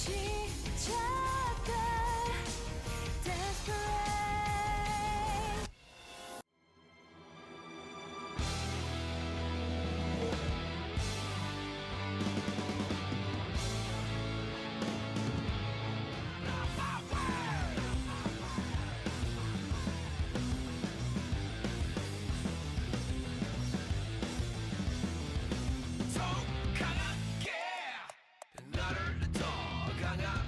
시작돼 desperate. 더 강하게 나를 더 강하게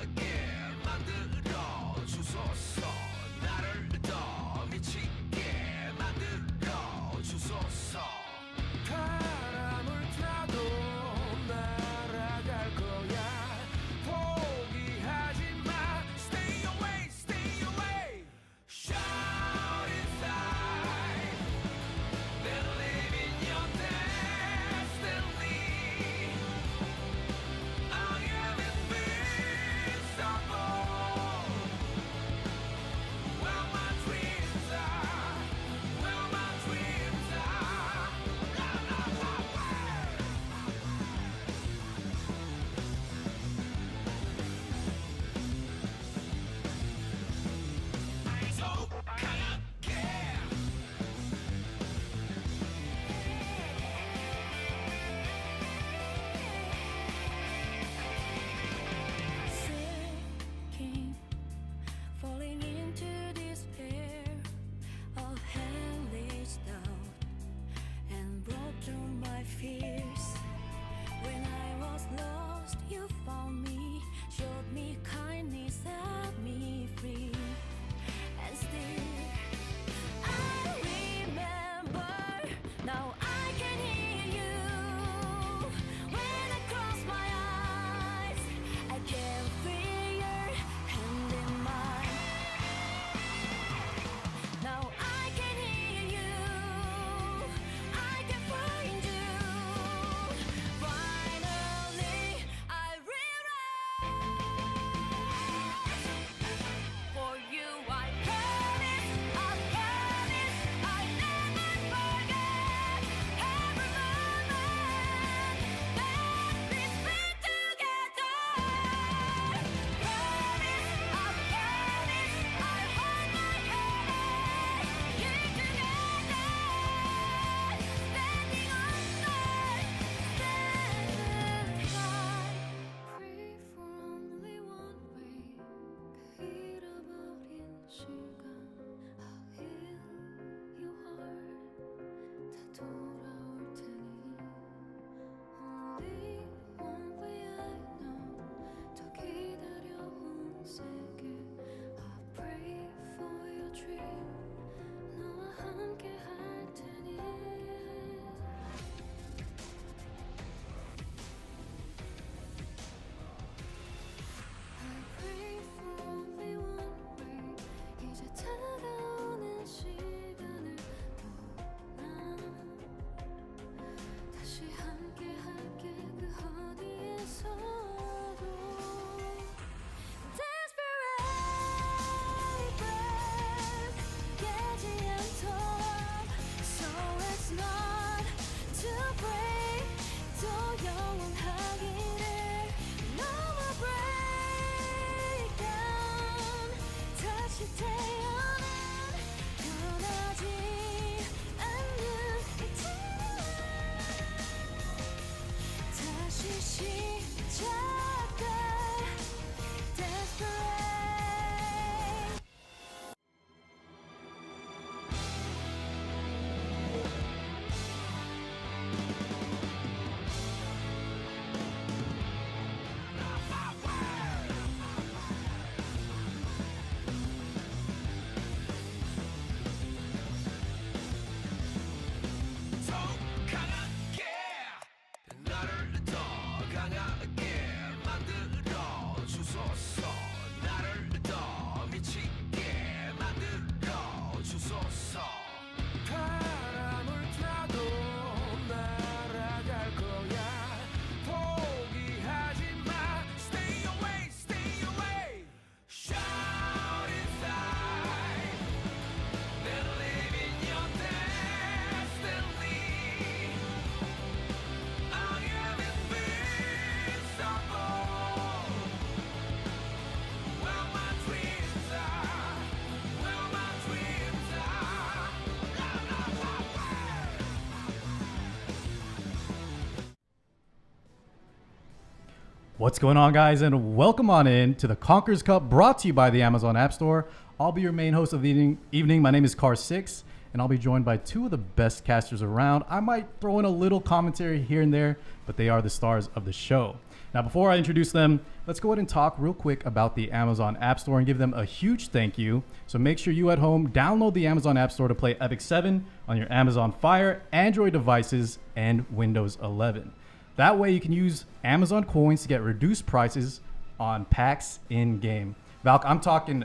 What's going on, guys, and welcome on in to the Conqueror's Cup, brought to you by the Amazon Appstore. I'll be your main host of the evening. My name is Car6, and I'll be joined by two of the best casters around. I might throw in a little commentary here and there, but they are the stars of the show. Now, before I introduce them, let's go ahead and talk real quick about the Amazon App Store and give them a huge thank you. So make sure you at home download the Amazon App Store to play Epic 7 on your Amazon Fire, Android devices, and Windows 11. That way you can use Amazon coins to get reduced prices on packs in-game. Valk, I'm talking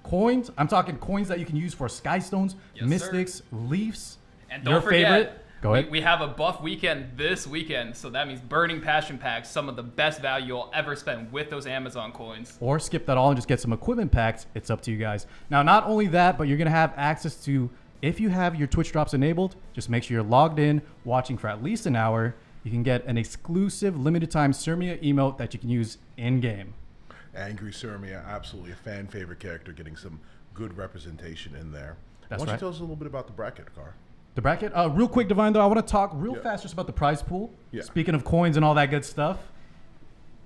coins. I'm talking coins that you can use for Skystones, Yes, Mystics, sir. Leafs. And don't your forget, favorite? Go ahead. We have a buff weekend this weekend, so that means Burning Passion packs, some of the best value you'll ever spend with those Amazon coins. Or skip that all and just get some equipment packs. It's up to you guys. Now, not only that, but you're going to have access to, if you have your Twitch drops enabled, just make sure you're logged in, watching for at least an hour. You can get an exclusive limited time Surmia emote that you can use in-game. Angry Surmia, absolutely a fan favorite character, getting some good representation in there. That's Why don't right. you tell us a little bit about the bracket, Car? The bracket, real quick, Divine, though, I want to talk real fast just about the prize pool. Yeah. Speaking of coins and all that good stuff,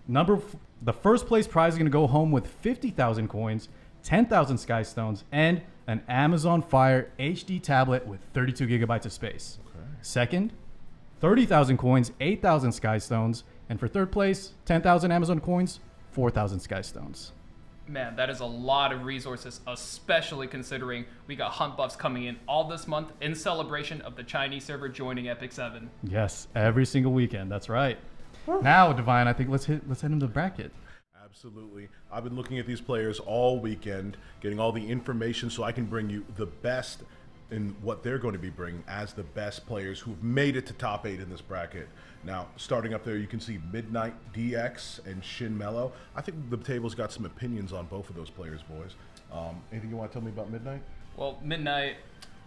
the first place prize is going to go home with 50,000 coins, 10,000 Skystones, and an Amazon Fire HD tablet with 32 gigabytes of space. Okay. Second, 30,000 coins, 8,000 Skystones, and for third place, 10,000 Amazon coins, 4,000 Skystones. Man, that is a lot of resources, especially considering we got hunt buffs coming in all this month in celebration of the Chinese server joining Epic 7. Yes, every single weekend. That's right. Now, Divine, I think let's head into the bracket. Absolutely. I've been looking at these players all weekend, getting all the information so I can bring you the best in what they're going to be bringing as the best players who've made it to top 8 in this bracket. Now, starting up there, you can see Midnight DX and Shin Mello. I think the table's got some opinions on both of those players, boys. Anything you want to tell me about Midnight? Well, Midnight,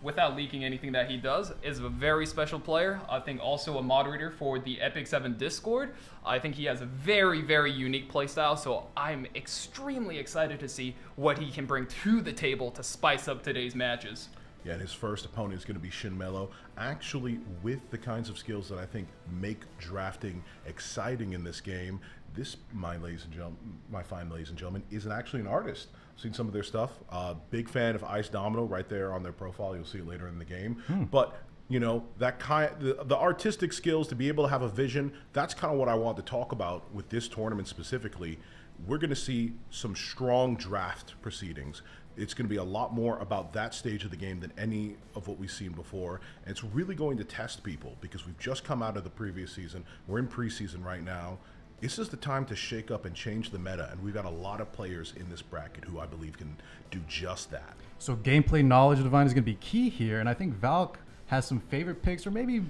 without leaking anything that he does, is a very special player. I think also a moderator for the Epic 7 Discord. I think he has a very, very unique playstyle, so I'm extremely excited to see what he can bring to the table to spice up today's matches. Yeah, and his first opponent is going to be Shin Mello, actually with the kinds of skills that I think make drafting exciting in this game. This, my fine ladies and gentlemen, isn't actually an artist. I've seen some of their stuff. Big fan of Ice Domino right there on their profile. You'll see it later in the game. But you know, that the artistic skills to be able to have a vision, that's kind of what I want to talk about with this tournament specifically. We're going to see some strong draft proceedings. It's going to be a lot more about that stage of the game than any of what we've seen before. And it's really going to test people because we've just come out of the previous season. We're in preseason right now. This is the time to shake up and change the meta. And we've got a lot of players in this bracket who I believe can do just that. So gameplay knowledge of Divine is going to be key here. And I think Valk has some favorite picks, or maybe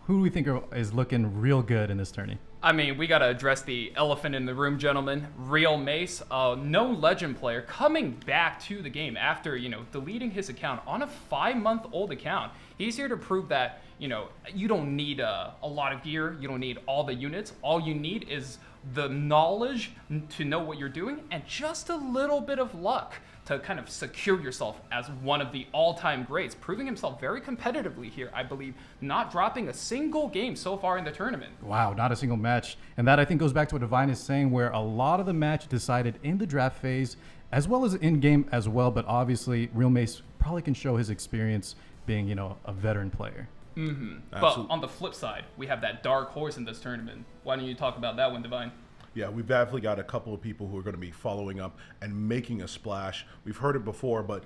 who do we think is looking real good in this tourney? I mean, we got to address the elephant in the room, gentlemen. Real Mace, a known legend player, coming back to the game after, deleting his account on a 5-month-old account. He's here to prove that, you don't need a lot of gear. You don't need all the units. All you need is the knowledge to know what you're doing and just a little bit of luck to kind of secure yourself as one of the all-time greats, proving himself very competitively here, I believe, not dropping a single game so far in the tournament. Wow, not a single match. And that, I think, goes back to what Divine is saying, where a lot of the match decided in the draft phase, as well as in-game as well, but obviously Real Mace probably can show his experience being, a veteran player. But on the flip side, we have that dark horse in this tournament. Why don't you talk about that one, Divine? Yeah, we've definitely got a couple of people who are going to be following up and making a splash. We've heard it before, but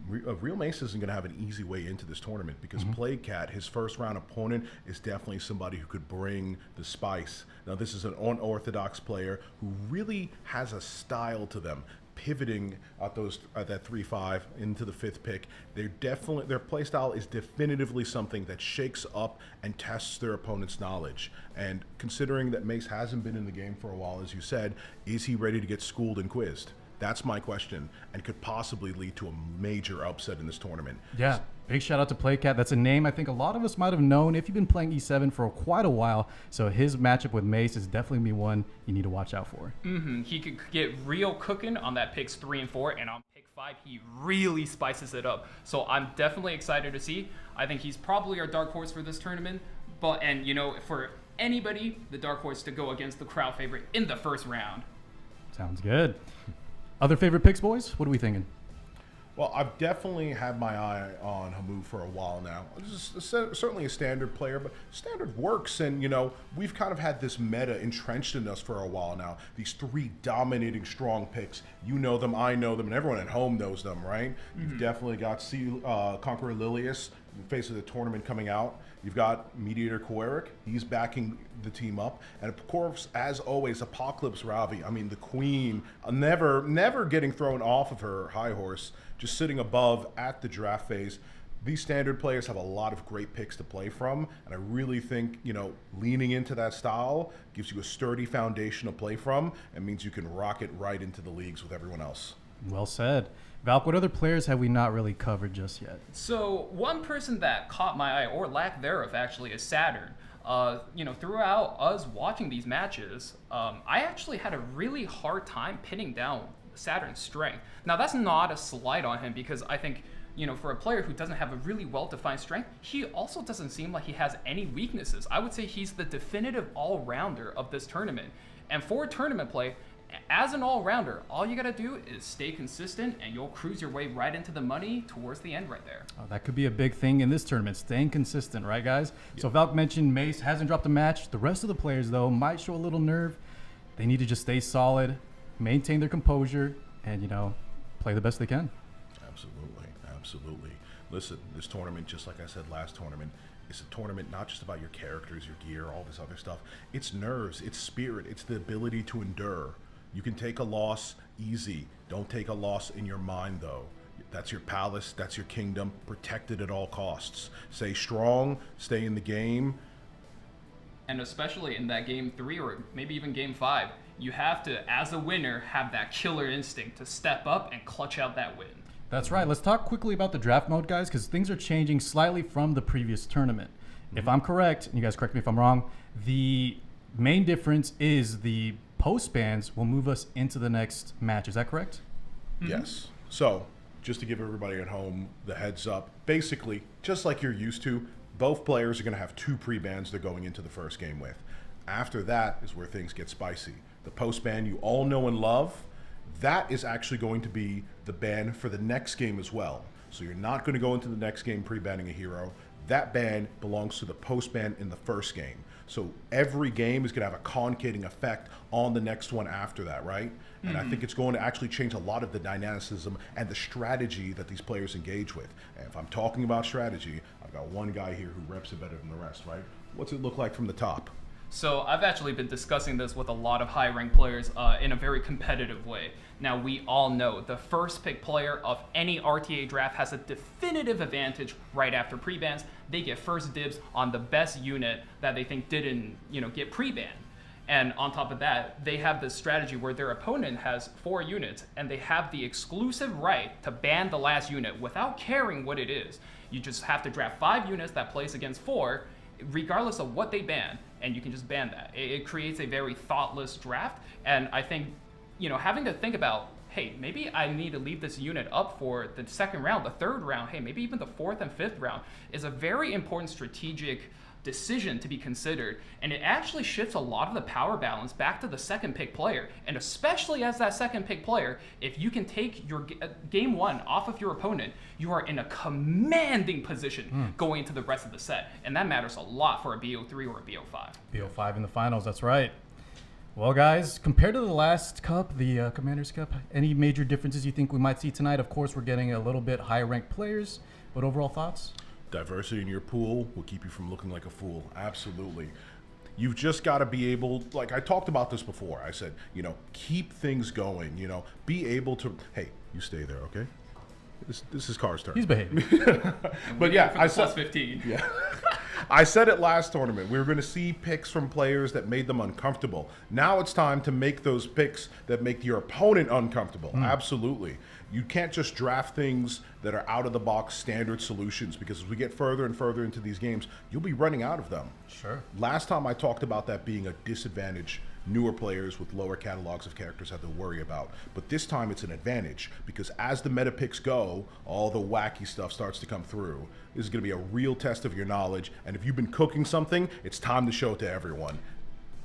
Real Mace isn't going to have an easy way into this tournament because Plague Cat, his first round opponent, is definitely somebody who could bring the spice. Now, this is an unorthodox player who really has a style to them, pivoting at that 3-5 into the 5th pick. Their play style is definitively something that shakes up and tests their opponent's knowledge. And considering that Mace hasn't been in the game for a while, as you said, is he ready to get schooled and quizzed? That's my question, and could possibly lead to a major upset in this tournament. Yeah, big shout out to Playcat. That's a name I think a lot of us might have known if you've been playing E7 for quite a while. So his matchup with Mace is definitely be one you need to watch out for. He could get real cooking on that picks 3 and 4, and on pick 5, he really spices it up. So I'm definitely excited to see. I think he's probably our dark horse for this tournament. For anybody the dark horse to go against the crowd favorite in the first round. Sounds good. Other favorite picks, boys? What are we thinking? Well, I've definitely had my eye on Hamu for a while now. This is certainly a standard player, but standard works, and we've kind of had this meta entrenched in us for a while now. These 3 dominating strong picks, you know them, I know them, and everyone at home knows them, right? You've definitely got Conqueror Lilius in the face of the tournament coming out. You've got Mediator Koeric, he's backing the team up. And of course, as always, Apocalypse Ravi. I mean, the queen, never getting thrown off of her high horse, just sitting above at the draft phase. These standard players have a lot of great picks to play from, and I really think, leaning into that style gives you a sturdy foundation to play from and means you can rocket right into the leagues with everyone else. Well said. Valk, what other players have we not really covered just yet? So one person that caught my eye, or lack thereof actually, is Saturn. Throughout us watching these matches, I actually had a really hard time pinning down Saturn's strength. Now that's not a slight on him, because I think, for a player who doesn't have a really well-defined strength, he also doesn't seem like he has any weaknesses. I would say he's the definitive all-rounder of this tournament. And for tournament play, as an all-rounder, all you gotta do is stay consistent, and you'll cruise your way right into the money towards the end right there. Oh, that could be a big thing in this tournament, staying consistent, right, guys? Yep. So Valk mentioned Mace hasn't dropped a match. The rest of the players, though, might show a little nerve. They need to just stay solid, maintain their composure, and, play the best they can. Absolutely. Listen, this tournament, just like I said last tournament, it's a tournament not just about your characters, your gear, all this other stuff. It's nerves, it's spirit, it's the ability to endure. You can take a loss easy. Don't take a loss in your mind, though. That's your palace, that's your kingdom. Protect it at all costs. Stay strong, stay in the game. And especially in that game 3 or maybe even game 5, you have to, as a winner, have that killer instinct to step up and clutch out that win. That's right. Let's talk quickly about the draft mode, guys, because things are changing slightly from the previous tournament. If I'm correct, and you guys correct me if I'm wrong, the main difference is the post bans will move us into the next match. Is that correct? Yes. So, just to give everybody at home the heads up, basically, just like you're used to, both players are going to have 2 pre-bans they're going into the first game with. After that is where things get spicy. The post ban you all know and love, that is actually going to be the ban for the next game as well. So you're not going to go into the next game pre-banning a hero. That ban belongs to the post ban in the first game. So every game is going to have a concatenating effect on the next one after that, right? And I think it's going to actually change a lot of the dynamicism and the strategy that these players engage with. And if I'm talking about strategy, I've got one guy here who reps it better than the rest, right? What's it look like from the top? So I've actually been discussing this with a lot of high-ranked players in a very competitive way. Now, we all know the first pick player of any RTA draft has a definitive advantage right after pre-bans. They get first dibs on the best unit that they think didn't, get pre-banned. And on top of that, they have this strategy where their opponent has 4 units, and they have the exclusive right to ban the last unit without caring what it is. You just have to draft 5 units that place against 4, regardless of what they ban, and you can just ban that. It creates a very thoughtless draft, and I think, having to think about, hey, maybe I need to leave this unit up for the second round, the third round, hey, maybe even the 4th and 5th round, is a very important strategic decision to be considered, and it actually shifts a lot of the power balance back to the second pick player. And especially as that second pick player, if you can take your game 1 off of your opponent, you are in a commanding position going into the rest of the set, and that matters a lot for a BO3 or a BO5. BO5 in the finals, that's right. Well, guys, compared to the last cup, the Commander's Cup, any major differences you think we might see tonight? Of course, we're getting a little bit higher ranked players, but overall thoughts? Diversity in your pool will keep you from looking like a fool. Absolutely. You've just got to be able, like I talked about this before. I said, keep things going, be able to, hey, you stay there, okay? This is Car's turn. He's behaving. But yeah, I said plus 15. Yeah. I said it last tournament. We were going to see picks from players that made them uncomfortable. Now it's time to make those picks that make your opponent uncomfortable. Absolutely. You can't just draft things that are out of the box standard solutions, because as we get further and further into these games, you'll be running out of them. Sure. Last time I talked about that being a disadvantage newer players with lower catalogs of characters have to worry about. But this time it's an advantage because as the meta picks go, all the wacky stuff starts to come through. This is going to be a real test of your knowledge, and if you've been cooking something, it's time to show it to everyone.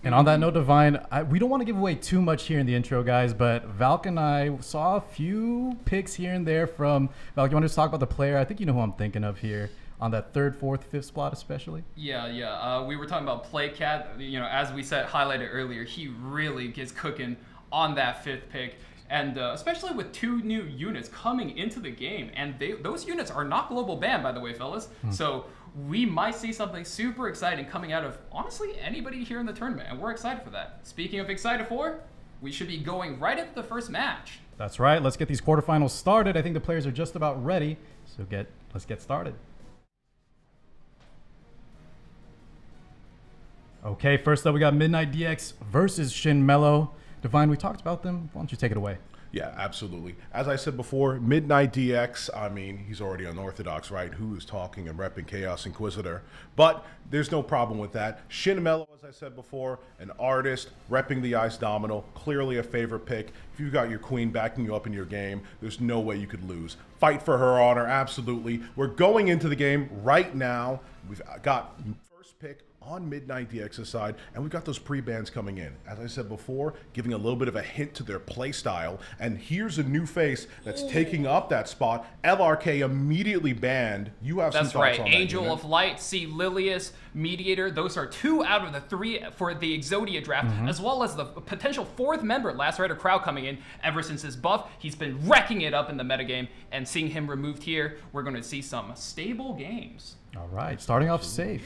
And on that note, Divine, we don't want to give away too much here in the intro, guys, but Valk and I saw a few picks here and there from Valk. You want to just talk about the player? I think you know who I'm thinking of here on that third, fourth, fifth spot especially. Yeah. We were talking about Playcat. You know, as we said, highlighted earlier, he really gets cooking on that fifth pick. And especially with 2 new units coming into the game. And those units are not global banned, by the way, fellas. So we might see something super exciting coming out of, honestly, anybody here in the tournament. And we're excited for that. Speaking of excited for, we should be going right into the first match. That's right. Let's get these quarterfinals started. I think the players are just about ready. So let's get started. Okay, first up we got Midnight DX versus Shin Mello. Divine, we talked about them. Why don't you take it away? Yeah, absolutely. As I said before, Midnight DX, I mean, he's already unorthodox, right? Who is talking and repping Chaos Inquisitor? But there's no problem with that. Shin Mello, as I said before, an artist, repping the Ice Domino, clearly a favorite pick. If you've got your queen backing you up in your game, there's no way you could lose. Fight for her honor, absolutely. We're going into the game right now. We've got first pick on Midnight DX's side, and we've got those pre-bans coming in. As I said before, giving a little bit of a hint to their play style, and here's a new face that's taking up that spot. LRK immediately banned. You have some That's thoughts right. on that, Angel unit? of Light, see Lilius, Mediator. Those are 2 out of the 3 for the Exodia draft, as well as the potential 4th member, Last Rider Crowd, coming in. Ever since his buff, he's been wrecking it up in the metagame, and seeing him removed here, we're going to see some stable games. All right, starting off safe.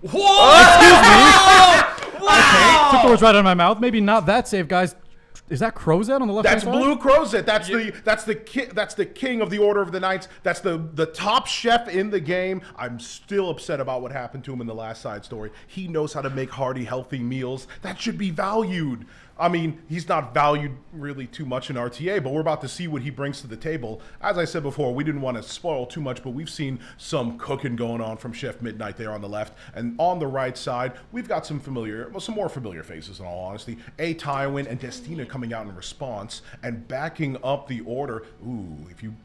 Whoa! Excuse me. Okay, took the words right out of my mouth. Maybe not that safe, guys. Is that Crozet on the left That's side? Blue Crozet. That's the king of the Order of the Knights. That's the top chef in the game. I'm still upset about what happened to him in the last side story. He knows how to make hearty, healthy meals. That should be valued. I mean, he's not valued really too much in RTA, but we're about to see what he brings to the table. As I said before, we didn't want to spoil too much, but we've seen some cooking going on from Chef Midnight there on the left. And on the right side, we've got some more familiar faces in all honesty. A Tywin and Destina coming out in response and backing up the order. Ooh,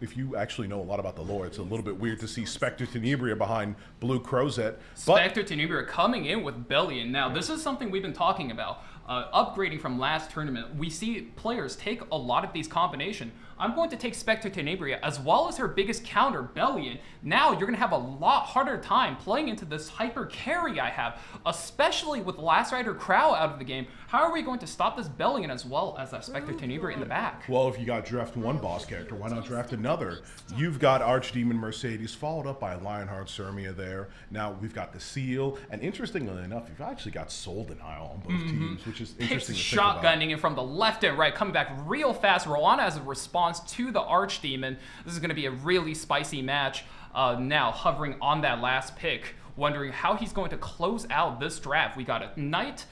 if you actually know a lot about the lore, it's a little bit weird to see Spectre Tenebria behind Blue Crozet. Spectre Tenebria coming in with Bellion. Now, this is something we've been talking about. Upgrading from last tournament, we see players take a lot of these combination. I'm going to take Spectre Tenebria as well as her biggest counter, Bellion. Now you're going to have a lot harder time playing into this hyper carry I have, especially with Last Rider Crow out of the game. How are we going to stop this Bellion as well as that Spectre Tenebria in the back? Well, if you got draft one boss character, why not draft another? You've got Archdemon Mercedes, followed up by Lionheart Sermia there. Now we've got the Seal, and interestingly enough, you've actually got Soul Denial on both teams, which is interesting to think about. Shotgunning it from the left and right, coming back real fast. Rowana as a response to the Archdemon. This is going to be a really spicy match. Now hovering on that last pick, wondering how he's going to close out this draft. We got a Knight,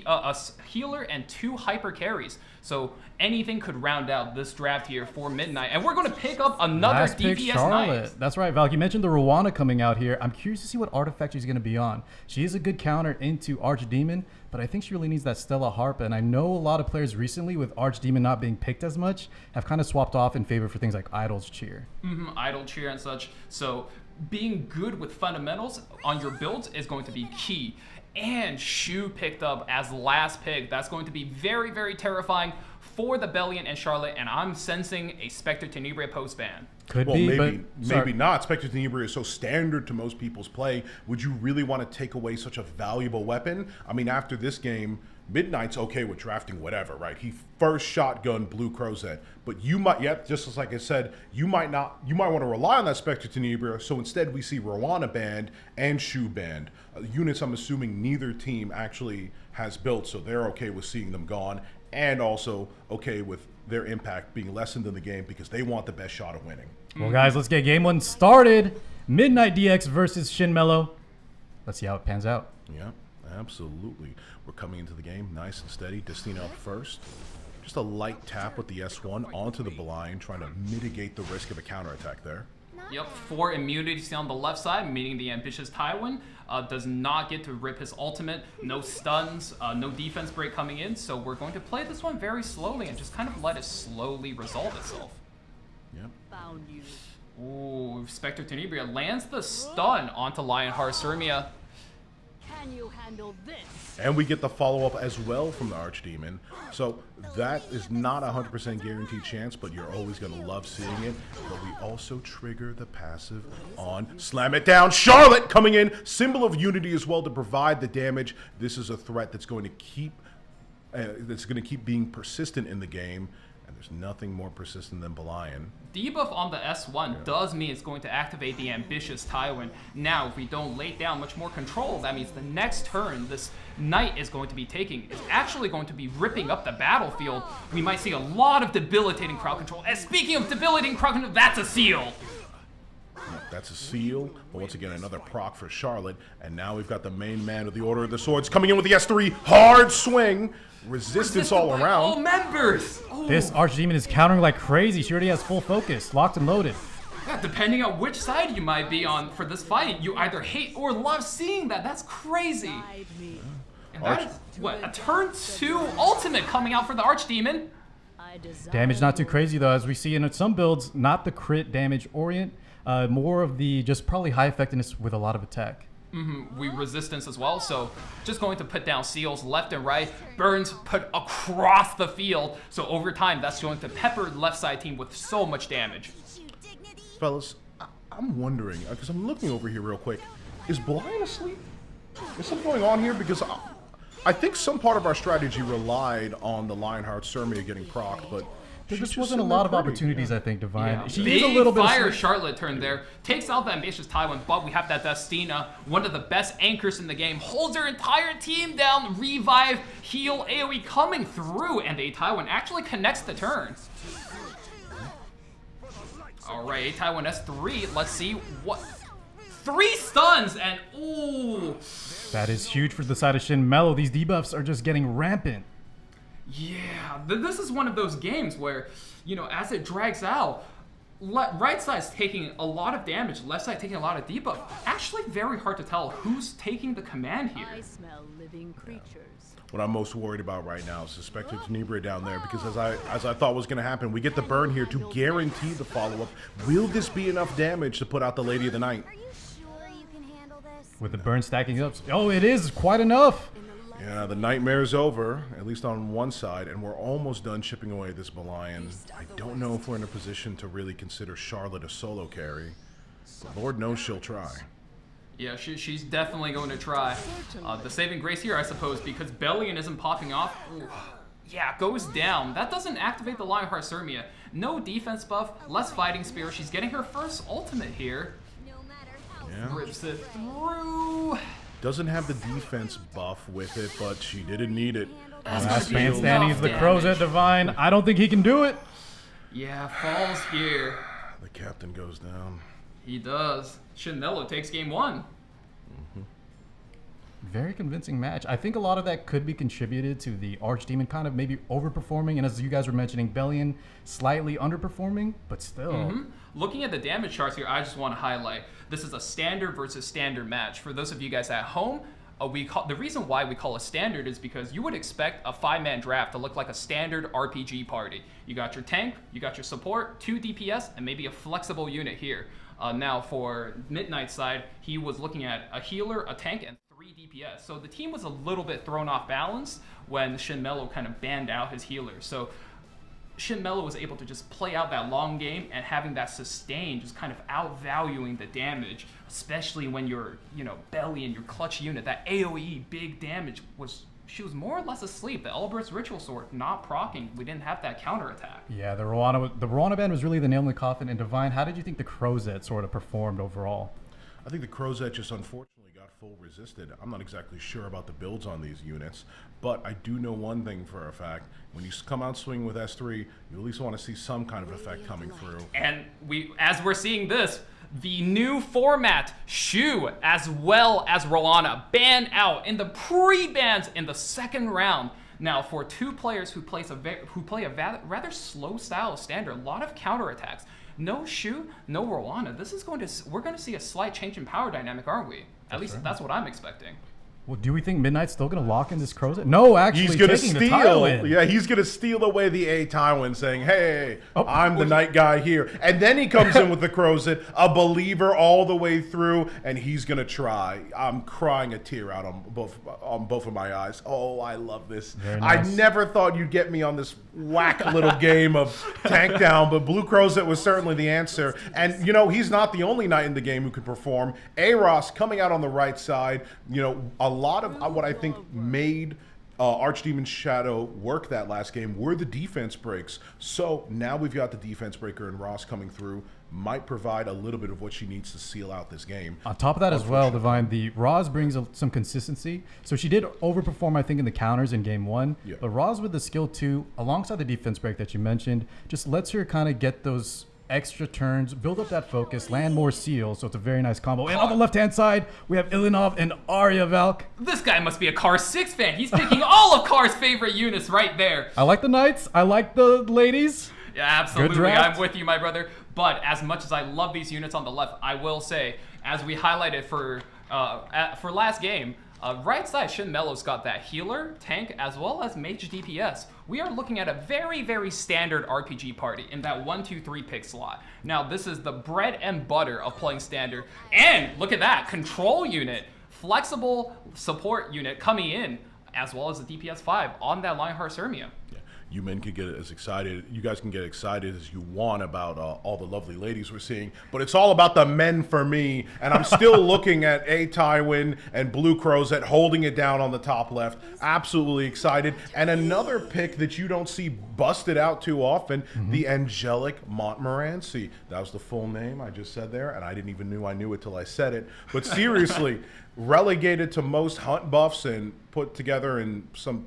a healer, and 2 hyper carries. So anything could round out this draft here for Midnight. And we're going to pick up another Last pick, DPS Charlotte. Knight. That's right, Valky. You mentioned the Rowana coming out here. I'm curious to see what artifact she's going to be on. She is a good counter into Archdemon, but I think she really needs that Stella Harp. And I know a lot of players recently, with Archdemon not being picked as much, have kind of swapped off in favor for things like Idol's Cheer. Idol Cheer and such. So being good with fundamentals on your builds is going to be key. And Shu picked up as last pick. That's going to be very, very terrifying for the Bellion and Charlotte, and I'm sensing a Spectre Tenebria post-ban. Could Well, be, maybe not. Spectre Tenebria is so standard to most people's play. Would you really want to take away such a valuable weapon? I mean, after this game, Midnight's okay with drafting whatever, right? He first shotgun Blue Crozet, but you might, just as like I said, you might want to rely on that Spectre Tenebria, so instead we see Rowana banned and Shu banned. Units I'm assuming neither team actually has built, so they're okay with seeing them gone, and also okay with their impact being lessened in the game because they want the best shot of winning. Well, guys, let's get game 1 started. Midnight DX versus Shin Mello. Let's see how it pans out. Yeah, absolutely. We're coming into the game nice and steady. Destina up first. Just a light tap with the S1 onto the blind, trying to mitigate the risk of a counterattack there. Not Yep, 4 immunities on the left side, meaning the ambitious Tywin does not get to rip his ultimate. No stuns, no defense break coming in. So we're going to play this one very slowly and just kind of let it slowly resolve itself. Yep. Found you. Ooh, Spectre Tenebria lands the stun onto Lionheart Sirmia. Can you handle this? And we get the follow-up as well from the Archdemon. So that is not a 100% guaranteed chance, but you're always going to love seeing it. But we also trigger the passive on Slam It Down. Charlotte coming in, symbol of unity as well to provide the damage. This is a threat that's going to keep being persistent in the game. And there's nothing more persistent than Belian. Debuff on the S1 does mean it's going to activate the ambitious Tywin. Now, if we don't lay down much more control, that means the next turn this knight is going to be taking is actually going to be ripping up the battlefield. We might see a lot of debilitating crowd control. And speaking of debilitating crowd control, that's a seal. That's a seal, but once again, another proc for Charlotte. And now we've got the main man of the Order of the Swords coming in with the S3. Hard swing. Resistance all around. All members. Ooh. This Archdemon is countering like crazy. She already has full focus, locked and loaded. Yeah, depending on which side you might be on for this fight, you either hate or love seeing that. That's crazy. Guide me. And that is, what, a turn 2 ultimate coming out for the Archdemon? I desire Damage not too your crazy though, as we see in some builds, not the crit damage orient, more of the just probably high effectiveness with a lot of attack. We resistance as well, so just going to put down seals left and right, burns put across the field, so over time that's going to pepper the left side team with so much damage. Fellas, I'm wondering, because I'm looking over here real quick, is Belian asleep? Is something going on here? Because I think some part of our strategy relied on the Lionheart Sirmia getting procced, but There she's just just wasn't a sitting lot there of pretty. opportunities, I think, Divine. Yeah. She Big is a little bit fire asleep. Charlotte turn there, takes out the ambitious Tywin, but we have that Destina, one of the best anchors in the game, holds her entire team down, revive, heal, AoE coming through, and a Tywin actually connects the turn. Alright, Tywin S3, let's see what... 3 stuns, and ooh! That is huge for the side of Shin Mello. These debuffs are just getting rampant. Yeah, this is one of those games where, you know, as it drags out, right side's taking a lot of damage, left side taking a lot of debuff. Actually very hard to tell who's taking the command here. I smell living creatures. What I'm most worried about right now is Spectre Tenebria down there, because as I thought was going to happen, we get the burn here to guarantee the follow-up. Will this be enough damage to put out the Lady of the Night? Are you sure you can handle this? With the burn stacking up. Oh, it is quite enough. Yeah, the nightmare's over, at least on one side, and we're almost done chipping away this Belian. I don't know if we're in a position to really consider Charlotte a solo carry. But Lord knows she'll try. Yeah, she's definitely going to try. The saving grace here, I suppose, because Bellion isn't popping off. Ooh. Yeah, goes down. That doesn't activate the Lionheart Sirmia. No defense buff, less fighting spirit. She's getting her first ultimate here. No matter how Yeah. Rips it through. Doesn't have the defense buff with it, but she didn't need it. That's Last gonna be man standing is the enough Crow's damage. at Divine. I don't think he can do it. Yeah, falls here. The captain goes down. He does. Chanello takes game 1. Very convincing match. I think a lot of that could be contributed to the Archdemon kind of maybe overperforming, and as you guys were mentioning, Bellion slightly underperforming, but still. Looking at the damage charts here, I just want to highlight this is a standard versus standard match. For those of you guys at home, the reason why we call it standard is because you would expect a 5-man draft to look like a standard RPG party. You got your tank, you got your support, 2 DPS, and maybe a flexible unit here. Now for Midnight's side, he was looking at a healer, a tank, and 3 DPS. So the team was a little bit thrown off balance when Shin Mello kind of banned out his healers. So Shin Mello was able to just play out that long game and having that sustain, just kind of outvaluing the damage, especially when you're, you know, Belly and your clutch unit. That AoE big damage was, she was more or less asleep. The Elbert's Ritual Sword not proccing. We didn't have that counterattack. Yeah, the Rwana band was really the nail in the coffin. And Divine, how did you think the Crowzet sort of performed overall? I think the Crowzet just unfortunately got full resisted. I'm not exactly sure about the builds on these units, but I do know one thing for a fact. When you come out swinging with S3, you at least want to see some kind of effect coming through. And as we're seeing this, the new format, Shu, as well as Rolana, ban out in the pre-bans in the second round. Now, for 2 players who play a rather slow style of standard, a lot of counterattacks, No Shu, no Rowana. This is we're going to see a slight change in power dynamic, aren't we? At least that's what I'm expecting. Well, do we think Midnight's still going to lock in this Crozet? No, actually, He's going to taking the title steal. in. Yeah, he's going to steal away the A Tywin, saying, "Hey, Oh, I'm the night guy here." And then he comes in with the Crozet, a believer all the way through, and he's going to try. I'm crying a tear out on both of my eyes. Oh, I love this. Very I nice. never thought you'd get me on this whack little game of tank down, but Blue Crozet was certainly the answer. And you know, he's not the only knight in the game who can perform. Aros coming out on the right side. You know, a lot of what I think made Archdemon Shadow work that last game were the defense breaks. So now we've got the defense breaker and Ross coming through. Might provide a little bit of what she needs to seal out this game. On top of that as well, Divine, the Roz brings some consistency. So she did overperform, I think, in the counters in game 1. Yeah. But Roz with the skill 2, alongside the defense break that you mentioned, just lets her kind of get those extra turns, build up that focus, land more seals. So it's a very nice combo. And on the left-hand side, we have Ilinov and Arya Valk. This guy must be a Car 6 fan. He's picking all of Car's favorite units right there. I like the knights. I like the ladies. Yeah, absolutely. draft. I'm with you, my brother. But as much as I love these units on the left, I will say, as we highlighted for last game, right side Shin Melo's got that healer, tank, as well as mage DPS. We are looking at a very, very standard RPG party in that 1-2-3 pick slot. Now, this is the bread and butter of playing standard. And look at that, control unit, flexible support unit coming in, as well as the DPS 5 on that Lionheart Sirmia. You men can get as excited, you guys can get excited as you want about all the lovely ladies we're seeing, but it's all about the men for me, and I'm still looking at A Tywin and Blue Crozet holding it down on the top left. Absolutely excited. And another pick that you don't see busted out too often, the Angelic Montmorency. That was the full name I just said there, and I didn't even know I knew it till I said it. But seriously, relegated to most hunt buffs and put together in some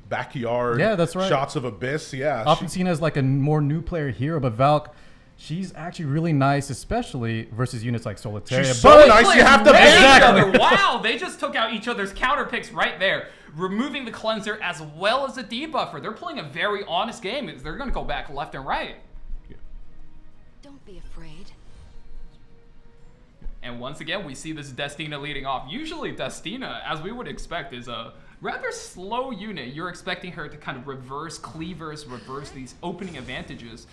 backyard that's right. shots of Abyss. Yeah, Often seen as like a more new player hero, but Valk, she's actually really nice, especially versus units like Solitaria. She's so But- nice, you have to Players ban each her. other. Wow, they just took out each other's counter picks right there, removing the cleanser as well as the debuffer. They're playing a very honest game. They're going to go back left and right. Don't be afraid. And once again, we see this Destina leading off. Usually Destina, as we would expect, is a rather slow unit. You're expecting her to kind of reverse cleavers, reverse these opening advantages.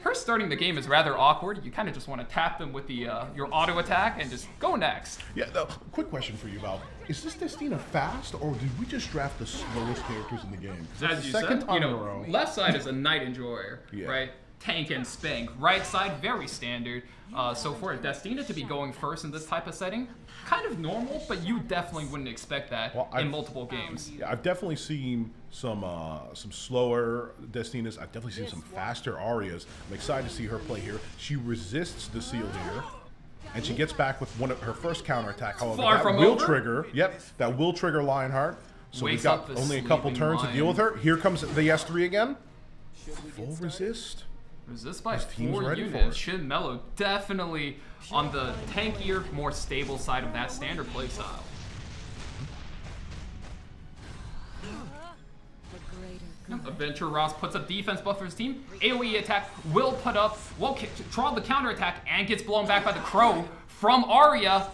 Her starting the game is rather awkward. You kind of just want to tap them with the your auto attack and just go next. Yeah, quick question for you, Val. Is this Destina fast, or did we just draft the slowest characters in the game? As you Second said, time you in a know, row. left side is a Night Enjoyer, Yeah. right? Tank and spank. Right side, very standard. So for a Destina to be going first in this type of setting, kind of normal, but you definitely wouldn't expect that in multiple games. Yeah, I've definitely seen some slower Destinas. I've definitely seen some faster Arias. I'm excited to see her play here. She resists the seal here, and she gets back with one of her first counterattack. However, Far that from will over. trigger. Yep, that will trigger Lionheart. So Wakes we've got up the only a couple sleeping turns to lion. deal with her. Here comes the S3 again. Full resist. Resist by team's 4 ready for units. it. Shin Mellow definitely on the tankier, more stable side of that standard playstyle. The greater good. Adventure Ross puts up defense buff for his team. AoE attack will put up, draw the counter attack and gets blown back by the Crow from Arya.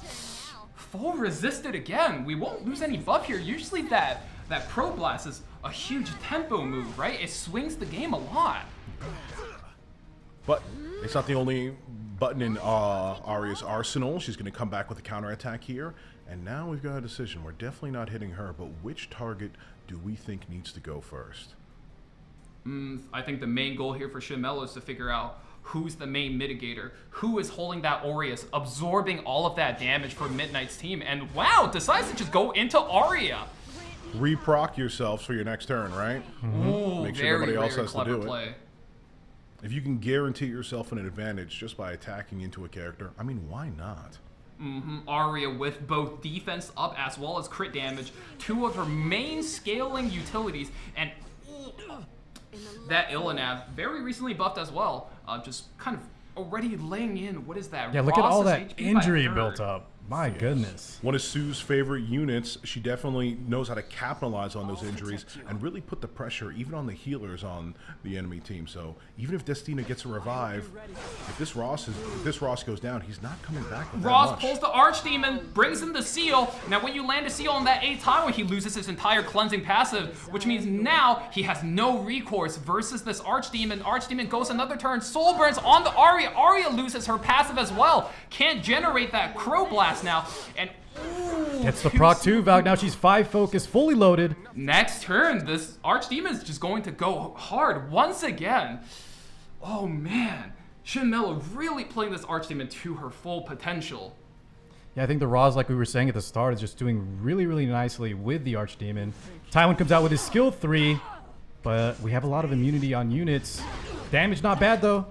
Full resisted again. We won't lose any buff here. Usually that Pro Blast is a huge tempo move, right? It swings the game a lot. But it's not the only button in Arya's arsenal. She's going to come back with a counterattack here. And now we've got a decision. We're definitely not hitting her, but which target do we think needs to go first? I think the main goal here for Shin Mellow is to figure out who's the main mitigator, who is holding that Aureus, absorbing all of that damage for Midnight's team. And wow, decides to just go into Arya. Reproc yourselves for your next turn, right? Ooh, Make sure very, nobody else very has to clever do it. play. If you can guarantee yourself an advantage just by attacking into a character, I mean, why not? Arya with both defense up as well as crit damage, 2 of her main scaling utilities, and that Ilanav, very recently buffed as well, just kind of already laying in, what is that? Yeah, look at all Ross's that HP by injury a third. built up. My goodness. One of Sue's favorite units. She definitely knows how to capitalize on those injuries and really put the pressure even on the healers on the enemy team. So even if Destina gets a revive, if this Ross goes down, he's not coming back with that Ross much. pulls the Archdemon, brings in the seal. Now when you land a seal on that A tile, he loses his entire cleansing passive, which means now he has no recourse versus this Archdemon. Archdemon goes another turn, soul burns on the Arya. Arya loses her passive as well. Can't generate that Crow Blast now, and ooh, Gets the proc too, Valk. Now she's 5 focus, fully loaded. next turn, this Archdemon is just going to go hard once again. Oh man, Shinmello really playing this Archdemon to her full potential. Yeah, I think the Raws, like we were saying at the start, is just doing really, really nicely with the Archdemon. Tywin comes out with his skill 3, but we have a lot of immunity on units. Damage not bad though.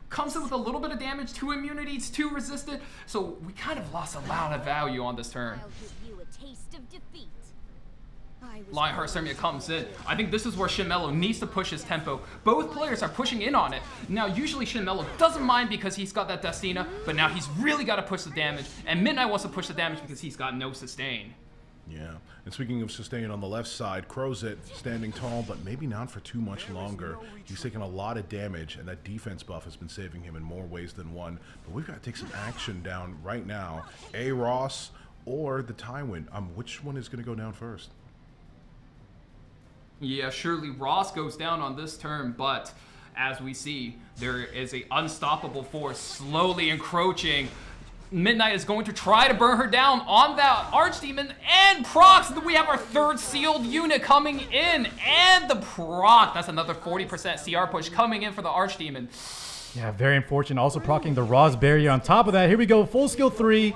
Comes in with a little bit of damage, 2 immunities, 2 resisted, so we kind of lost a lot of value on this turn. I'll give you a taste of defeat. Lionheart Sermia comes in. I think this is where Shinmello needs to push his tempo. Both players are pushing in on it. Now, usually Shinmello doesn't mind because he's got that Destina, but now he's really got to push the damage, and Midnight wants to push the damage because he's got no sustain. Yeah, and speaking of sustain on the left side, Crozet standing tall, but maybe not for too much longer. He's taken a lot of damage, and that defense buff has been saving him in more ways than one. But we've got to take some action down right now. A Ross or the Tywin. Which one is going to go down first? Yeah, surely Ross goes down on this turn, but as we see, there is a unstoppable force slowly encroaching. Midnight is going to try to burn her down on that Archdemon, and procs. We have our 3rd sealed unit coming in, and the proc. That's another 40% CR push coming in for the Archdemon. Yeah, very unfortunate. Also proccing the Raw's barrier on top of that. Here we go, full skill 3.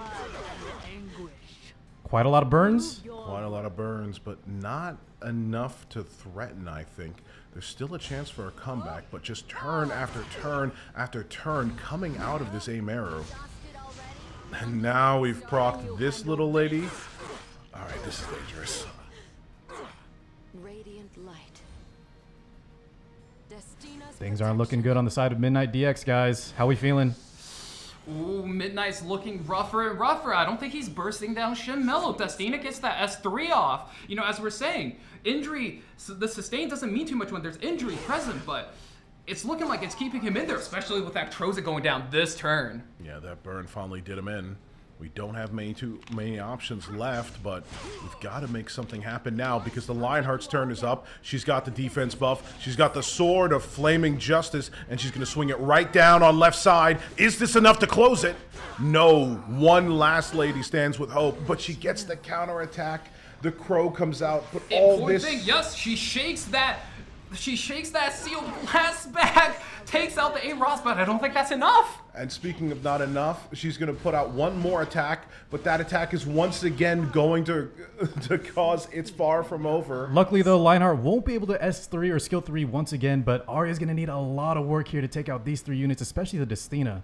Quite a lot of burns. Quite a lot of burns, but not enough to threaten, I think. There's still a chance for a comeback, but just turn after turn after turn coming out of this aim arrow. And now we've procced this little lady. All right, this is dangerous. Radiant light. Destina's Things aren't looking good on the side of Midnight DX, guys. How we feeling? Ooh, Midnight's looking rougher and rougher. I don't think he's bursting down Shinmello. Destina gets that S3 off. You know, as we're saying, injury, the sustain doesn't mean too much when there's injury present, but it's looking like it's keeping him in there, especially with that Crozet going down this turn. Yeah, that burn finally did him in. We don't have many options left, but we've got to make something happen now because the Lionheart's turn is up. She's got the defense buff. She's got the Sword of Flaming Justice, and she's going to swing it right down on left side. Is this enough to close it? No. One last lady stands with hope, but she gets the counterattack. The Crow comes out, but all Important this... thing, yes, she shakes that sealed blast back, takes out the A-Ross, but I don't think that's enough. And speaking of not enough, she's going to put out one more attack, but that attack is once again going to cause it's far from over. Luckily, though, Lionheart won't be able to S3 or skill 3 once again, but Arya's going to need a lot of work here to take out these 3 units, especially the Destina.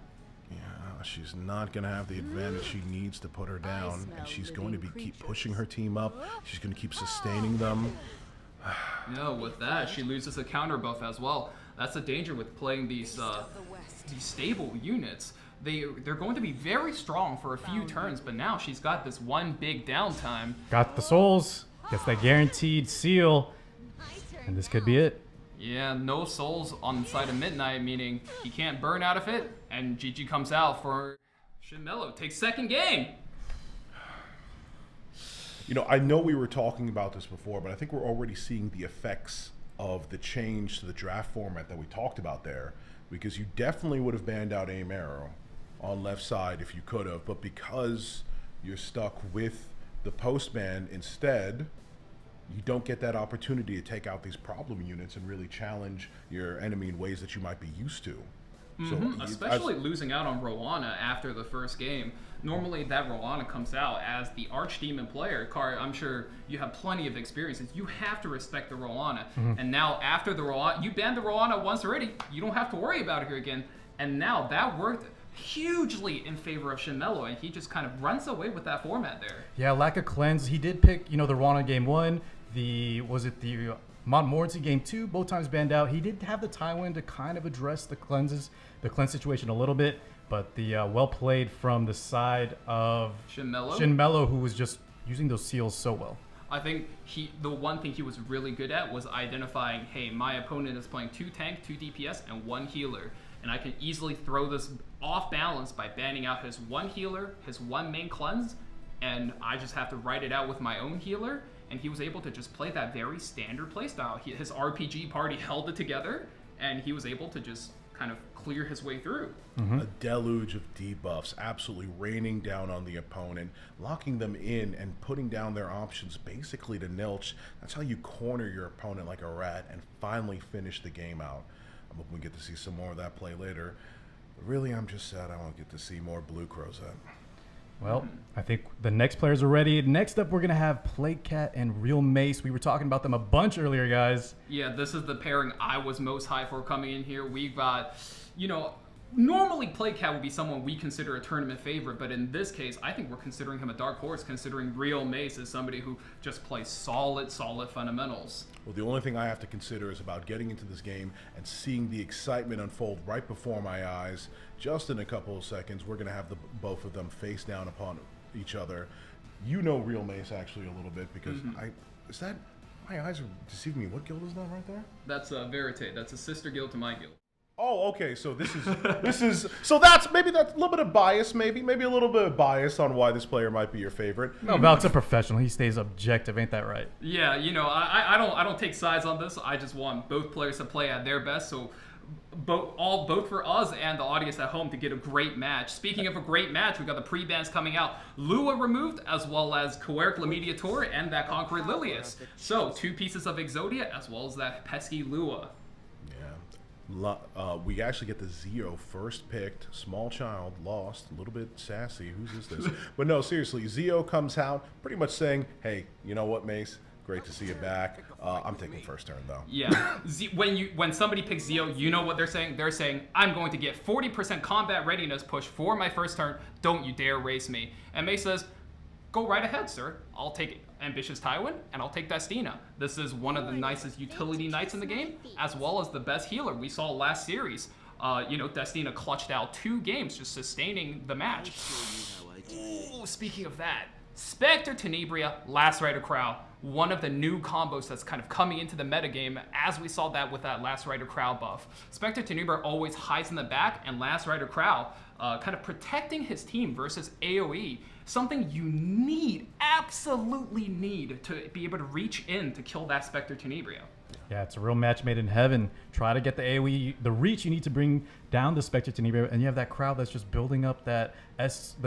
Yeah, she's not going to have the advantage she needs to put her down, and she's going to keep pushing her team up. She's going to keep sustaining them. No, with that, she loses a counter buff as well. That's the danger with playing these stable units. They're going to be very strong for a few turns, but now she's got this one big downtime. Got the souls, gets that guaranteed seal, and this could be it. Yeah, no souls on the side of Midnight, meaning he can't burn out of it, and GG comes out for Shinmello. Takes 2nd game. You know, I know we were talking about this before, but I think we're already seeing the effects of the change to the draft format that we talked about there, because you definitely would have banned out aim arrow on left side if you could have, but because you're stuck with the post ban instead, you don't get that opportunity to take out these problem units and really challenge your enemy in ways that you might be used to. Especially losing out on Rowana after the first game. Normally that Rowana comes out as the Archdemon player. Car, I'm sure you have plenty of experiences. You have to respect the Rowana. And now after the Rowana, you banned the Rowana once already. You don't have to worry about it here again. And now that worked hugely in favor of Shinmello, and he just kind of runs away with that format there. Yeah, lack of cleanse. He did pick, the Rana game 1. the Montmorency game 2, both times banned out. He did have the Tywin to kind of address the cleanse situation a little bit, but the well played from the side of Shin Mello, who was just using those seals so well. I think the one thing he was really good at was identifying, hey, my opponent is playing 2 tank, 2 DPS, and 1 healer. And I can easily throw this off balance by banning out his 1 healer, his 1 main cleanse, and I just have to write it out with my own healer. And he was able to just play that very standard playstyle. His RPG party held it together, and he was able to just kind of clear his way through. A deluge of debuffs, absolutely raining down on the opponent, locking them in and putting down their options basically to nilch. That's how you corner your opponent like a rat and finally finish the game out. I'm hoping we get to see some more of that play later. But really, I'm just sad I won't get to see more Blue Crozet. Well, I think the next players are ready. Next up, we're going to have Plague Cat and Real Mace. We were talking about them a bunch earlier, guys. Yeah, this is the pairing I was most high for coming in here. We've got, normally Plague Cat would be someone we consider a tournament favorite, but in this case, I think we're considering him a dark horse, considering Real Mace is somebody who just plays solid fundamentals. Well, the only thing I have to consider is about getting into this game and seeing the excitement unfold right before my eyes. Just in a couple of seconds, we're going to have both of them face down upon each other. You know Real Mace actually a little bit because my eyes are deceiving me. What guild is that right there? That's Verite. That's a sister guild to my guild. Oh, okay. So so that's a little bit of bias, maybe a little bit of bias on why this player might be your favorite. No, Valk's a professional. He stays objective. Ain't that right? Yeah, I don't take sides on this. I just want both players to play at their best. So both for us and the audience at home to get a great match. Speaking of a great match, we've got the pre-bans coming out. Lua removed, as well as Coeric Lemediator and that Conqueror Lilius. So 2 pieces of Exodia, as well as that pesky Lua. We actually get the Zio first picked, small child, lost, a little bit sassy. Who's this? But no, seriously, Zio comes out pretty much saying, hey, you know what, Mace? Great to see you back. I'm taking first turn, though. Yeah. When somebody picks Zio, you know what they're saying? They're saying, I'm going to get 40% combat readiness push for my first turn. Don't you dare race me. And Mace says, go right ahead, sir. I'll take Ambitious Tywin, and I'll take Destina. This is one of the nicest utility knights in the game, as well as the best healer we saw last series. Destina clutched out 2 games, just sustaining the match. Ooh, speaking of that, Spectre Tenebria, Lacerator Crow, one of the new combos that's kind of coming into the metagame, as we saw that with that Lacerator Crow buff. Spectre Tenebria always hides in the back, and Lacerator Crow kind of protecting his team versus AoE. Something you absolutely need to be able to reach in to kill that Spectre Tenebria. Yeah, it's a real match made in heaven. Try to get the AoE, the reach you need to bring down the Spectre Tenebria, and you have that crowd that's just building up the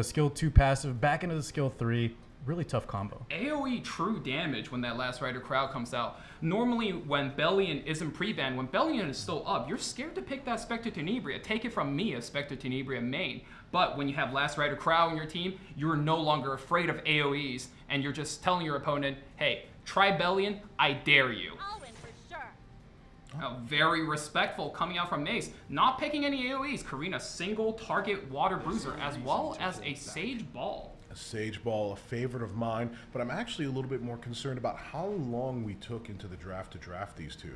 skill 2 passive back into the skill 3. Really tough combo. AoE true damage when that Lacerator Crow comes out. Normally, when Bellion isn't pre-banned, when Bellion is still up, you're scared to pick that Spectre Tenebria. Take it from me, a Spectre Tenebria main. But when you have Lacerator Crow in your team, you're no longer afraid of AoEs, and you're just telling your opponent, hey, try Bellion, I dare you. I'll win for sure. Very respectful coming out from Mace. Not picking any AoEs. Karina, single target Water Bruiser, as well as a Sage Ball. Sage Ball, a favorite of mine, but I'm actually a little bit more concerned about how long we took into the draft to draft these 2.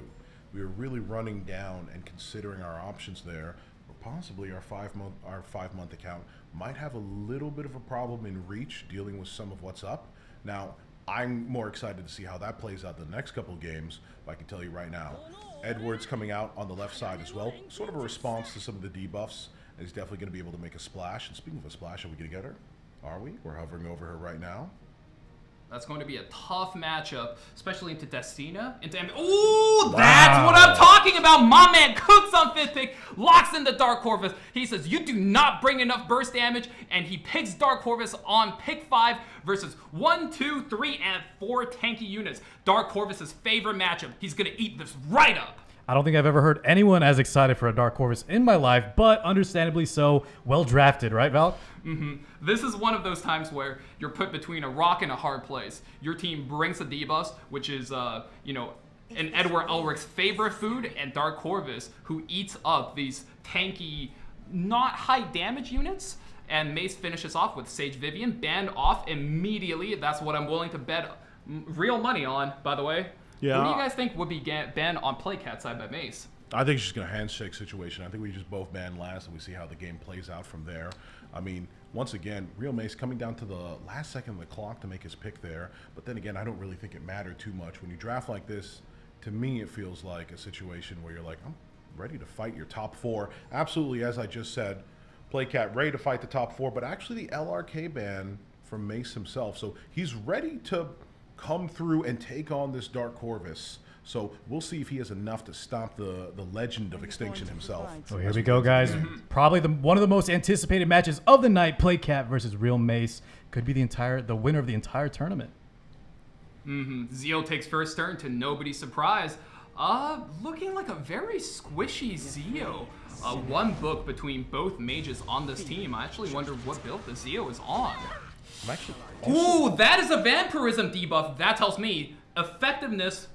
We were really running down and considering our options there. Or possibly our 5-month account might have a little bit of a problem in reach, dealing with some of what's up. Now, I'm more excited to see how that plays out the next couple of games, but I can tell you right now, Edward's coming out on the left side as well, sort of a response to some of the debuffs, and he's definitely going to be able to make a splash. And speaking of a splash, are we going to get her? Are we? We're hovering over her right now. That's going to be a tough matchup, especially into Destina. Ooh, that's what I'm talking about. My man cooks on 5th pick, locks in the Dark Corvus. He says, you do not bring enough burst damage, and he picks Dark Corvus on pick 5 versus 1, 2, 3, and 4 tanky units. Dark Corvus' favorite matchup. He's going to eat this right up. I don't think I've ever heard anyone as excited for a Dark Corvus in my life, but understandably so. Well drafted, right, Val? This is one of those times where you're put between a rock and a hard place. Your team brings the debuffs, which is, an Edward Elric's favorite food, and Dark Corvus, who eats up these tanky, not high damage units. And Mace finishes off with Sage Vivian, banned off immediately. That's what I'm willing to bet real money on, by the way. Yeah. Who do you guys think would be banned on Playcat side by Mace? I think it's just going to handshake situation. I think we just both ban last and we see how the game plays out from there. I mean, once again, Real Mace coming down to the last second of the clock to make his pick there. But then again, I don't really think it mattered too much. When you draft like this, to me, it feels like a situation where you're like, I'm ready to fight your top 4. Absolutely, as I just said, Playcat ready to fight the top 4, but actually the LRK ban from Mace himself. So he's ready to come through and take on this Dark Corvus. So we'll see if he has enough to stop the legend of Extinction himself. So here we go, guys. Probably one of the most anticipated matches of the night. Playcat versus Real Mace could be the winner of the entire tournament. Zio takes first turn to nobody's surprise. Looking like a very squishy Zio. One book between both mages on this team. I actually wonder what build the Zio is on. Ooh, that is a vampirism debuff. That tells me effectiveness.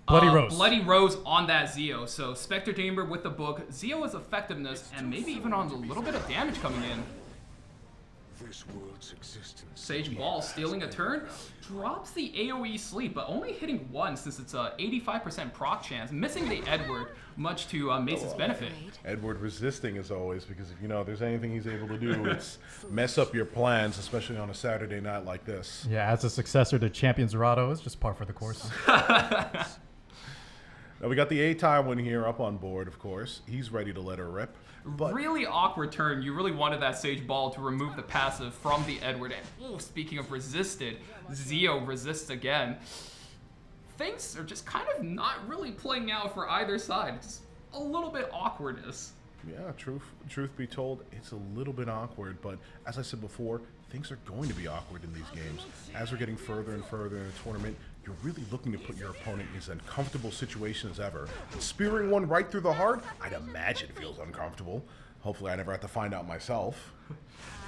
Bloody Rose. Bloody Rose on that Zio. So Spectre Chamber with the book. Zio is effectiveness and maybe even on a little bit of damage coming in. This world's existence. Sage Ball stealing a turn, drops the AoE sleep, but only hitting 1 since it's a 85% proc chance, missing the Edward, much to Mace's benefit. Edward resisting as always, because if there's anything he's able to do, it's mess up your plans, especially on a Saturday night like this. Yeah, as a successor to Champion Zerato, it's just par for the course. Now we got the A-Tywin here up on board, of course. He's ready to let her rip. But really awkward turn. You really wanted that Sage Ball to remove the passive from the Edward. And speaking of resisted, Zio resists again. Things are just kind of not really playing out for either side. Just a little bit awkwardness. yeah, truth be told, it's a little bit awkward. But as I said before, things are going to be awkward in these games. As we're getting further and further in the tournament, you're really looking to put your opponent in as uncomfortable situation as ever. Spearing one right through the heart, I'd imagine feels uncomfortable. Hopefully I never have to find out myself.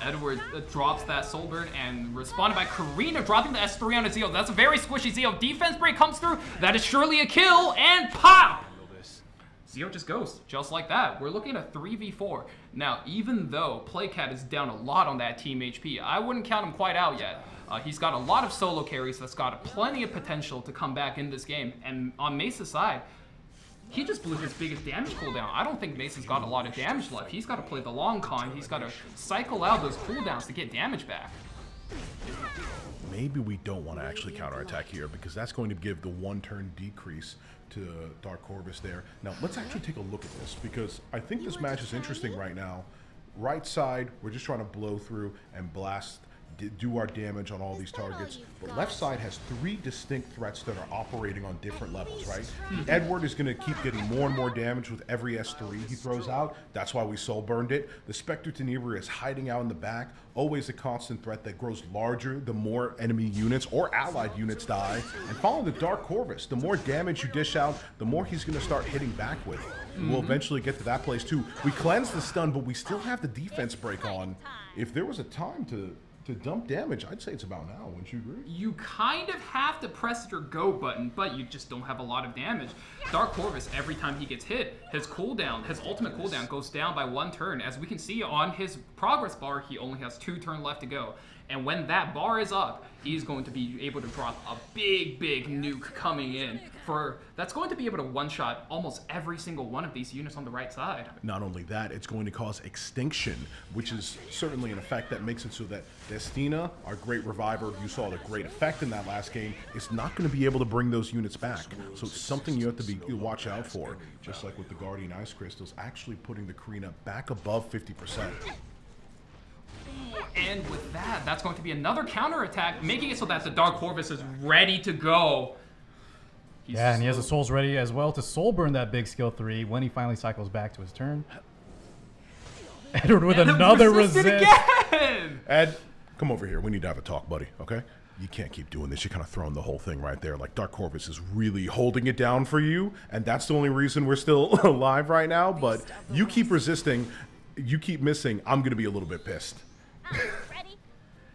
Edward drops that Soulburn and responded by Karina dropping the S3 on a Zio. That's a very squishy Zio. Defense break comes through. That is surely a kill, and pop! Zio just goes, just like that. We're looking at a 3v4. Now, even though Playcat is down a lot on that team HP, I wouldn't count him quite out yet. He's got a lot of solo carries that's got plenty of potential to come back in this game. And on Mesa's side, he just blew his biggest damage cooldown. I don't think Mesa's got a lot of damage left. He's got to play the long con. He's got to cycle out those cooldowns to get damage back. Maybe we don't want to actually counterattack here because that's going to give the one-turn decrease to Dark Corvus there. Now, let's actually take a look at this because I think this match is interesting right now. Right side, we're just trying to blow through and blast, do our damage on all these targets. But left side has 3 distinct threats that are operating on different levels, right? Edward is going to keep getting more and more damage with every S3 he throws out. That's why we soul burned it. The Spectre Tenebra is hiding out in the back, always a constant threat that grows larger the more enemy units or allied units die. And following the Dark Corvus, the more damage you dish out, the more he's going to start hitting back with. We'll eventually get to that place too. We cleanse the stun, but we still have the defense break on. If there was a time to dump damage, I'd say it's about now. Wouldn't you agree? You kind of have to press your go button, but you just don't have a lot of damage. Dark Corvus, every time he gets hit, his cooldown, his ultimate cooldown goes down by 1 turn. As we can see on his progress bar, he only has 2 turns left to go. And when that bar is up, he's going to be able to drop a big nuke coming in. That's going to be able to one-shot almost every single one of these units on the right side. Not only that, it's going to cause extinction, which is certainly an effect that makes it so that Destina, our great reviver, you saw the great effect in that last game, is not going to be able to bring those units back. So it's something you have to watch out for. Just like with the Guardian Ice Crystals, actually putting the Karina back above 50%. And with that, that's going to be another counterattack, making it so that the Dark Corvus is ready to go. Yeah, and he has the souls ready as well to soul burn that big skill 3 when he finally cycles back to his turn. Edward with another resist. Again! Ed, come over here. We need to have a talk, buddy, okay? You can't keep doing this. You're kind of throwing the whole thing right there. Like, Dark Corvus is really holding it down for you, and that's the only reason we're still alive right now. But you keep resisting, you keep missing, I'm going to be a little bit pissed.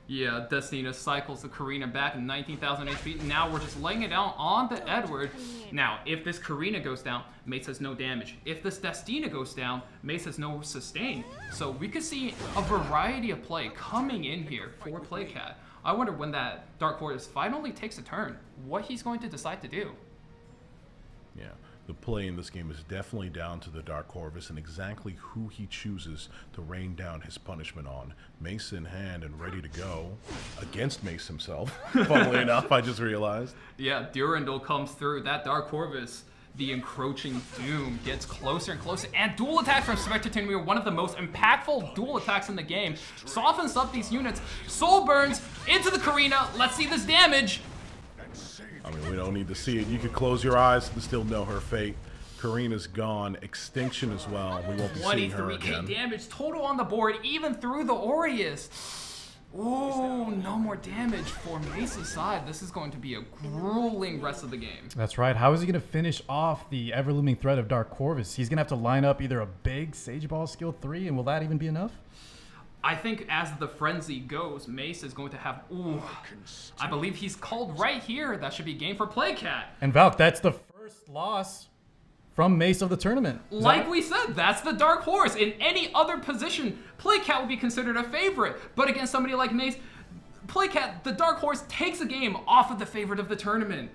Yeah, Destina cycles the Karina back in 19,000 HP. Now we're just laying it down on the Edward. Now, if this Karina goes down, Mace has no damage. If this Destina goes down, Mace has no sustain. So we could see a variety of play coming in here for Playcat. I wonder when that Dark Horse finally takes a turn, what he's going to decide to do. Yeah, the play in this game is definitely down to the Dark Corvus and exactly who he chooses to rain down his punishment on. Mace in hand and ready to go against Mace himself. Funnily enough, I just realized. Yeah, Durandal comes through. That Dark Corvus, the encroaching doom, gets closer and closer. And dual attack from Spectre Tinmere, one of the most impactful dual attacks in the game, softens up these units. Soul burns into the Karina. Let's see this damage. I mean, we don't need to see it. You could close your eyes and still know her fate. Karina's gone. Extinction as well. We won't be seeing her 23k again. damage total on the board, even through the Aureus. Oh, no more damage for Mace's side. This is going to be a grueling rest of the game. That's right. How is he going to finish off the ever-looming threat of Dark Corvus? He's going to have to line up either a big Sage Ball skill 3, and will that even be enough? I think as the frenzy goes, Mace is going to have, I believe he's called right here. That should be game for Playcat. And Valk, that's the first loss from Mace of the tournament. Like we said, that's the Dark Horse. In any other position, Playcat would be considered a favorite. But against somebody like Mace, Playcat, the Dark Horse, takes a game off of the favorite of the tournament.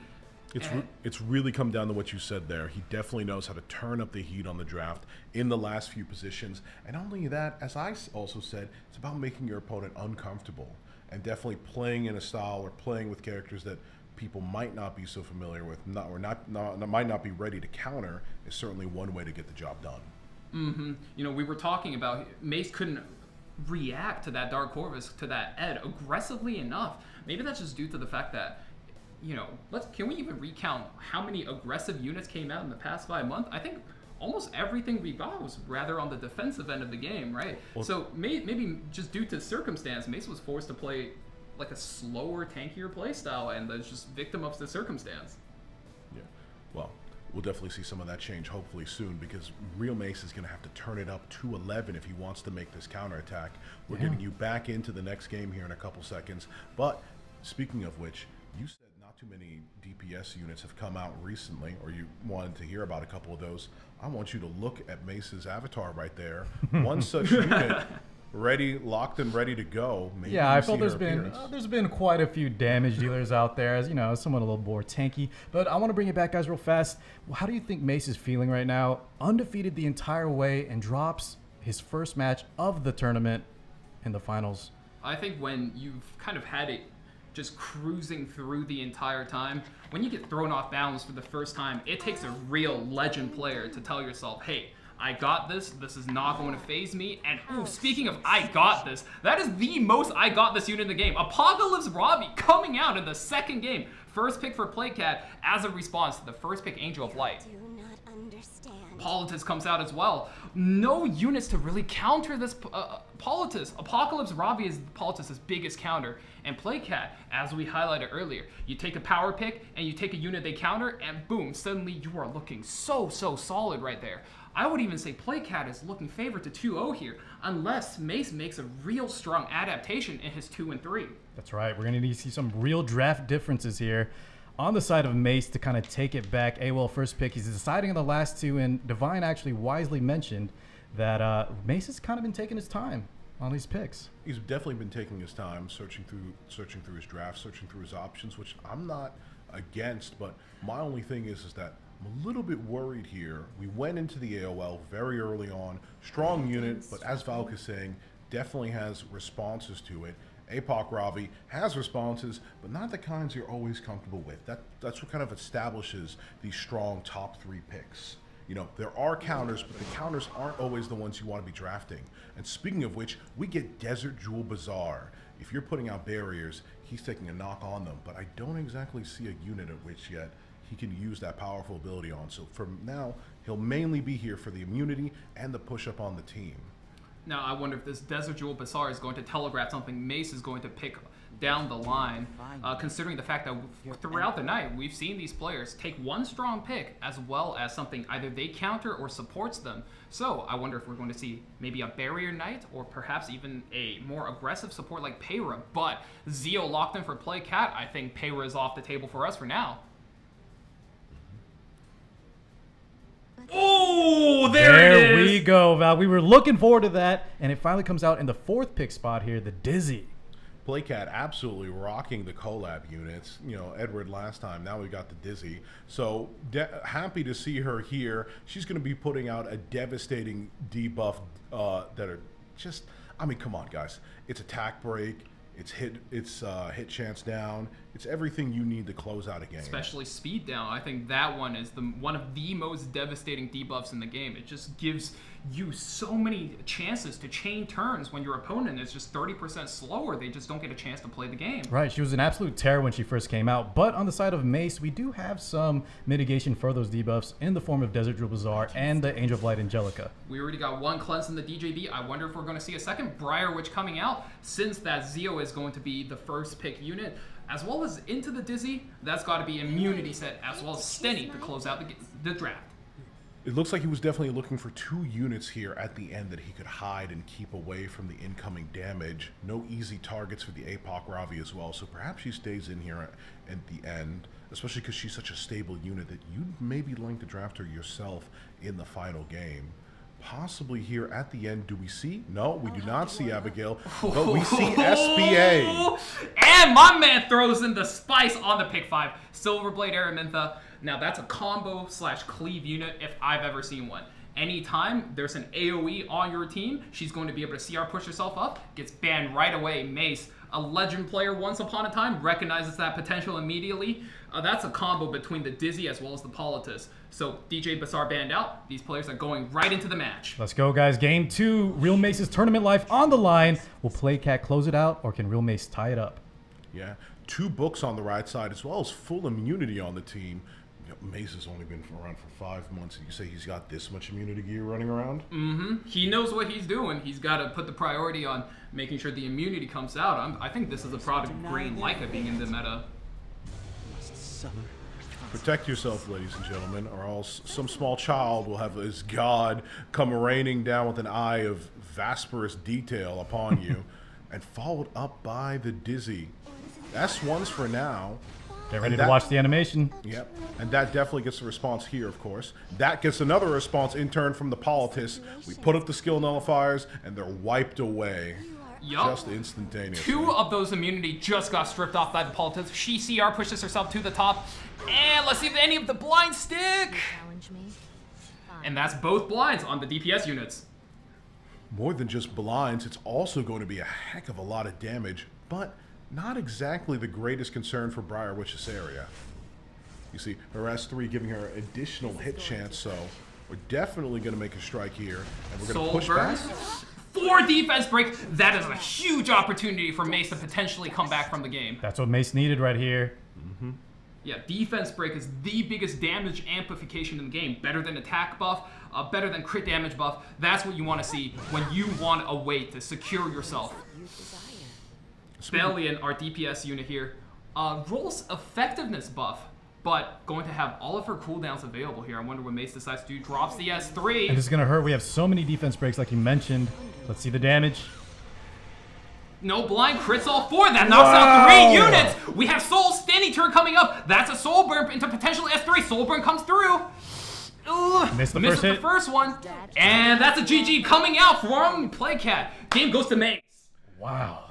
It's really come down to what you said there. He definitely knows how to turn up the heat on the draft in the last few positions. And not only that, as I also said, it's about making your opponent uncomfortable and definitely playing in a style or playing with characters that people might not be so familiar with, might not be ready to counter, is certainly one way to get the job done. You know, we were talking about Mace couldn't react to that Dark Corvus, to that Ed, aggressively enough. Maybe that's just due to the fact that, you know, can we even recount how many aggressive units came out in the past 5 months? I think almost everything we got was rather on the defensive end of the game, right? Well, so maybe just due to circumstance, Mace was forced to play like a slower, tankier play style, and that's just victim of the circumstance. Yeah, well, we'll definitely see some of that change hopefully soon, because real Mace is going to have to turn it up to 11 if he wants to make this counterattack. We're getting you back into the next game here in a couple seconds. But speaking of which, you said not too many DPS units have come out recently, or you wanted to hear about a couple of those. I want you to look at Mace's avatar right there. One such unit ready, locked and ready to go. Maybe Yeah, I you felt see her there's appearance. been quite a few damage dealers out there, as you know, someone a little more tanky. But I want to bring it back, guys, real fast. How do you think Mace is feeling right now? Undefeated the entire way and drops his first match of the tournament in the finals. I think when you've kind of had it just cruising through the entire time, when you get thrown off balance for the first time, it takes a real legend player to tell yourself, hey, I got this. This is not going to phase me. And ooh, speaking of I got this, that is the most I got this unit in the game. Apocalypse Robbie coming out in the second game. First pick for Playcat as a response to the first pick Angel of Light. Do not understand. Politis comes out as well. No units to really counter this Politis. Apocalypse Robbie is Politis' biggest counter. And Playcat, as we highlighted earlier, you take a power pick and you take a unit they counter, and boom, suddenly you are looking so solid right there. I would even say Playcat is looking favored to 2-0 here, unless Mace makes a real strong adaptation in his 2 and 3. That's right. We're going to need to see some real draft differences here. On the side of Mace to kind of take it back, AWOL first pick. He's deciding on the last two, and Divine actually wisely mentioned that Mace has kind of been taking his time on these picks. He's definitely been taking his time, searching through his draft, searching through his options, which I'm not against. But my only thing is that I'm a little bit worried here. We went into the AOL very early on, strong unit, but as Valky is saying, definitely has responses to it. APOC Ravi has responses, but not the kinds you're always comfortable with. That's what kind of establishes these strong top 3 picks. You know, there are counters, but the counters aren't always the ones you want to be drafting. And speaking of which, we get Desert Jewel Bazaar. If you're putting out barriers, he's taking a knock on them, but I don't exactly see a unit at which yet he can use that powerful ability on. So for now, he'll mainly be here for the immunity and the push up on the team. Now, I wonder if this Desert Jewel Bazaar is going to telegraph something Mace is going to pick down the line, considering the fact that throughout the night, we've seen these players take one strong pick as well as something either they counter or supports them. So I wonder if we're going to see maybe a Barrier Knight or perhaps even a more aggressive support like Payra. But Zeo locked in for Playcat. I think Payra is off the table for us for now. Oh, there it is. we go, Val. We were looking forward to that, and it finally comes out in the 4th pick spot here, the Dizzy. Playcat absolutely rocking the collab units. You know, Edward last time. Now we got the Dizzy. So happy to see her here. She's going to be putting out a devastating debuff that are just. I mean, come on, guys. It's attack break. It's hit chance down. It's everything you need to close out a game. Especially speed down. I think that one is one of the most devastating debuffs in the game. It just gives you so many chances to chain turns when your opponent is just 30% slower. They just don't get a chance to play the game. Right, she was an absolute terror when she first came out, but on the side of Mace, we do have some mitigation for those debuffs in the form of Desert Drill Bazaar and the Angel of Light Angelica. We already got one cleanse in the DJB. I wonder if we're going to see a second Briar Witch coming out, since that Zeo is going to be the first pick unit. As well as into the Dizzy, that's got to be immunity set, as well as Stenny to close out the draft. It looks like he was definitely looking for 2 units here at the end that he could hide and keep away from the incoming damage. No easy targets for the APOC Ravi as well, so perhaps she stays in here at the end, especially because she's such a stable unit that you'd maybe like to draft her yourself in the final game. Possibly here at the end, do we see? No, we do not see Abigail, but we see SBA. And my man throws in the spice on the pick 5. Silverblade Araminta. Now that's a combo / cleave unit if I've ever seen one. Anytime there's an AoE on your team, she's going to be able to CR push herself up, gets banned right away. Mace, a legend player once upon a time, recognizes that potential immediately. That's a combo between the Dizzy as well as the Politis. So DJ Bazaar banned out. These players are going right into the match. Let's go, guys. Game 2. Real Mace's tournament life on the line. Will Playcat close it out, or can Real Mace tie it up? Yeah, 2 books on the right side, as well as full immunity on the team. You know, Mace has only been around for 5 months, and you say he's got this much immunity gear running around? He knows what he's doing. He's got to put the priority on making sure the immunity comes out. I think this is a product of Green Leica being in the meta. Protect yourself, ladies and gentlemen, or else some small child will have his god come raining down with an eye of Vasperous detail upon you, and followed up by the Dizzy. S1's for now. Get ready to watch the animation. Yep, and that definitely gets a response here, of course. That gets another response in turn from the Politis. We put up the skill nullifiers, and they're wiped away. Yup. Just instantaneously. 2 of those immunity just got stripped off by the Politis. She CR pushes herself to the top. And let's see if any of the blinds stick. Challenge me. And that's both blinds on the DPS units. More than just blinds, it's also going to be a heck of a lot of damage, but not exactly the greatest concern for Briar Witch's area. You see, her S3 giving her additional hit chance, so we're definitely going to make a strike here, and we're going to push back. 4 defense break. That is a huge opportunity for Mace to potentially come back from the game. That's what Mace needed right here. Yeah, defense break is the biggest damage amplification in the game. Better than attack buff, better than crit damage buff. That's what you want to see when you want a way to secure yourself. Bellion, our DPS unit here, rolls effectiveness buff, but going to have all of her cooldowns available here. I wonder what Mace decides to do. Drops the S3. And this is going to hurt. We have so many defense breaks like you mentioned. Let's see the damage. No blind crits all 4. That knocks out 3 units. We have Soul Standing Turn coming up. That's a Soul Burn into potential S3. Soul Burn comes through. Missed the Misses first hit. the first one. And that's a GG coming out from Playcat. Game goes to Mace. Wow.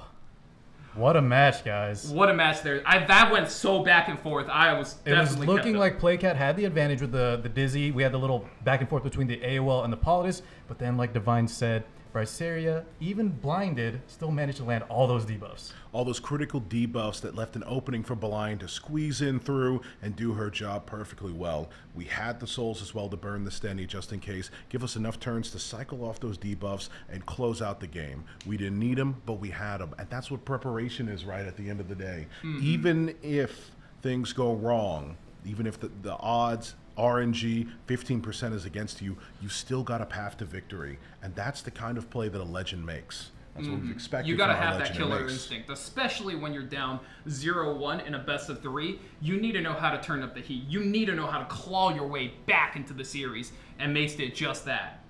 What a match, guys. What a match there. That went so back and forth. It was looking like Playcat had the advantage with the Dizzy. We had the little back and forth between the AOL and the Politis. But then, like Divine said, Bryceria, even blinded, still managed to land all those debuffs. All those critical debuffs that left an opening for Blind to squeeze in through and do her job perfectly well. We had the souls as well to burn the Stenny just in case, give us enough turns to cycle off those debuffs and close out the game. We didn't need them, but we had them. And that's what preparation is, right, at the end of the day. Even if things go wrong, even if the odds, RNG, 15% is against you, you still got a path to victory. And that's the kind of play that a legend makes. That's what we've expected. You gotta from our have that legend killer makes. instinct, especially when you're down 0-1 in a best of 3. You need to know how to turn up the heat. You need to know how to claw your way back into the series, and Mace did just that.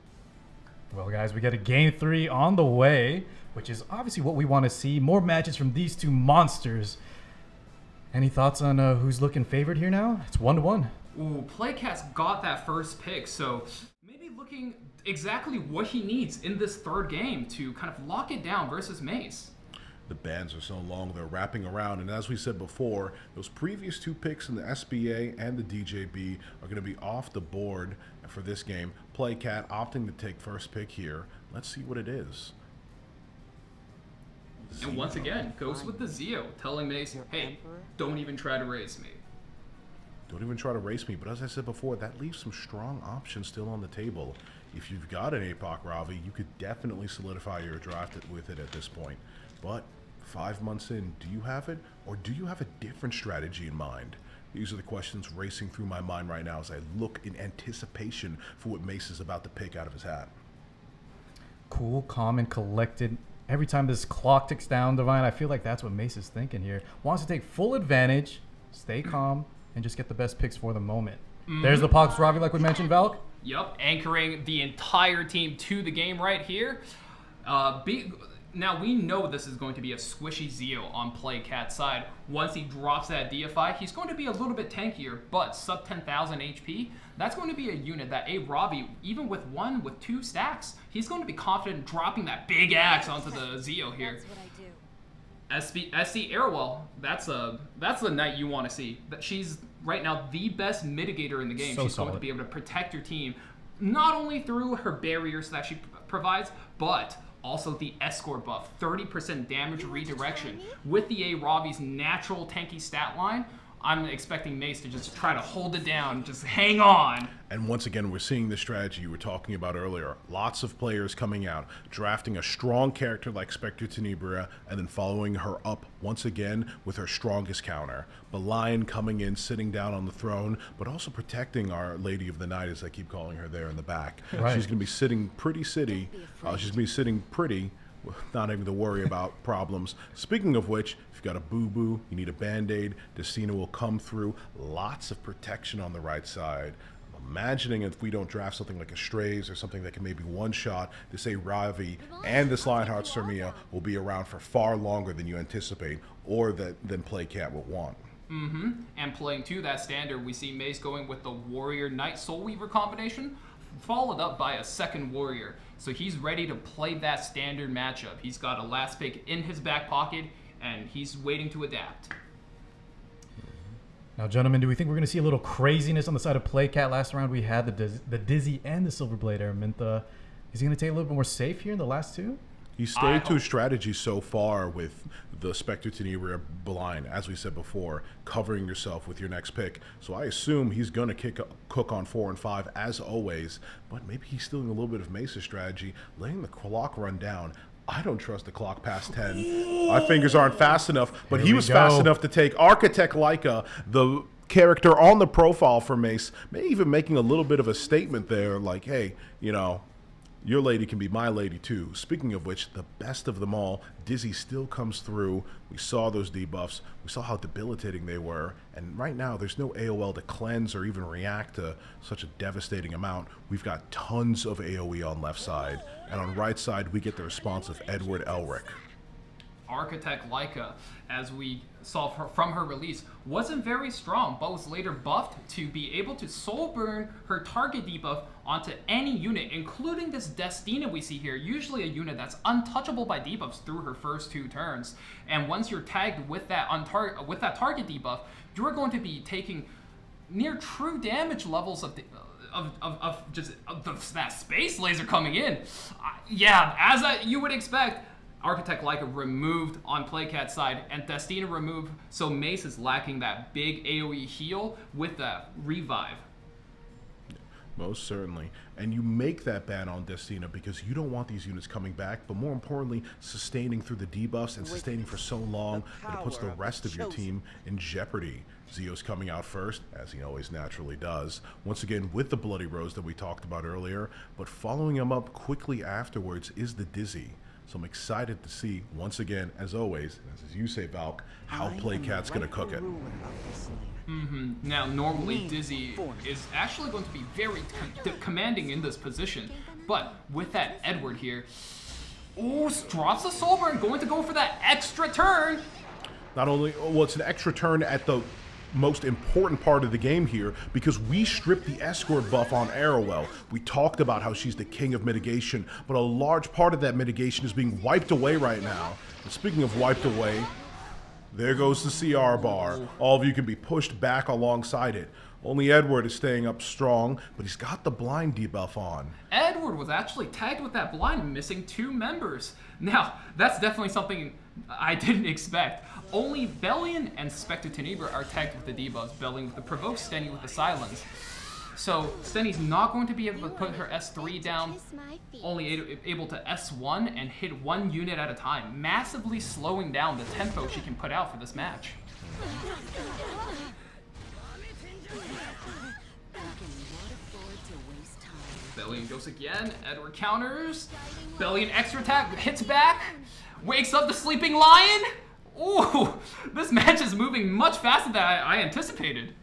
Well, guys, we got a game 3 on the way, which is obviously what we want to see. More matches from these two monsters. Any thoughts on who's looking favored here now? It's 1-1. Ooh, Playcat's got that first pick, so maybe looking exactly what he needs in this third game to kind of lock it down versus Mace. The bans are so long, they're wrapping around. And as we said before, those previous 2 picks in the SBA and the DJB are going to be off the board for this game. Playcat opting to take first pick here. Let's see what it is. And once again, goes with the Zeo, telling Mace, hey, don't even try to race me. Don't even try to race me. But as I said before, that leaves some strong options still on the table. If you've got an APOC Ravi, you could definitely solidify your draft with it at this point. But 5 months in, do you have it? Or do you have a different strategy in mind? These are the questions racing through my mind right now as I look in anticipation for what Mace is about to pick out of his hat. Cool, calm, and collected. Every time this clock ticks down, Divine, I feel like that's what Mace is thinking here. Wants to take full advantage, stay calm, and just get the best picks for the moment. There's the Pox Ravi, like we mentioned, Valk. Yep, anchoring the entire team to the game right here. Now we know this is going to be a squishy Zeo on Playcat's side. Once he drops that DFI, he's going to be a little bit tankier, but sub 10,000 HP, that's going to be a unit that a Ravi, even with 2 stacks, he's going to be confident in dropping that big axe onto the Zeo here. That's what I do. SC Airwell, that's the knight you want to see. She's right now the best mitigator in the game. So She's solid. going to be able to protect your team, not only through her barriers that she provides, but also the escort buff, 30% damage redirection. With the A Ravi's natural tanky stat line, I'm expecting Mace to just try to hold it down, just hang on. And once again, we're seeing the strategy you were talking about earlier. Lots of players coming out, drafting a strong character like Spectre Tenebria, and then following her up once again with her strongest counter. Lion coming in, sitting down on the throne, but also protecting our Lady of the Night, as I keep calling her there in the back. Right. She's going to be sitting pretty city. She's going to be sitting pretty, not having to worry about problems. Speaking of which, if you've got a boo-boo, you need a Band-Aid, Destina will come through. Lots of protection on the right side. Imagining if we don't draft something like a Strays or something that can maybe one-shot, this A Ravi and this Lionheart Sermia will be around for far longer than you anticipate or than Playcat would want. And playing to that standard, we see Mace going with the Warrior Knight Soul Weaver combination, followed up by a second Warrior. So he's ready to play that standard matchup. He's got a last pick in his back pocket, and he's waiting to adapt. Now, gentlemen, do we think we're going to see a little craziness on the side of Playcat? Last round, we had the Dizzy and the Silverblade Araminta. Is he going to take a little bit more safe here in the last 2? He stayed to his strategy so far with the Spectre Tenebria blind, as we said before, covering yourself with your next pick. So I assume he's going to cook on 4 and 5 as always, but maybe he's stealing a little bit of Mace's strategy, letting the clock run down. I don't trust the clock past 10. My fingers aren't fast enough, but he was fast enough to take Architect Leica, the character on the profile for Mace, maybe even making a little bit of a statement there, like, hey, you know, your lady can be my lady too. Speaking of which, the best of them all, Dizzy still comes through. We saw those debuffs. We saw how debilitating they were. And right now, there's no AOL to cleanse or even react to such a devastating amount. We've got tons of AOE on left side. And on right side, we get the response of Edward Elric. Architect Leica, as we saw from her release, wasn't very strong, but was later buffed to be able to soul burn her target debuff onto any unit, including this Destina we see here, usually a unit that's untouchable by debuffs through her first 2 turns. And once you're tagged with that target debuff, you're going to be taking near true damage levels of that space laser coming in. You would expect. Architect Leica removed on Playcat's side, and Destina removed, so Mace is lacking that big AoE heal with that revive. Most certainly. And you make that ban on Destina because you don't want these units coming back, but more importantly, sustaining through the debuffs and sustaining for so long that it puts the rest of your team in jeopardy. Zeo's coming out first, as he always naturally does, once again with the Bloody Rose that we talked about earlier, but following him up quickly afterwards is the Dizzy. So I'm excited to see, once again, as always, as you say, Valk, how Playcat's going to cook it. Now, normally Dizzy is actually going to be very commanding in this position, but with that Edward here, drops the soul burn, going to go for that extra turn. Not only, well, it's an extra turn at the most important part of the game here, because we stripped the escort buff on Arrowell. We talked about how she's the king of mitigation, but a large part of that mitigation is being wiped away right now. And speaking of wiped away, there goes the CR bar. All of you can be pushed back alongside it. Only Edward is staying up strong, but he's got the blind debuff on. Edward was actually tagged with that blind, missing 2 members. Now, that's definitely something I didn't expect. Only Bellion and Spectre Tenebra are tagged with the debuffs, Bellion with the Provoke, Stenny with the Silence. So Stenny's not going to be able to put her S3 down, only able to S1 and hit 1 unit at a time, massively slowing down the tempo she can put out for this match. Bellion goes again, Edward counters, Bellion extra attack, hits back, wakes up the sleeping lion. Ooh, this match is moving much faster than I anticipated.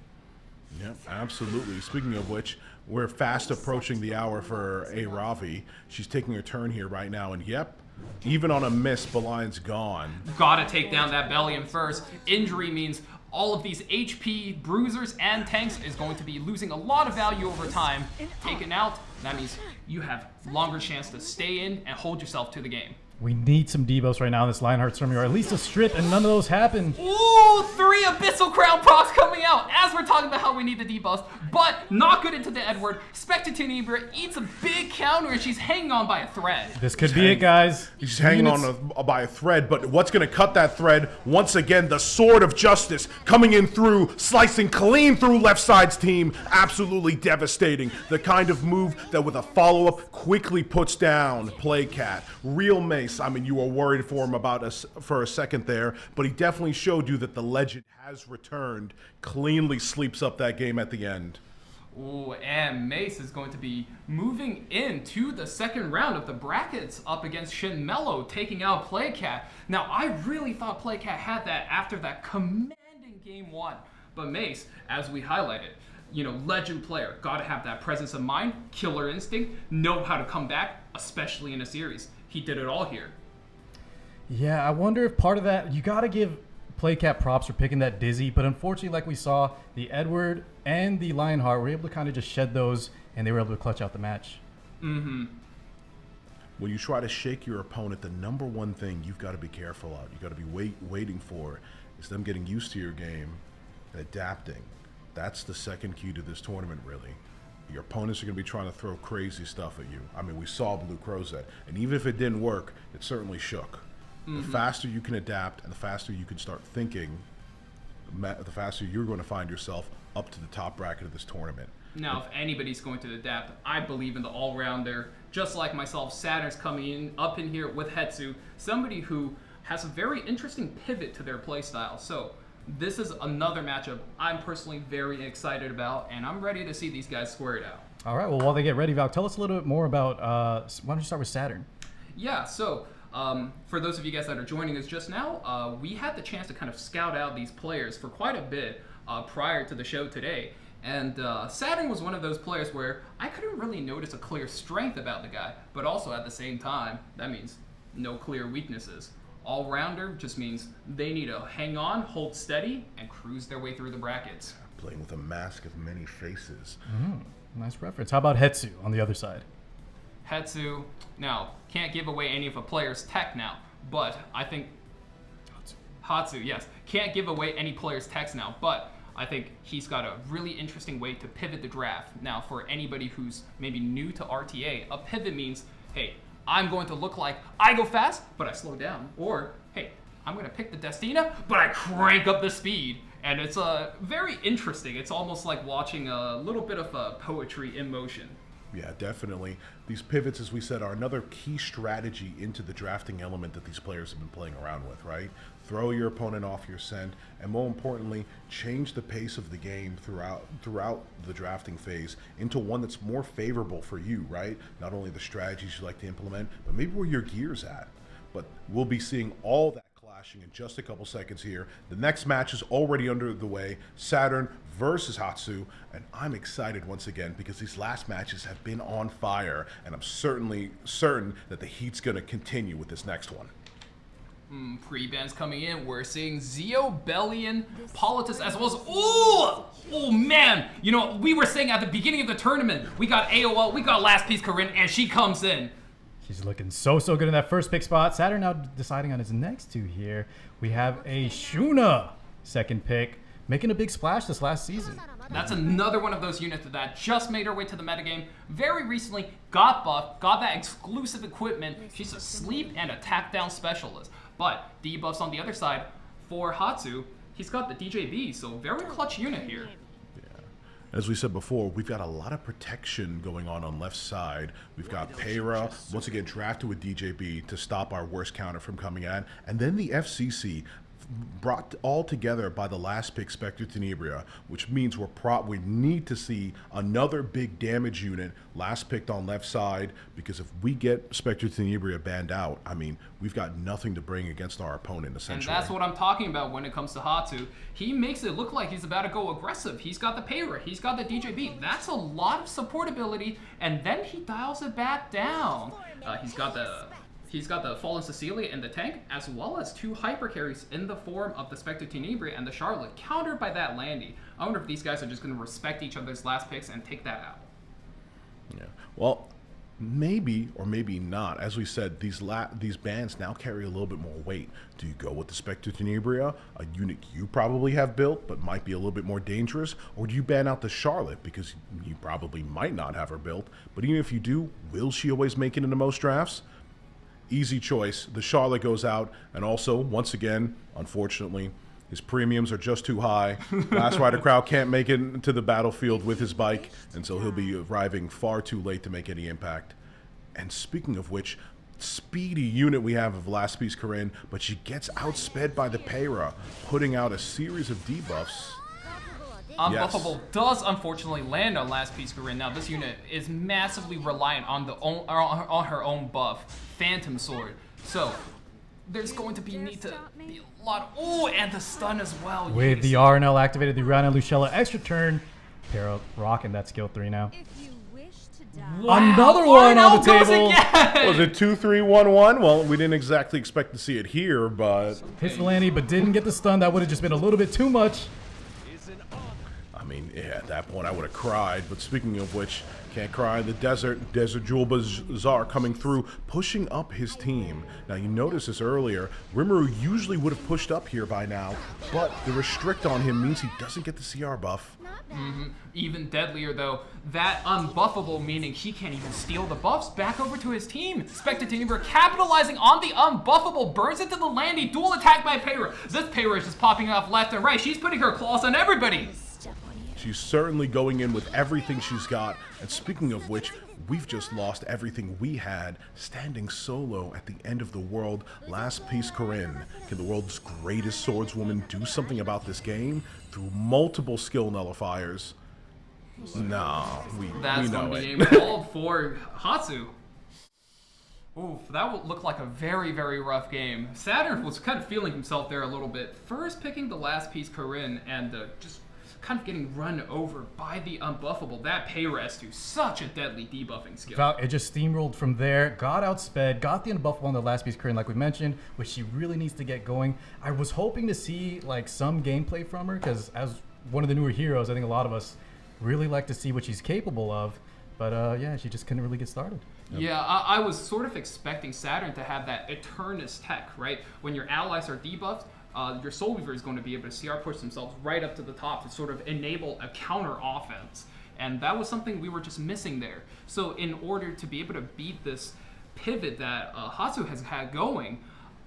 Yep, absolutely. Speaking of which, we're fast approaching the hour for a Ravi. She's taking her turn here right now, and yep, even on a miss, Belion's gone. Gotta take down that Bellion first. Injury means all of these HP bruisers and tanks is going to be losing a lot of value over time. Taken out, that means you have longer chance to stay in and hold yourself to the game. We need some debuffs right now in this Lionheart Army, or at least a strip, and none of those happen. Ooh, 3 Abyssal Crown procs coming out as we're talking about how we need the debuffs, but not good into the Edward. Spectre Tenebra eats a big counter and she's hanging on by a thread. This could be it, guys. He's hanging on by a thread, but what's going to cut that thread? Once again, the Sword of Justice coming in through, slicing clean through left side's team. Absolutely devastating. The kind of move that with a follow-up quickly puts down Playcat. Real Mace. I mean, you were worried for him for a second there, but he definitely showed you that the legend has returned. Cleanly sleeps up that game at the end. Ooh, and Mace is going to be moving into the second round of the brackets up against Shin Mello, taking out Playcat. Now, I really thought Playcat had that after that commanding game 1, but Mace, as we highlighted, you know, legend player, gotta have that presence of mind, killer instinct, know how to come back, especially in a series. He did it all here. Yeah, I wonder if part of that, you got to give Playcat props for picking that Dizzy, but unfortunately, like we saw, the Edward and the Lionheart were able to kind of just shed those, and they were able to clutch out the match. When you try to shake your opponent, the number one thing you've got to be careful of, you got to be waiting for, is them getting used to your game and adapting. That's the second key to this tournament, really. Your opponents are going to be trying to throw crazy stuff at you. I mean, we saw Blue Crowset, and even if it didn't work, it certainly shook. The faster you can adapt and the faster you can start thinking, the faster you're going to find yourself up to the top bracket of this tournament. Now, if anybody's going to adapt, I believe in the all-rounder. Just like myself, Saturn's coming up in here with Hetsu, somebody who has a very interesting pivot to their playstyle. So this is another matchup I'm personally very excited about, and I'm ready to see these guys square it out. All right, well, while they get ready, Val, tell us a little bit more about, why don't you start with Saturn? Yeah, so for those of you guys that are joining us just now, we had the chance to kind of scout out these players for quite a bit prior to the show today. And Saturn was one of those players where I couldn't really notice a clear strength about the guy, but also at the same time, that means no clear weaknesses. All-rounder just means they need to hang on, hold steady, and cruise their way through the brackets. Playing with a mask of many faces. Nice reference. How about Hetsu on the other side? Hetsu, now, can't give away any of a player's tech now, but I think... Hatsu, yes. Can't give away any player's techs now, but I think he's got a really interesting way to pivot the draft. Now, for anybody who's maybe new to RTA, a pivot means, hey, I'm going to look like I go fast, but I slow down. Or, hey, I'm going to pick the Destina, but I crank up the speed. And it's very interesting. It's almost like watching a little bit of poetry in motion. Yeah, definitely. These pivots, as we said, are another key strategy into the drafting element that these players have been playing around with, right? Throw your opponent off your scent, and more importantly, change the pace of the game throughout the drafting phase into one that's more favorable for you, right? Not only the strategies you like to implement, but maybe where your gear's at. But we'll be seeing all that clashing in just a couple seconds here. The next match is already under the way. Saturn versus Hatsu, and I'm excited once again because these last matches have been on fire, and I'm certainly certain that the heat's going to continue with this next one. Pre-bans coming in. We're seeing Zeobellion, Politis, as well as oh man! You know, we were saying at the beginning of the tournament, we got AOL, we got Last Piece Corinne, and she comes in. She's looking so good in that first pick spot. Saturn now deciding on his next two here. We have a Shuna second pick, making a big splash this last season. That's another one of those units that just made her way to the metagame very recently, got buffed, got that exclusive equipment. She's a sleep and attack down specialist. But debuffs on the other side for Hatsu, he's got the DJB, so very clutch unit here. As we said before, we've got a lot of protection going on left side. We've got Peyra, once again drafted with DJB to stop our worst counter from coming in. And then the FCC brought all together by the last pick, Spectre Tenebria, which means we need to see another big damage unit last picked on left side, because if we get Spectre Tenebria banned out, I mean, we've got nothing to bring against our opponent, essentially. And that's what I'm talking about when it comes to Hatsu. He makes it look like he's about to go aggressive. He's got the Peyra, he's got the DJB. That's a lot of support ability, and then he dials it back down. He's got the Fallen Cecilia in the tank, as well as two hyper carries in the form of the Spectre Tenebria and the Charlotte, countered by that Landy. I wonder if these guys are just going to respect each other's last picks and take that out. Yeah. Well, maybe or maybe not. As we said, these bans now carry a little bit more weight. Do you go with the Spectre Tenebria, a unit you probably have built but might be a little bit more dangerous, or do you ban out the Charlotte because you probably might not have her built, but even if you do, will she always make it into most drafts? Easy choice. The Charlotte goes out, and also, once again, unfortunately, his premiums are just too high. Last Rider Crowd can't make it to the battlefield with his bike, and so he'll be arriving far too late to make any impact. And speaking of which, speedy unit we have of Last Piece Corinne, but she gets outsped by the Peyra, putting out a series of debuffs. Unbuffable does unfortunately land on Last Piece Corinne. Now this unit is massively reliant on on her own buff, Phantom Sword. So there's going to be need to be a lot. Oh, and the stun as well. With the RNL activated, the Rihanna Lucella extra turn. Peyra rocking that skill 3 now. Wow, Another one on the goes table. again! Was it 2-3-1-1? Well, we didn't exactly expect to see it here, but Hits the Landy, but didn't get the stun. That would have just been a little bit too much. I mean, yeah, at that point I would have cried. But speaking of which, can't cry in the desert. Desert Jewel Bazaar coming through, pushing up his team. Now, you noticed this earlier. Rimuru usually would have pushed up here by now, but the restrict on him means he doesn't get the CR buff. Even deadlier though, that unbuffable, meaning he can't even steal the buffs back over to his team. Spectre Tenebria capitalizing on the unbuffable, burns into the Landy, dual attack by Peyra. This Peyra is just popping off left and right. She's putting her claws on everybody. She's certainly going in with everything she's got. And speaking of which, we've just lost everything we had, standing solo at the end of the world. Last Piece Corinne. Can the world's greatest swordswoman do something about this game through multiple skill nullifiers? No, we That's know going to it. be called for Hatsu. Oof, that would look like a very, very rough game. Saturn was kind of feeling himself there a little bit. First picking the Last Piece Corinne and just kind of getting run over by the unbuffable. That Peyra to such a deadly debuffing skill. It just steamrolled from there, got outsped, got the unbuffable on the Last Piece Corinne like we mentioned, which she really needs to get going. I was hoping to see like some gameplay from her, because as one of the newer heroes, I think a lot of us really like to see what she's capable of. But yeah, she just couldn't really get started. Yeah, I was sort of expecting Saturn to have that Eternus tech, right? When your allies are debuffed, your Soul Weaver is going to be able to CR push themselves right up to the top to sort of enable a counter offense. And that was something we were just missing there. So in order to be able to beat this pivot that Hatsu has had going,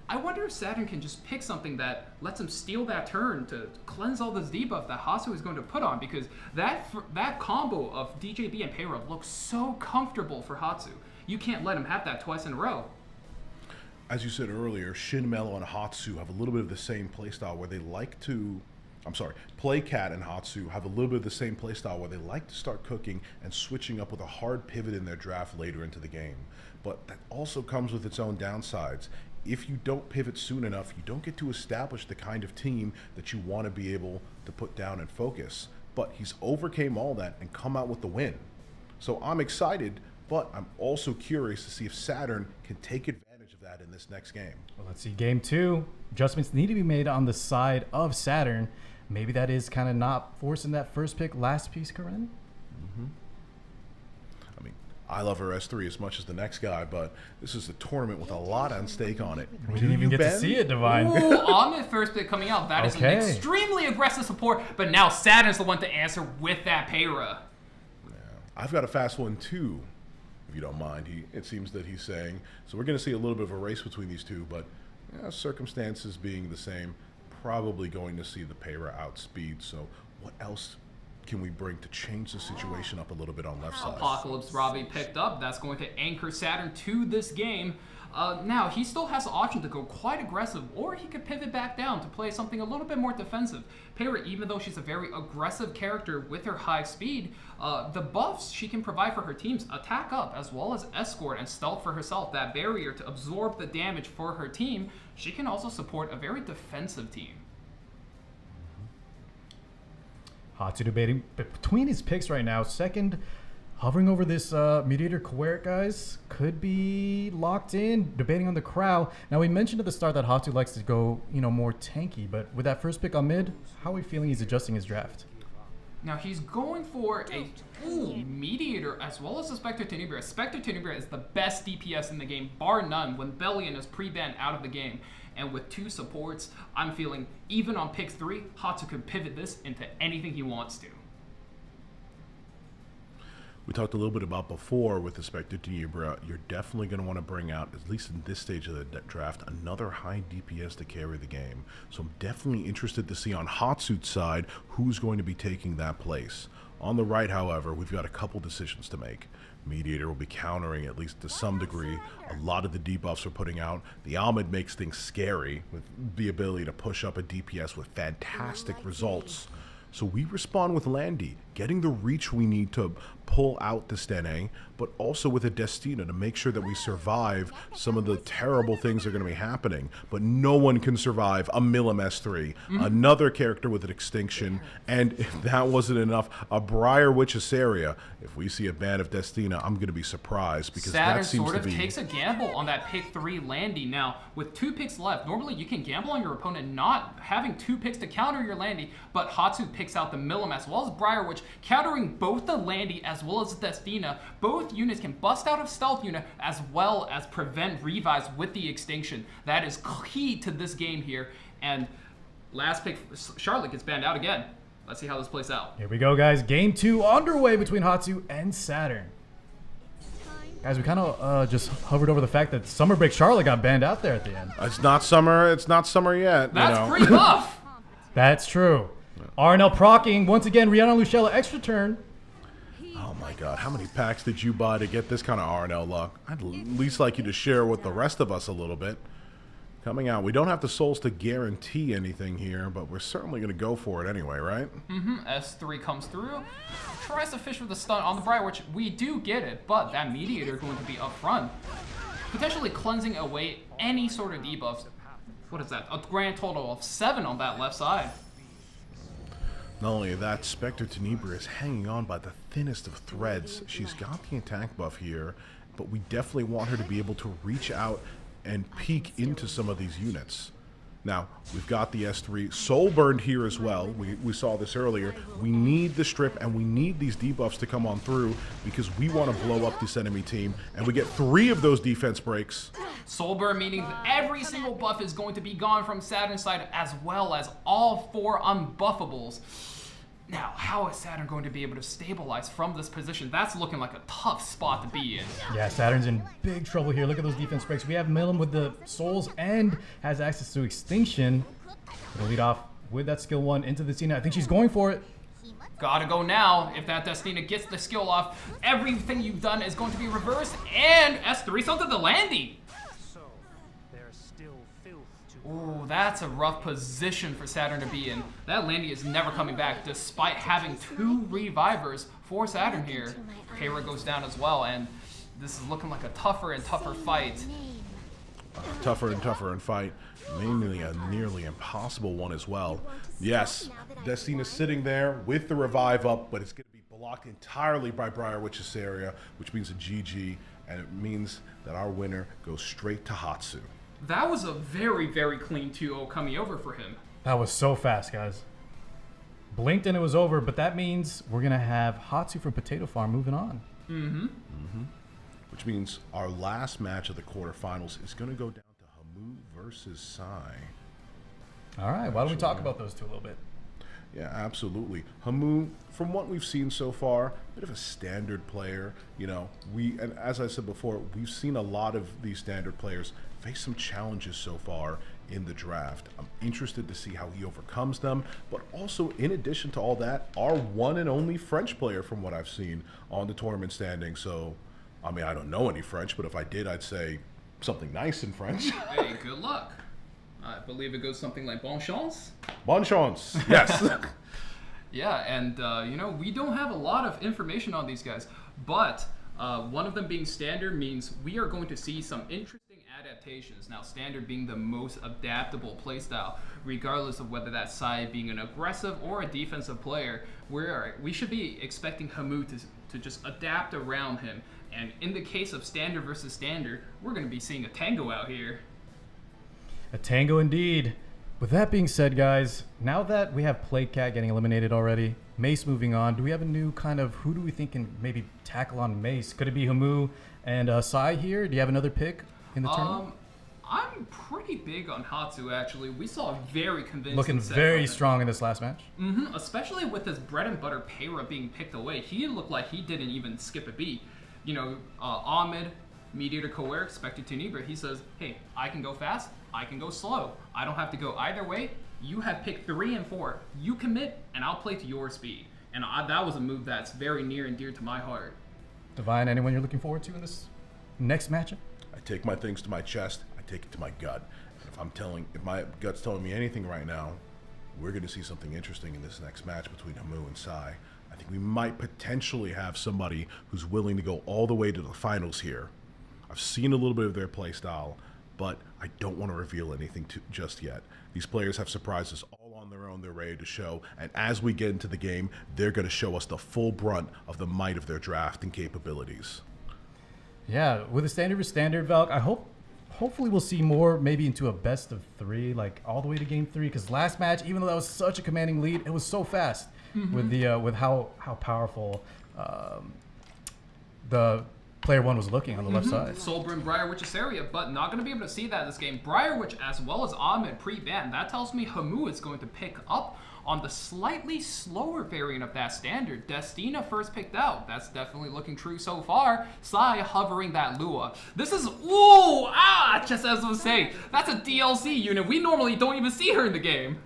I wonder if Saturn can just pick something that lets him steal that turn to cleanse all this debuff that Hatsu is going to put on, because that combo of DJB and Peyra looks so comfortable for Hatsu. You can't let him have that twice in a row. As you said earlier, Shin Mello and Hatsu have a little bit of the same playstyle where they like to... Playcat and Hatsu have a little bit of the same playstyle where they like to start cooking and switching up with a hard pivot in their draft later into the game. But that also comes with its own downsides. If you don't pivot soon enough, you don't get to establish the kind of team that you want to be able to put down and focus. But he's overcame all that and come out with the win. So I'm excited, but I'm also curious to see if Saturn can take advantage of at in this next game. Well, let's see game 2. Adjustments need to be made on the side of Saturn. Maybe that is kind of not forcing that first pick last piece, Corinne. I mean, I love her S3 as much as the next guy, but this is a tournament with a lot on stake on it. We didn't even get to see it, Divine. Ooh, on the first pick coming out, that is an Okay. extremely aggressive support, but now Saturn's the one to answer with that Payra. I've got a fast one too, if you don't mind. It seems that he's saying. So we're going to see a little bit of a race between these two, but circumstances being the same, probably going to see the Payra outspeed. So what else can we bring to change the situation up a little bit on left side? Apocalypse Robbie picked up. That's going to anchor Saturn to this game. Now, he still has the option to go quite aggressive, or he could pivot back down to play something a little bit more defensive. Payra, even though she's a very aggressive character with her high speed, the buffs she can provide for her teams, attack up, as well as escort and stealth for herself, that barrier to absorb the damage for her team, she can also support a very defensive team. Hatu debating between his picks right now. Second, hovering over this Mediator Coeric, guys, could be locked in, debating on the Crow. Now, we mentioned at the start that Hatu likes to go, more tanky, but with that first pick on mid, how are we feeling he's adjusting his draft? Now he's going for a Mediator as well as a Spectre Tenebria. Spectre Tenebria is the best DPS in the game, bar none, when Bellion is pre-banned out of the game. And with 2 supports, I'm feeling even on pick 3, Hatu could pivot this into anything he wants to. We talked a little bit about before with the Spectre Tenebria, you're definitely going to want to bring out, at least in this stage of the draft, another high DPS to carry the game. So I'm definitely interested to see on Hatsu's side who's going to be taking that place. On the right, however, we've got a couple decisions to make. Mediator will be countering, at least to some degree, a lot of the debuffs we're putting out. The Almid makes things scary with the ability to push up a DPS with fantastic results. So we respond with Landy, getting the reach we need to pull out the Stene, but also with a Destina to make sure that we survive some of the terrible things that are going to be happening. But no one can survive a Milim S3, another character with an extinction, and if that wasn't enough, a Briar Witch Assaria. If we see a ban of Destina, I'm going to be surprised because Saturn that seems sort to of be... takes a gamble on that pick 3 Landy. Now, with 2 picks left, normally you can gamble on your opponent not having 2 picks to counter your Landy, but Hatu picks out the Milim as well as Briar Witch, countering both the Landy as well as the Destina. Both units can bust out of Stealth unit as well as prevent revives with the extinction. That is key to this game here. And last pick, Charlotte gets banned out again. Let's see how this plays out. Here we go, guys. Game 2 underway between Hatu and Saturn. Guys, we kind of just hovered over the fact that Summer Break Charlotte got banned out there at the end. It's not summer. It's not summer yet. That's pretty rough. That's true. RNL procking. Once again, Rihanna Lucella extra turn. Oh my god, how many packs did you buy to get this kind of RNL luck? I'd at least like you to share with the rest of us a little bit. Coming out, we don't have the souls to guarantee anything here, but we're certainly going to go for it anyway, right? S3 comes through, tries to fish with a stun on the Briar, which we do get it, but that Mediator going to be up front, potentially cleansing away any sort of debuffs. What is that? A grand total of 7 on that left side. Not only that, Spectre Tenebria is hanging on by the thinnest of threads. She's got the attack buff here, but we definitely want her to be able to reach out and peek into some of these units. Now, we've got the S3 soul burned here as well. We saw this earlier. We need the strip and we need these debuffs to come on through because we want to blow up this enemy team, and we get 3 of those defense breaks. Soulburn meaning that every single buff is going to be gone from Saturn's side, as well as all 4 unbuffables. Now, how is Saturn going to be able to stabilize from this position? That's looking like a tough spot to be in. Yeah, Saturn's in big trouble here. Look at those defense breaks. We have Milim with the souls and has access to extinction. Gonna lead off with that skill 1 into the scene. I think she's going for it. Gotta go now. If that Destina gets the skill off, everything you've done is going to be reversed. And S3 something to Landy. Ooh, that's a rough position for Saturn to be in. That Landy is never coming back, despite having 2 revivers for Saturn here. Payra goes down as well, and this is looking like a tougher and tougher fight. Tougher and tougher in fight. Mainly a nearly impossible one as well. Yes, Destina's sitting there with the revive up, but it's going to be blocked entirely by Briarwitch's area, which means a GG, and it means that our winner goes straight to Hatsu. That was a very, very clean 2-0 coming over for him. That was so fast, guys. Blinked and it was over, but that means we're going to have Hatsu from Potato Farm moving on. Which means our last match of the quarterfinals is going to go down to Hamu versus Sai. All right, why don't we talk about those two a little bit? Yeah, absolutely. Hamu, from what we've seen so far, bit of a standard player. You know, and as I said before, we've seen a lot of these standard players face some challenges so far in the draft. I'm interested to see how he overcomes them, but also in addition to all that, our one and only French player from what I've seen on the tournament standing. So, I mean, I don't know any French, but if I did, I'd say something nice in French. Hey, good luck. I believe it goes something like bon chance. Bonne chance. Yes. Yeah, and you know, we don't have a lot of information on these guys, but one of them being standard means we are going to see some interesting adaptations. Now, standard being the most adaptable playstyle, regardless of whether that's Sai being an aggressive or a defensive player, we should be expecting Hamu to just adapt around him. And in the case of standard versus standard, we're going to be seeing a tango out here. A tango indeed. With that being said, guys, now that we have Playcat getting eliminated already, Mace moving on, do we have a new kind of, who do we think can maybe tackle on Mace? Could it be Hamu and Sai here? Do you have another pick in the tournament? I'm pretty big on Hatsu, actually. We saw a very convincing Looking set very from him. strong in this last match. Especially with his bread and butter Payra being picked away. He looked like he didn't even skip a beat. You know, Ahmed, Mediator Conqueror, expected to Nibra, he says, hey, I can go fast, I can go slow. I don't have to go either way. You have picked 3 and 4. You commit, and I'll play to your speed. And that was a move that's very near and dear to my heart. Divine, anyone you're looking forward to in this next matchup? I take my things to my chest, I take it to my gut. If my gut's telling me anything right now, we're going to see something interesting in this next match between Hamu and Sai. I think we might potentially have somebody who's willing to go all the way to the finals here. I've seen a little bit of their play style, but I don't want to reveal anything just yet. These players have surprises all on their own they're ready to show, and as we get into the game, they're going to show us the full brunt of the might of their drafting capabilities. Yeah, with a standard versus standard, Valk, hopefully we'll see more, maybe into a best of 3, like all the way to game 3, because last match, even though that was such a commanding lead, it was so fast with how powerful the player 1 was looking on the left side. Soulburn, Briarwitch's area, but not going to be able to see that this game. Briarwitch as well as Ahmed pre-ban. That tells me Hamu is going to pick up on the slightly slower variant of that standard. Destina first picked out. That's definitely looking true so far. Sai hovering that Lua. This is, just as I was saying, that's a DLC unit. We normally don't even see her in the game.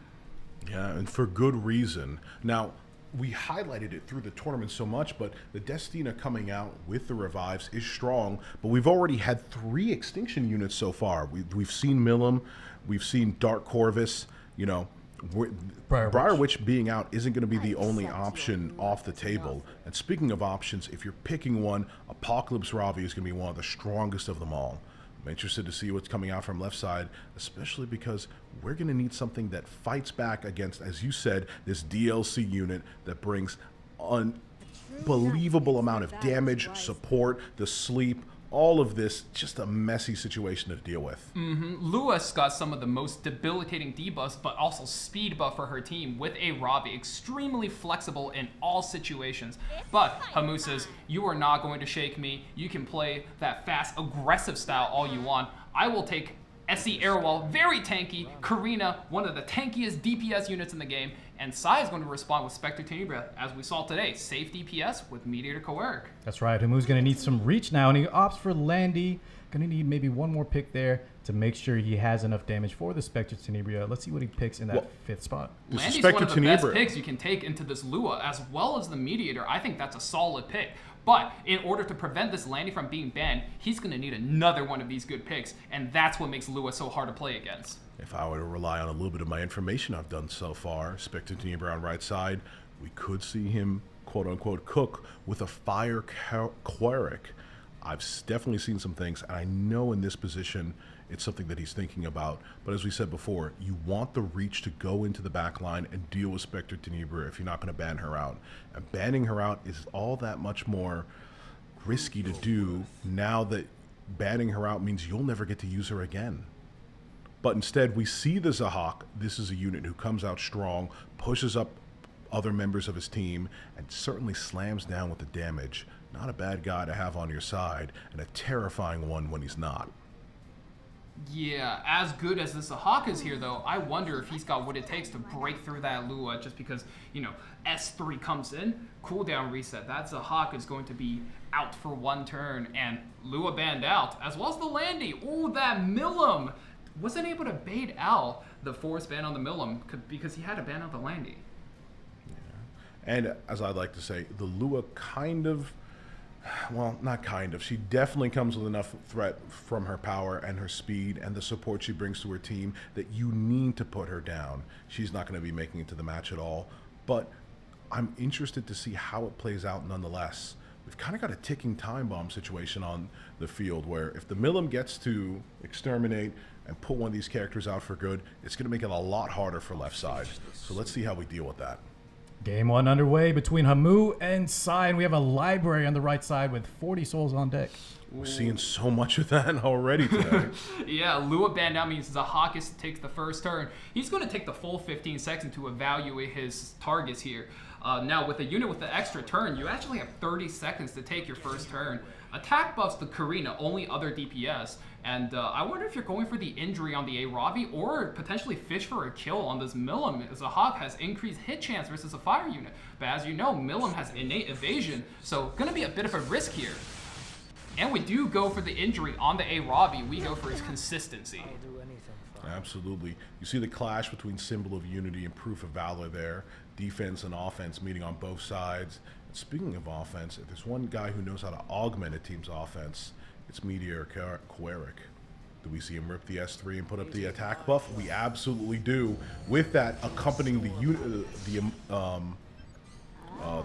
Yeah, and for good reason. Now, we highlighted it through the tournament so much, but the Destina coming out with the revives is strong, but we've already had 3 extinction units so far. We've seen Milim, we've seen Dark Corvus, you know, Briarwitch being out isn't going to be the only option off the table. And speaking of options, if you're picking one, Apocalypse Ravi is going to be one of the strongest of them all. I'm interested to see what's coming out from left side, especially because we're going to need something that fights back against, as you said, this DLC unit that brings unbelievable amount of damage, support, the sleep, all of this, just a messy situation to deal with. Lewis got some of the most debilitating debuffs, but also speed buff for her team with a Ravi. Extremely flexible in all situations. But Hamu says, you are not going to shake me. You can play that fast, aggressive style all you want. I will take SC Airwall, very tanky. Karina, one of the tankiest DPS units in the game. And Sai is going to respond with Spectre Tenebra, as we saw today. Safe DPS with Mediator Conqueror. That's right. Hamu's going to need some reach now, and he opts for Landy. Going to need maybe one more pick there to make sure he has enough damage for the Spectre Tenebra. Let's see what he picks in that 5th spot. Landy's one of the best picks you can take into this Lua, as well as the Mediator. I think that's a solid pick. But in order to prevent this Landy from being banned, he's going to need another one of these good picks, and that's what makes Lua so hard to play against. If I were to rely on a little bit of my information I've done so far, Spectre Tenebra on right side, we could see him, quote-unquote, cook with a Fire Cleric. I've definitely seen some things, and I know in this position it's something that he's thinking about. But as we said before, you want the reach to go into the back line and deal with Spectre Tenebra if you're not going to ban her out. And banning her out is all that much more risky to do now that banning her out means you'll never get to use her again. But instead, we see the Zahak. This is a unit who comes out strong, pushes up other members of his team, and certainly slams down with the damage. Not a bad guy to have on your side, and a terrifying one when he's not. Yeah, as good as this Zahak is here, though, I wonder if he's got what it takes to break through that Lua, just because, you know, S3 comes in, cooldown reset. That Zahak is going to be out for one turn, and Lua banned out, as well as the Landy. Ooh, that Millum wasn't able to bait out the force ban on the Millum because he had to ban out the Landy. Yeah. And as I like to say, the Lua kind of, well, not kind of, she definitely comes with enough threat from her power and her speed and the support she brings to her team that you need to put her down. She's not going to be making it to the match at all, but I'm interested to see how it plays out nonetheless. We've kind of got a ticking time bomb situation on the field where if the Millum gets to exterminate and put one of these characters out for good, it's going to make it a lot harder for left side. So let's see how we deal with that. Game 1 underway between Hamu and Sai, and we have a library on the right side with 40 souls on deck. We're seeing so much of that already today. Yeah, Lua banned out means Zahakis takes the first turn. He's going to take the full 15 seconds to evaluate his targets here. Now, with a unit with the extra turn, you actually have 30 seconds to take your first turn. Attack buffs the Karina, only other DPS. And I wonder if you're going for the injury on the Aravi or potentially fish for a kill on this Millum. Zahak has increased hit chance versus a fire unit. But as you know, Millum has innate evasion, so going to be a bit of a risk here. And we do go for the injury on the Aravi. We go for his consistency. Absolutely. You see the clash between Symbol of Unity and Proof of Valor there. Defense and offense meeting on both sides. And speaking of offense, if there's one guy who knows how to augment a team's offense, it's Meteor Queric. Do we see him rip the S3 and put up the attack buff? We absolutely do. With that accompanying the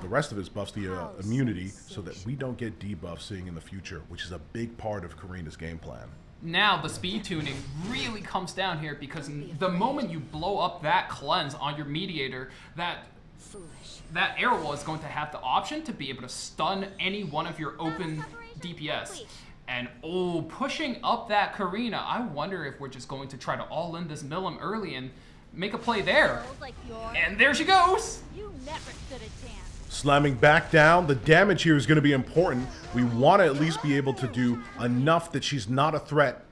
rest of his buffs, the immunity, so that we don't get debuffs seeing in the future, which is a big part of Karina's game plan. Now, the speed tuning really comes down here because the moment you blow up that cleanse on your mediator, that arrow wall is going to have the option to be able to stun any one of your open DPS. And oh, pushing up that Karina, I wonder if we're just going to try to all in this Millum early and make a play there. And there she goes! You never stood a chance. Slamming back down. The damage here is going to be important. We want to at least be able to do enough that she's not a threat.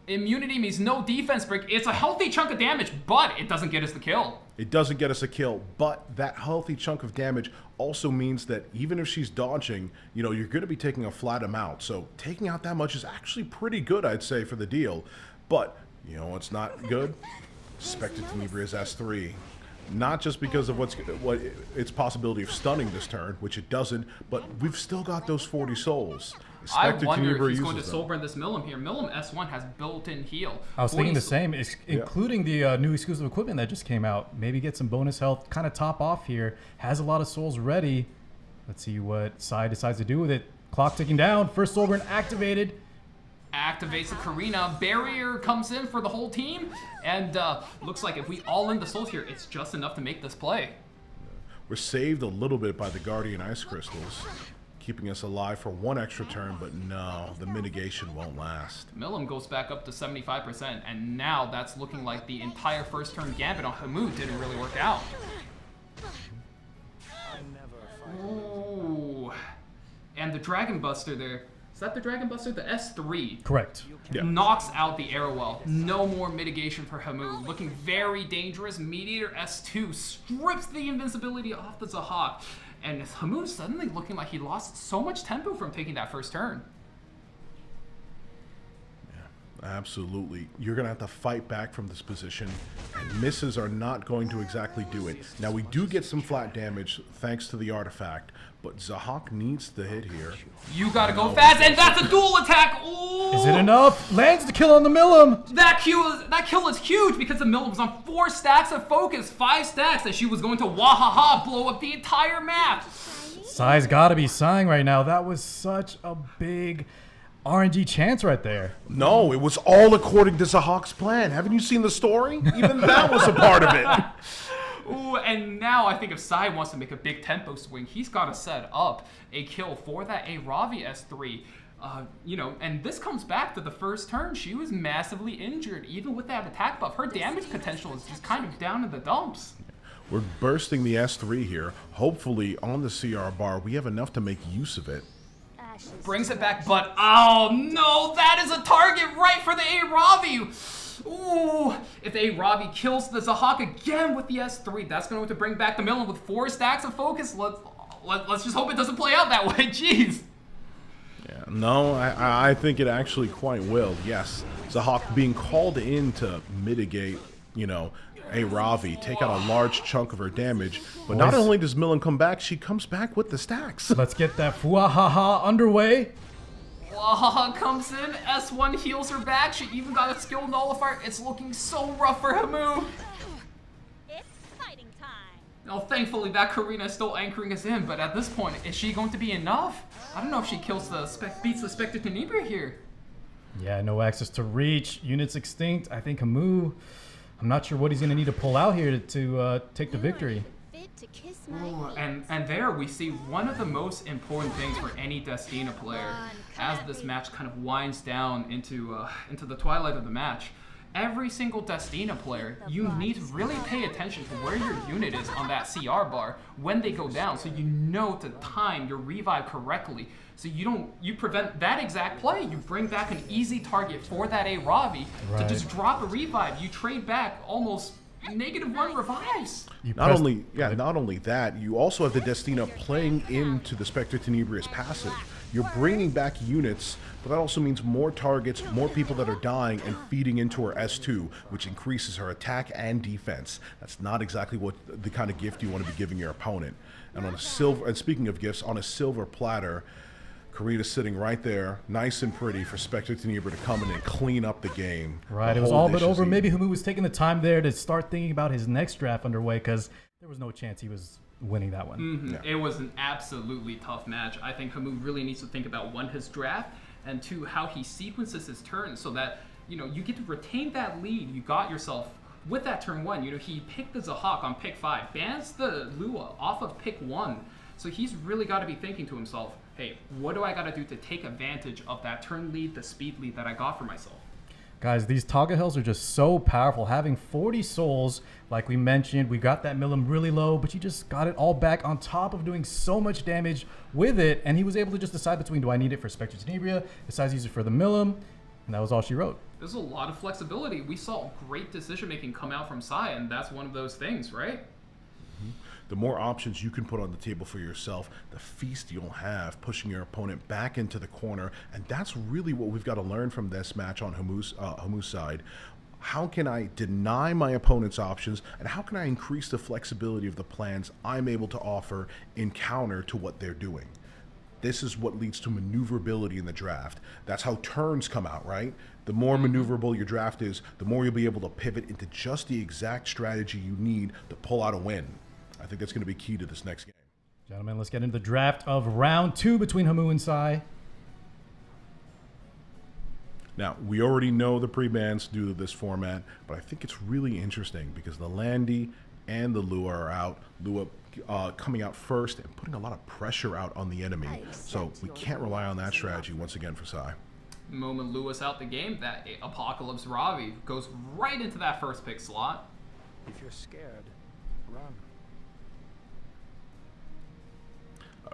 Immunity means no defense break. It's a healthy chunk of damage, but it doesn't get us the kill. It doesn't get us a kill, but that healthy chunk of damage also means that even if she's dodging, you know, you're going to be taking a flat amount. So taking out that much is actually pretty good, I'd say, for the deal. But, you know, it's not good. Spectre Tenebra's S3. Not just because of what its possibility of stunning this turn, which it doesn't, but we've still got those 40 souls. I wonder if he's going to soul burn this Millum here. Millum S1 has built-in heal. I was thinking the same, including the new exclusive equipment that just came out. Maybe get some bonus health, kind of top off here. Has a lot of souls ready. Let's see what Sai decides to do with it. Clock ticking down. First soul burn activated. Activates the Karina. Barrier comes in for the whole team. And looks like if we all in the souls here, it's just enough to make this play. We're saved a little bit by the Guardian Ice Crystals, keeping us alive for one extra turn, but no, the mitigation won't last. Millum goes back up to 75%, and now that's looking like the entire first turn gambit on Hamu didn't really work out. Ooh. And the Dragon Buster there. Is that the Dragon Buster? The S3. Correct. Yeah. Knocks out the arrow well. No more mitigation for Hamu. Looking very dangerous. Mediator S2 strips the invincibility off the Zahak. And Hamu suddenly looking like he lost so much tempo from taking that first turn. Yeah, absolutely. You're going to have to fight back from this position, and misses are not going to exactly do it. Now, we do get some flat damage thanks to the artifact, but Zahak needs the hit here. You gotta go fast, and that's a dual attack! Ooh! Is it enough? Lands the kill on the Millum! That kill is huge because the Millum was on 4 stacks of focus, 5 stacks, that she was going to wahaha blow up the entire map. Sai's got to be sighing right now. That was such a big RNG chance right there. No, it was all according to Zahak's plan. Haven't you seen the story? Even that was a part of it. Ooh, and now I think if Sai wants to make a big tempo swing, he's got to set up a kill for that A Ravi S3. And this comes back to the first turn. She was massively injured. Even with that attack buff, her damage potential is just kind of down in the dumps. We're bursting the S3 here. Hopefully, on the CR bar, we have enough to make use of it. Brings it back, but oh no, that is a target right for the A Ravi. Ooh, if A Ravi kills the Zahak again with the S3, that's going to bring back the Milan with 4 stacks of focus. Let's just hope it doesn't play out that way. Jeez. Yeah, no, I think it actually quite will. Yes, Zahak being called in to mitigate, A Ravi, take out a large chunk of her damage. But not only does Milan come back, she comes back with the stacks. Let's get that Fuahaha underway. Wahaha comes in, S1 heals her back. She even got a skill nullifier. It's looking so rough for Hamu. It's fighting time. Oh, thankfully that Karina is still anchoring us in, but at this point, is she going to be enough? I don't know if she kills beats the Spectre Tenebria here. Yeah, no access to reach. Units extinct. I think Hamu, I'm not sure what he's going to need to pull out here to take the victory. Ooh, and there we see one of the most important things for any Destina player as this match kind of winds down into the twilight of the match. Every single Destina player, you need to really pay attention to where your unit is on that CR bar when they go down, so you know to time your revive correctly. So you prevent that exact play. You bring back an easy target for that A Ravi to just drop a revive. You trade back almost -1 revives. Not only that, you also have the Destina playing into the Spectre Tenebria's passive. You're bringing back units, but that also means more targets, more people that are dying and feeding into her S2, which increases her attack and defense. That's not exactly what the kind of gift you want to be giving your opponent. And speaking of gifts, on a silver platter, Karina's sitting right there, nice and pretty for Spectre Tenebria to come in and clean up the game. Right, it was all but over. Maybe Hamu was taking the time there to start thinking about his next draft underway, because there was no chance he was winning that one. Mm-hmm. Yeah. It was an absolutely tough match. I think Hamu really needs to think about, 1, his draft, and 2, how he sequences his turns so that, you get to retain that lead you got yourself with that turn 1. He picked the Zahak on pick 5, bans the Lua off of pick 1. So he's really got to be thinking to himself, hey, what do I got to do to take advantage of that turn lead, the speed lead that I got for myself? Guys, these Taga Hills are just so powerful. Having 40 souls, like we mentioned, we got that Milim really low, but you just got it all back on top of doing so much damage with it, and he was able to just decide between, do I need it for Spectre Tenebria, decides to use it for the Milim, and that was all she wrote. There's a lot of flexibility. We saw great decision-making come out from Sai, and that's one of those things, right? The more options you can put on the table for yourself, the feast you'll have, pushing your opponent back into the corner. And that's really what we've got to learn from this match on Hamu's side. How can I deny my opponent's options, and how can I increase the flexibility of the plans I'm able to offer in counter to what they're doing? This is what leads to maneuverability in the draft. That's how turns come out, right? The more maneuverable your draft is, the more you'll be able to pivot into just the exact strategy you need to pull out a win. I think that's going to be key to this next game. Gentlemen, let's get into the draft of round 2 between Hamu and Sai. Now, we already know the pre-bans due to this format, but I think it's really interesting because the Landy and the Lua are out. Lua coming out first and putting a lot of pressure out on the enemy. So we can't rely on that strategy once again for Sai. The moment Lua's out the game, that Apocalypse Ravi goes right into that first pick slot. If you're scared, run.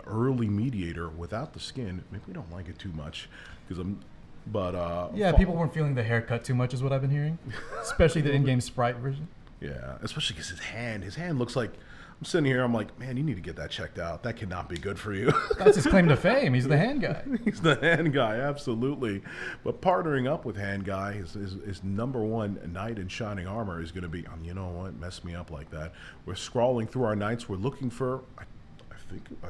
Early mediator without the skin, maybe we don't like it too much because yeah, people weren't feeling the haircut too much is what I've been hearing, especially the in-game sprite version. Yeah, especially because his hand looks like, I'm sitting here, I'm like, man, you need to get that checked out. That cannot be good for you. That's his claim to fame. He's the hand guy. He's the hand guy, absolutely. But partnering up with hand guy, his #1 knight in shining armor is going to be, you know what, mess me up like that. We're scrolling through our knights. We're looking for, I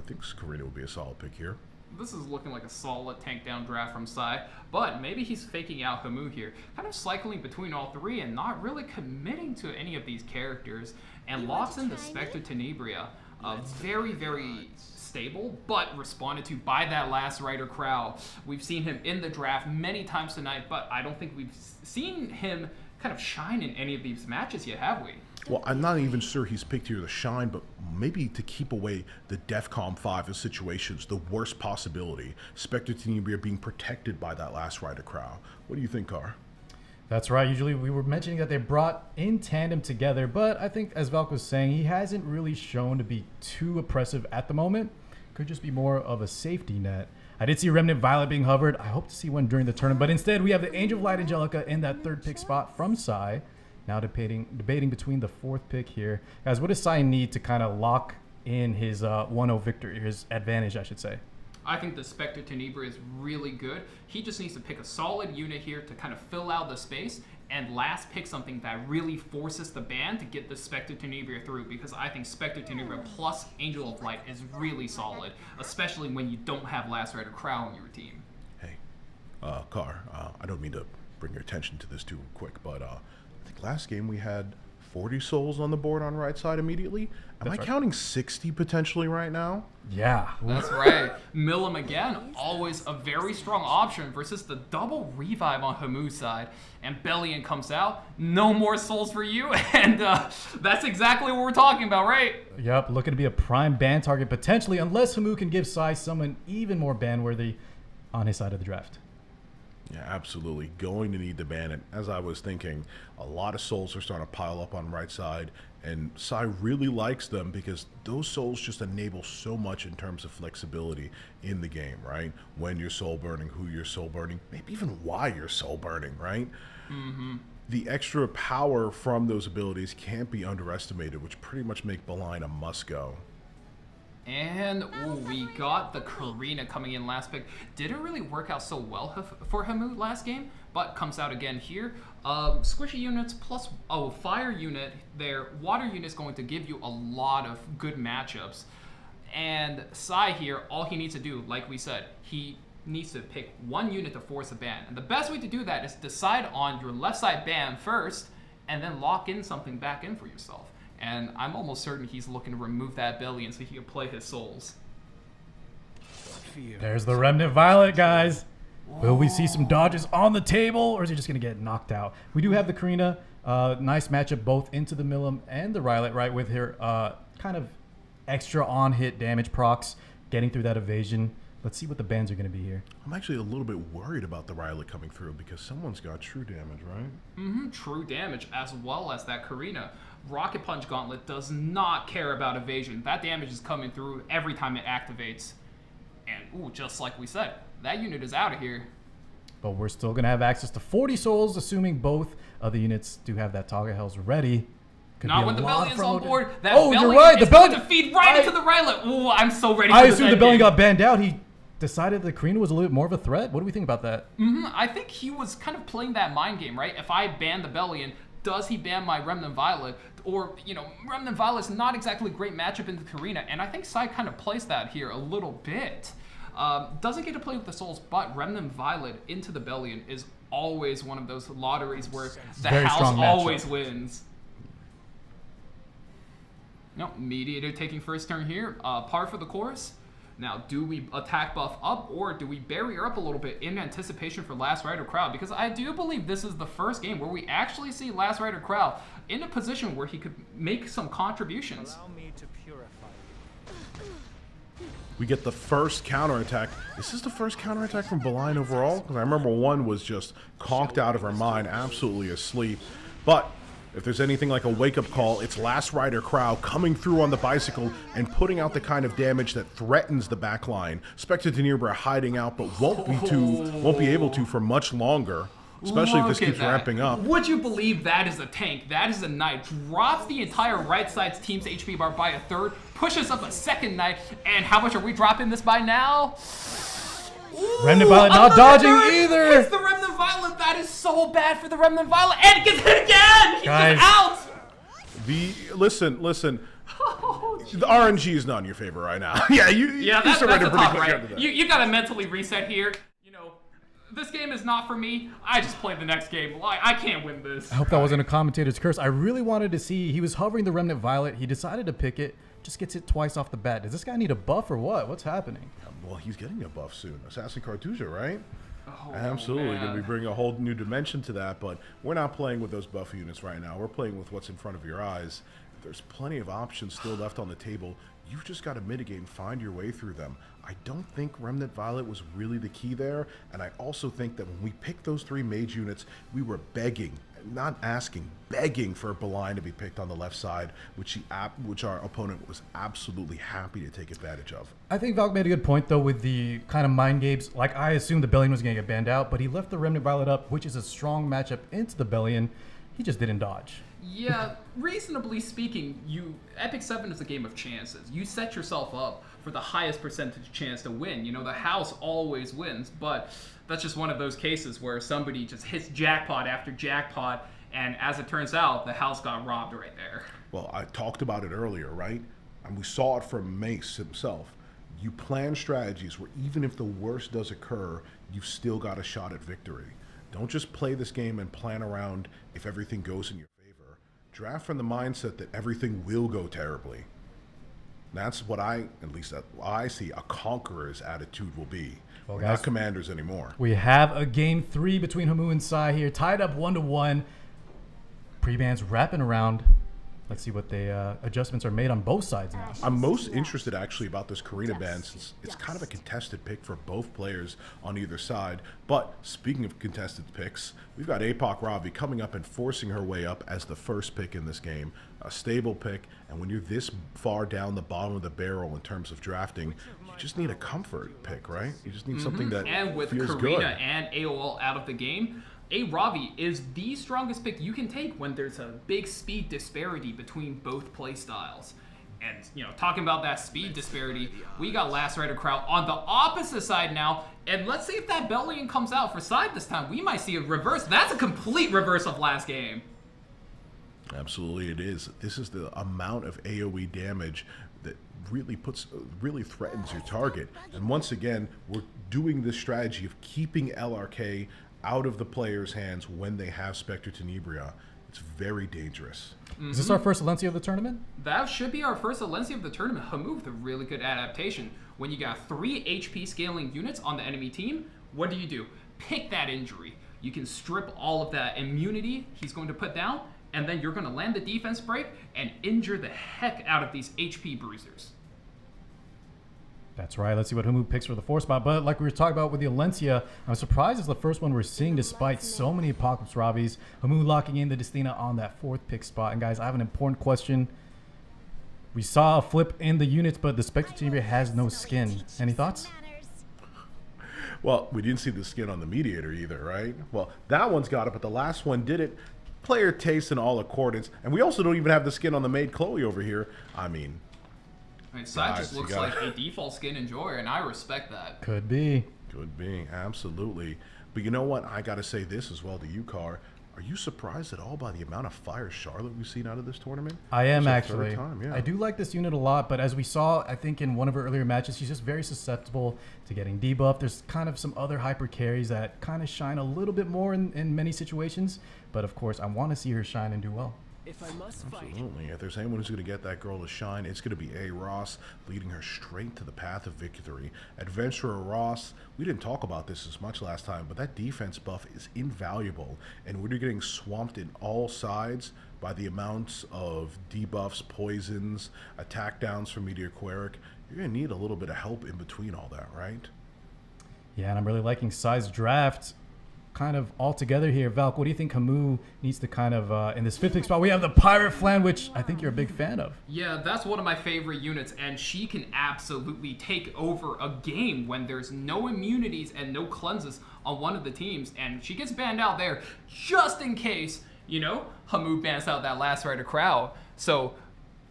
think Karina would be a solid pick here. This is looking like a solid tank down draft from Sai, but maybe he's faking out Hamu here, kind of cycling between all 3 and not really committing to any of these characters, and locks in the Spectre Tenebria, a very, very stable, but responded to by that last Rider crowd. We've seen him in the draft many times tonight, but I don't think we've seen him kind of shine in any of these matches yet, have we? Well, I'm not even sure he's picked here to shine, but maybe to keep away the DEFCON 5 of situations, the worst possibility. Spectre Tenebria being protected by that last Rider crowd. What do you think, Carr? That's right. Usually we were mentioning that they brought in tandem together, but I think, as Valk was saying, he hasn't really shown to be too oppressive at the moment. Could just be more of a safety net. I did see Remnant Violet being hovered. I hope to see one during the tournament, but instead we have the Angel of Light Angelica in that 3rd pick spot from Sai. Now debating between the 4th pick here. Guys, what does Sai need to kind of lock in his 1-0 victory, his advantage, I should say? I think the Spectre Tenebria is really good. He just needs to pick a solid unit here to kind of fill out the space, and last pick something that really forces the ban to get the Spectre Tenebria through, because I think Spectre Tenebria plus Angel of Light is really solid, especially when you don't have Last Rider Crow on your team. Hey, Carr, I don't mean to bring your attention to this too quick, but I think last game we had 40 souls on the board on right side immediately. Am I counting 60 potentially right now? Yeah. That's right. Mill him again, always a very strong option versus the double revive on Hamu's side. And Bellion comes out, no more souls for you, and that's exactly what we're talking about, right? Yep, looking to be a prime ban target potentially, unless Hamu can give Sai someone even more ban-worthy on his side of the draft. Yeah, absolutely. Going to need to ban it. As I was thinking, a lot of souls are starting to pile up on right side, and Sai really likes them because those souls just enable so much in terms of flexibility in the game, right? When you're soul burning, who you're soul burning, maybe even why you're soul burning, right? Mm-hmm. The extra power from those abilities can't be underestimated, which pretty much make Baline a must-go. And we got the Karina coming in last pick. Didn't really work out so well for Hamu last game, but comes out again here. Squishy units plus fire unit there. Water unit is going to give you a lot of good matchups. And Sai here, all he needs to do, like we said, he needs to pick one unit to force a ban. And the best way to do that is decide on your left side ban first, and then lock in something back in for yourself. And I'm almost certain he's looking to remove that Bellion so he can play his souls. There's the Remnant Violet, guys. Will we see some dodges on the table, or is he just going to get knocked out? We do have the Karina. Nice matchup both into the Millum and the Rylet, right, with her kind of extra on-hit damage procs, getting through that evasion. Let's see what the bans are going to be here. I'm actually a little bit worried about the Rylet coming through because someone's got true damage, right? Mm-hmm, true damage, as well as that Karina. Rocket Punch Gauntlet does not care about evasion. That damage is coming through every time it activates. And, just like we said, that unit is out of here. But we're still going to have access to 40 souls, assuming both of the units do have that Toggle Hells ready. Could Not be a when the lot of Bellion's on front-loaded- board. That Oh, Bellion you're right. The is going Bellion to feed right into the Rylet. Ooh, I'm so ready for I this assumed the endgame. Bellion got banned out. He decided the Karina was a little bit more of a threat. What do we think about that? I think he was kind of playing that mind game, right? If I ban the Bellion, does he ban my Remnant Violet? Or, Remnant Violet's not exactly a great matchup in the Karina, and I think Sai kind of plays that here a little bit. Doesn't get to play with the souls, but Remnant Violet into the Bellion is always one of those lotteries where the Very house strong matchup. always wins. No, Mediator taking first turn here. Par for the course. Now, do we attack buff up, or do we bury her up a little bit in anticipation for Last Rider Crowd? Because I do believe this is the first game where we actually see Last Rider Crowd in a position where he could make some contributions. Allow me to purify. We get the first counterattack. Is this the first counterattack from Baline overall? Because I remember one was just conked out of her mind, absolutely asleep. But if there's anything like a wake-up call, it's Last Rider Crow coming through on the bicycle and putting out the kind of damage that threatens the backline. Spectre Tenebria hiding out, but won't be able to for much longer, especially if this Look at keeps that. ramping up. Would you believe that is a tank? That is a knight. Drops the entire right side's team's HP bar by a third, pushes up a second knight, and how much are we dropping this by now? Ooh, Remnant Violet not another dodging third either. Hits the Remnant Violet. That is so bad for the Remnant Violet, and it gets hit again. He's Guys. just out. Listen. The RNG is not in your favor right now. Yeah, you That's surrendered a pretty tough, quick right? after that. You gotta mentally reset here. This game is not for me. I just play the next game. I can't win this. I hope that wasn't a commentator's curse. I really wanted to see. He was hovering the Remnant Violet. He decided to pick it. just gets hit twice off the bat. Does this guy need a buff or what? What's happening? Well, he's getting a buff soon. Assassin Cartuja, right? Oh, Absolutely, man. going to be bringing a whole new dimension to that, but we're not playing with those buff units right now. We're playing with what's in front of your eyes. There's plenty of options still left on the table. You've just got to mitigate and find your way through them. I don't think Remnant Violet was really the key there, and I also think that when we picked those 3 mage units, we were begging, not asking, begging for Beeline to be picked on the left side, which our opponent was absolutely happy to take advantage of. I think Valk made a good point, though, with the kind of mind games. Like, I assumed the Bellion was going to get banned out, but he left the Remnant Violet up, which is a strong matchup into the Bellion. He just didn't dodge. Yeah, reasonably speaking, Epic 7 is a game of chances. You set yourself up for the highest percentage chance to win. You know, the house always wins, but that's just one of those cases where somebody just hits jackpot after jackpot, and as it turns out, the house got robbed right there. Well, I talked about it earlier, right? And we saw it from Mace himself. You plan strategies where even if the worst does occur, you've still got a shot at victory. Don't just play this game and plan around if everything goes in your favor. Draft from the mindset that everything will go terribly. That's what at least I see a Conqueror's attitude will be. Well, We're guys, not commanders anymore. We have a game 3 between Hamu and Sai here, tied up 1-1. Pre-bans wrapping around. Let's see what the adjustments are made on both sides now. I'm most interested actually about this Karina ban since it's kind of a contested pick for both players on either side. But speaking of contested picks, we've got APOC Ravi coming up and forcing her way up as the first pick in this game. A stable pick, and when you're this far down the bottom of the barrel in terms of drafting, you just need a comfort pick, right? You just need something that And with feels Karina good. and AOL out of the game, Ravi is the strongest pick you can take when there's a big speed disparity between both play styles. And, you know, talking about that speed disparity, we got Lacerator Crowd on the opposite side now. And let's see if that Bellion comes out for side this time. We might see a reverse. That's a complete reverse of last game. Absolutely, it is. This is the amount of AoE damage that really threatens your target. And once again, we're doing this strategy of keeping LRK out of the player's hands when they have Spectre Tenebria. It's very dangerous. Is this our first Alencia of the tournament? That should be our first Alencia of the tournament. Hamu with a really good adaptation. When you got 3 HP scaling units on the enemy team, what do? Pick that injury. You can strip all of that immunity he's going to put down, and then you're going to land the defense break and injure the heck out of these HP bruisers. That's right. Let's see what Hamu picks for the 4 spot. But like we were talking about with the Alencia, I'm surprised it's the first one we're seeing despite so many Apocalypse Ravis. Hamu locking in the Destina on that 4th pick spot. And guys, I have an important question. We saw a flip in the units, but the Spectre Tenebria has no skin. Any thoughts? Well, we didn't see the skin on the Mediator either, right? Well, that one's got it, but the last one did it. Player taste in all accordance. And we also don't even have the skin on the Maid Chloe over here. I mean, Side guys, just looks like a default skin enjoyer, and I respect that. Could be. could be, absolutely. But you know what? I got to say this as well to you, Car. Are you surprised at all by the amount of fire Charlotte we've seen out of this tournament? I am It's our actually. third time, yeah. I do like this unit a lot, but as we saw, I think in one of her earlier matches, she's just very susceptible to getting debuffed. There's kind of some other hyper carries that kind of shine a little bit more in many situations, but of course, I want to see her shine and do well. If I must fight, Absolutely. If there's anyone who's going to get that girl to shine, it's going to be A. Ross, leading her straight to the path of victory. Adventurer Ross, we didn't talk about this as much last time, but that defense buff is invaluable. And when you're getting swamped in all sides by the amounts of debuffs, poisons, attack downs from Meteor Queric, you're going to need a little bit of help in between all that, right? Yeah, and I'm really liking Sai's draft kind of all together here. Valk, what do you think Hamu needs to kind of, in this 5th pick spot, we have the Pirate Flan, which I think you're a big fan of. Yeah, that's one of my favorite units, and she can absolutely take over a game when there's no immunities and no cleanses on one of the teams, and she gets banned out there just in case, you know, Hamu bans out that last rider crowd. So,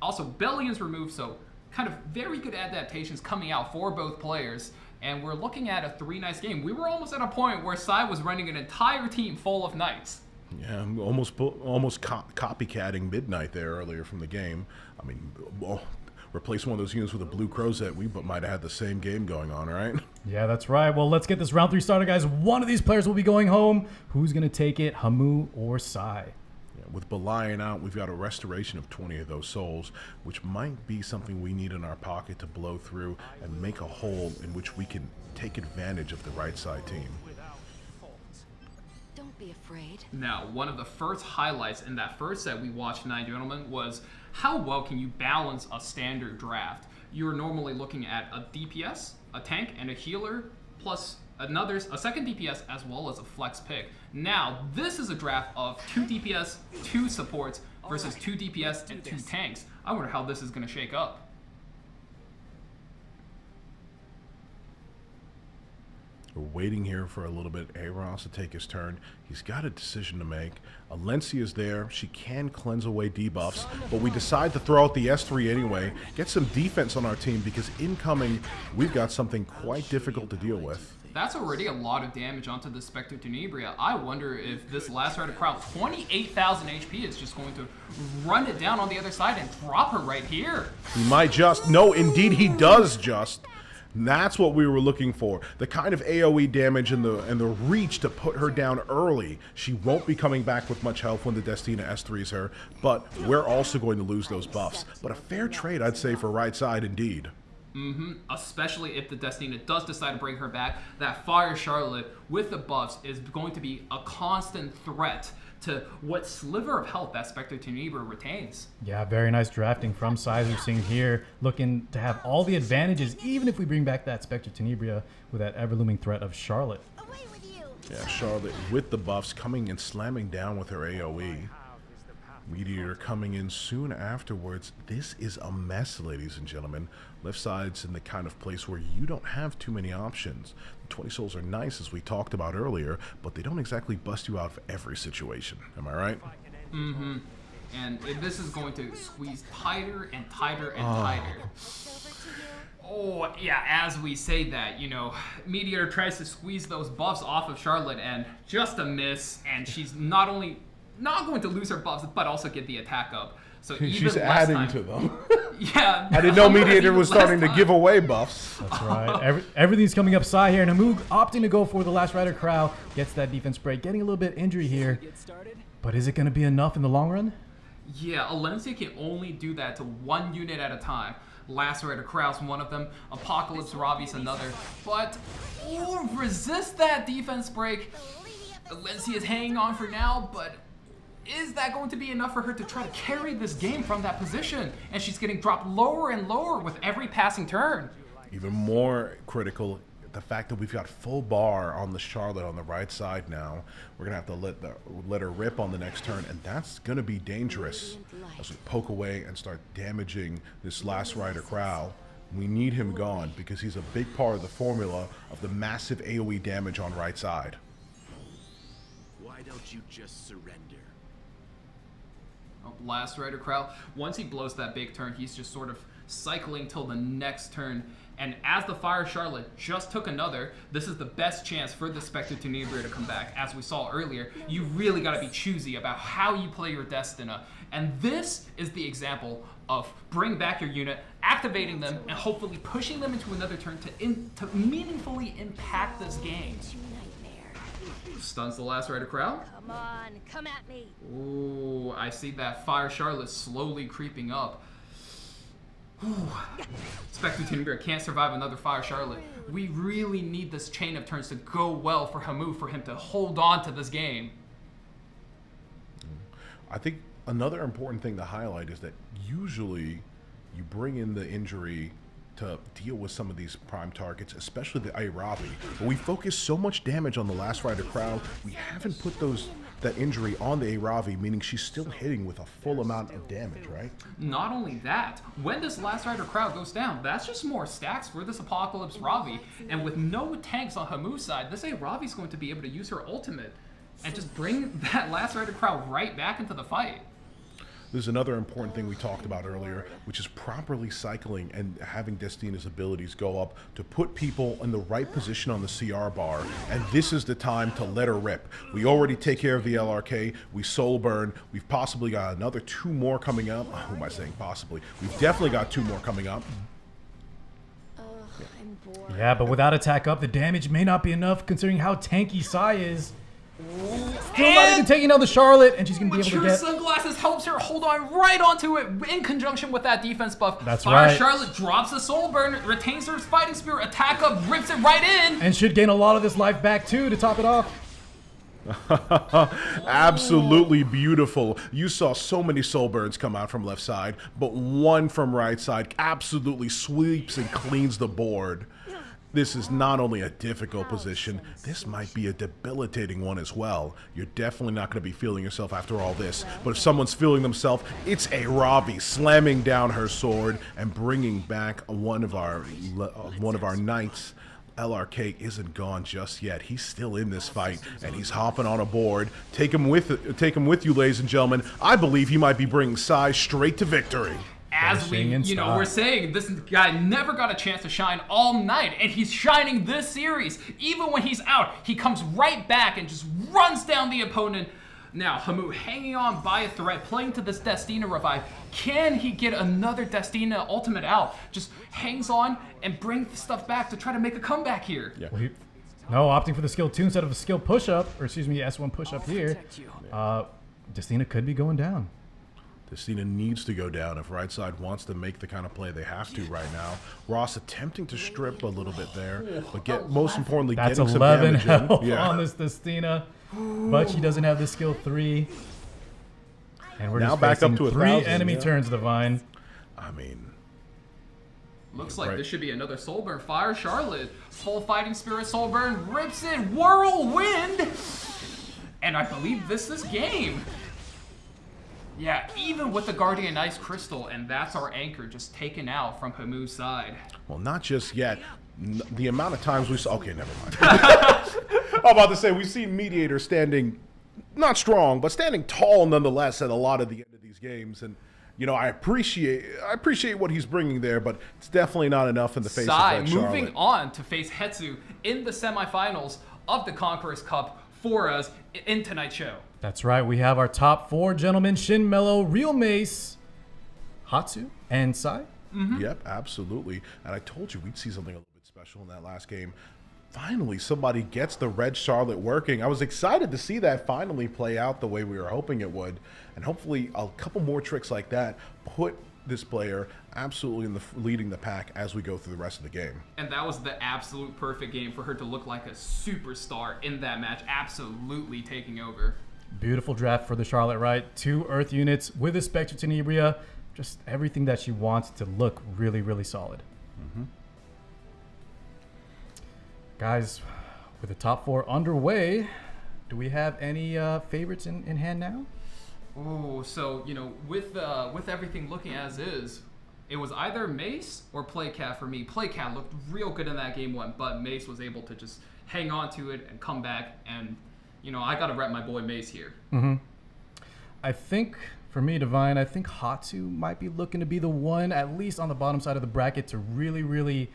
also, Bellion's removed, so kind of very good adaptations coming out for both players. And we're looking at a 3-nice game. We were almost at a point where Sai was running an entire team full of knights. Yeah, almost copycatting Midnight there earlier from the game. I mean, replace one of those units with a blue crowset, we might have had the same game going on, right? Yeah, that's right. Well, let's get this round 3 started, guys. One of these players will be going home. Who's going to take it, Hamu or Sai? Yeah, With Belian out, we've got a restoration of 20 of those souls, which might be something we need in our pocket to blow through and make a hole in which we can take advantage of the right side team. Don't be afraid. Now, one of the first highlights in that first set we watched tonight, gentlemen, was how well can you balance a standard draft. You're normally looking at a DPS, a tank, and a healer, plus a second DPS as well as a flex pick. Now, this is a draft of 2 DPS, 2 supports versus 2 DPS and 2 tanks. I wonder how this is going to shake up. We're waiting here for a little bit. Aaron's to take his turn. He's got a decision to make. Alencia is there. She can cleanse away debuffs, but we decide to throw out the S3 anyway. Get some defense on our team because incoming, we've got something quite difficult to deal with. That's already a lot of damage onto the Spectre Tenebria. I wonder if this last Rider crowd, 28,000 HP, is just going to run it down on the other side and drop her right here. He might just. No, indeed he does just. And that's what we were looking for. The kind of AoE damage and the reach to put her down early. She won't be coming back with much health when the Destina S3s her, but we're also going to lose those buffs. But a fair trade, I'd say, for right side indeed. Especially if the Destina does decide to bring her back. That Fire Charlotte with the buffs is going to be a constant threat to what sliver of health that Spectre Tenebria retains. Yeah, very nice drafting from Sizer Singh here, looking to have all the advantages, even if we bring back that Spectre Tenebria with that ever-looming threat of Charlotte. Away with you. Yeah, Charlotte with the buffs coming and slamming down with her AoE. Meteor coming in soon afterwards. This is a mess, ladies and gentlemen. Left side's in the kind of place where you don't have too many options. The 20 souls are nice, as we talked about earlier, but they don't exactly bust you out of every situation. Am I right? And this is going to squeeze tighter and tighter and tighter. Oh, yeah, as we say that, you know, Meteor tries to squeeze those buffs off of Charlotte and just a miss, and she's not only not going to lose her buffs, but also get the attack up. So even She's less adding time. to them. Yeah. I didn't know Mediator was starting to give away buffs. That's right. Everything's coming up Psy here, and Hamoog opting to go for the last Rider Crow. Gets that defense break, getting a little bit injury here. But is it going to be enough in the long run? Yeah, Alencia can only do that to 1 unit at a time. Lacerator Krau's one of them, Apocalypse Ravi's another, but resist that defense break. Alencia is hanging on for now, but is that going to be enough for her to try to carry this game from that position? And she's getting dropped lower and lower with every passing turn. Even more critical, the fact that we've got full bar on the Charlotte on the right side now. We're going to have to let her rip on the next turn, and that's going to be dangerous as we poke away and start damaging this last Rider Crow. We need him gone because he's a big part of the formula of the massive AoE damage on right side. Why don't you just surrender? Last Rider Crow, once he blows that big turn, he's just sort of cycling till the next turn. And as the Fire Charlotte just took another, this is the best chance for the Spectre Tenebria to come back. As we saw earlier, you really got to be choosy about how you play your Destina. And this is the example of bring back your unit, activating them, and hopefully pushing them into another turn to meaningfully impact this game. Stuns the last Rider Crow. Come on, come at me. Ooh, I see that Fire Charlotte slowly creeping up. Ooh. Spectre Tenebria can't survive another Fire Charlotte. We really need this chain of turns to go well for Hamoog for him to hold on to this game. I think another important thing to highlight is that usually you bring in the injury to deal with some of these prime targets, especially the Iravi. But we focus so much damage on the last Rider Crow, we haven't put that injury on the Iravi, meaning she's still hitting with a full amount of damage, right? Not only that, when this last Rider Crow goes down, that's just more stacks for this Apocalypse Ravi. And with no tanks on Hamoog's side, this Iravi's going to be able to use her ultimate and just bring that last Rider Crow right back into the fight. There's another important thing we talked about earlier, which is properly cycling and having Destina's abilities go up to put people in the right position on the CR bar. And this is the time to let her rip. We already take care of the LRK. We soul burn. We've possibly got another 2 more coming up. Who am I saying possibly? We've definitely got 2 more coming up. I'm bored. Yeah, but without attack up, the damage may not be enough considering how tanky Psy is. Still not even taking out the Charlotte, and she's going to be able to Mature get... Sunglasses helps her hold on right onto it in conjunction with that defense buff. That's Fire right. Charlotte drops the Soul Burn, retains her Fighting Spirit, attack up, rips it right in. And should gain a lot of this life back, too, to top it off. Absolutely beautiful. You saw so many soul burns come out from left side, but one from right side absolutely sweeps and cleans the board. This is not only a difficult position, this might be a debilitating one as well. You're definitely not going to be feeling yourself after all this, but if someone's feeling themselves, it's a Ravi slamming down her sword and bringing back one of our knights. LRK isn't gone just yet. He's still in this fight, and he's hopping on a board. Take him with you, ladies and gentlemen. I believe he might be bringing Sai straight to victory. As we, Finishing in style. we're saying, this guy never got a chance to shine all night, and he's shining this series. Even when he's out, he comes right back and just runs down the opponent. Now, Hamu hanging on by a thread, playing to this Destina revive. Can he get another Destina ultimate out? Just hangs on and brings the stuff back to try to make a comeback here. Yeah. Well, no, opting for the skill 2 instead of a skill push-up, or excuse me, S1 push-up here. Destina could be going down. Destina needs to go down if right side wants to make the kind of play they have to right now. Ross attempting to strip a little bit there, but most importantly, That's getting some 11 damage in. health Yeah. on this Destina, but she doesn't have the skill 3. And we're Now just back up facing to 3 1,000, enemy yeah. turns, Divine. I mean, Looks like Right. this should be another Soul Burn. Fire Charlotte, full Fighting Spirit Soul Burn, rips it, Whirlwind! And I believe this is game. Yeah, even with the Guardian Ice Crystal, and that's our anchor just taken out from Hamu's side. well, not just yet. The amount of times we saw... Okay, never mind. I'm about to say, we've seen Mediator standing, not strong, but standing tall nonetheless at a lot of the end of these games. And, you know, I appreciate what he's bringing there, but it's definitely not enough in the face Sai of Red Charlotte. moving on to face Hetsu in the semifinals of the Conqueror's Cup for us in tonight's show. That's right, we have our top 4 gentlemen, Shin Mello, Real Mace, Hatsu, and Sai. Yep, absolutely. And I told you we'd see something a little bit special in that last game. Finally, somebody gets the Red Charlotte working. I was excited to see that finally play out the way we were hoping it would. And hopefully a couple more tricks like that put this player absolutely in leading the pack as we go through the rest of the game. And that was the absolute perfect game for her to look like a superstar in that match, absolutely taking over. Beautiful draft for the Charlotte, right? 2 Earth units with a Spectre Tenebria. Just everything that she wants to look really, really solid. Guys, with the top 4 underway, do we have any favorites in hand now? Oh, so, you know, with everything looking as is, it was either Mace or Playcat for me. Playcat looked real good in that game 1, but Mace was able to just hang on to it and come back. And, you know, I got to rep my boy Mace here. I think, for me, Divine, I think Hatsu might be looking to be the one, at least on the bottom side of the bracket, to really, really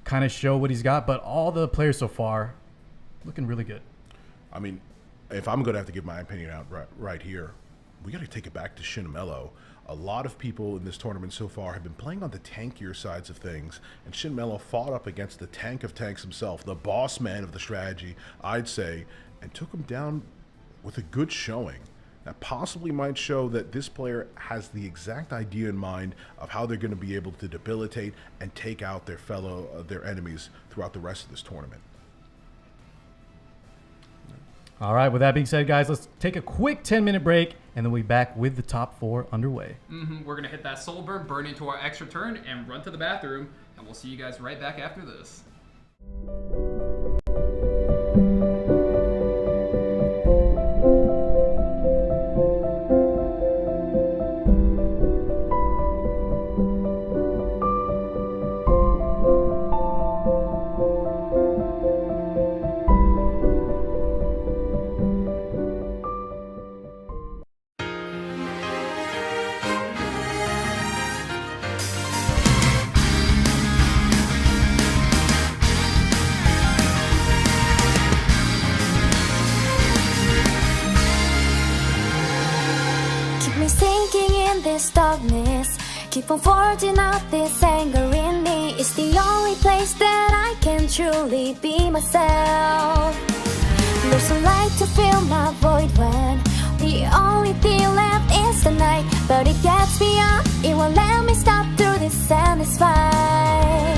kind of show what he's got. But all the players so far looking really good. I mean, if I'm going to have to give my opinion out right here, we got to take it back to Shin Mello. A lot of people in this tournament so far have been playing on the tankier sides of things, and Shin Mello fought up against the tank of tanks himself, the boss man of the strategy, I'd say, and took him down with a good showing. That possibly might show that this player has the exact idea in mind of how they're going to be able to debilitate and take out their enemies throughout the rest of this tournament. All right, with that being said, guys, let's take a quick 10-minute break, and then we'll be back with the top 4 underway. We're going to hit that Soul Burn, burn into our extra turn, and run to the bathroom. And we'll see you guys right back after this. Keep me sinking in this darkness. Keep on forging out this anger in me. It's the only place that I can truly be myself. There's a light to fill my void when the only thing left is the night. But it gets me up, it won't let me stop through this endless fight.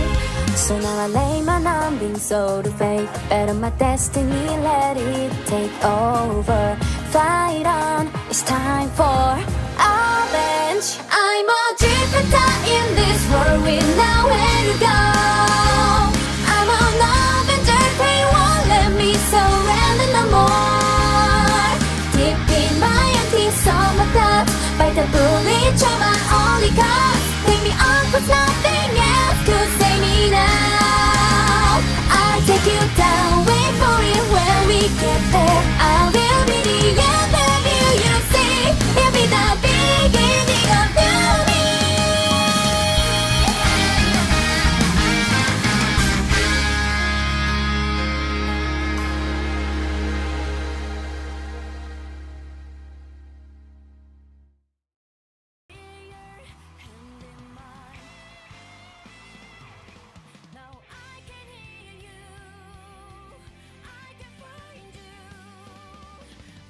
So now I lay my numbing soul to fate. Bet on my destiny, let it take over. Fight on, it's time for revenge. I'm a drifter in this world with nowhere to go. I'm an avenger, pain won't let me surrender no more. Deep in my empty soul, my thoughts bite the bullet, you're my only cause. Take me on, cause nothing else could save me now. I'll take you down, wait for it when we get there. I will be the end of you, you see. It'll be the beginning of new me. Now I can hear you, I can find you.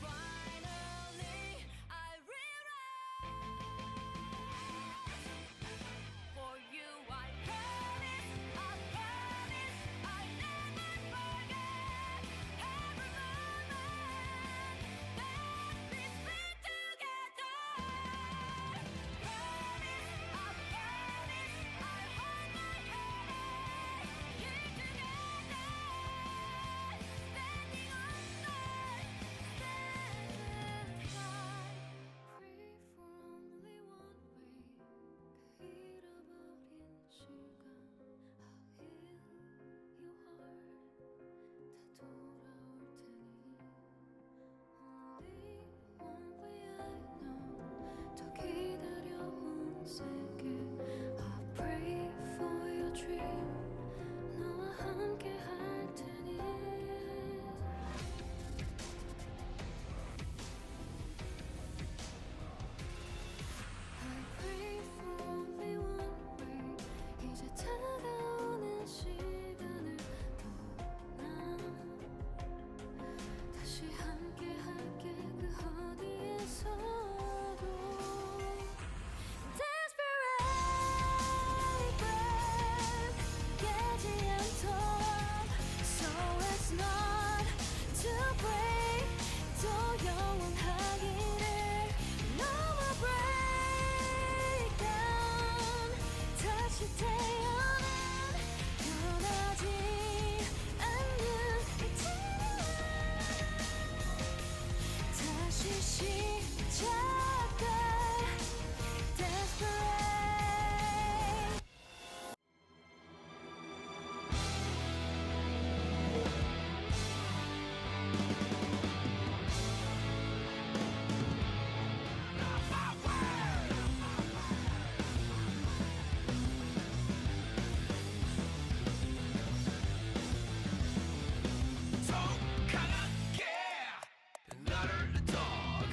Finally, I realize for you I promise, I never forget every moment that we spent together. Promise, I hold my hand, keep together, standing on free for only one way. 잃어버린 시간 I'll heal your heart. 다 돌아올 테니 Only one way I know. 더 기다려온 세계 I pray for your dream. 너와 함께 할 테니 I pray for only one way. 이제 다가오는 시간을 보나 다시 함께 할게 그 어디에서도. Desperate breath 깨지 않도록 So as not to break 또 영원하기를 너와 break down 다시 태어난 변하지 않는 다시 시작돼 Desperate. 나를 더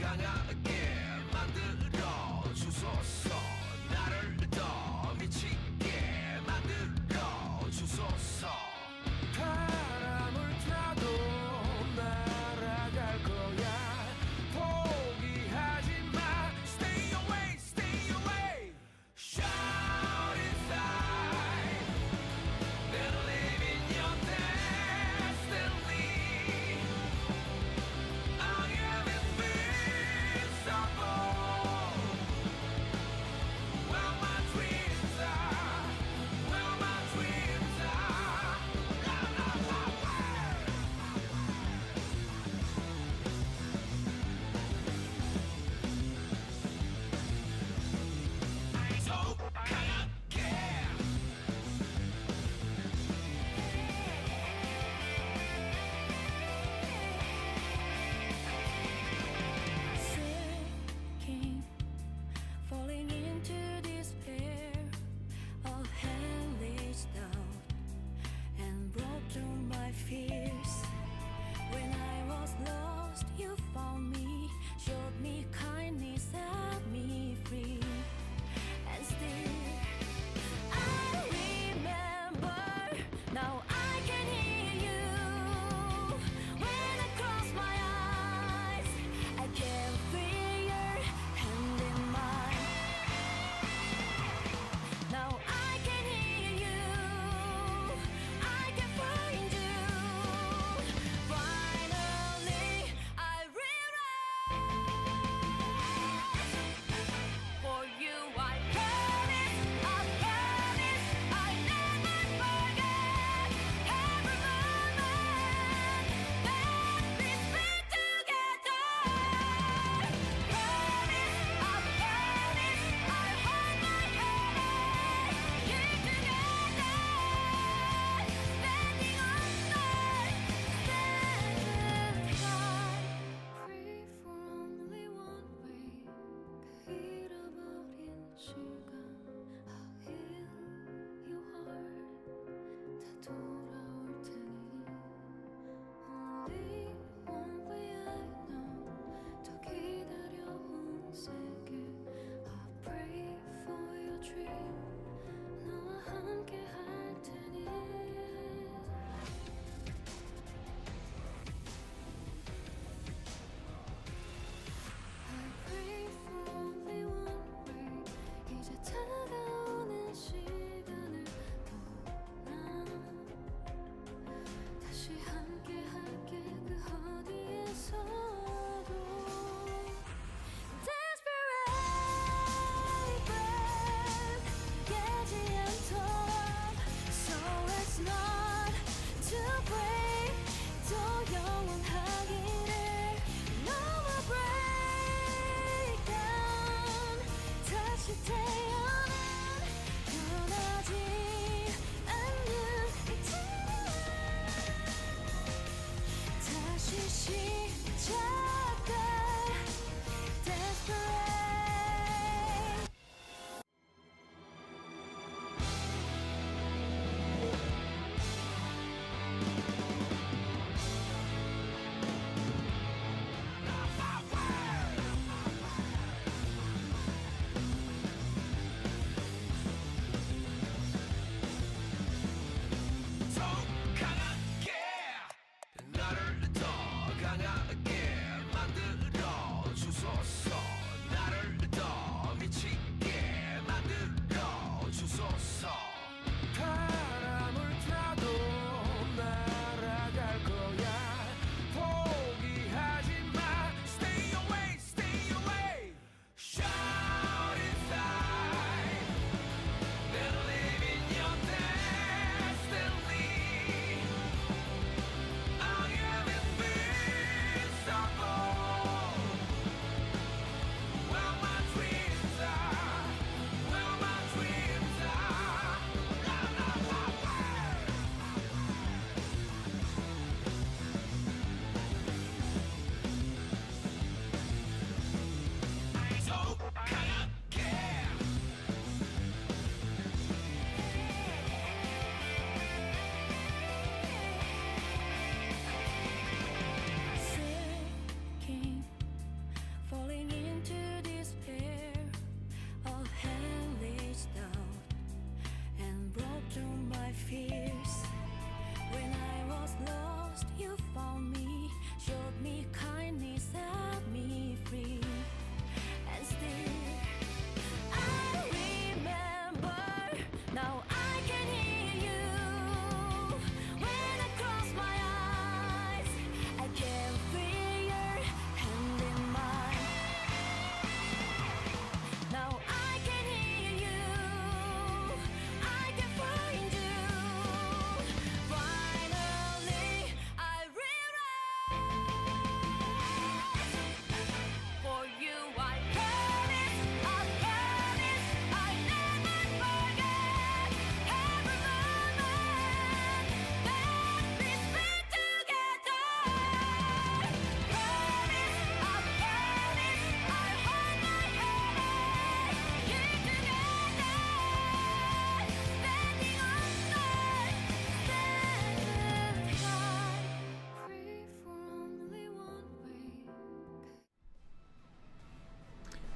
강하게 만들어 주소서. 나를 더 미치게 만들어 주소서. 바람을 타도 날아갈 거야. 포기하지 마. Stay away, stay away. Shout inside. Believe in your destiny. I am in peace.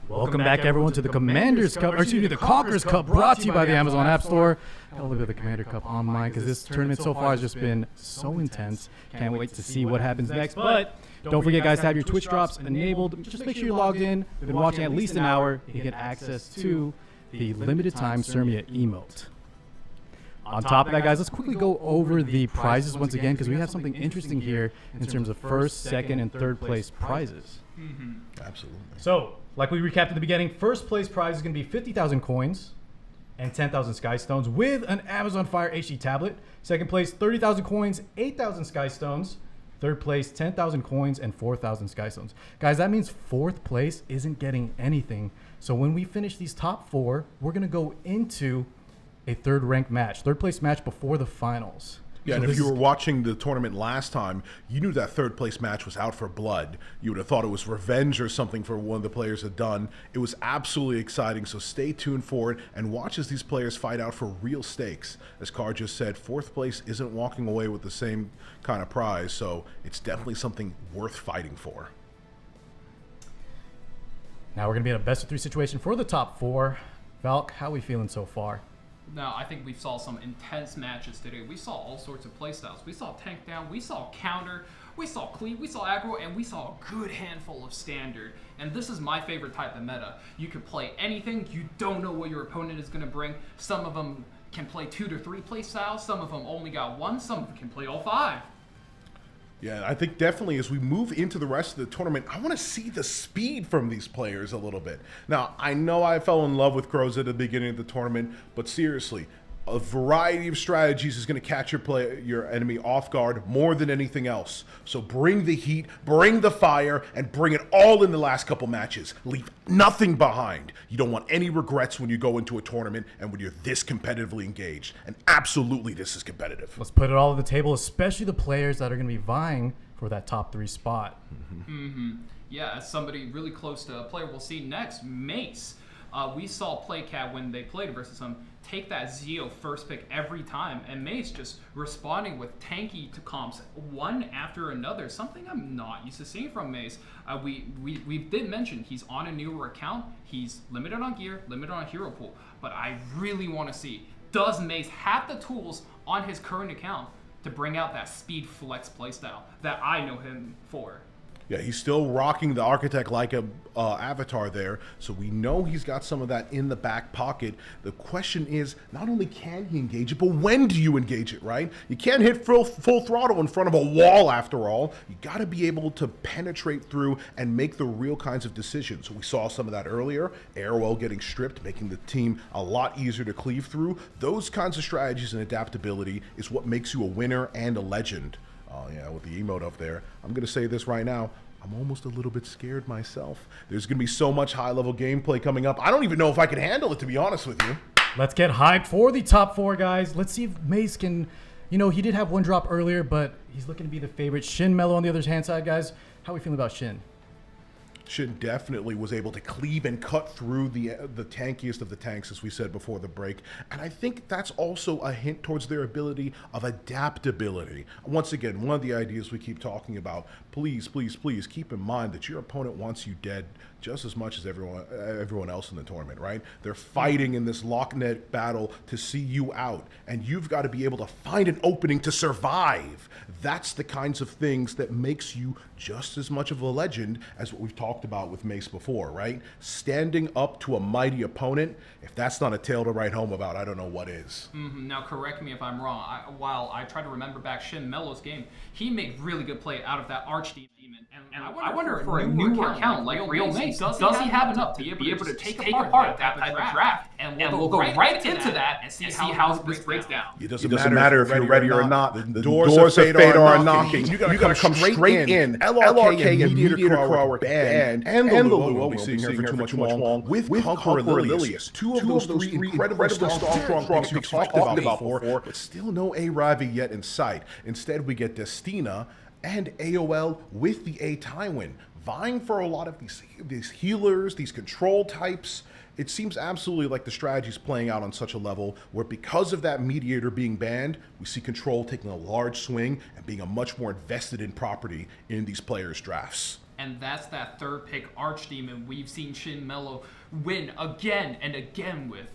Welcome back, everyone, to the Commander's Cup, or excuse me, the Conqueror's Cup, brought to you by the Amazon Appstore. Got a look at the Commander Cup online because this tournament so far has just been so intense. Can't wait to see what happens next. But don't forget, guys, to have your Twitch drops enabled. Just make sure you're logged in. You've been watching at least an hour. You get access to the limited time Sermia emote. On top of that, guys, let's quickly go over the prizes once again because we have something interesting here in terms of first, second, and third place prizes. Absolutely. So, like we recapped at the beginning, first place prize is going to be 50,000 coins and 10,000 Sky Stones with an Amazon Fire HD tablet. Second place, 30,000 coins, 8,000 Sky Stones. Third place, 10,000 coins and 4,000 Sky Stones. Guys, that means fourth place isn't getting anything. So when we finish these top four, we're going to go into a third ranked match, third place match before the finals. Yeah, So and if this you is- were watching the tournament last time, you knew that third place match was out for blood. You would have thought it was revenge or something for one of the players had done. It was absolutely exciting, so stay tuned for it and watch as these players fight out for real stakes. As Carr just said, fourth place isn't walking away with the same kind of prize, so it's definitely something worth fighting for. Now we're going to be in a best of three situation for the top four. Valk, how are we feeling so far? Now, I think we saw some intense matches today. We saw all sorts of playstyles. We saw tank down, we saw counter, we saw cleave, we saw aggro, and we saw a good handful of standard. And this is my favorite type of meta. You can play anything. You don't know what your opponent is going to bring. Some of them can play 2 to 3 playstyles. Some of them only got 1. Some of them can play all 5. Yeah, I think definitely as we move into the rest of the tournament, I want to see the speed from these players a little bit. Now, I know I fell in love with Crows at the beginning of the tournament, but seriously, a variety of strategies is going to catch your enemy off guard more than anything else. So bring the heat, bring the fire, and bring it all in the last couple matches. Leave nothing behind. You don't want any regrets when you go into a tournament and when you're this competitively engaged. And absolutely, this is competitive. Let's put it all on the table, especially the players that are going to be vying for that top 3 spot. Yeah, as somebody really close to a player we'll see next, Mace. We saw Playcat when they played versus him take that Zeo first pick every time, and Mace just responding with tanky to comps one after another, something I'm not used to seeing from Mace. We did mention he's on a newer account, he's limited on gear, limited on hero pool, but I really want to see, does Mace have the tools on his current account to bring out that speed flex playstyle that I know him for? Yeah, he's still rocking the architect-like avatar there, so we know he's got some of that in the back pocket. The question is, not only can he engage it, but when do you engage it, right? You can't hit full throttle in front of a wall, after all. You got to be able to penetrate through and make the real kinds of decisions. We saw some of that earlier. Airwell getting stripped, making the team a lot easier to cleave through. Those kinds of strategies and adaptability is what makes you a winner and a legend. Yeah, with the emote up there. I'm going to say this right now. I'm almost a little bit scared myself. There's going to be so much high-level gameplay coming up. I don't even know if I can handle it, to be honest with you. Let's get hyped for the top 4, guys. Let's see if Mace can, you know, he did have one drop earlier, but he's looking to be the favorite. Shin Mello on the other hand side, guys. How are we feeling about Shin? Shin definitely was able to cleave and cut through the tankiest of the tanks, as we said before the break. And I think that's also a hint towards their ability of adaptability. Once again, one of the ideas we keep talking about, please, please, please keep in mind that your opponent wants you dead just as much as everyone else in the tournament, right? They're fighting in this locknet battle to see you out, and you've got to be able to find an opening to survive. That's the kinds of things that makes you just as much of a legend as what we've talked about with Mace before, right? Standing up to a mighty opponent, if that's not a tale to write home about, I don't know what is. Now, correct me if I'm wrong. While I try to remember back Shin Mello's game, he made really good play out of that Archdemon. And I wonder for a newer account like Real Mace, does he have enough to be able to take apart that type of draft? And we'll go right into that and see how this breaks down. It doesn't matter if you're ready or not. The doors of fate are knocking. You gotta come straight in. LRK and Mediator Crow are banned. And the Lua we'll be seeing here for too much long. With Conqueror Lilius. Two of those three incredibly strong picks we talked about before, but still no Aravi yet in sight. Instead, we get Destina and AOL with the A Tywin, vying for a lot of these healers, these control types. It seems absolutely like the strategy is playing out on such a level where, because of that mediator being banned, we see control taking a large swing and being a much more invested in property in these players' drafts. and that's that third pick Archdemon we've seen Shin Mello win again and again with.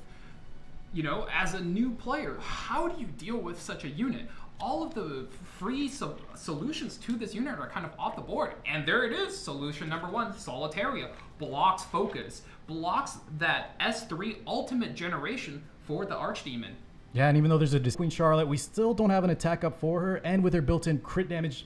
You know, as a new player, how do you deal with such a unit? All of the free solutions to this unit are kind of off the board. And there it is, solution number one, Solitaria. Blocks focus, blocks that S3 ultimate generation for the Archdemon. Yeah, and even though there's a Queen Charlotte, we still don't have an attack up for her, and with her built-in crit damage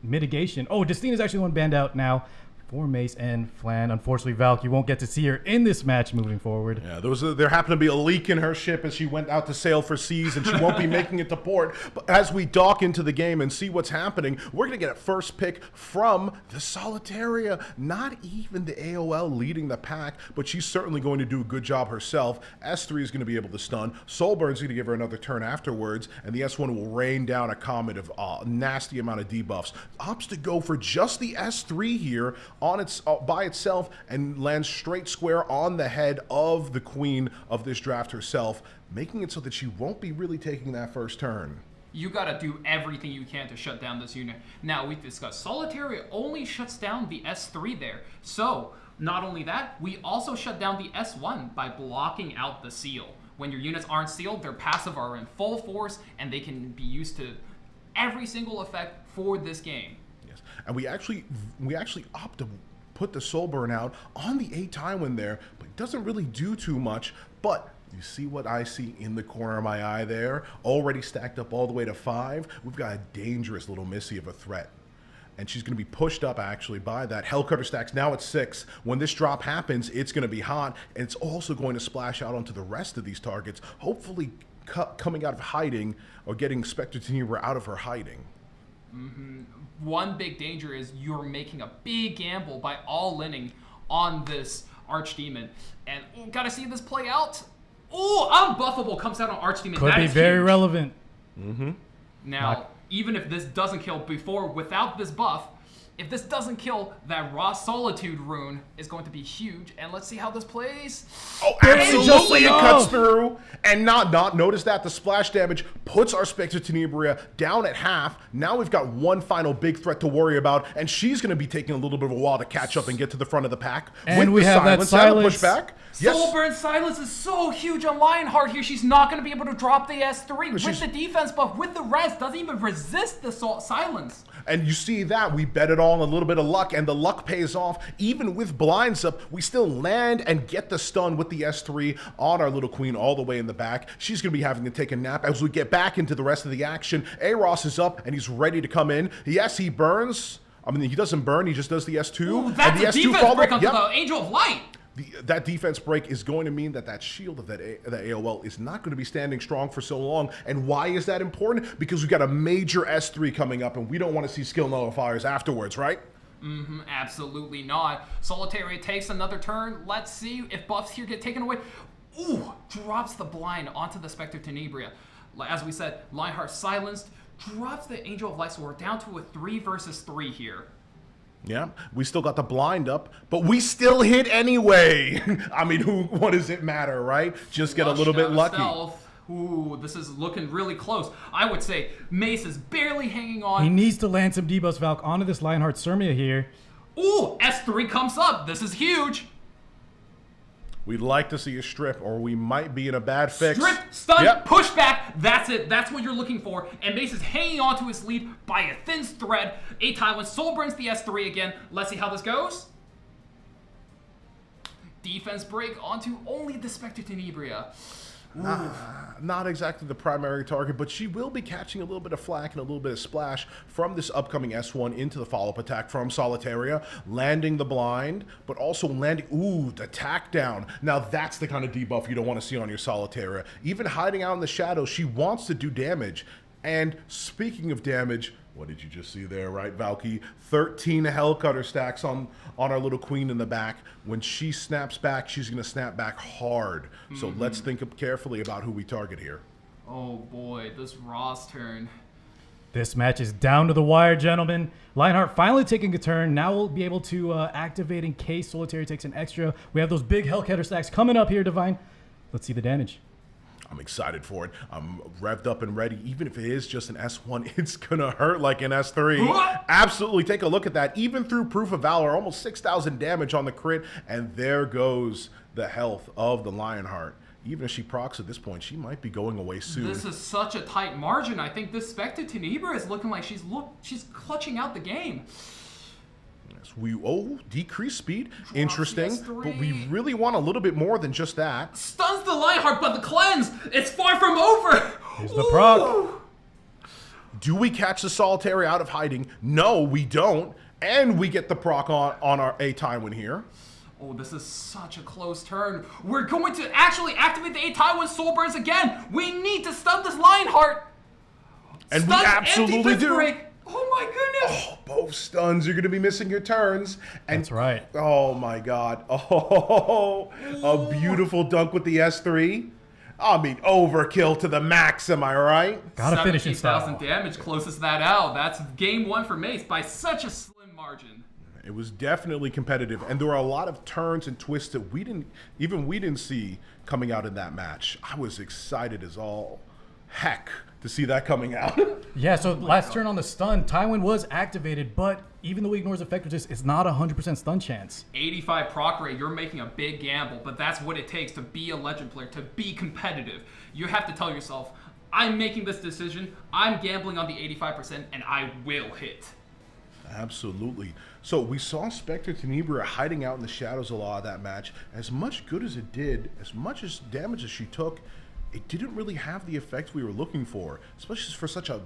mitigation. Oh, Justina's actually the one banned out now for Mace and Flan. Unfortunately, Valky won't get to see her in this match moving forward. Yeah, there happened to be a leak in her ship as she went out to sail for seas, and she won't be making it to port. But as we dock into the game and see what's happening, we're going to get a first pick from the Solitaria. Not even the AOL leading the pack, but she's certainly going to do a good job herself. S3 is going to be able to stun. Soulburn's going to give her another turn afterwards, and the S1 will rain down a comet of nasty amount of debuffs. Opts to go for just the S3 here on its by itself and lands straight square on the head of the queen of this draft herself, making it so that she won't be really taking that first turn. You gotta do everything you can to shut down this unit. Now, we've discussed Solitaria only shuts down the S3 there. So, not only that, we also shut down the S1 by blocking out the seal. When your units aren't sealed, their passive are in full force, and they can be used to every single effect for this game. And we actually opt to put the Soulburn out on the 8 Tywin there, but it doesn't really do too much. But you see what I see in the corner of my eye there? Already stacked up all the way to 5. We've got a dangerous little Missy of a threat. And she's going to be pushed up actually by that. Hellcutter stacks now at 6. When this drop happens, it's going to be hot, and it's also going to splash out onto the rest of these targets, hopefully coming out of hiding or getting Spectre Tenebra out of her hiding. Mm-hmm. One big danger is you're making a big gamble by all-inning on this Archdemon. And gotta see this play out. Oh, Unbuffable comes out on Archdemon. Could be very relevant. Mm-hmm. Now, even if this doesn't kill without this buff, if this doesn't kill, that Raw Solitude rune is going to be huge. And let's see how this plays. Oh, absolutely, it cuts through. And not notice that the splash damage puts our Spectre Tenebria down at half. Now we've got one final big threat to worry about, and she's going to be taking a little bit of a while to catch up and get to the front of the pack. And we have that silence. Pushback. Soulburn silence is so huge on Lionheart here. She's not going to be able to drop the S3 with the defense buff, with the res. Doesn't even resist the silence. And you see that we bet it all on a little bit of luck, and the luck pays off. Even with blinds up, we still land and get the stun with the S3 on our little queen all the way in the back. She's going to be having to take a nap as we get back into the rest of the action. Aros is up, and he's ready to come in. Yes, he burns. I mean, he doesn't burn. He just does the S2. Ooh, that's and the defense break onto the Angel of Light. That defense break is going to mean that shield of that AOL is not going to be standing strong for so long. And why is that important? Because we've got a major S3 coming up, and we don't want to see skill nullifiers afterwards, right? Mm-hmm, absolutely not. Solitaria takes another turn. Let's see if buffs here get taken away. Ooh, drops the blind onto the Spectre Tenebria. As we said, Lionheart silenced, drops the Angel of Light, so we're down to a 3 versus 3 here. Yeah, we still got the blind up, but we still hit anyway. I mean, what does it matter, right? Just get a little bit lucky. Stealth. Ooh, this is looking really close. I would say Mace is barely hanging on. He needs to land some debuffs, Valk, onto this Lionheart Sirmia here. Ooh, S3 comes up. This is huge. We'd like to see a strip, or we might be in a bad fix. Strip, stun, pushback. That's it. That's what you're looking for. And Mace is hanging on to his lead by a thin thread. 8 Tywin Soul burns the S3 again. Let's see how this goes. Defense break onto only the Spectre Tenebria. Not exactly the primary target, but she will be catching a little bit of flack and a little bit of splash from this upcoming S1 into the follow-up attack from Solitaria, landing the blind, but also landing, the tack down. Now that's the kind of debuff you don't want to see on your Solitaria. Even hiding out in the shadows, she wants to do damage. And speaking of damage, what did you just see there, right, Valky? 13 Hellcutter stacks on our little queen in the back. When she snaps back, she's going to snap back hard. So let's think carefully about who we target here. Oh boy, this Ross turn. This match is down to the wire, gentlemen. Lionheart finally taking a turn. Now we'll be able to activate in case Solitaria takes an extra. We have those big Hellcutter stacks coming up here, Divine. Let's see the damage. I'm excited for it. I'm revved up and ready. Even if it is just an S1, it's going to hurt like an S3. Absolutely. Take a look at that. Even through Proof of Valor, almost 6,000 damage on the crit. And there goes the health of the Lionheart. Even if she procs at this point, she might be going away soon. This is such a tight margin. I think this Spectre Tenebra is looking like she's clutching out the game. Decreased speed. Interesting. But we really want a little bit more than just that. Stuns the Lionheart, but the cleanse, it's far from over. Here's the proc. Do we catch the Solitary out of hiding? No, we don't. And we get the proc on our A Tywin here. Oh, this is such a close turn. We're going to actually activate the A Tywin Soul Burns again. We need to stun this Lionheart. And Stuns we absolutely and do. break. Oh my goodness. Oh, both stuns. You're going to be missing your turns. And, That's right. Oh my God. Oh, a beautiful dunk with the S3. I mean, overkill to the max, am I right? Gotta finish in style. 17,000 damage closes that out. That's game 1 for Mace by such a slim margin. It was definitely competitive, and there were a lot of turns and twists that we didn't see coming out in that match. I was excited as all heck to see that coming out. Yeah, so last turn on the stun, Tywin was activated, but even though he ignores effect resist, it's not a 100% stun chance. 85 proc rate, you're making a big gamble, but that's what it takes to be a Legend player, to be competitive. You have to tell yourself, I'm making this decision, I'm gambling on the 85%, and I will hit. Absolutely. So we saw Spectre Tenebra hiding out in the shadows a lot of that match. As much good as it did, as much as damage as she took, it didn't really have the effect we were looking for, especially for such a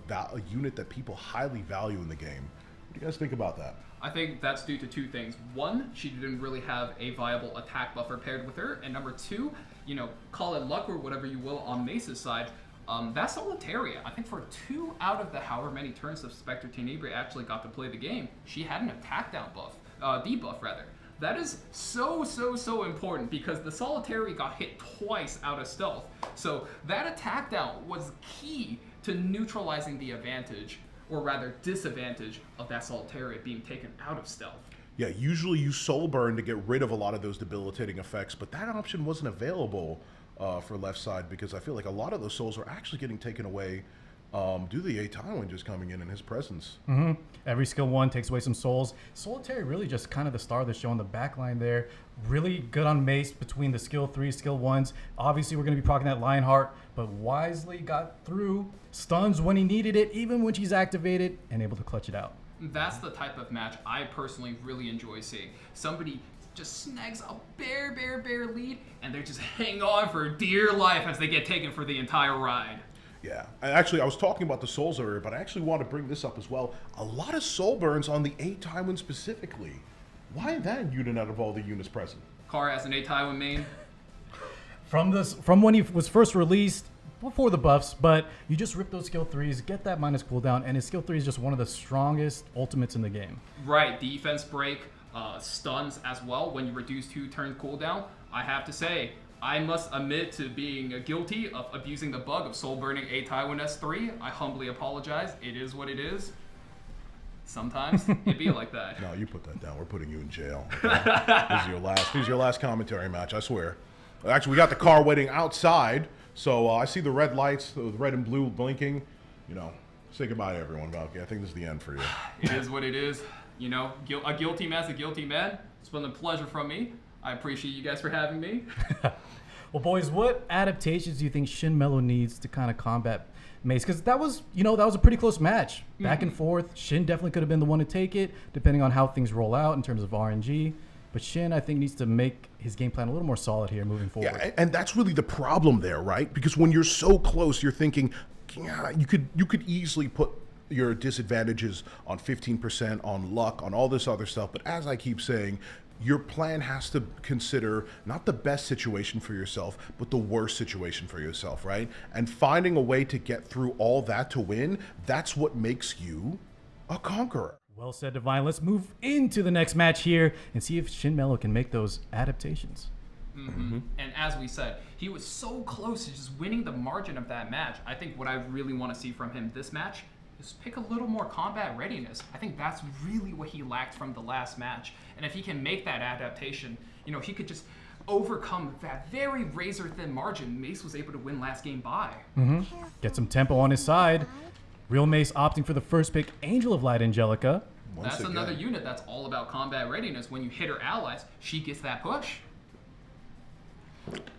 unit that people highly value in the game. What do you guys think about that? I think that's due to 2 things. 1, she didn't really have a viable attack buffer paired with her, and number 2, you know, call it luck or whatever you will on Mace's side, that Solitaria, I think for 2 out of the however many turns of Spectre Tenebra actually got to play the game, she had an attack down buff, debuff rather. That is so important because the Solitary got hit twice out of stealth. So that attack down was key to neutralizing the advantage, or rather disadvantage, of that Solitary being taken out of stealth. Yeah, usually you soul burn to get rid of a lot of those debilitating effects, but that option wasn't available for left side because I feel like a lot of those souls are actually getting taken away due to the A Tywin just coming in his presence. Every skill 1 takes away some souls. Solitary really just kind of the star of the show on the back line there. Really good on Mace between the skill 3, skill 1s. Obviously, we're going to be proccing that Lionheart, but wisely got through. Stuns when he needed it, even when she's activated, and able to clutch it out. That's the type of match I personally really enjoy seeing. Somebody just snags a bare lead, and they just hang on for dear life as they get taken for the entire ride. Yeah, I was talking about the souls earlier, but I actually want to bring this up as well. A lot of soul burns on the A Tywin specifically. Why that unit out of all the units present? Car has an A Tywin main. From when he was first released, before the buffs, but you just rip those skill 3s, get that minus cooldown, and his skill 3 is just one of the strongest ultimates in the game. Right, defense break, stuns as well when you reduce 2 turn cooldown. I have to say, I must admit to being guilty of abusing the bug of soul burning A Tywin S3. I humbly apologize. It is what it is. Sometimes it be like that. No, you put that down. We're putting you in jail. Okay? This is your last commentary match, I swear. Actually, we got the car waiting outside, so I see the red lights, the red and blue blinking. You know, say goodbye to everyone, Valky. I think this is the end for you. It is what it is. You know, a guilty man's a guilty man. It's been a pleasure from me. I appreciate you guys for having me. Well, boys, what adaptations do you think Shin Mello needs to kind of combat Mace? Because that was a pretty close match. Back and forth. Shin definitely could have been the one to take it, depending on how things roll out in terms of RNG. But Shin, I think, needs to make his game plan a little more solid here moving forward. Yeah, and that's really the problem there, right? Because when you're so close, you're thinking, yeah, you could easily put your disadvantages on 15%, on luck, on all this other stuff. But as I keep saying, your plan has to consider not the best situation for yourself, but the worst situation for yourself, right? And finding a way to get through all that to win, that's what makes you a conqueror. Well said, Divine. Let's move into the next match here and see if Shin Mello can make those adaptations. And as we said, he was so close to just winning the margin of that match. I think what I really want to see from him this match is pick a little more combat readiness. I think that's really what he lacked from the last match. And if he can make that adaptation, you know, he could just overcome that very razor-thin margin Mace was able to win last game by. Get some tempo on his side. Real Mace opting for the first pick, Angel of Light Angelica. Once That's again, another unit that's all about combat readiness. When you hit her allies, she gets that push.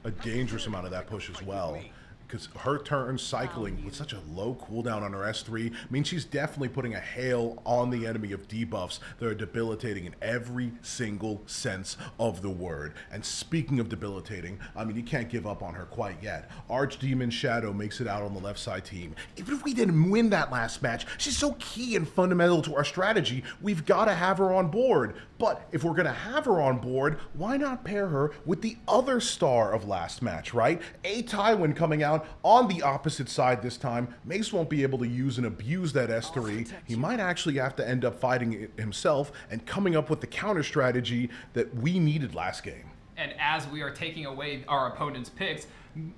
a dangerous amount of that push as well. Because her turn cycling with such a low cooldown on her S3 means she's definitely putting a hail on the enemy of debuffs that are debilitating in every single sense of the word. And speaking of debilitating, I mean, you can't give up on her quite yet. Archdemon Shadow makes it out on the left side team. Even if we didn't win that last match, she's so key and fundamental to our strategy, we've got to have her on board. But if we're going to have her on board, why not pair her with the other star of last match, right? A Tywin coming out on the opposite side this time. Mace won't be able to use and abuse that S3. He might actually have to end up fighting it himself and coming up with the counter strategy that we needed last game. And as we are taking away our opponent's picks,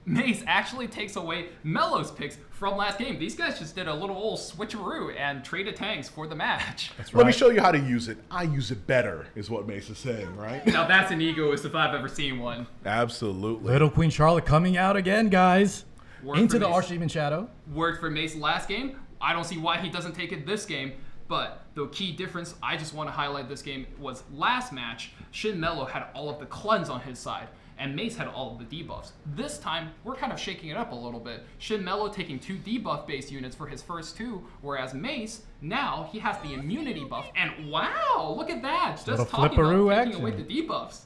Mace actually takes away Melo's picks from last game. These guys just did a little old switcheroo and traded tanks for the match. That's Let me right. show you how to use it. I use it better, is what Mace is saying, right? Now that's an egoist if I've ever seen one. Absolutely. Little Queen Charlotte coming out again, guys. Work Into for the Mace. Archdemon Shadow. Worked for Mace last game. I don't see why he doesn't take it this game. But the key difference I just want to highlight this game was last match, Shin Melo had all of the cleanse on his side, and Mace had all of the debuffs. This time, we're kind of shaking it up a little bit. Shin Melo taking 2 debuff-based units for his first 2, whereas Mace, now he has the immunity buff. And wow, look at that! Little Just talking flipperoo about taking away action. the debuffs.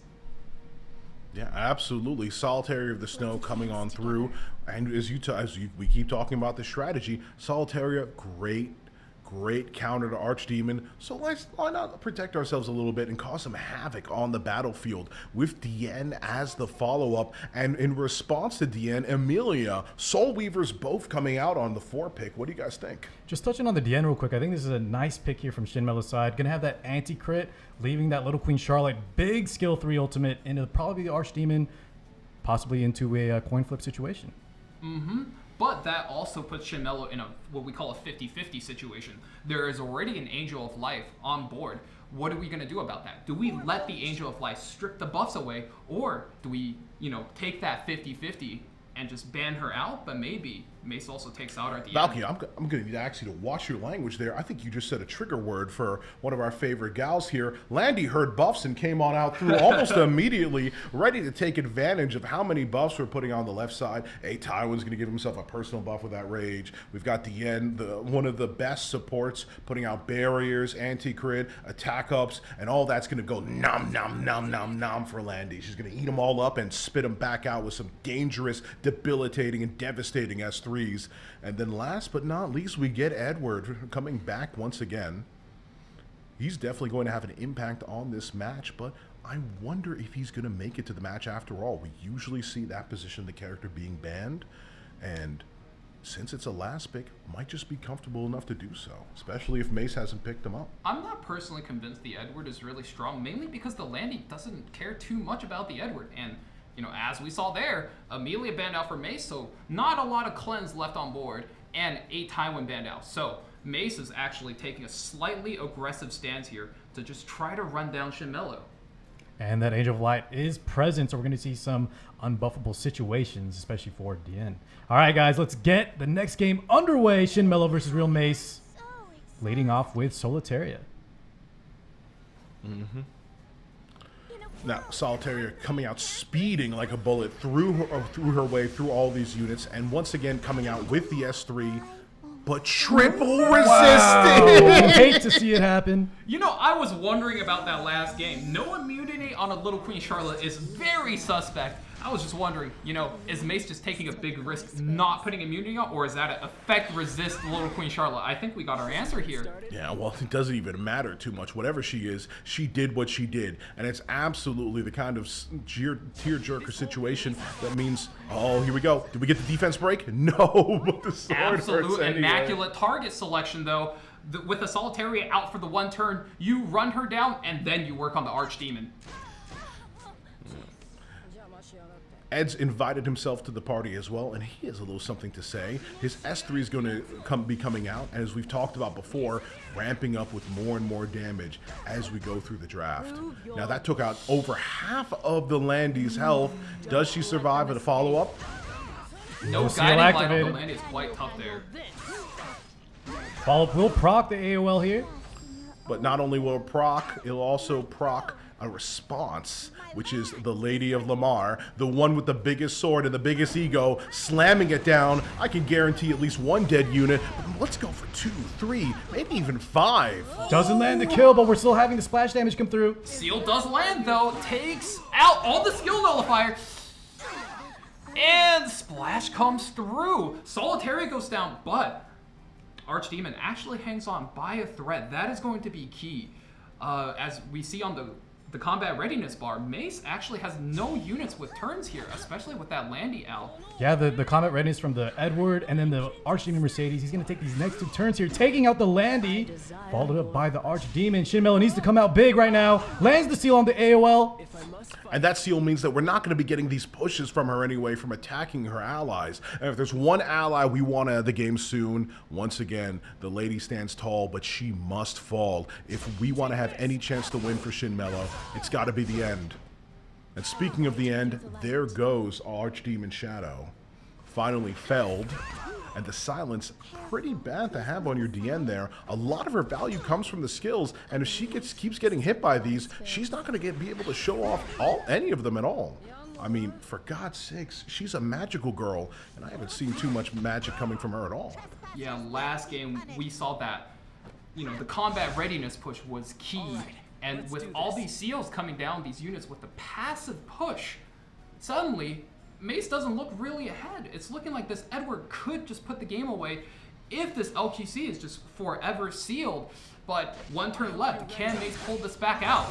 Yeah, absolutely. Solitary of the Snow coming on through, and we keep talking about the strategy. Solitaria, great counter to Archdemon. So why not protect ourselves a little bit and cause some havoc on the battlefield with Dien as the follow-up, and in response to Dien, Emilia, Soul Weavers both coming out on the 4 pick. What do you guys think? Just touching on the DN real quick, I think this is a nice pick here from Shin Melo's side. Gonna have that anti-crit, leaving that Little Queen Charlotte big skill 3 ultimate into probably the Archdemon, possibly into a coin flip situation. But that also puts Shin Melo in what we call a 50-50 situation. There is already an Angel of Life on board. What are we going to do about that? Do we let the Angel of Life strip the buffs away, or do we, take that 50-50 and just ban her out? But maybe Mace also takes out our DM. Valky, I'm going to need to ask you to watch your language there. I think you just said a trigger word for one of our favorite gals here. Landy heard buffs and came on out through almost immediately, ready to take advantage of how many buffs we're putting on the left side. Hey, Tywin's going to give himself a personal buff with that rage. We've got Dien, one of the best supports, putting out barriers, anti-crit, attack ups, and all that's going to go nom, nom, nom, nom, nom for Landy. She's going to eat them all up and spit them back out with some dangerous, debilitating, and devastating S3s. And then last but not least, we get Edward coming back once again. He's definitely going to have an impact on this match, but I wonder if he's going to make it to the match after all. We usually see that position of the character being banned, and since it's a last pick, might just be comfortable enough to do so, especially if Mace hasn't picked him up. I'm not personally convinced the Edward is really strong, mainly because the Landy doesn't care too much about the Edward. And as we saw there, Amelia banned out for Mace, so not a lot of cleanse left on board, and a Tywin banned out. So Mace is actually taking a slightly aggressive stance here to just try to run down Shin Melo. And that Angel of Light is present, so we're going to see some unbuffable situations, especially for DN. All right, guys, let's get the next game underway. Shin Melo versus Real Mace, leading off with Solitaria. Now, Solitaria coming out speeding like a bullet through her way through all these units, and once again coming out with the S3, but triple resisted. Hate to see it happen. I was wondering about that last game. No immunity on a Little Queen Charlotte is very suspect. I was just wondering, is Mace just taking a big risk not putting immunity on, or is that an effect resist Little Queen Charlotte? I think we got our answer here. Yeah, well, it doesn't even matter too much. Whatever she is, she did what she did. And it's absolutely the kind of tearjerker situation that means, oh, here we go. Did we get the defense break? No, but the sword hurts Absolute anyway. immaculate target selection, though. With the Solitaria out for the one turn, you run her down, and then you work on the Archdemon. Ed's invited himself to the party as well, and he has a little something to say. His S3 is going to be coming out, and as we've talked about before, ramping up with more and more damage as we go through the draft. Now that took out over half of the Landy's health. Does she survive at a follow-up? No seal guiding light on activated. the land is quite tough there. Follow-up will proc the AOL here. But not only will it proc, it'll also proc a response, which is the Lady of Lamar, the one with the biggest sword and the biggest ego, slamming it down. I can guarantee at least one dead unit. Let's go for 2, 3, maybe even 5. Doesn't land the kill, but we're still having the splash damage come through. Seal does land though, takes out all the skill nullifier. And splash comes through. Solitary goes down, but Archdemon actually hangs on by a thread. That is going to be key. As we see on the combat readiness bar, Mace actually has no units with turns here, especially with that Landy Owl. Yeah, the combat readiness from the Edward and then the Archdemon Mercedes. He's going to take these next 2 turns here, taking out the Landy. Followed up by the Archdemon. Shinmellow needs to come out big right now. Lands the seal on the AOL. And that seal means that we're not going to be getting these pushes from her anyway from attacking her allies. And if there's one ally we want out of the game soon, once again, the lady stands tall, but she must fall. If we want to have any chance to win for Shinmellow, it's got to be the end. And speaking of the end, there goes Archdemon Shadow. Finally felled. And the silence, pretty bad to have on your DN there. A lot of her value comes from the skills, and if she keeps getting hit by these, she's not going to be able to show off any of them at all. I mean, for God's sakes, she's a magical girl, and I haven't seen too much magic coming from her at all. Yeah, last game we saw that, the combat readiness push was key. And with all these seals coming down, these units with the passive push, suddenly Mace doesn't look really ahead. It's looking like this Edward could just put the game away if this LQC is just forever sealed. But 1 turn left. Can Mace pull this back out?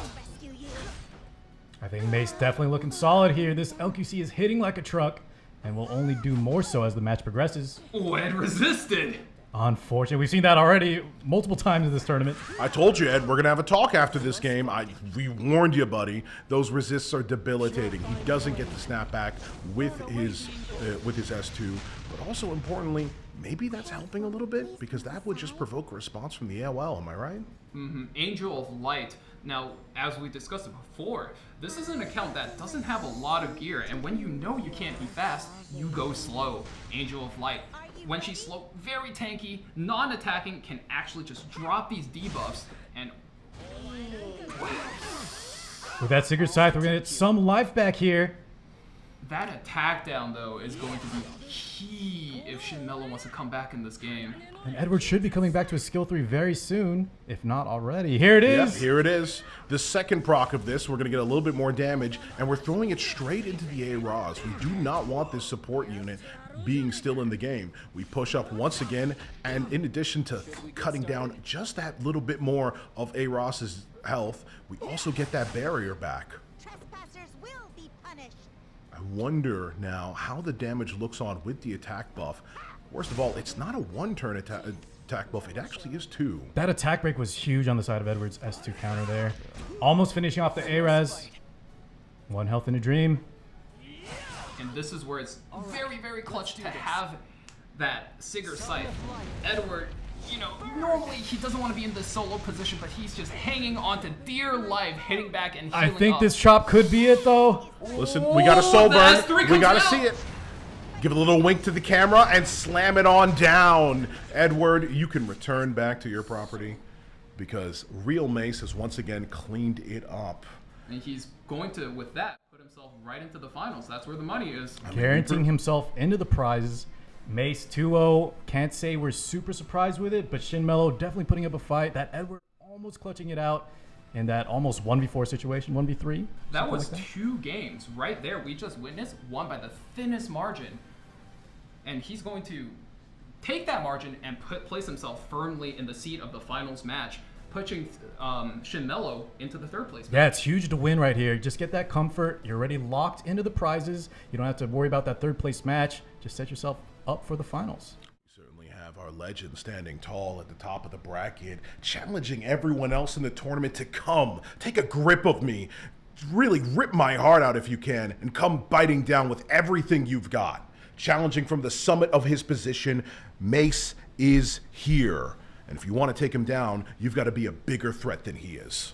I think Mace definitely looking solid here. This LQC is hitting like a truck and will only do more so as the match progresses. Oh, Ed resisted. Unfortunately, we've seen that already multiple times in this tournament. I told you, Ed, we're going to have a talk after this game. We warned you, buddy. Those resists are debilitating. He doesn't get the snapback with his S2. But also, importantly, maybe that's helping a little bit because that would just provoke a response from the AOL. Am I right? Angel of Light. Now, as we discussed before, this is an account that doesn't have a lot of gear. And when you know you can't be fast, you go slow. Angel of Light. When she's slow, very tanky, non-attacking, can actually just drop these debuffs and... With that Sigurd Scythe, we're going to get some life back here. That attack down, though, is going to be key if Shinmellow wants to come back in this game. And Edward should be coming back to his skill 3 very soon, if not already. Here it is. Yep, here it is. The second proc of this, we're going to get a little bit more damage, and we're throwing it straight into the A-Raws. We do not want this support unit being still in the game. We push up once again, and in addition to cutting down just that little bit more of A-Ross's health, we also get that barrier back. Trespassers will be punished. I wonder now how the damage looks on with the attack buff. Worst of all, it's not a 1-turn attack buff, it actually is 2. That attack break was huge on the side of Edward's S2 counter there. Almost finishing off the A-Res. 1 health in a dream. And this is where it's very, very clutch to have that Sigurd Scythe. Edward, normally he doesn't want to be in this solo position, but he's just hanging on to dear life, hitting back and healing I think up. this chop could be it, though. Listen, we got a soul the burn. S3 We comes got to out. see it. Give a little wink to the camera and slam it on down. Edward, you can return back to your property because Real Mace has once again cleaned it up. And he's going to, with that, put himself right into the finals. That's where the money is. Guaranteeing himself into the prizes. Mace 2-0. Can't say we're super surprised with it, but Shinmellow definitely putting up a fight. That Edward almost clutching it out in that almost 1v4 situation, 1v3. That was like that. 2 games right there. We just witnessed one by the thinnest margin. And he's going to take that margin and place himself firmly in the seat of the finals match, pushing Shinmellow into the 3rd place. Yeah, it's huge to win right here. Just get that comfort. You're already locked into the prizes. You don't have to worry about that 3rd place match. Just set yourself up for the finals. We certainly have our legend standing tall at the top of the bracket, challenging everyone else in the tournament to come, take a grip of me, really rip my heart out if you can and come biting down with everything you've got. Challenging from the summit of his position, Mace is here. And if you want to take him down, you've got to be a bigger threat than he is.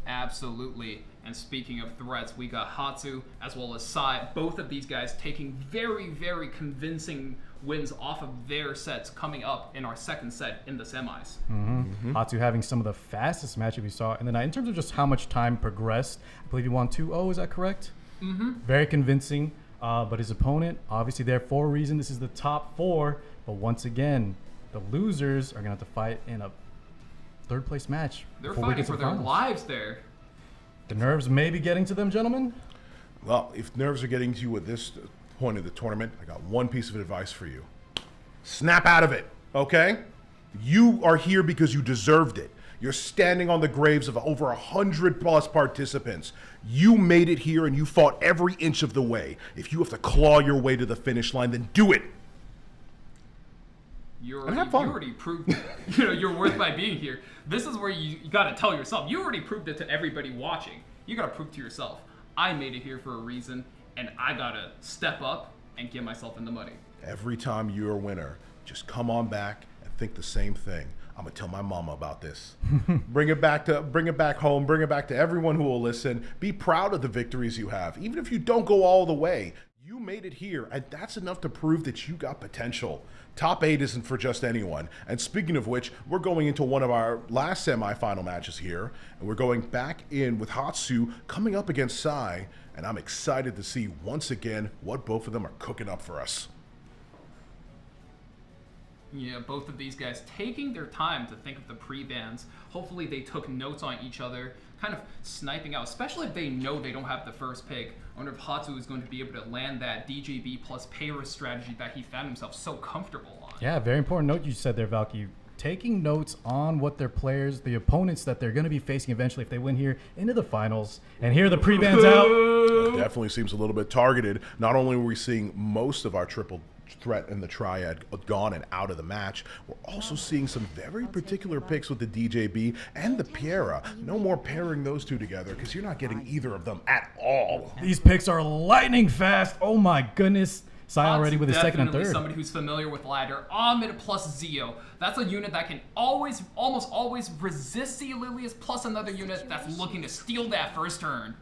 Absolutely. And speaking of threats, we got Hatsu as well as Sai. Both of these guys taking very, very convincing wins off of their sets coming up in our second set in the semis. Hatsu having some of the fastest matchup we saw in the night. In terms of just how much time progressed, I believe he won 2-0, is that correct? Very convincing. But his opponent, obviously there for a reason. This is the top 4. But once again, the losers are going to have to fight in a third place match. They're before we fighting get to for the their finals. lives there. The nerves may be getting to them, gentlemen. Well, if nerves are getting to you at this point of the tournament, I got one piece of advice for you. Snap out of it, okay? You are here because you deserved it. You're standing on the graves of over 100+ participants. You made it here and you fought every inch of the way. If you have to claw your way to the finish line, then do it. You And have fun. already proved you're worth by being here. This is where you got to tell yourself. You already proved it to everybody watching. You got to prove to yourself, I made it here for a reason, and I got to step up and get myself in the money. Every time you're a winner, just come on back and think the same thing. I'm gonna tell my mama about this. Bring it back home, bring it back to everyone who will listen. Be proud of the victories you have. Even if you don't go all the way, you made it here, and that's enough to prove that you got potential. Top 8 isn't for just anyone. And speaking of which, we're going into one of our last semifinal matches here, and we're going back in with Hatsu coming up against Sai, and I'm excited to see once again what both of them are cooking up for us. Yeah, both of these guys taking their time to think of the pre-bans. Hopefully they took notes on each other, kind of sniping out, especially if they know they don't have the first pick. I wonder if Hatsu is going to be able to land that DJB plus Paris strategy that he found himself so comfortable on. Yeah, very important note you said there, Valky. Taking notes on what their players, the opponents that they're going to be facing eventually if they win here into the finals. And here are the pre-bans out. That definitely seems a little bit targeted. Not only were we seeing most of our triple threat and the triad gone and out of the match, we're also seeing some very particular picks with the DJB and the Piera. No more pairing those two together because you're not getting either of them at all. These picks are lightning fast. Oh my goodness. Sai already with his second and Definitely third. somebody who's familiar with ladder. Ahmed plus Zio. That's a unit that can almost always resist C. Lilius plus another unit that's looking to steal that first turn.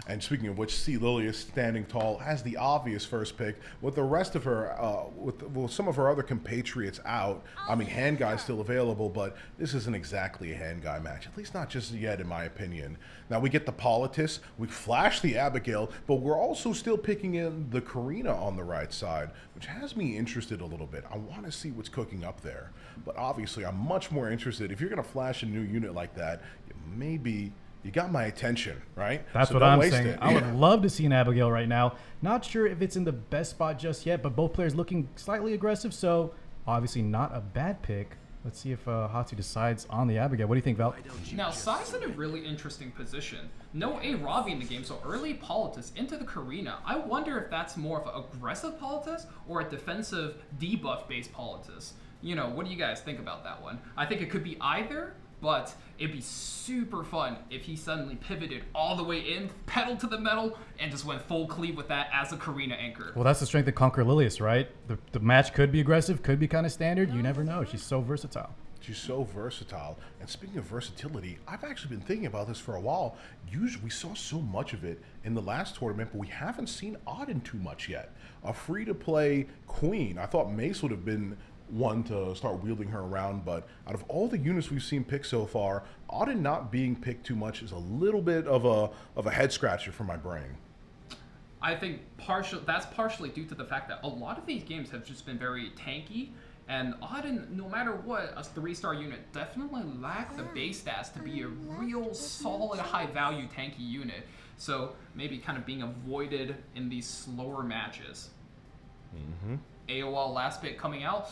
And speaking of which, C. Lilius standing tall has the obvious first pick with the rest of her, with some of her other compatriots out. I mean, hand guy's still available, but this isn't exactly a hand guy match, at least not just yet, in my opinion. Now we get the Politis, we flash the Abigail, but we're also still picking in the Karina on the right side, which has me interested a little bit. I want to see what's cooking up there, but obviously I'm much more interested. If you're going to flash a new unit like that, maybe you got my attention, right? That's So what don't I'm waste saying. it. I would love to see an Abigail right now. Not sure if it's in the best spot just yet, but both players looking slightly aggressive, so obviously not a bad pick. Let's see if Hatsu decides on the Abigail. What do you think, Val? Now, Sai's in a really interesting position. No A. Ravi in the game, so early Politis into the Karina. I wonder if that's more of an aggressive Politis or a defensive debuff-based Politis. You know, what do you guys think about that one? I think it could be either, but it'd be super fun if he suddenly pivoted all the way in, pedal to the metal, and just went full cleave with that as a Karina anchor. Well, that's the strength of Conqueror Lilius, right? The match could be aggressive, could be kind of standard. You never know. She's so versatile. She's so versatile. And speaking of versatility, I've actually been thinking about this for a while. Usually, we saw so much of it in the last tournament, but we haven't seen Auden too much yet. A free-to-play queen. I thought Mace would have been one to start wielding her around, but out of all the units we've seen picked so far, Auden not being picked too much is a little bit of a head scratcher for my brain. I think that's partially due to the fact that a lot of these games have just been very tanky, and Auden, no matter what, a 3-star unit definitely lacked the base stats to be a real solid, high-value tanky unit. So maybe kind of being avoided in these slower matches. AOL last pick coming out.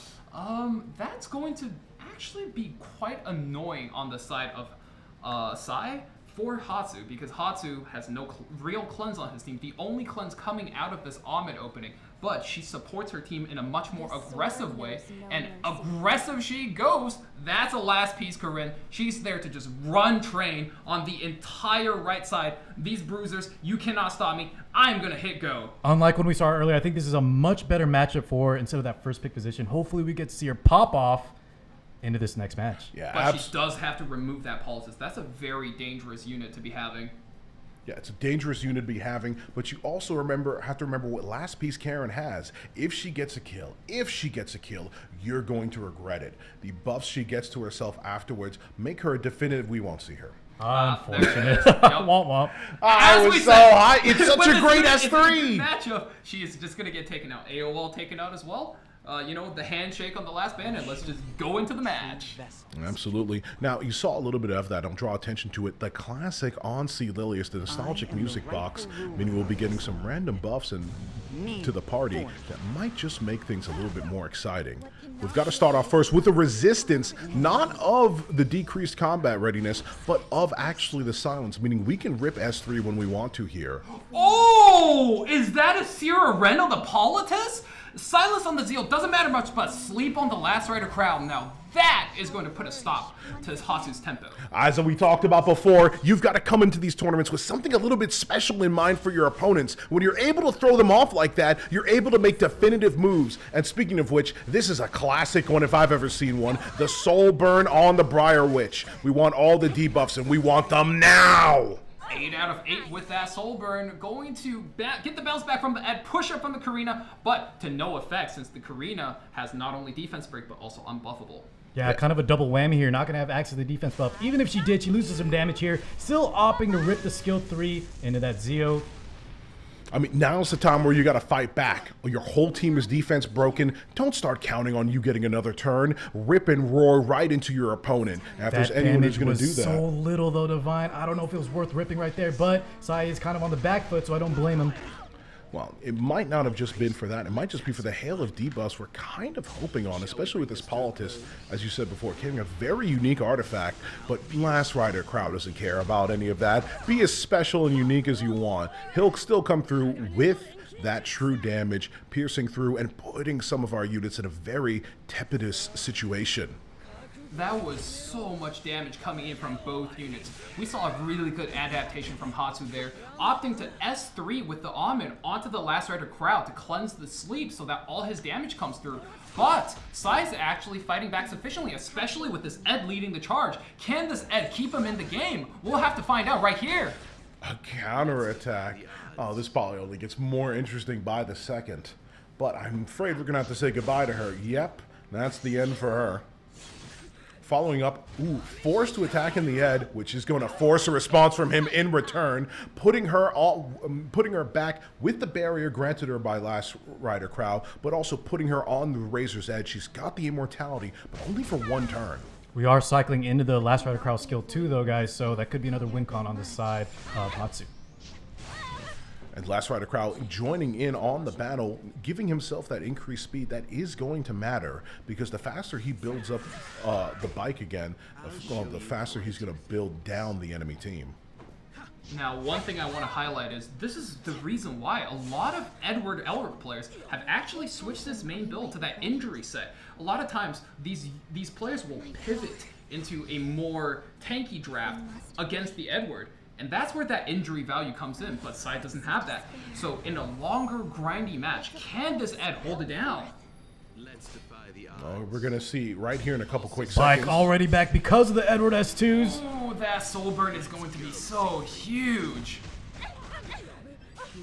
That's going to actually be quite annoying on the side of Sai. for Hatsu, because Hatsu has no real cleanse on his team. The only cleanse coming out of this Ahmed opening, but she supports her team in a much more aggressive way, and aggressive she goes. That's a last piece, Corinne. She's there to just run train on the entire right side. These bruisers, you cannot stop me. I'm gonna hit go. Unlike when we saw her earlier, I think this is a much better matchup for her instead of that first pick position. Hopefully we get to see her pop off into this next match. Yeah, But she does have to remove that poultice. That's a very dangerous unit to be having. Yeah, it's a dangerous unit to be having, but you also have to remember what last piece Karen has. If she gets a kill, you're going to regret it. The buffs she gets to herself afterwards make her a definitive we won't see her. Unfortunate. Womp womp. I was so high. It's such a great S3 matchup. She is just gonna get taken out. AOL taken out as well. The handshake on the last bandit. Let's just go into the match. Absolutely. Now, you saw a little bit of that. I'll draw attention to it. The classic on C. Lilius, the nostalgic music box, meaning we'll be getting some random buffs to the party that might just make things a little bit more exciting. We've got to start off first with the resistance, not of the decreased combat readiness, but of actually the silence, meaning we can rip S3 when we want to here. Oh, is that a Sierra Reno the Politis? Silence on the Zeal doesn't matter much, but sleep on the last rider crowd. Now that is going to put a stop to Hatsu's tempo. As we talked about before, you've got to come into these tournaments with something a little bit special in mind for your opponents. When you're able to throw them off like that, you're able to make definitive moves. And speaking of which, this is a classic one if I've ever seen one. The Soul Burn on the Briar Witch. We want all the debuffs and we want them now. 8 out of 8 with that Soul Burn. Going to get the bounce back from the Ed, push up from the Karina, but to no effect since the Karina has not only defense break, but also unbuffable. Yeah, kind of a double whammy here. Not going to have access to the defense buff. Even if she did, she loses some damage here. Still opting to rip the skill 3 into that Zeo. I mean, now's the time where you got to fight back. Your whole team is defense broken. Don't start counting on you getting another turn. Rip and roar right into your opponent. If there's anyone who's going to do that. So little though, Divine. I don't know if it was worth ripping right there, but Sai is kind of on the back foot, so I don't blame him. Well, it might not have just been for that. It might just be for the hail of debuffs we're kind of hoping on, especially with this Politis, as you said before, carrying a very unique artifact, but Last Rider crowd doesn't care about any of that. Be as special and unique as you want. He'll still come through with that true damage, piercing through and putting some of our units in a very tepidous situation. That was so much damage coming in from both units. We saw a really good adaptation from Hatsu there, opting to S3 with the Ahmed onto the Last Rider crowd to cleanse the sleep so that all his damage comes through. But Sai's actually fighting back sufficiently, especially with this Ed leading the charge. Can this Ed keep him in the game? We'll have to find out right here. A counterattack. Oh, this probably only gets more interesting by the second. But I'm afraid we're going to have to say goodbye to her. Yep, that's the end for her. Following up, forced to attack in the Ed, which is going to force a response from him in return, putting her back with the barrier granted her by Last Rider crowd, but also putting her on the Razor's Edge. She's got the immortality, but only for one turn. We are cycling into the Last Rider crowd skill 2 though, guys, so that could be another win con on the side of Hatsu. And Last Rider crowd joining in on the battle, giving himself that increased speed that is going to matter, because the faster he builds up the bike again, the faster he's going to build down the enemy team. Now, one thing I want to highlight is this is the reason why a lot of Edward Elric players have actually switched this main build to that injury set. A lot of times, these players will pivot into a more tanky draft against the Edward. And that's where that injury value comes in, but Sai doesn't have that. So in a longer, grindy match, can this Ed hold it down? We're going to see right here in a couple quick seconds. Bike already back because of the Edward S2s. Oh, that Soul Burn is going to be so huge.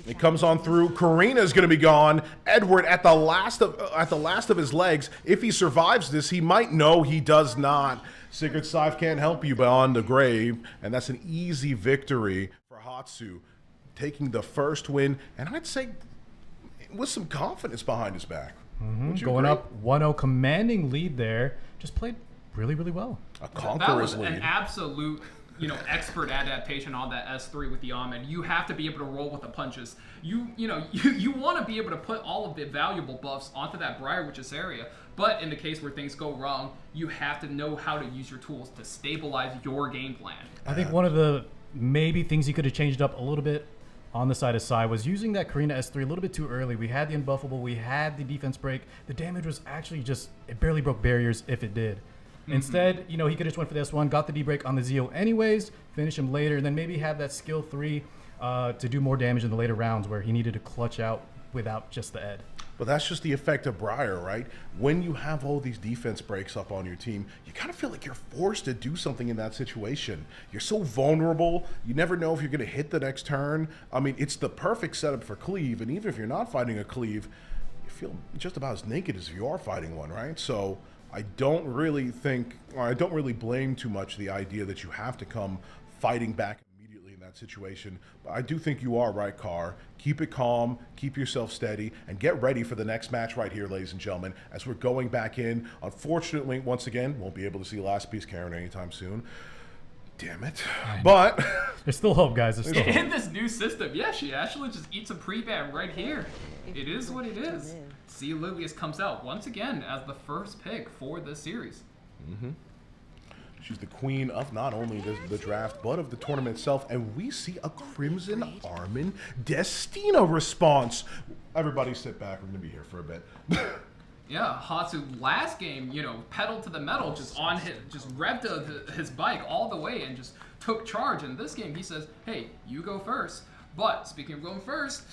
It comes on through. Karina's going to be gone. Edward at the last of his legs. If he survives this, he might know he does not. Sigurd Scythe can't help you beyond the grave, and that's an easy victory for Hatsu, taking the first win, and I'd say with some confidence behind his back. Going up 1-0, commanding lead there. Just played really, really well. A Conqueror's That was lead. an absolute, expert adaptation on that S3 with the Ahmed. You have to be able to roll with the punches. You want to be able to put all of the valuable buffs onto that Briar Witch's area. But in the case where things go wrong, you have to know how to use your tools to stabilize your game plan. I think one of the maybe things he could have changed up a little bit on the side of Sai was using that Karina S3 a little bit too early. We had the unbuffable, we had the defense break. The damage was actually just, it barely broke barriers if it did. Instead, you know, he could have just went for the S1, got the D-break on the Zeo anyways, finish him later, and then maybe have that skill 3 to do more damage in the later rounds where he needed to clutch out without just the Ed. But that's just the effect of Briar, right? When you have all these defense breaks up on your team, you kind of feel like you're forced to do something in that situation. You're so vulnerable. You never know if you're going to hit the next turn. I mean, it's the perfect setup for cleave, and even if you're not fighting a cleave, you feel just about as naked as if you are fighting one, right? So I don't really think, or I don't really blame too much the idea that you have to come fighting back immediately in that situation. But I do think you are right, Carr. Keep it calm, keep yourself steady, and get ready for the next match right here, ladies and gentlemen, as we're going back in. Unfortunately, once again, won't be able to see Last Piece Karen anytime soon. Damn it. But there's still hope, guys. There's still hope. In this new system, yeah, she actually just eats a pre-ban right here. It is what it is. See, Lilius comes out once again as the first pick for this series. She's the queen of not only the draft, but of the tournament itself. And we see a Crimson Armin Destina response. Everybody sit back. We're going to be here for a bit. Yeah, Hatsu last game, you know, pedal to the metal, just on his, just revved his bike all the way and just took charge. And this game, he says, hey, you go first. But speaking of going first,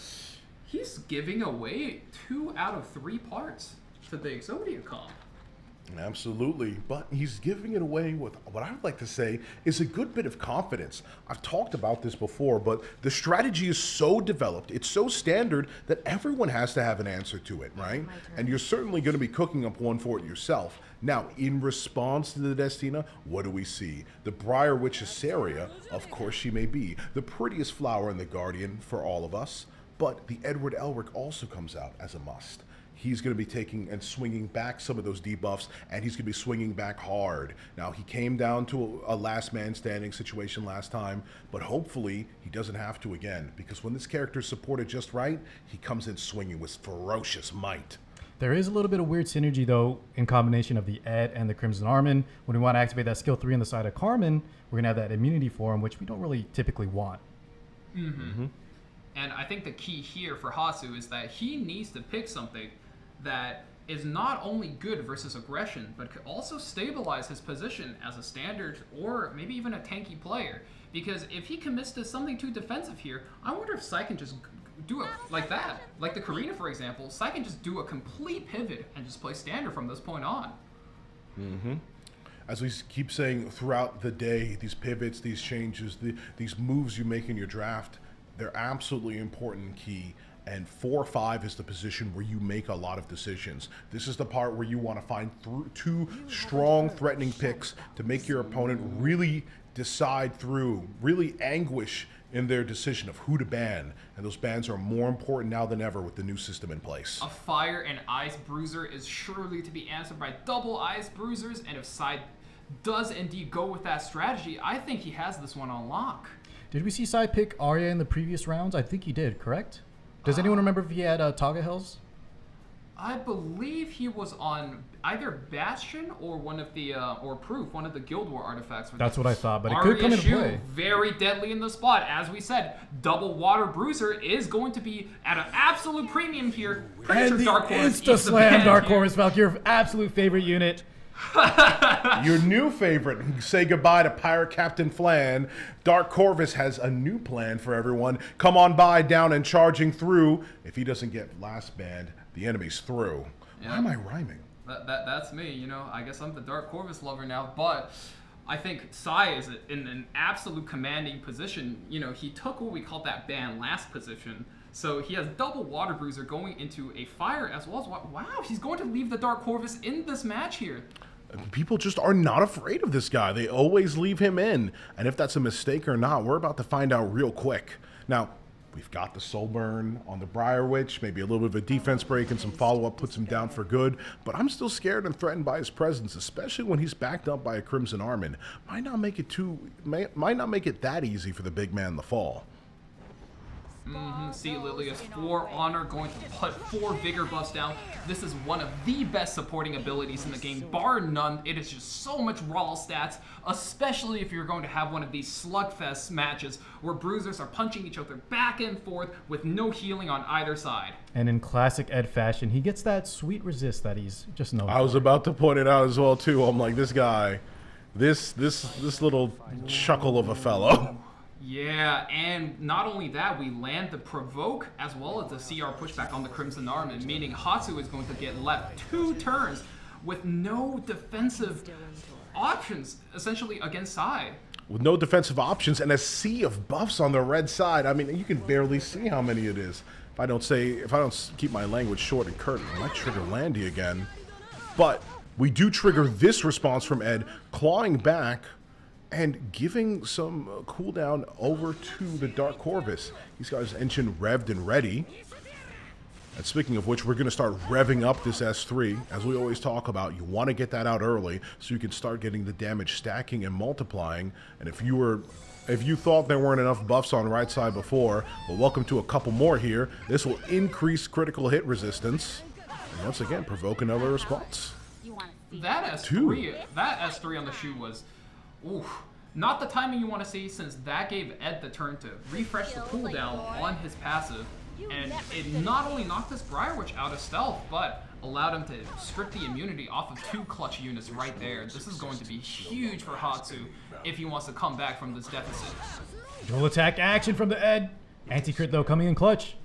he's giving away 2 out of 3 parts to the Exodia comp. Absolutely, but he's giving it away with what I would like to say is a good bit of confidence. I've talked about this before, but the strategy is so developed, it's so standard that everyone has to have an answer to it, right? And you're certainly going to be cooking up one for it yourself. Now, in response to the Destina, what do we see? The Briar Witch Assaria, of course she may be, the prettiest flower in the Guardian for all of us, but the Edward Elric also comes out as a must. He's going to be taking and swinging back some of those debuffs, and he's going to be swinging back hard. Now, he came down to a last man standing situation last time, but hopefully he doesn't have to again, because when this character is supported just right, he comes in swinging with ferocious might. There is a little bit of weird synergy, though, in combination of the Ed and the Crimson Armin. When we want to activate that skill 3 on the side of Carmen, we're going to have that immunity for him, which we don't really typically want. And I think the key here for Hasu is that he needs to pick something that is not only good versus aggression, but could also stabilize his position as a standard or maybe even a tanky player. Because if he commits to something too defensive here, I wonder if Sai can just do it like that. Like the Karina, for example, Sai can just do a complete pivot and just play standard from this point on. As we keep saying throughout the day, these pivots, these changes, these moves you make in your draft, they're absolutely important and key. And 4-5 is the position where you make a lot of decisions. This is the part where you want to find 2 strong, threatening picks to make your opponent really decide through, really anguish in their decision of who to ban. And those bans are more important now than ever with the new system in place. A Fire and Ice Bruiser is surely to be answered by double Ice Bruisers, and if Sai does indeed go with that strategy, I think he has this one on lock. Did we see Sai pick Arya in the previous rounds? I think he did, correct? Does anyone remember if he had Taga Hills? I believe he was on either Bastion or one of the or Proof, one of the Guild War artifacts. That's what I thought, but it could come into play. Very deadly in the spot. As we said, double Water Bruiser is going to be at an absolute premium here. Pretty sure Dark Horse Insta Slam Dark Horse, Valky, your absolute favorite unit. Your new favorite. Say goodbye to Pirate Captain Flan. Dark Corvus has a new plan for everyone. Come on by, down and charging through. If he doesn't get last banned, the enemy's through. Yeah. Why am I rhyming? That's me, you know. I guess I'm the Dark Corvus lover now, but I think Sai is in an absolute commanding position. You know, he took what we call that ban last position. So he has double Water Bruiser going into a Fire as well as, wow, he's going to leave the Dark Corvus in this match here. People just are not afraid of this guy. They always leave him in. And if that's a mistake or not, we're about to find out real quick. Now, we've got the Soul Burn on the Briar Witch, maybe a little bit of a defense break and some follow-up puts him down for good. But I'm still scared and threatened by his presence, especially when he's backed up by a Crimson Armin. Might not make it that easy for the big man in the fall. See Lilius 4 Honor going to put 4 Vigor buffs down. This is one of the best supporting abilities in the game, bar none. It is just so much raw stats, especially if you're going to have one of these slugfest matches where bruisers are punching each other back and forth with no healing on either side. And in classic Ed fashion, he gets that sweet resist that he's just known I was for. about to point it out as well too. I'm like, this guy, this little chuckle of a fellow. Yeah, and not only that, we land the provoke as well as the CR pushback on the Crimson Armin, meaning Hatsu is going to get left 2 turns with no defensive options, essentially against Sai. With no defensive options and a sea of buffs on the red side. I mean, you can barely see how many it is. If I don't keep my language short and curt, I might trigger Landy again. But we do trigger this response from Ed, clawing back and giving some cooldown over to the Dark Corvus. He's got his engine revved and ready. And speaking of which, we're going to start revving up this S3. As we always talk about, you want to get that out early so you can start getting the damage stacking and multiplying. And if you thought there weren't enough buffs on right side before, well, welcome to a couple more here. This will increase critical hit resistance. And once again, provoke another response. That S3 on the shoe was, oof, not the timing you want to see, since that gave Ed the turn to refresh the cooldown on his passive. And it not only knocked this Briarwitch out of stealth, but allowed him to strip the immunity off of 2 clutch units right there. This is going to be huge for Hatsu if he wants to come back from this deficit. Dual attack action from the Ed. Anti-crit though coming in clutch.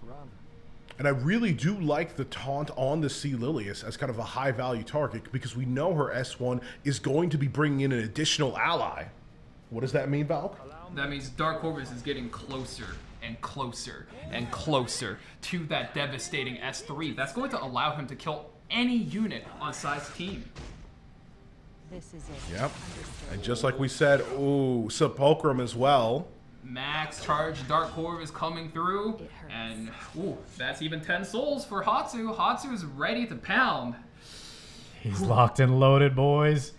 And I really do like the taunt on the Sea Lilius as kind of a high value target, because we know her S1 is going to be bringing in an additional ally. What does that mean, Valk? That means Dark Corvus is getting closer and closer and closer to that devastating S3. That's going to allow him to kill any unit on Sai's team. This is it. Yep. And just like we said, ooh, Sepulchrum as well. Max charge Dark Corvus coming through, and ooh, that's even 10 souls for Hatsu. Hatsu is ready to pound. He's locked and loaded, boys.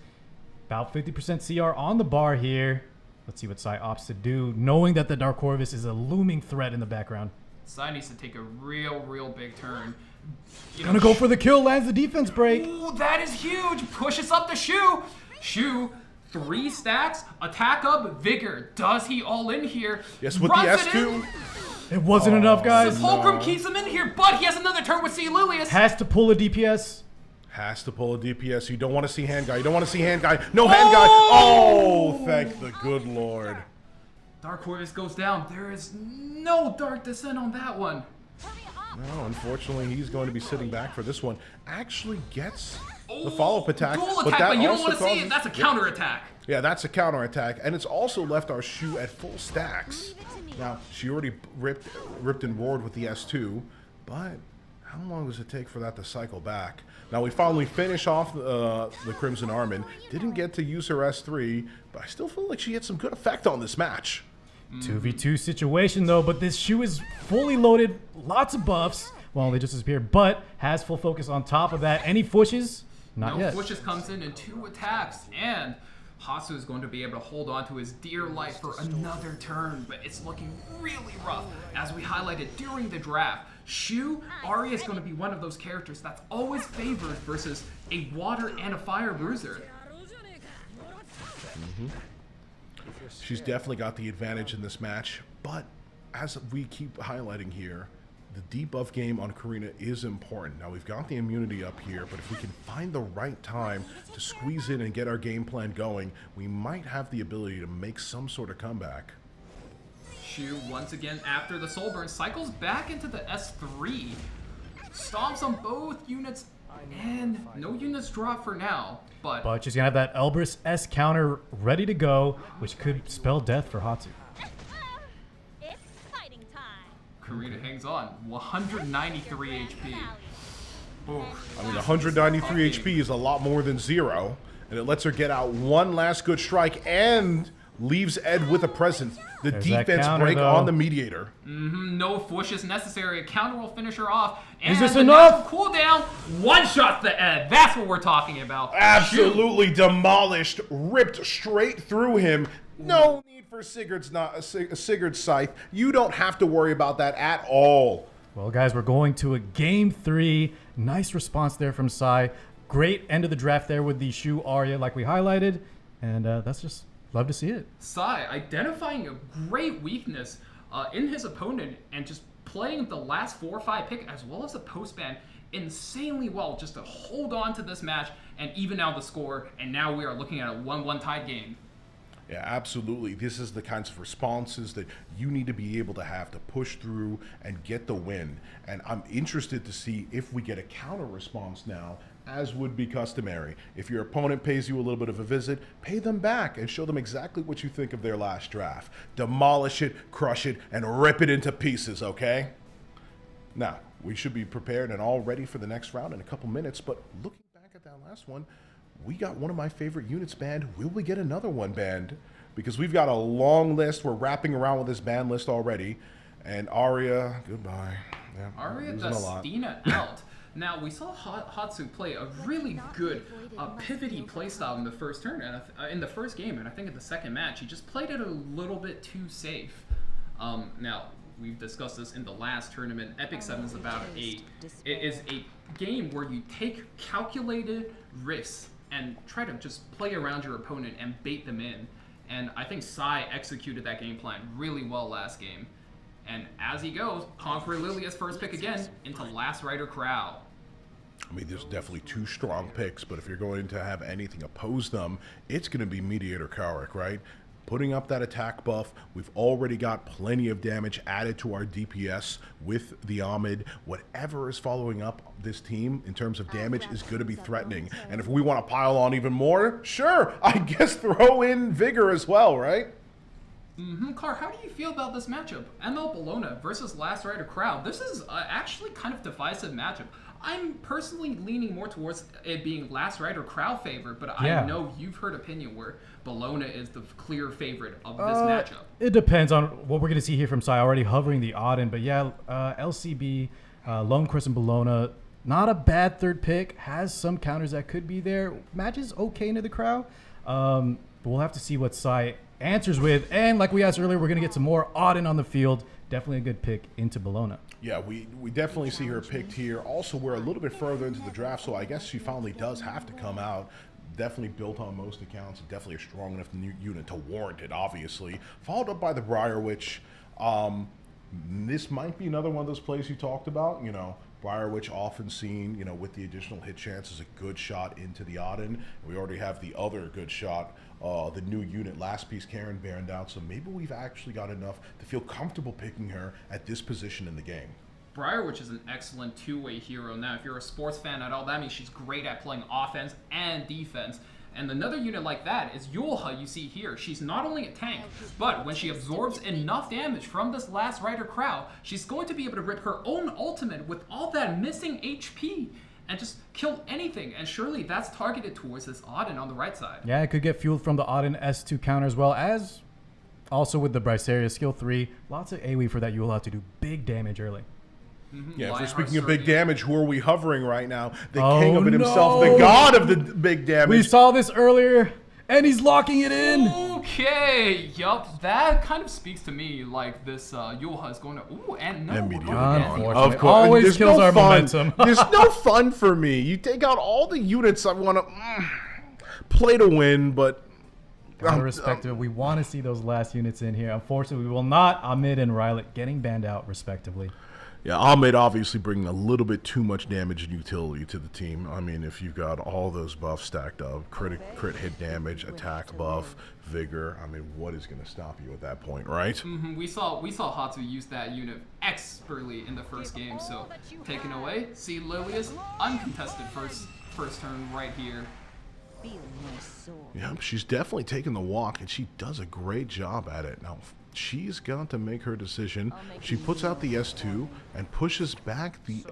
About 50% CR on the bar here. Let's see what Sai opts to do, knowing that the Dark Corvus is a looming threat in the background. Sai needs to take a real big turn. Gonna go for the kill, lands the defense break. Ooh, that is huge. Pushes up the Shu. Shu, 3 stacks, attack up, Vigor. Does he all in here? Yes, with Runs the it S2. It wasn't enough, guys. Sepulchrum keeps him in here, but he has another turn with C. Lilius. Has to pull a DPS. Has to pull a DPS. You don't want to see hand guy. You don't want to see hand guy. No hand guy. Oh, thank the good Lord. Dark Corvus goes down. There is no Dark Descent on that one. No, unfortunately, he's going to be sitting back for this one. Actually gets the follow-up attack. Dual attack, but you don't want to see it. That's a counter Yep. attack. Yeah, that's a counter attack, and it's also left our Shu at full stacks. Now, she already ripped and roared with the S2, but how long does it take for that to cycle back? Now, we finally finish off the Crimson Armin. Didn't get to use her S3, but I still feel like she had some good effect on this match. 2v2 situation though, but this Shu is fully loaded, lots of buffs. Well, they just disappeared, but has full focus on top of that. Any fushes? Not yet. No fushes comes in 2 attacks, and Hatsu is going to be able to hold on to his dear life for another turn, but it's looking really rough. As we highlighted during the draft, Shu, Arya is going to be one of those characters that's always favored versus a water and a fire bruiser. She's definitely got the advantage in this match, but as we keep highlighting here, the debuff game on Karina is important. Now, we've got the immunity up here, but if we can find the right time to squeeze in and get our game plan going, we might have the ability to make some sort of comeback. Shu, once again, after the soul burn, cycles back into the S3, stomps on both units, and no units drop for now. But she's gonna have that Elbrus S counter ready to go, which could spell death for Hatsu. It's fighting time. Karina hangs on, 193 HP. Oof. I mean, 193 HP is a lot more than 0, and it lets her get out one last good strike and leaves Ed with a present. The There's that defense counter, break though. on the Mediator. No push is necessary. A counter will finish her off. And Is this the enough? natural cooldown one-shots the Ed. That's what we're talking about. Absolutely demolished, ripped straight through him. No need for Sigurd's Scythe. You don't have to worry about that at all. Well, guys, we're going to a game 3. Nice response there from Sai. Great end of the draft there with the Shu Arya like we highlighted. And that's just love to see it. Sai identifying a great weakness in his opponent and just playing the last 4 or 5 pick as well as the post-ban insanely well just to hold on to this match and even out the score. And now we are looking at a 1-1 tied game. Yeah, absolutely. This is the kinds of responses that you need to be able to have to push through and get the win. And I'm interested to see if we get a counter response now, as would be customary. If your opponent pays you a little bit of a visit, pay them back and show them exactly what you think of their last draft. Demolish it, crush it, and rip it into pieces, okay? Now, we should be prepared and all ready for the next round in a couple minutes, but looking back at that last one, we got one of my favorite units banned. Will we get another one banned? Because we've got a long list. We're wrapping around with this ban list already. And Arya, goodbye. Yeah, Arya losing a lot. Dustina out. Now, we saw Hatsu play a really good pivoty playstyle in the first turn, and in the first game, and I think in the second match, he just played it a little bit too safe. Now, we've discussed this in the last tournament. Epic 7 is about it is a game where you take calculated risks and try to just play around your opponent and bait them in. And I think Sai executed that game plan really well last game. And as he goes, Conqueror Lilia's first pick again into Last Rider Crow. I mean, there's definitely 2 strong picks, but if you're going to have anything oppose them, it's going to be Mediator Karik, right? Putting up that attack buff, we've already got plenty of damage added to our DPS with the Ahmed. Whatever is following up this team in terms of damage is going to be threatening. And if we want to pile on even more, sure, I guess throw in Vigor as well, right? Car, how do you feel about this matchup? ML Bologna versus Last Rider Crow. This is actually kind of divisive matchup. I'm personally leaning more towards it being Last Rider Crow favorite, but I know you've heard opinion where Bologna is the clear favorite of this matchup. It depends on what we're going to see here from Sai, already hovering the Auden. But yeah, LCB, Lone Crescent Bologna, not a bad third pick. Has some counters that could be there. Matches okay into the Crow. But we'll have to see what Sai answers with. And like we asked earlier, we're going to get some more Auden on the field. Definitely a good pick into Bologna. Yeah, we definitely see her picked here. Also, we're a little bit further into the draft, so I guess she finally does have to come out. Definitely built on most accounts. Definitely a strong enough unit to warrant it, obviously. Followed up by the Briar Witch. This might be another one of those plays you talked about. You know, Briar Witch often seen, you know, with the additional hit chance as a good shot into the Auden. We already have the other good shot, the new unit, Last Piece Karen banned out. So maybe we've actually got enough to feel comfortable picking her at this position in the game. Briar Witch is an excellent two-way hero. Now, if you're a sports fan at all, that means she's great at playing offense and defense. And another unit like that is Yulha, you see here. She's not only a tank, but when she absorbs enough damage from this Last Rider Crow, she's going to be able to rip her own ultimate with all that missing HP and just kill anything. And surely that's targeted towards this Auden on the right side. Yeah, it could get fueled from the Auden S2 counter as well as also with the Bryceria skill 3. Lots of AoE for that Yulha to do big damage early. Yeah, if we're speaking of big damage, who are we hovering right now? The king of it himself, the god of the big damage. We saw this earlier, and he's locking it in. Okay, yup, that kind of speaks to me like this Yulha is going to, And we're Mediator going Karik. again. Of course. Always kills our momentum. There's no fun for me. You take out all the units I want to play to win, but Respective, we want to see those last units in here. Unfortunately, we will not. Ahmed and Rylet getting banned out, respectively. Yeah, Ahmed obviously bringing a little bit too much damage and utility to the team. I mean, if you've got all those buffs stacked up, crit hit damage, attack buff, vigor, I mean, what is going to stop you at that point, right? We saw Hatsu use that unit expertly in the first game, so taken away. See Lilia's uncontested first turn right here. Feel my sword. Yeah, she's definitely taking the walk, and she does a great job at it. Now, she's got to make her decision. She puts out the S2 and pushes back the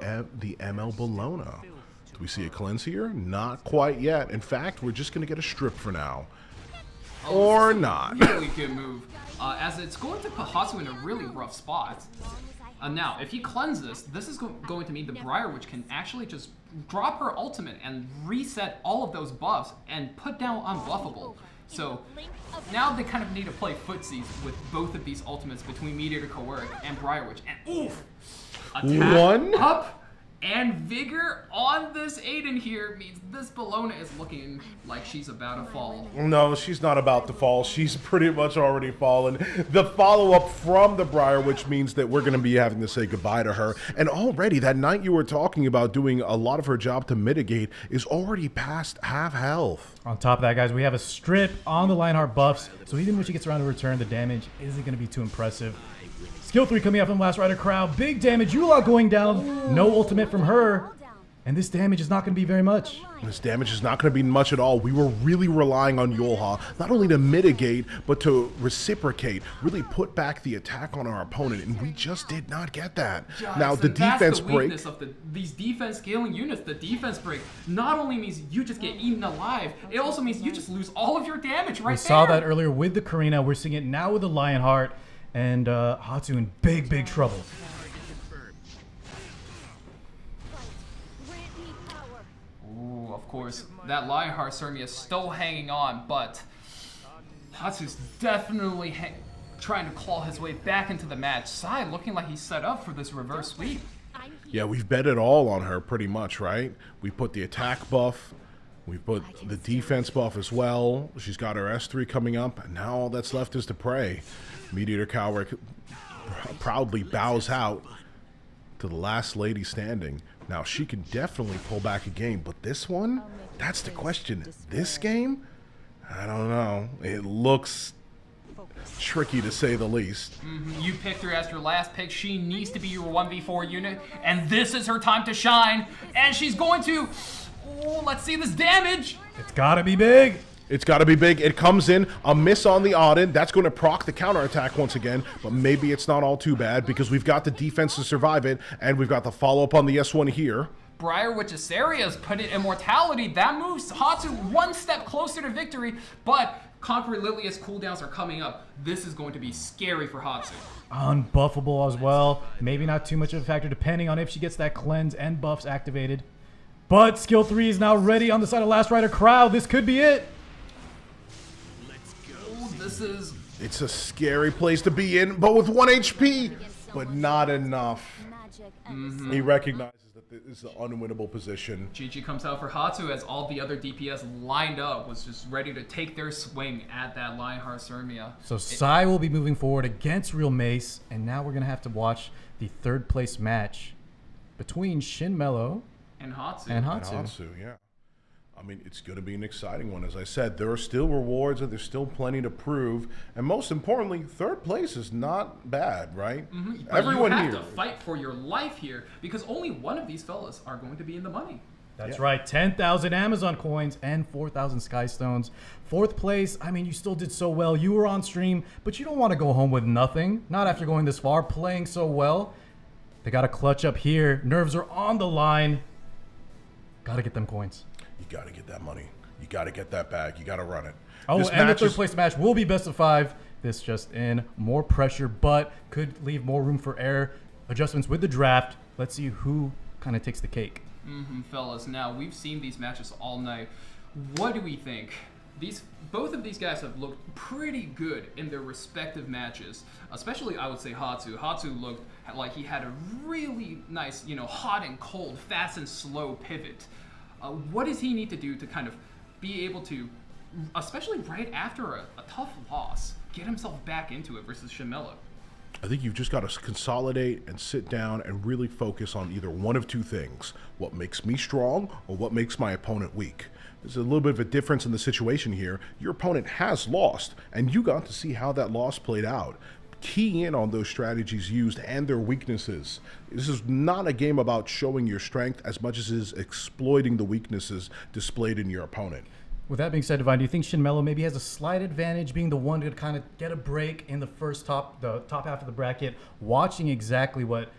ML Bologna. Do we see a cleanse here? Not quite yet. In fact, we're just going to get a strip for now. Or not. Really good move, as it's going to put Hatsu in a really rough spot. Now, if he cleanses, this is going to mean the Briar Witch can actually just drop her ultimate and reset all of those buffs and put down Unbuffable. So now they kind of need to play footsies with both of these ultimates between Mediator Caloric and Briarwitch. And oof! Attack One? up and Vigor on this Aiden here means this Bologna is looking like she's about to fall. No, she's not about to fall. She's pretty much already fallen. The follow-up from the Briar, which means that we're going to be having to say goodbye to her. And already, that knight you were talking about doing a lot of her job to mitigate is already past half health. On top of that, guys, we have a strip on the Lionheart buffs, so even when she gets around to return, the damage isn't going to be too impressive. Skill 3 coming out from Last Rider Crowd. Big damage. Yula going down. No ultimate from her. And this damage is not going to be very much. This damage is not going to be much at all. We were really relying on Yulha, not only to mitigate, but to reciprocate, really put back the attack on our opponent, and we just did not get that. Now, the defense break... That's the weakness of these defense scaling units. The defense break not only means you just get eaten alive, it also means you just lose all of your damage right there. We saw that earlier with the Karina. We're seeing it now with the Lionheart. And Hatsu in big, big trouble. Ooh, of course, that Lionheart Cermia is still hanging on, but Hatsu's definitely trying to claw his way back into the match. Sai looking like he's set up for this reverse sweep. Yeah, we've bet it all on her pretty much, right? We put the attack buff. We put the defense buff as well. She's got her S3 coming up, and now all that's left is to pray. Mediator Caloric proudly bows out to the last lady standing. Now, she can definitely pull back a game, but this one? That's the question. This game? I don't know. It looks tricky to say the least. You picked her as your last pick. She needs to be your 1v4 unit, and this is her time to shine. And she's going to... Oh, let's see this damage. It's got to be big. It's got to be big. It comes in, a miss on the Auden. That's going to proc the counterattack once again, but maybe it's not all too bad because we've got the defense to survive it, and we've got the follow-up on the S1 here. Briarwitch's Asaria's put in Immortality. That moves Hatsu one step closer to victory, but Conqueror Lilia's cooldowns are coming up. This is going to be scary for Hatsu. Unbuffable as well. Maybe not too much of a factor depending on if she gets that cleanse and buffs activated. But skill 3 is now ready on the side of Last Rider Crowd. This could be it. It's a scary place to be in, but with 1 HP, but not enough. He recognizes that this is an unwinnable position. GG comes out for Hatsu as all the other DPS lined up, was just ready to take their swing at that Lionheart Cermia. So Sai will be moving forward against Real Mace, and now we're going to have to watch the third place match between Shin Mello and Hatsu. Yeah. I mean, it's going to be an exciting one. As I said, there are still rewards and there's still plenty to prove. And most importantly, third place is not bad, right? But Everyone you have here. to fight for your life here because only one of these fellas are going to be in the money. That's right. 10,000 Amazon coins and 4,000 Sky Stones. Fourth place, I mean, you still did so well. You were on stream, but you don't want to go home with nothing. Not after going this far, playing so well. They got a clutch up here. Nerves are on the line. Got to get them coins. You got to get that money. You got to get that bag. You got to run it. Oh, and the third place match will be best of 5. This just in. More pressure, but could leave more room for error. Adjustments with the draft. Let's see who kind of takes the cake. Fellas, now we've seen these matches all night. What do we think? Both of these guys have looked pretty good in their respective matches. Especially, I would say Hatsu. Hatsu looked like he had a really nice, hot and cold, fast and slow pivot. What does he need to do to kind of be able to, especially right after a tough loss, get himself back into it versus Shamela? I think you've just got to consolidate and sit down and really focus on either one of two things. What makes me strong or what makes my opponent weak. There's a little bit of a difference in the situation here. Your opponent has lost, and you got to see how that loss played out. Key in on those strategies used and their weaknesses. This is not a game about showing your strength as much as it is exploiting the weaknesses displayed in your opponent. With that being said, Divine, do you think Shin Mello maybe has a slight advantage being the one to kind of get a break in the top half of the bracket, watching exactly what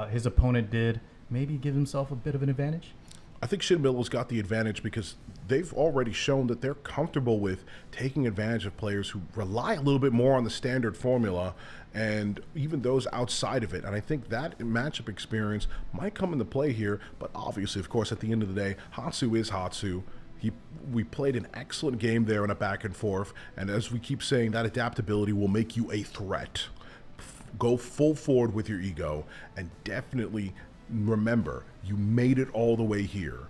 his opponent did, maybe give himself a bit of an advantage? I think Shin Mello's got the advantage because they've already shown that they're comfortable with taking advantage of players who rely a little bit more on the standard formula and even those outside of it. And I think that matchup experience might come into play here. But obviously, of course, at the end of the day, Hatsu is Hatsu. We played an excellent game there in a back and forth, and as we keep saying, that adaptability will make you a threat. Go full forward with your ego, and definitely remember, you made it all the way here.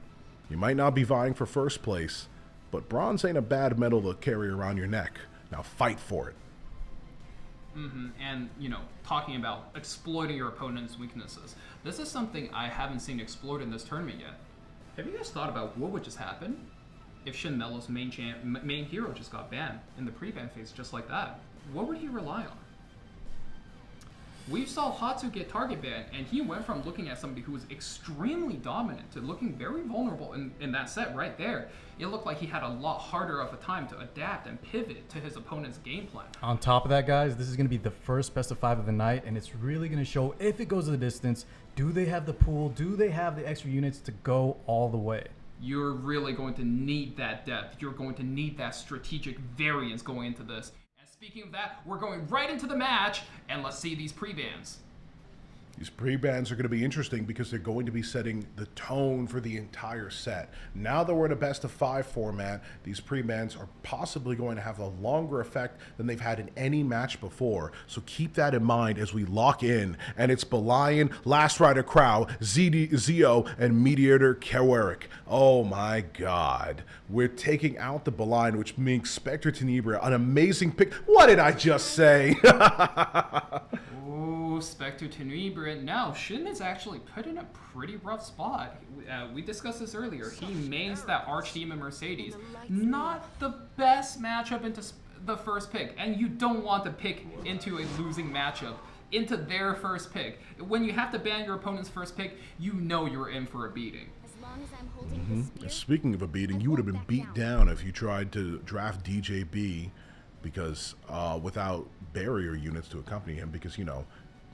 You might not be vying for first place, but bronze ain't a bad medal to carry around your neck. Now fight for it. And, you know, talking about exploiting your opponent's weaknesses. This is something I haven't seen explored in this tournament yet. Have you guys thought about what would just happen if Shin Melo's main hero just got banned in the pre-ban phase just like that? What would he rely on? We saw Hatsu get target banned, and he went from looking at somebody who was extremely dominant to looking very vulnerable in that set right there. It looked like he had a lot harder of a time to adapt and pivot to his opponent's game plan. On top of that, guys, this is going to be the first best of 5 of the night, and it's really going to show if it goes to the distance. Do they have the pool? Do they have the extra units to go all the way? You're really going to need that depth. You're going to need that strategic variance going into this. Speaking of that, we're going right into the match, and let's see these pre-bans. These pre-bans are going to be interesting because they're going to be setting the tone for the entire set. Now that we're in a best of 5 format, these pre-bans are possibly going to have a longer effect than they've had in any match before. So keep that in mind as we lock in. And it's Belian, Last Rider Crow, Zio, and Mediator Kewerick. Oh my god. We're taking out the Belian, which means Spectre Tenebria. An amazing pick. What did I just say? Ooh, Spectre Tenebria. Now, Shin is actually put in a pretty rough spot. We discussed this earlier. He mains that Archdemon Mercedes. Not the best matchup into the first pick, and you don't want to pick into a losing matchup into their first pick. When you have to ban your opponent's first pick, you know you're in for a beating. Speaking of a beating, you would have been beat down if you tried to draft DJB because without barrier units to accompany him, because, you know,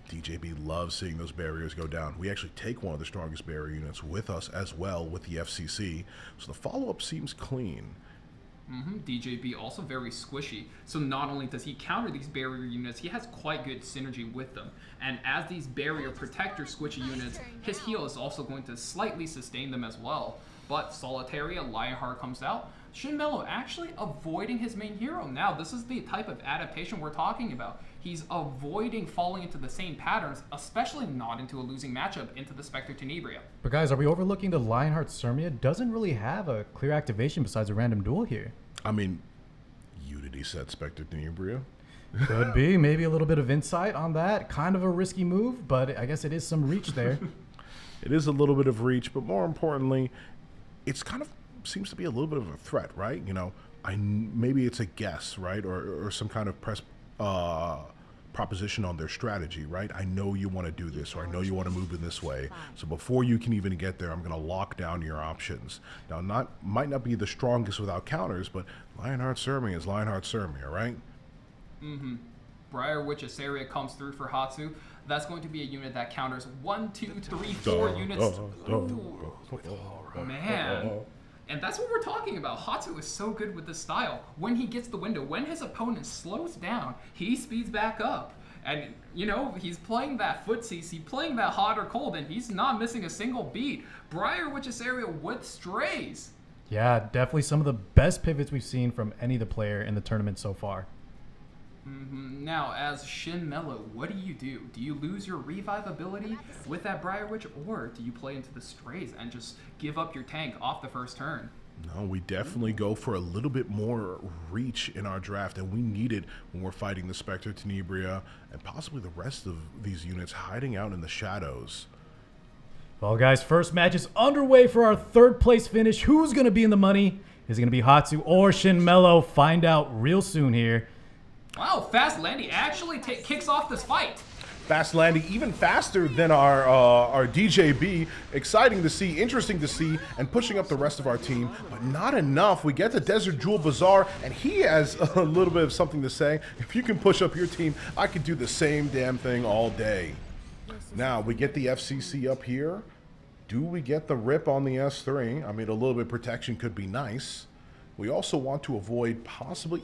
DJB loves seeing those barriers go down. We actually take one of the strongest barrier units with us as well with the FCC, so the follow-up seems clean. DJB also very squishy, so not only does he counter these barrier units, he has quite good synergy with them. And as these barrier protector squishy units, his heal is also going to slightly sustain them as well. But Solitaria, Lionheart comes out. Shin Melo actually avoiding his main hero. Now, this is the type of adaptation we're talking about. He's avoiding falling into the same patterns, especially not into a losing matchup into the Spectre Tenebria. But guys, are we overlooking the Lionheart Surmia? Doesn't really have a clear activation besides a random duel here. I mean, Unity said Spectre Tenebria. Could be. Maybe a little bit of insight on that. Kind of a risky move, but I guess it is some reach there. It is a little bit of reach, but more importantly, it's kind of seems to be a little bit of a threat, right? You know, maybe it's a guess, right? Or some kind of proposition on their strategy, right? I know you want to do this, or I know you want to move in this way. So before you can even get there, I'm going to lock down your options. Now, might not be the strongest without counters, but Lionheart Surmia is Lionheart Surmia, right? Briar Witch Asaria comes through for Hatsu. That's going to be a unit that counters 1, 2, 3, 4 units. Man. And that's what we're talking about. Hatsu is so good with this style. When he gets the window, when his opponent slows down, he speeds back up. And, you know, he's playing that footsies, he's playing that hot or cold, and he's not missing a single beat. Briar Witch's area with strays. Yeah, definitely some of the best pivots we've seen from any of the player in the tournament so far. Now, as Shin Melo, what do you do? Do you lose your revive ability with that Briar Witch, or do you play into the strays and just give up your tank off the first turn? No, we definitely go for a little bit more reach in our draft, and we need it when we're fighting the Spectre Tenebria and possibly the rest of these units hiding out in the shadows. Well, guys, first match is underway for our third place finish. Who's going to be in the money? Is it going to be Hatsu or Shin Melo? Find out real soon here. Wow, Fast Landy actually kicks off this fight. Fast Landy, even faster than our DJB. Exciting to see, interesting to see, and pushing up the rest of our team, but not enough. We get the Desert Jewel Bazaar, and he has a little bit of something to say. If you can push up your team, I could do the same damn thing all day. Now, we get the FCC up here. Do we get the rip on the S3? I mean, a little bit of protection could be nice. We also want to avoid possibly,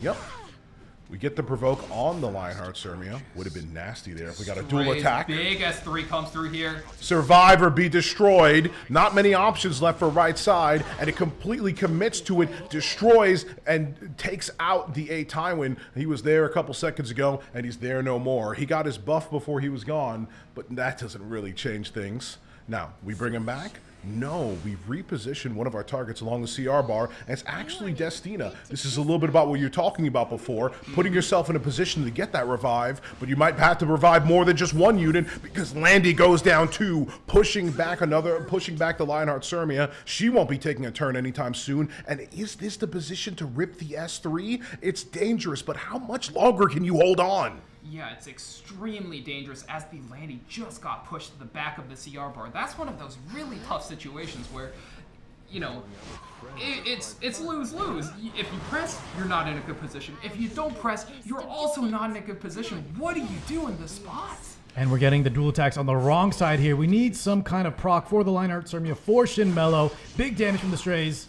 We get the provoke on the Lionheart Sirmia. Would have been nasty there if we got a dual Ray's attack. Big S3 comes through here. Survive or be destroyed. Not many options left for right side, and it completely commits to it, destroys, and takes out the A Tywin. He was there a couple seconds ago, and he's there no more. He got his buff before he was gone, but that doesn't really change things. Now, we bring him back. No, we reposition one of our targets along the CR bar, and it's actually Destina. This is a little bit about what you're talking about before, putting yourself in a position to get that revive, but you might have to revive more than just one unit because Landy goes down 2, pushing back the Lionheart Sirmia. She won't be taking a turn anytime soon, and is this the position to rip the S3? It's dangerous, but how much longer can you hold on? Yeah, it's extremely dangerous as the Landy just got pushed to the back of the CR bar. That's one of those really tough situations where, you know, it's lose-lose. If you press, you're not in a good position. If you don't press, you're also not in a good position. What do you do in this spot? And we're getting the dual attacks on the wrong side here. We need some kind of proc for the Lionheart Sirmia for Shin Mello. Big damage from the strays.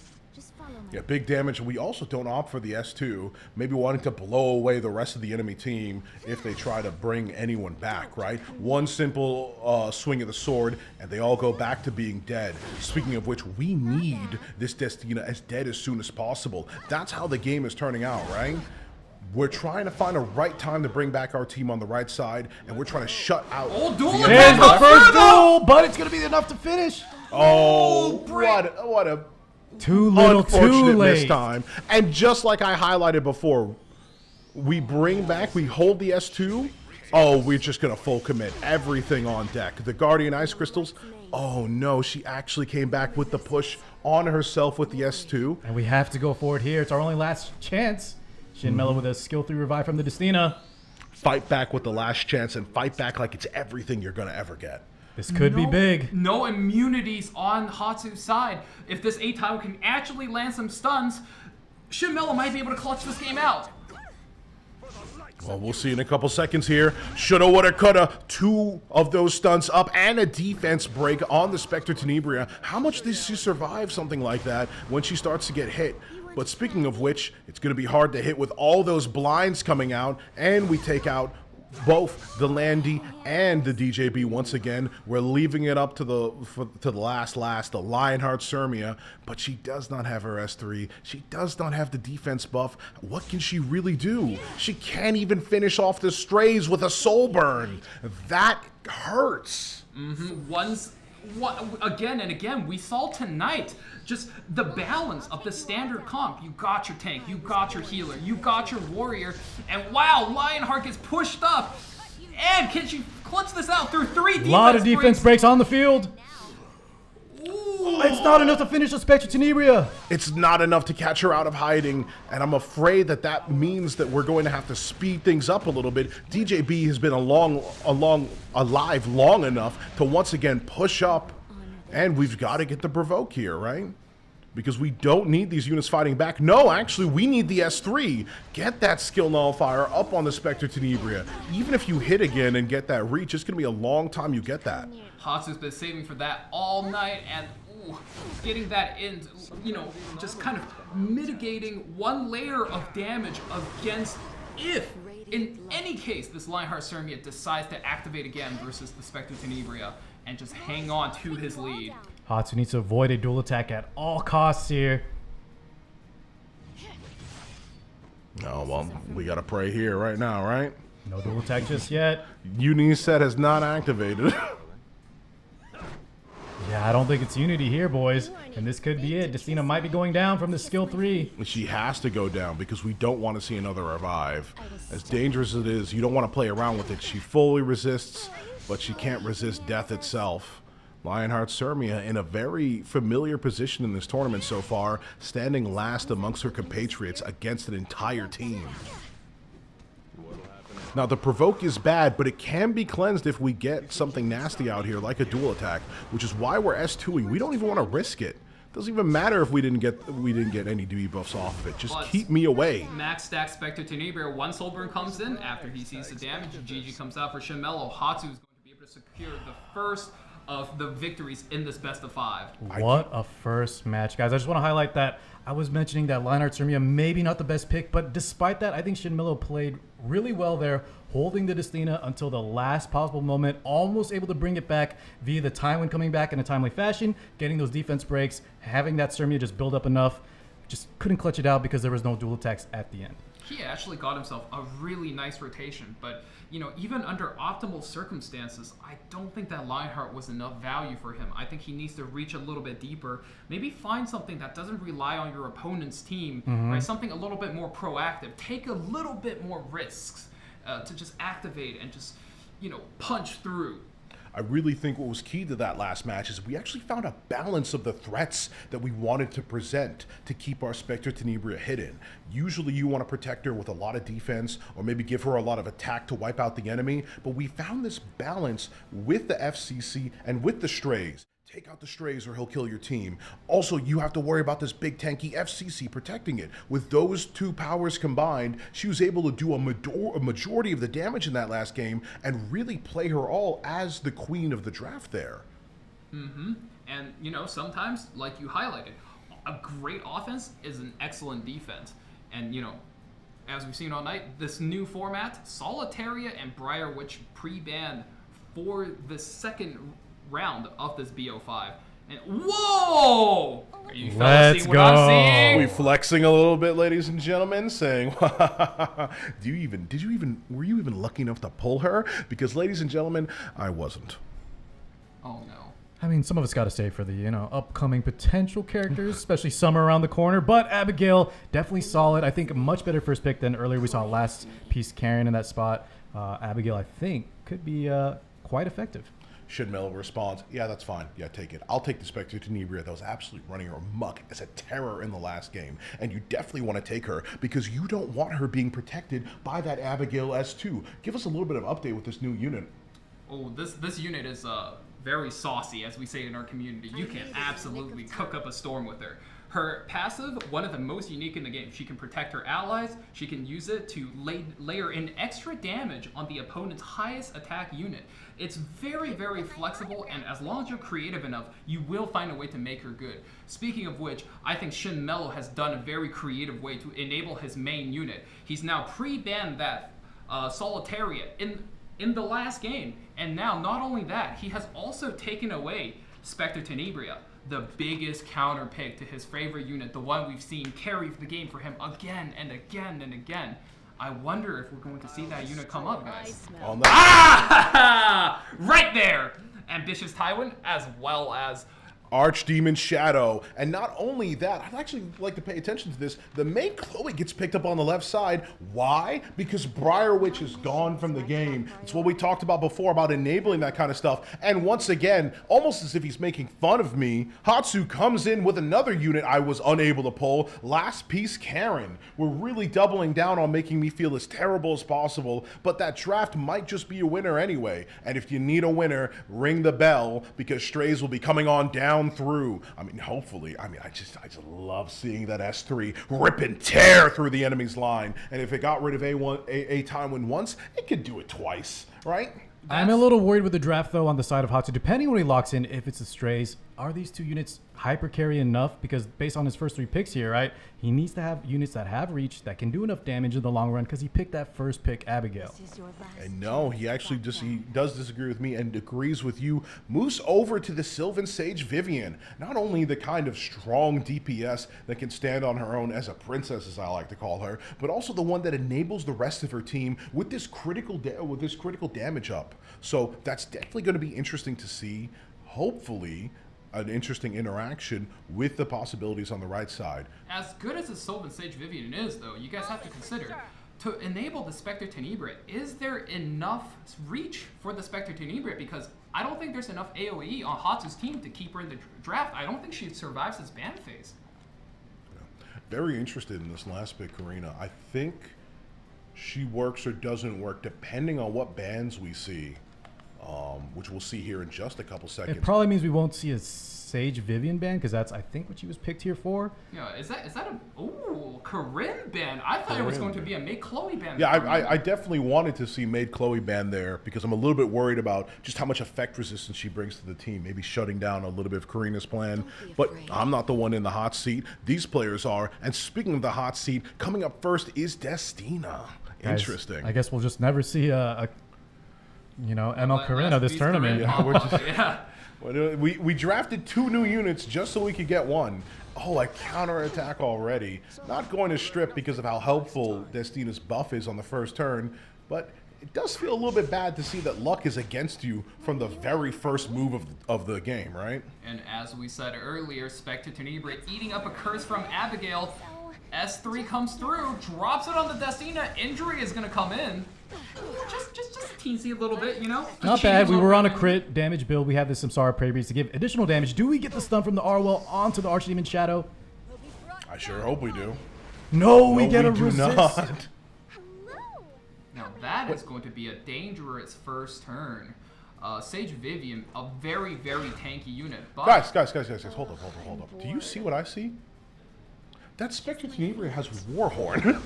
Yeah, big damage. We also don't opt for the S2, maybe wanting to blow away the rest of the enemy team if they try to bring anyone back, right? One simple swing of the sword, and they all go back to being dead. Speaking of which, we need this Destina as dead as soon as possible. That's how the game is turning out, right? We're trying to find a right time to bring back our team on the right side, and we're trying to shut out. Oh, duel the attack! There's the first duel, but it's going to be enough to finish. Oh, what a Too little, too unfortunate late. miss time. And just like I highlighted before, we bring back, we hold the S2. Oh, we're just going to full commit everything on deck. The Guardian Ice Crystals. Oh, no, she actually came back with the push on herself with the S2. And we have to go for it here. It's our only last chance. Shin Mello with a skill 3 revive from the Destina. Fight back with the last chance and fight back like it's everything you're going to ever get. This could be big. No immunities on Hatsu's side. If this A-Tile can actually land some stuns, Shin Mello might be able to clutch this game out. Well, we'll see in a couple seconds here. Shoulda, woulda, coulda. 2 of those stunts up and a defense break on the Spectre Tenebria. How much does she survive something like that when she starts to get hit? But speaking of which, it's going to be hard to hit with all those blinds coming out, and we take out both the Landy and the DJB once again. We're leaving it up to the last, the Lionheart Sirmia, but she does not have her S3. She does not have the defense buff. What can she really do? She can't even finish off the strays with a soul burn. That hurts. Again and again, we saw tonight just the balance of the standard comp. You got your tank, you got your healer, you got your warrior, and wow, Lionheart gets pushed up. And can she clutch this out through 3 defense A lot of defense breaks on the field. Ooh. It's not enough to finish the Spectre Tenebria. It's not enough to catch her out of hiding, and I'm afraid that means that we're going to have to speed things up a little bit. DJB has been alive long enough to once again push up, and we've got to get the provoke here, right? Because we don't need these units fighting back. No, actually, we need the S3. Get that skill nullifier up on the Spectre Tenebria. Even if you hit again and get that reach, it's going to be a long time you get that. Hatsu's been saving for that all night, and getting that in, you know, just kind of mitigating one layer of damage against if, in any case, this Lionheart Sirmia decides to activate again versus the Spectre Tenebria and just hang on to his lead. Hatsu needs to avoid a dual attack at all costs here. Oh, well, we got to pray here right now, right? No dual attack just yet. Uni set has not activated. Yeah, I don't think it's Unity here, boys. And this could be it. Destina might be going down from the skill 3. She has to go down because we don't want to see another revive. As dangerous as it is, you don't want to play around with it. She fully resists, but she can't resist death itself. Lionheart Sirmia in a very familiar position in this tournament so far, standing last amongst her compatriots against an entire team. Now, the provoke is bad, but it can be cleansed if we get something nasty out here, like a dual attack, which is why we're S2ing. We don't even want to risk it. Doesn't even matter if we didn't get any debuffs off of it. Just keep me away. Max stack Spectre Tenebria. One soul burn comes in after he sees the damage. GG comes out for Shin Mello. Hatsu is going to be able to secure the first of the victories in this best of 5. What a first match, guys. I just want to highlight that I was mentioning that Lionheart Cermia maybe not the best pick, but despite that, I think Shin Melo played really well there, holding the Destina until the last possible moment, almost able to bring it back via the Tywin coming back in a timely fashion, getting those defense breaks, having that Cermia just build up enough. Just couldn't clutch it out because there was no dual attacks at the end. He actually got himself a really nice rotation, but even under optimal circumstances, I don't think that Lionheart was enough value for him. I think he needs to reach a little bit deeper, maybe find something that doesn't rely on your opponent's team, right? Something a little bit more proactive, take a little bit more risks to just activate and just punch through. I really think what was key to that last match is we actually found a balance of the threats that we wanted to present to keep our Spectre Tenebria hidden. Usually you want to protect her with a lot of defense or maybe give her a lot of attack to wipe out the enemy, but we found this balance with the FCC and with the Strays. Take out the Strays or he'll kill your team. Also, you have to worry about this big tanky FCC protecting it. With those two powers combined, she was able to do a majority of the damage in that last game and really play her all as the queen of the draft there. And, sometimes, like you highlighted, a great offense is an excellent defense. And, as we've seen all night, this new format, Solitaria and Briar Witch pre-banned for the second round of this BO5. And whoa! Are you fellas seeing what I'm seeing? We flexing a little bit, ladies and gentlemen, saying, were you even lucky enough to pull her? Because, ladies and gentlemen, I wasn't. Oh no. I mean, some of us got to stay for the, upcoming potential characters, especially Summer around the corner. But Abigail, definitely solid. I think a much better first pick than earlier we saw last piece Karen in that spot. Abigail, I think, could be quite effective. Shin Melo responds, yeah, that's fine. Yeah, take it. I'll take the Spectre Tenebria that was absolutely running her amok as a terror in the last game. And you definitely want to take her because you don't want her being protected by that Abigail S2. Give us a little bit of update with this new unit. Oh, this unit is very saucy, as we say in our community. You can absolutely cook up a storm with her. Her passive, one of the most unique in the game. She can protect her allies. She can use it to layer in extra damage on the opponent's highest attack unit. It's very, very flexible, and as long as you're creative enough, you will find a way to make her good. Speaking of which, I think Shin Melo has done a very creative way to enable his main unit. He's now pre-banned that Solitaria in the last game, and now not only that, he has also taken away Spectre Tenebria, the biggest counter pick to his favorite unit, the one we've seen carry the game for him again and again and again. I wonder if we're going to see that unit come up, guys. Right there! Ambitious Tywin, as well as Archdemon Shadow. And not only that, I'd actually like to pay attention to this. The main Chloe gets picked up on the left side. Why? Because Briar Witch is gone from the game. It's what we talked about before about enabling that kind of stuff. And once again, almost as if he's making fun of me, Hatsu comes in with another unit I was unable to pull. Last piece, Karen. We're really doubling down on making me feel as terrible as possible, but that draft might just be a winner anyway. And if you need a winner, ring the bell because Strays will be coming on down through. I mean, hopefully. I just love seeing that S3 rip and tear through the enemy's line. And if it got rid of A Tywin once, it could do it twice, right? I'm a little worried with the draft, though, on the side of Hatsu. Depending on when he locks in, if it's the Strays, are these two units hyper carry enough? Because based on his first 3 picks here, right, he needs to have units that have reach, that can do enough damage in the long run, because he picked that first pick, Abigail. And no, he actually he does disagree with me and agrees with you. Moves over to the Sylvan Sage Vivian. Not only the kind of strong DPS that can stand on her own as a princess, as I like to call her, but also the one that enables the rest of her team with this critical damage up. So that's definitely going to be interesting to see. Hopefully, an interesting interaction with the possibilities on the right side. As good as the Sylvan Sage Vivian is, though, you guys have to consider, to enable the Spectre Tenebria, is there enough reach for the Spectre Tenebria? Because I don't think there's enough AoE on Hatsu's team to keep her in the draft. I don't think she survives this ban phase. Very interested in this last pick, Karina. I think she works or doesn't work depending on what bans we see. which we'll see here in just a couple seconds. It probably means we won't see a Sage Vivian ban because that's, I think, what she was picked here for. Yeah, is that a Corinne ban? I thought it was going to be a May Chloe ban. Yeah, I definitely wanted to see Maid Chloe ban there because I'm a little bit worried about just how much effect resistance she brings to the team. Maybe shutting down a little bit of Karina's plan. But I'm not the one in the hot seat. These players are. And speaking of the hot seat, coming up first is Destina. Interesting. I guess we'll just never see a ML Karina this tournament. Yeah, we're just, Yeah. we drafted 2 new units just so we could get one. Oh, a counterattack already. Not going to strip because of how helpful Destina's buff is on the first turn, but it does feel a little bit bad to see that luck is against you from the very first move of the game, right? And as we said earlier, Spectre Tenebra eating up a curse from Abigail. S3 comes through, drops it on the Destina. Injury is going to come in. Just teensy a little bit, you know? Not bad. We were on a crit damage build. We have this Samsara Praeries to give additional damage. Do we get the stun from the Arwell onto the Archdemon Shadow? I sure hope we do. No, we get a do resist. not. Now that is going to be a dangerous first turn. Sage Vivian, a very, very tanky unit. But Guys, hold up. Do you see what I see? That Spectre Tenebria has Warhorn.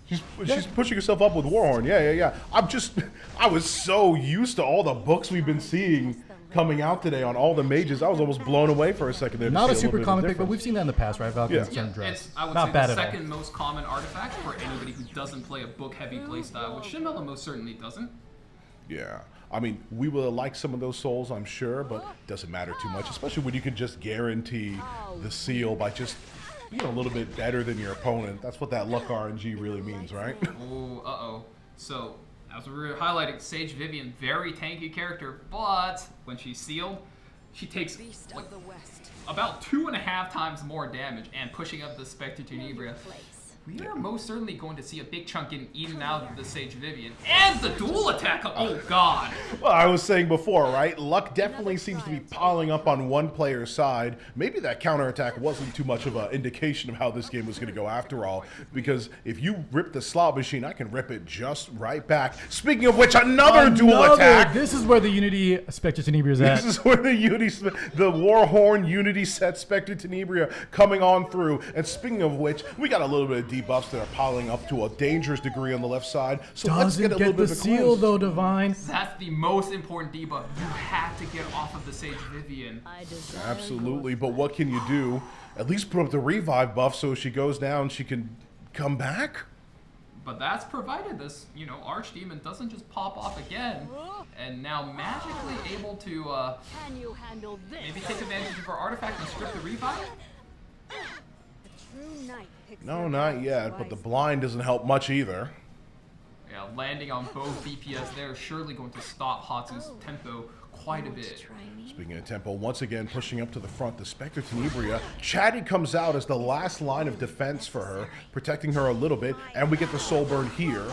She's pushing herself up with Warhorn. Yeah. I was so used to all the books we've been seeing coming out today on all the mages. I was almost blown away for a second there. Not to a see super little bit of common pick, but difference. we've seen that in the past, right? Valky and yeah, Dress. it's, I would Not say, bad the at all. second most common artifact for anybody who doesn't play a book-heavy playstyle, which Shinmela most certainly doesn't. Yeah. I mean, we will like some of those souls, I'm sure, but it doesn't matter too much, especially when you can just guarantee the seal by just being a little bit better than your opponent. That's what that luck RNG really means, right? Oh, uh-oh. So, as we were highlighting, Sage Vivian, very tanky character, but when she's sealed, she takes like about 2.5 times more damage, and pushing up the Spectre Tenebria. We are most certainly going to see a big chunk getting eaten out of the Sage Vivian. And the dual attack! Oh, God! Well, I was saying before, right? Luck definitely seems to be piling up on one player's side. Maybe that counterattack wasn't too much of an indication of how this game was going to go after all. Because if you rip the slot machine, I can rip it just right back. Speaking of which, another dual attack! This is where the Unity Spectre Tenebria is at. This is where the Warhorn Unity set Spectre Tenebria coming on through. And speaking of which, we got a little bit of debuffs that are piling up to a dangerous degree on the left side. So let's get a little bit the of a seal cleanse. though, Divine. That's the most important debuff. You have to get off of the Sage Vivian. Absolutely, but what can you do? At least put up the revive buff so if she goes down, she can come back? But that's provided this, Archdemon doesn't just pop off again, and now magically able to maybe take advantage of her artifact and strip the revive? No, not yet, but the blind doesn't help much either. Yeah, landing on both DPS there is surely going to stop Hatsu's tempo quite a bit. Speaking of tempo, once again pushing up to the front, the Spectre Tenebria. Chatty comes out as the last line of defense for her, protecting her a little bit, and we get the soul burn here.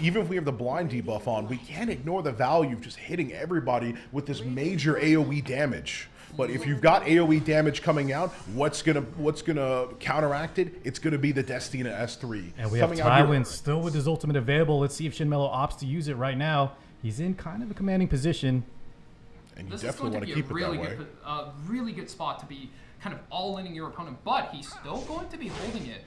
Even if we have the blind debuff on, we can't ignore the value of just hitting everybody with this major AoE damage. But if you've got AoE damage coming out, what's gonna counteract it? It's gonna be the Destina S3. And we have Tywin still with his ultimate available. Let's see if Shinmelo opts to use it right now. He's in kind of a commanding position. And you This definitely want to keep it that way. Really good spot to be kind of all-inning your opponent, but he's still going to be holding it.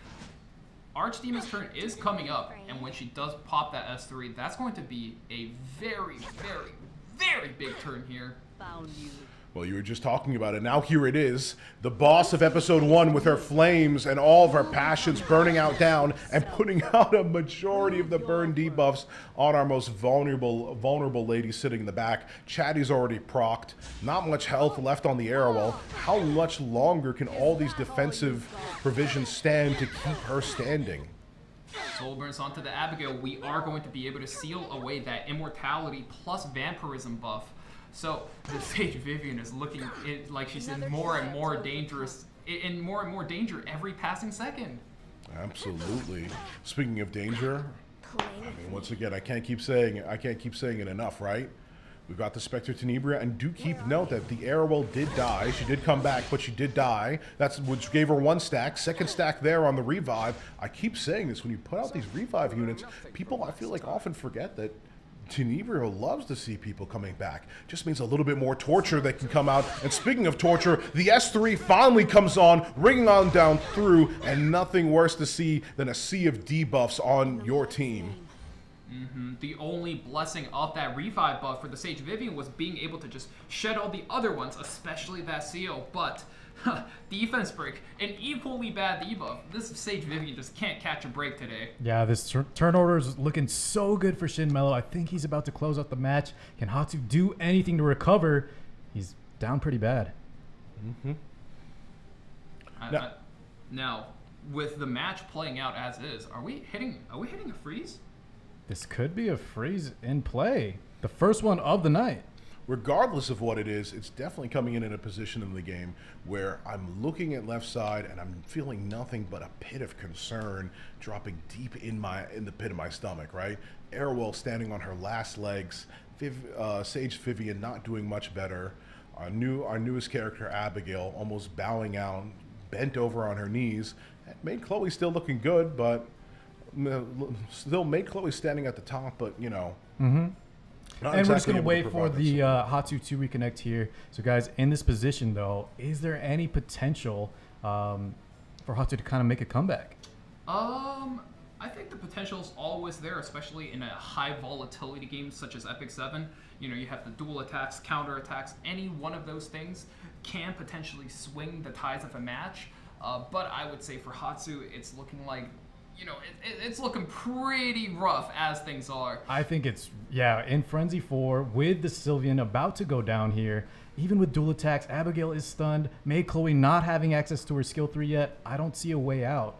Archdemon's turn is coming up, and when she does pop that S3, that's going to be a very, very, very big turn here. Well, you were just talking about it. Now here it is. The boss of episode 1 with her flames and all of her passions burning out down and putting out a majority of the burn debuffs on our most vulnerable lady sitting in the back. Chatty's already procced. Not much health left on the Arrowwell. How much longer can all these defensive provisions stand to keep her standing? Soul burns onto the Abigail. We are going to be able to seal away that immortality plus vampirism buff. So the Sage Vivian is looking like she's in more and more danger every passing second. Absolutely. Speaking of danger, I mean, once again, I can't keep saying it enough, right? We've got the Spectre Tenebria, and do keep note that the Arrowwell did die. She did come back, but she did die. That's which gave her 1 stack. Second stack there on the revive. I keep saying this, when you put out these revive units, people, I feel like, often forget that Tenebrio loves to see people coming back. Just means a little bit more torture that can come out. And speaking of torture, the S3 finally comes on, ringing on down through, and nothing worse to see than a sea of debuffs on your team. The only blessing of that revive buff for the Sage Vivian was being able to just shed all the other ones, especially that seal. But defense break, an equally bad debuff. This Sage Vivian just can't catch a break today. Yeah, this turn order is looking so good for Shin Mello. I think he's about to close out the match. Can Hatsu do anything to recover? He's down pretty bad. Now, with the match playing out as is, are we hitting a freeze? This could be a freeze in play. The first one of the night. Regardless of what it is, it's definitely coming in a position in the game where I'm looking at left side and I'm feeling nothing but a pit of concern dropping deep in the pit of my stomach, right? Airwell standing on her last legs, Sage Vivian not doing much better, our newest character Abigail almost bowing out, bent over on her knees. It made Chloe still looking good, but still made Chloe standing at the top, but you know. And we're just going to wait for the Hatsu to reconnect here. So, guys, in this position, though, is there any potential for Hatsu to kind of make a comeback? I think the potential is always there, especially in a high volatility game such as Epic 7. You know, you have the dual attacks, counter attacks. Any one of those things can potentially swing the tides of a match. But I would say for Hatsu, it's looking like, you know, it's looking pretty rough as things are. I think it's, yeah, in Frenzy 4 with the Sylvian about to go down here. Even with dual attacks, Abigail is stunned. May Chloe not having access to her skill 3 yet. I don't see a way out,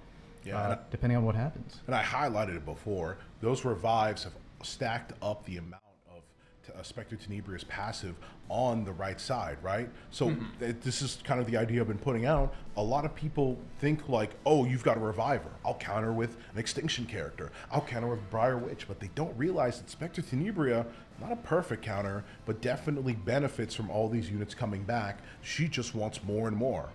depending on what happens. And I highlighted it before. Those revives have stacked up the amount of Spectre Tenebria's passive on the right side, right? So this is kind of the idea I've been putting out. A lot of people think like, oh, you've got a reviver. I'll counter with an extinction character. I'll counter with Briar Witch, but they don't realize that Spectre Tenebria, not a perfect counter, but definitely benefits from all these units coming back. She just wants more and more.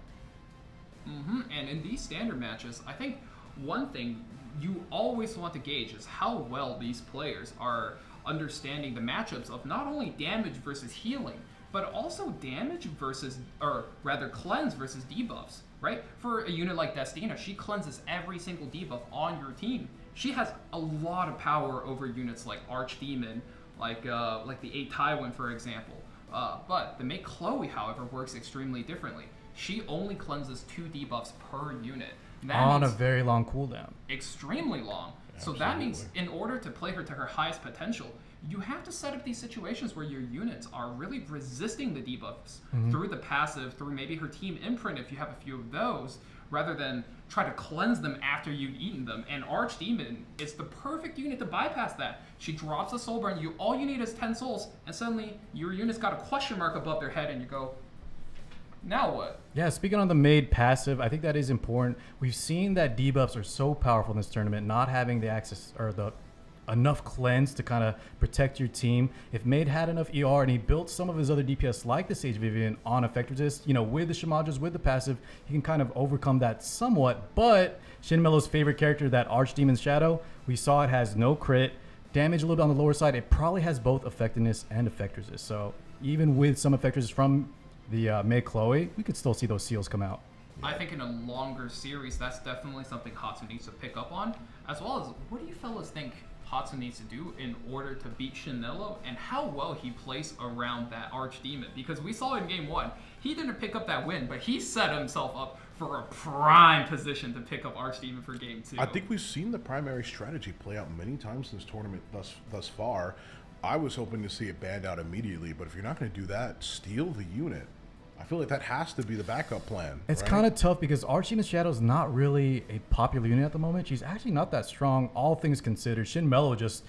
And in these standard matches, I think one thing you always want to gauge is how well these players are understanding the matchups of not only damage versus healing, but also damage versus, or rather cleanse versus debuffs, right? For a unit like Destina, she cleanses every single debuff on your team. She has a lot of power over units like Archdemon, like the 8 Tywin, for example. But the Make Chloe, however, works extremely differently. She only cleanses 2 debuffs per unit. On a very long cooldown. Extremely long. So that means in order to play her to her highest potential, you have to set up these situations where your units are really resisting the debuffs through the passive, through maybe her team imprint if you have a few of those, rather than try to cleanse them after you've eaten them. And Archdemon is the perfect unit to bypass that. She drops a soul burn, all you need is 10 souls, and suddenly your unit's got a question mark above their head and you go, now what? Yeah, speaking on the made passive, I think that is important. We've seen that debuffs are so powerful in this tournament, not having the access or the enough cleanse to kind of protect your team. If Made had enough ER and he built some of his other DPS like the Sage Vivian on effect resist, you know, with the Shamajas, with the passive, he can kind of overcome that somewhat. But Shin Mello's favorite character, that Archdemon's Shadow, we saw it has no crit, damage a little bit on the lower side. It probably has both effectiveness and effect resist. So even with some effect resist from the May Chloe, we could still see those seals come out. I think in a longer series, that's definitely something Hatsu needs to pick up on, as well as what do you fellas think Hatsu needs to do in order to beat Shin Mello, and how well he plays around that Archdemon? Because we saw in game 1, he didn't pick up that win, but he set himself up for a prime position to pick up Archdemon for game 2. I think we've seen the primary strategy play out many times in this tournament thus far. I was hoping to see it banned out immediately, but if you're not going to do that, steal the unit. I feel like that has to be the backup plan. It's right? kind of tough because Archdemon's Shadow is not really a popular unit at the moment. She's actually not that strong, all things considered. Shin Mello just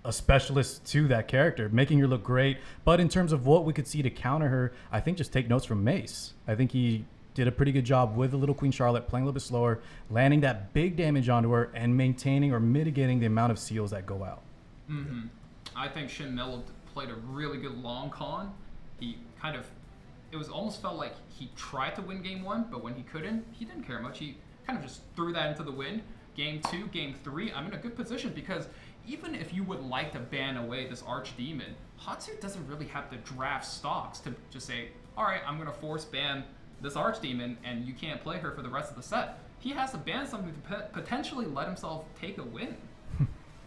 a specialist to that character, making her look great. But in terms of what we could see to counter her, I think just take notes from Mace. I think he did a pretty good job with the little Queen Charlotte, playing a little bit slower, landing that big damage onto her, and maintaining or mitigating the amount of seals that go out. I think Shin Mello played a really good long con. He kind of, it was almost felt like he tried to win game 1, but when he couldn't, he didn't care much. He kind of just threw that into the wind. Game 2, game 3, I'm in a good position because even if you would like to ban away this Archdemon, Hatsu doesn't really have the draft stocks to just say, all right, I'm going to force ban this Archdemon and you can't play her for the rest of the set. He has to ban something to potentially let himself take a win.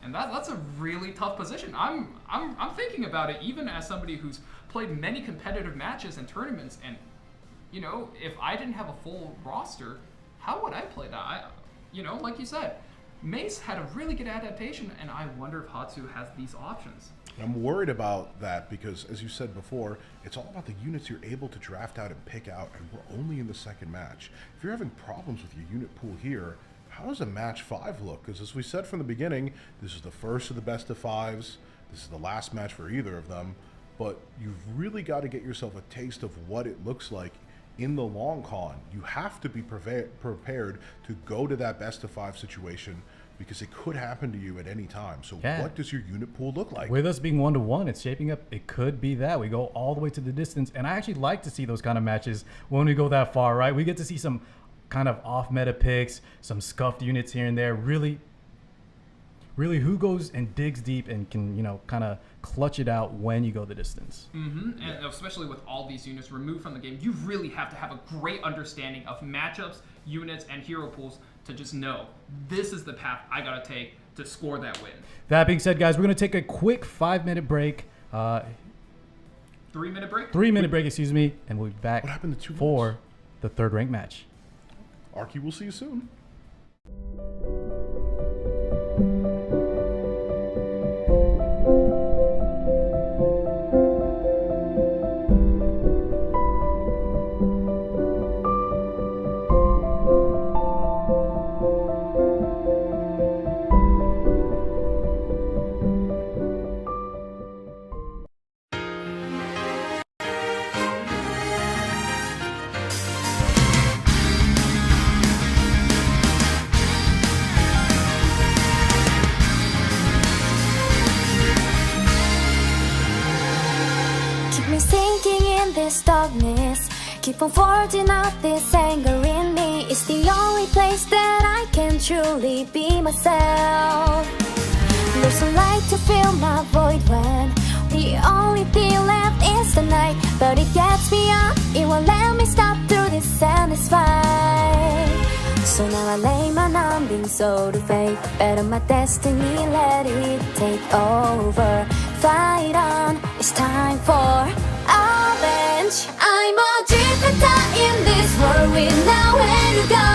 And that's a really tough position. I'm thinking about it even as somebody who's played many competitive matches and tournaments, and you know, if I didn't have a full roster, how would I play that? You know, like you said, Mace had a really good adaptation, and I wonder if Hatsu has these options. I'm worried about that because, as you said before, it's all about the units you're able to draft out and pick out, and we're only in the second match. If you're having problems with your unit pool here, how does a match 5 look? Because as we said from the beginning, this is the first of the best of 5s. This is the last match for either of them. But you've really got to get yourself a taste of what it looks like in the long con. You have to be prepared to go to that best of 5 situation because it could happen to you at any time. So what does your unit pool look like? With us being 1-1, it's shaping up. It could be that we go all the way to the distance. And I actually like to see those kind of matches when we go that far, right? We get to see some kind of off meta picks, some scuffed units here and there. Really who goes and digs deep and can, you know, kind of clutch it out when you go the distance. And especially with all these units removed from the game, you really have to have a great understanding of matchups, units, and hero pools to just know this is the path I gotta take to score that win. That being said, guys, we're gonna take a quick 5-minute break. 3-minute break? 3-minute break, excuse me, and we'll be back What happened to 2 for minutes? the third ranked match. Arky, we'll see you soon. Keep me sinking in this darkness. Keep on forging out this anger in me. It's the only place that I can truly be myself. There's a light to fill my void when the only thing left is the night. But it gets me up, it won't let me stop through this endless fight. So now I lay my numbing soul to fate. Better my destiny, let it take over. Fight on, it's time for revenge. I'm a drifter in this world with nowhere to go.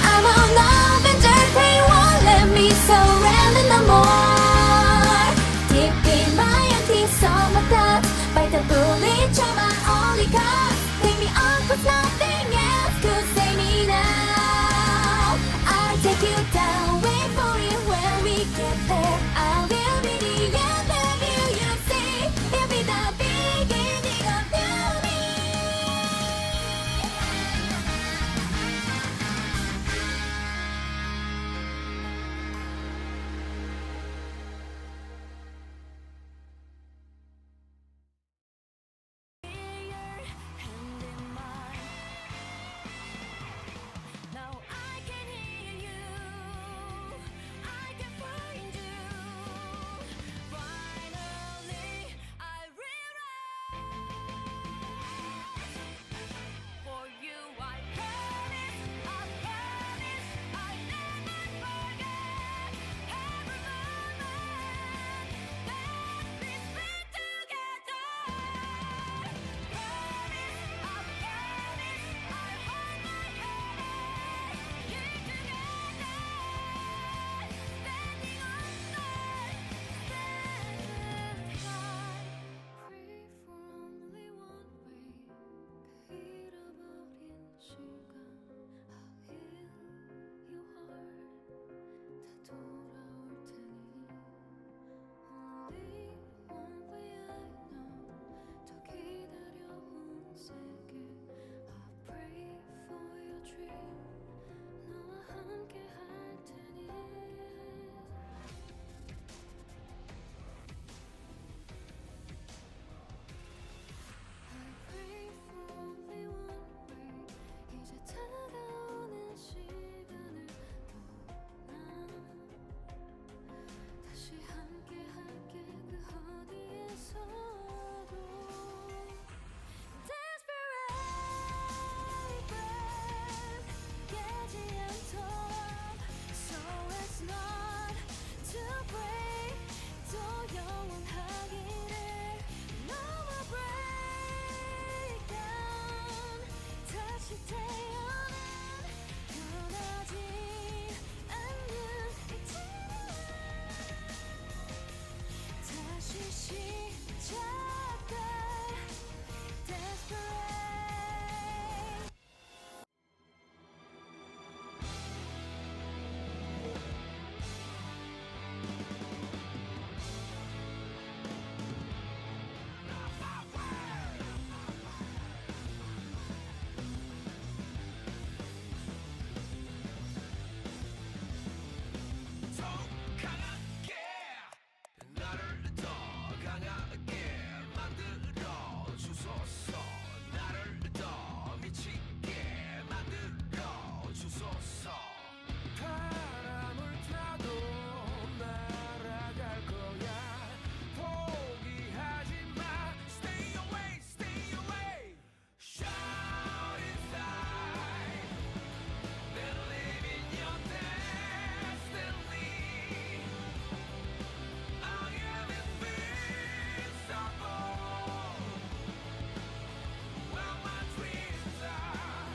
I'm an avenger, pain won't let me surrender no more. Deep in my empty soul, my thoughts bite the bullet, you're my only cause. Take me on, cause nothing else could save me now. I'll take you down, wait for it when we get there. I will be the end of you, you see. It'll be the beginning of beauty. 태어난 변하지 않는 이제는 다시 시작될 desperate. 더 강하게 나를 더 강하게 만들어 주소서 나를 더 미치게 만들어 주소서 바람을 타도 날아갈 거야 포기하지 마 Stay away, stay away Shout inside Believe in your destiny. I am invincible. Where my dreams are,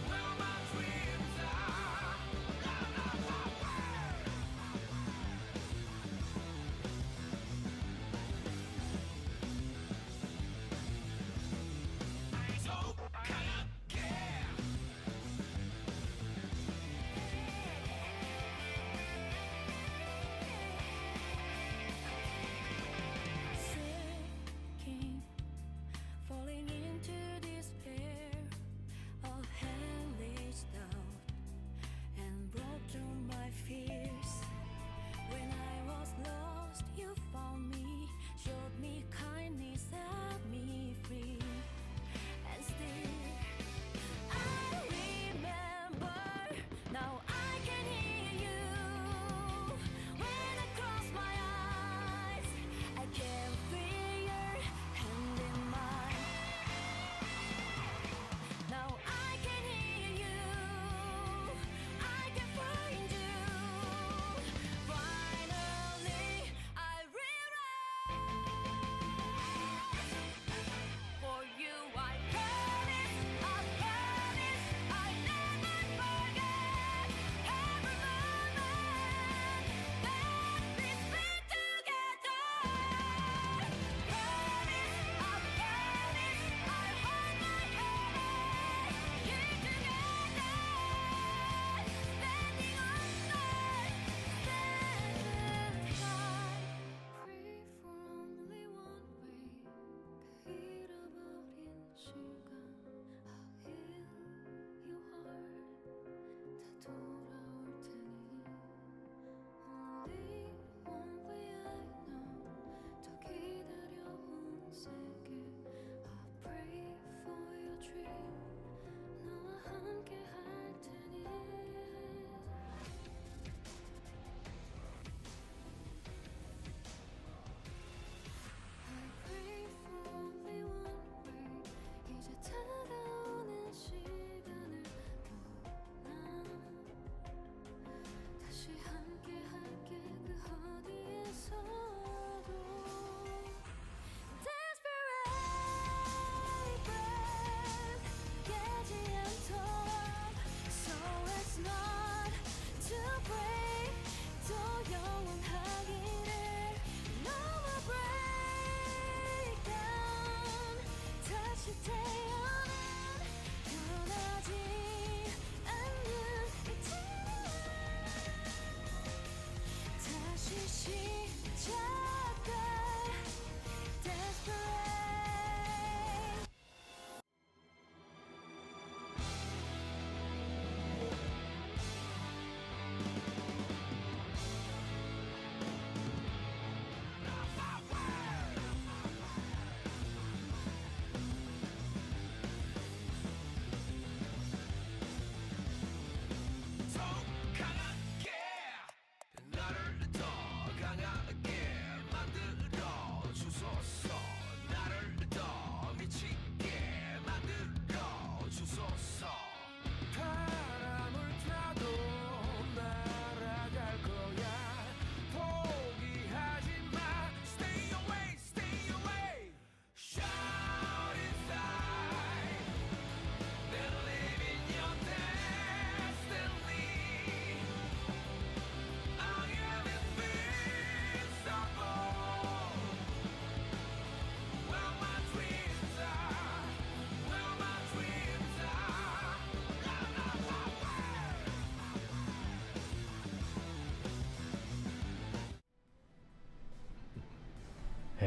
where my dreams are. La la la la. 더 강하게. Sinking, falling into despair, a hand reached out and broke through my fears. When I was lost, you found me, showed me kindness, set me free. And still, I remember, now I can hear you. When I close my eyes, I can feel your hand in mine. Now I can hear you, I can find you. Finally, I realize for you I promise, I never forget every moment that we spent together. Promise, I'll hold my hand, here together, standing on the free for only one way. 잃어버린 시간 I'll heal your heart 다 돌아올 테니 Only one way I know 더 기다려온 세계 I'll pray for your dream 너와 함께 할 테니 I pray for only one way 이제 다가오는 시간을 난 다시 함께 할게 그 어디에서도 Desperate breath 깨지 않도록 So it's not to break 또 영원하기를 No more breakdown 다시 태어난 변하지 않는 이제는 다시 시작될 desperate.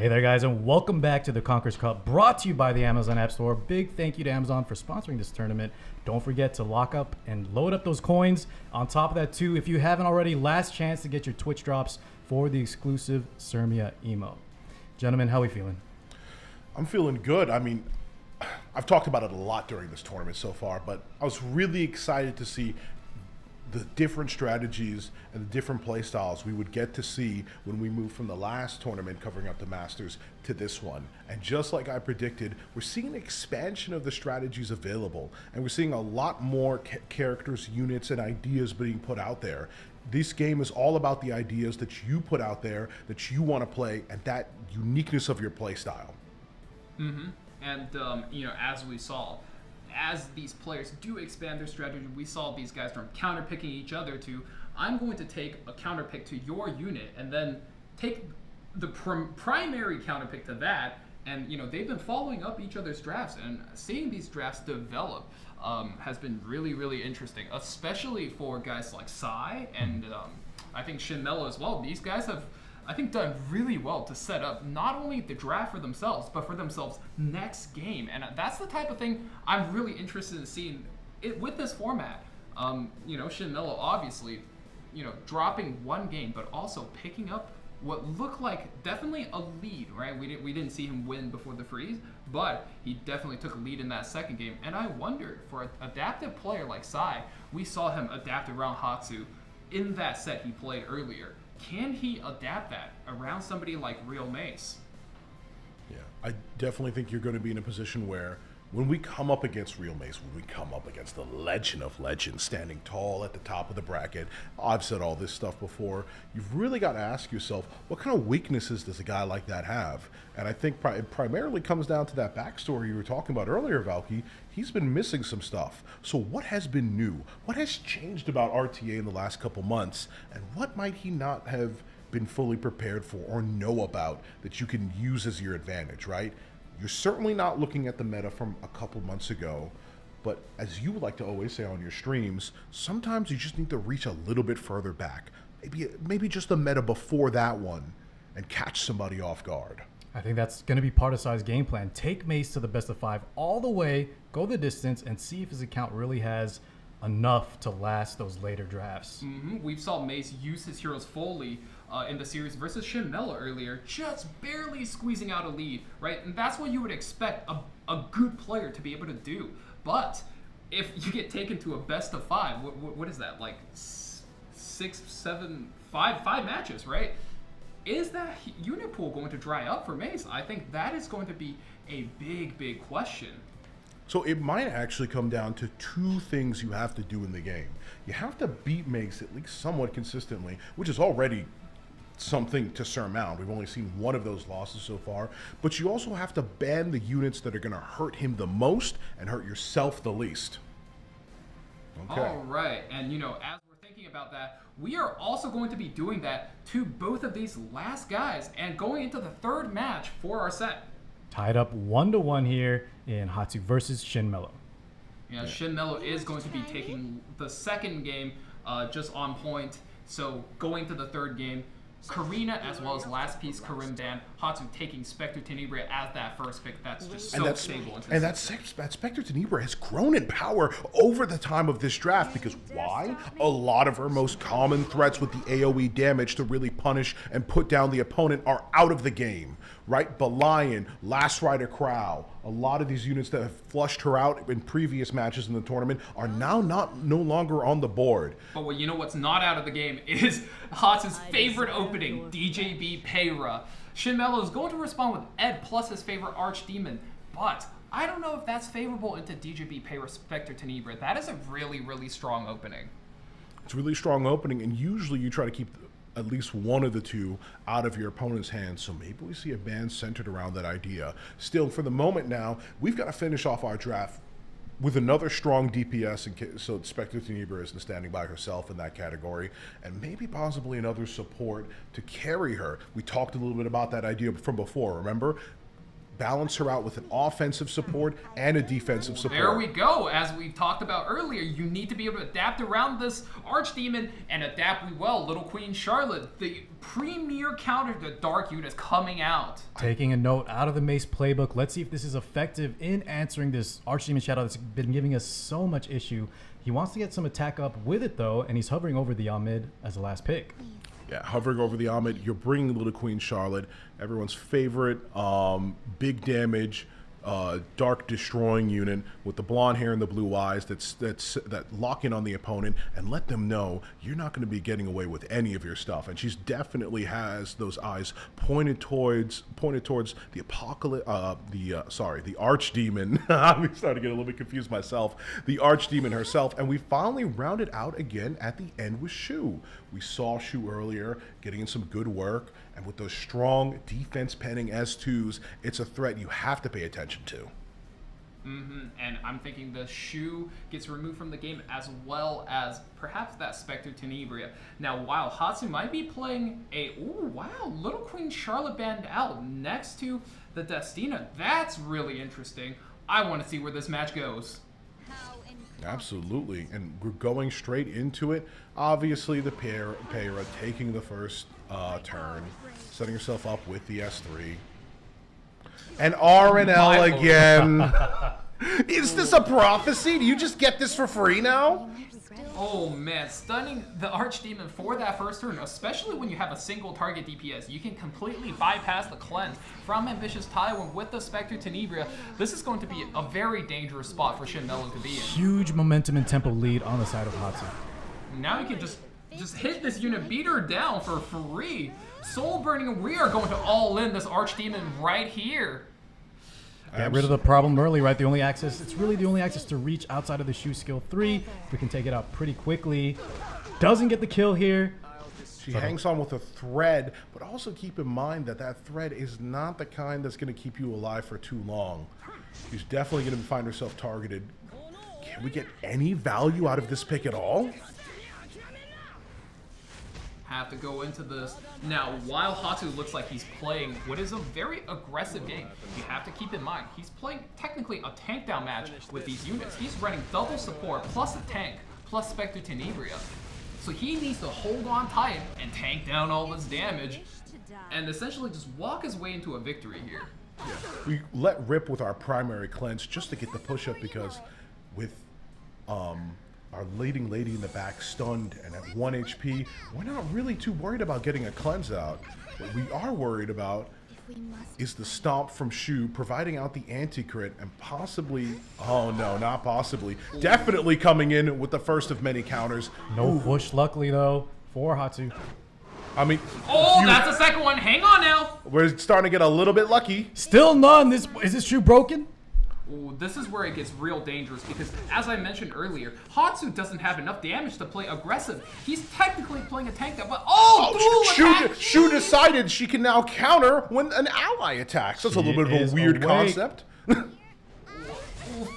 Hey there, guys, and welcome back to the Conqueror's Cup, brought to you by the Amazon Appstore. Big thank you to Amazon for sponsoring this tournament. Don't forget to lock up and load up those coins. On top of that, too, if you haven't already, last chance to get your Twitch drops for the exclusive Sermia emo. Gentlemen, how are we feeling? I'm feeling good. I mean, I've talked about it a lot during this tournament so far, but I was really excited to see the different strategies and the different play styles we would get to see when we move from the last tournament covering up the Masters to this one. And just like I predicted, we're seeing an expansion of the strategies available, and we're seeing a lot more characters, units, and ideas being put out there. This game is all about the ideas that you put out there, that you want to play, and that uniqueness of your play style. Mm-hmm. And, as we saw, as these players do expand their strategy, we saw these guys from counterpicking each other to, I'm going to take a counterpick to your unit and then take the primary counterpick to that. And, they've been following up each other's drafts, and seeing these drafts develop has been really, really interesting, especially for guys like Sai and I think Shin Mello as well. These guys have, I think, done really well to set up not only the draft for themselves, but for themselves next game. And that's the type of thing I'm really interested in seeing it with this format. Shin Mello obviously, dropping one game, but also picking up what looked like definitely a lead, right? We didn't see him win before the freeze, but he definitely took a lead in that second game. And I wondered, for an adaptive player like Sai, we saw him adapt around Hatsu in that set he played earlier. Can he adapt that around somebody like Real Mace? Yeah, I definitely think you're going to be in a position where when we come up against Real Mace, when we come up against the legend of legends standing tall at the top of the bracket, I've said all this stuff before, you've really got to ask yourself, what kind of weaknesses does a guy like that have? And I think it primarily comes down to that backstory you were talking about earlier, Valky. He's been missing some stuff. So what has been new? What has changed about RTA in the last couple months? And what might he not have been fully prepared for or know about that you can use as your advantage, right? You're certainly not looking at the meta from a couple months ago, but as you like to always say on your streams, sometimes you just need to reach a little bit further back. Maybe just the meta before that one and catch somebody off guard. I think that's going to be part of Sai's game plan. Take Mace to the best of 5 all the way, go the distance, and see if his account really has enough to last those later drafts. Mm-hmm. We saw Mace use his heroes fully in the series versus Shin Mello earlier, just barely squeezing out a lead, right? And that's what you would expect a good player to be able to do. But if you get taken to a best of 5, what is that, like 5 matches, right? Is that unit pool going to dry up for Mace? I think that is going to be a big, big question. So it might actually come down to 2 things you have to do in the game. You have to beat Mace at least somewhat consistently, which is already something to surmount. We've only seen one of those losses so far, but you also have to ban the units that are going to hurt him the most and hurt yourself the least. Okay. All right, and as we're thinking about that, we are also going to be doing that to both of these last guys and going into the third match for our set. Tied up 1-1 here in Hatsu versus Shin Mello. Yeah, Shin Mello is going to be taking the second game just on point. So going to the third game, Karina as well as last piece Karim Ban, Hatsu taking Spectre Tenebria as that first pick. That's just so stable. And that Spectre Tenebria has grown in power over the time of this draft because why? A lot of her most common threats with the AoE damage to really punish and put down the opponent are out of the game, right? Belian, Last Rider Crow, a lot of these units that have flushed her out in previous matches in the tournament are now no longer on the board. But what's not out of the game is Hatsu's favorite opening, DJB Payra. Shin Mello is going to respond with Ed plus his favorite Archdemon, but I don't know if that's favorable into DJB Payra Spectre Tenebria. That is a really, really strong opening. It's a really strong opening, and usually you try to keep at least one of the 2 out of your opponent's hands, so maybe we see a ban centered around that idea. Still, for the moment now, we've got to finish off our draft with another strong DPS, so Spectre Tenebria isn't standing by herself in that category, and maybe possibly another support to carry her. We talked a little bit about that idea from before, remember? balance her out with an offensive support and a defensive support. There we go. As we talked about earlier, you need to be able to adapt around this Archdemon and adapt well. Little Queen Charlotte, the premier counter to dark units coming out. Taking a note out of the Mace playbook. Let's see if this is effective in answering this Archdemon Shadow that's been giving us so much issue. He wants to get some attack up with it, though, and he's hovering over the Amid as the last pick. Yeah, hovering over the Amid, you're bringing Little Queen Charlotte, everyone's favorite big damage, dark destroying unit with the blonde hair and the blue eyes that lock in on the opponent and let them know you're not going to be getting away with any of your stuff. And she's definitely has those eyes pointed towards the apocalypse, the Archdemon. I'm starting to get a little bit confused myself. The Archdemon herself, and we finally rounded out again at the end with Shu. We saw Shu earlier getting in some good work, and with those strong defense penning S2s, it's a threat you have to pay attention to. And I'm thinking the Shu gets removed from the game as well as perhaps that Spectre Tenebria. Now, while Hatsu might be playing Little Queen Charlotte banned out next to the Destina. That's really interesting. I want to see where this match goes. Absolutely, and we're going straight into it. Obviously, the Peyra taking the first turn, setting herself up with the S3. And RNL again. Is this a prophecy? Do you just get this for free now? Oh man, stunning the Archdemon for that first turn, especially when you have a single target DPS. You can completely bypass the cleanse from Ambitious Tywin with the Spectre Tenebria. This is going to be a very dangerous spot for Shin Mello to be in. Huge momentum and tempo lead on the side of Hatsu. Now you can just hit this unit, beat her down for free. Soul Burning, we are going to all in this Archdemon right here. Get rid of the problem early, right? It's really the only access to reach outside of the Shu skill 3. We can take it out pretty quickly. Doesn't get the kill here. She hangs on with a thread, but also keep in mind that thread is not the kind that's going to keep you alive for too long. She's definitely going to find herself targeted. Can we get any value out of this pick at all? Have to go into this. Now, while Hatsu looks like he's playing what is a very aggressive game, you have to keep in mind, he's playing technically a tank down match with these units. He's running double support plus a tank plus Spectre Tenebria. So he needs to hold on tight and tank down all this damage and essentially just walk his way into a victory here. Yeah. We let rip with our primary cleanse just to get the push up because with our leading lady in the back stunned and at 1 HP, we're not really too worried about getting a cleanse out. What we are worried about is the stomp from Shu providing out the anti-crit and possibly, oh no, not possibly, definitely coming in with the first of many counters. No push, luckily though, for Hatsu. I mean, that's the second one. Hang on now. We're starting to get a little bit lucky. Still none. Is this Shu broken? Ooh, this is where it gets real dangerous because, as I mentioned earlier, Hatsu doesn't have enough damage to play aggressive. He's technically playing a tank that, but dual attack! Shu decided she can now counter when an ally attacks. That's a little bit of a weird concept.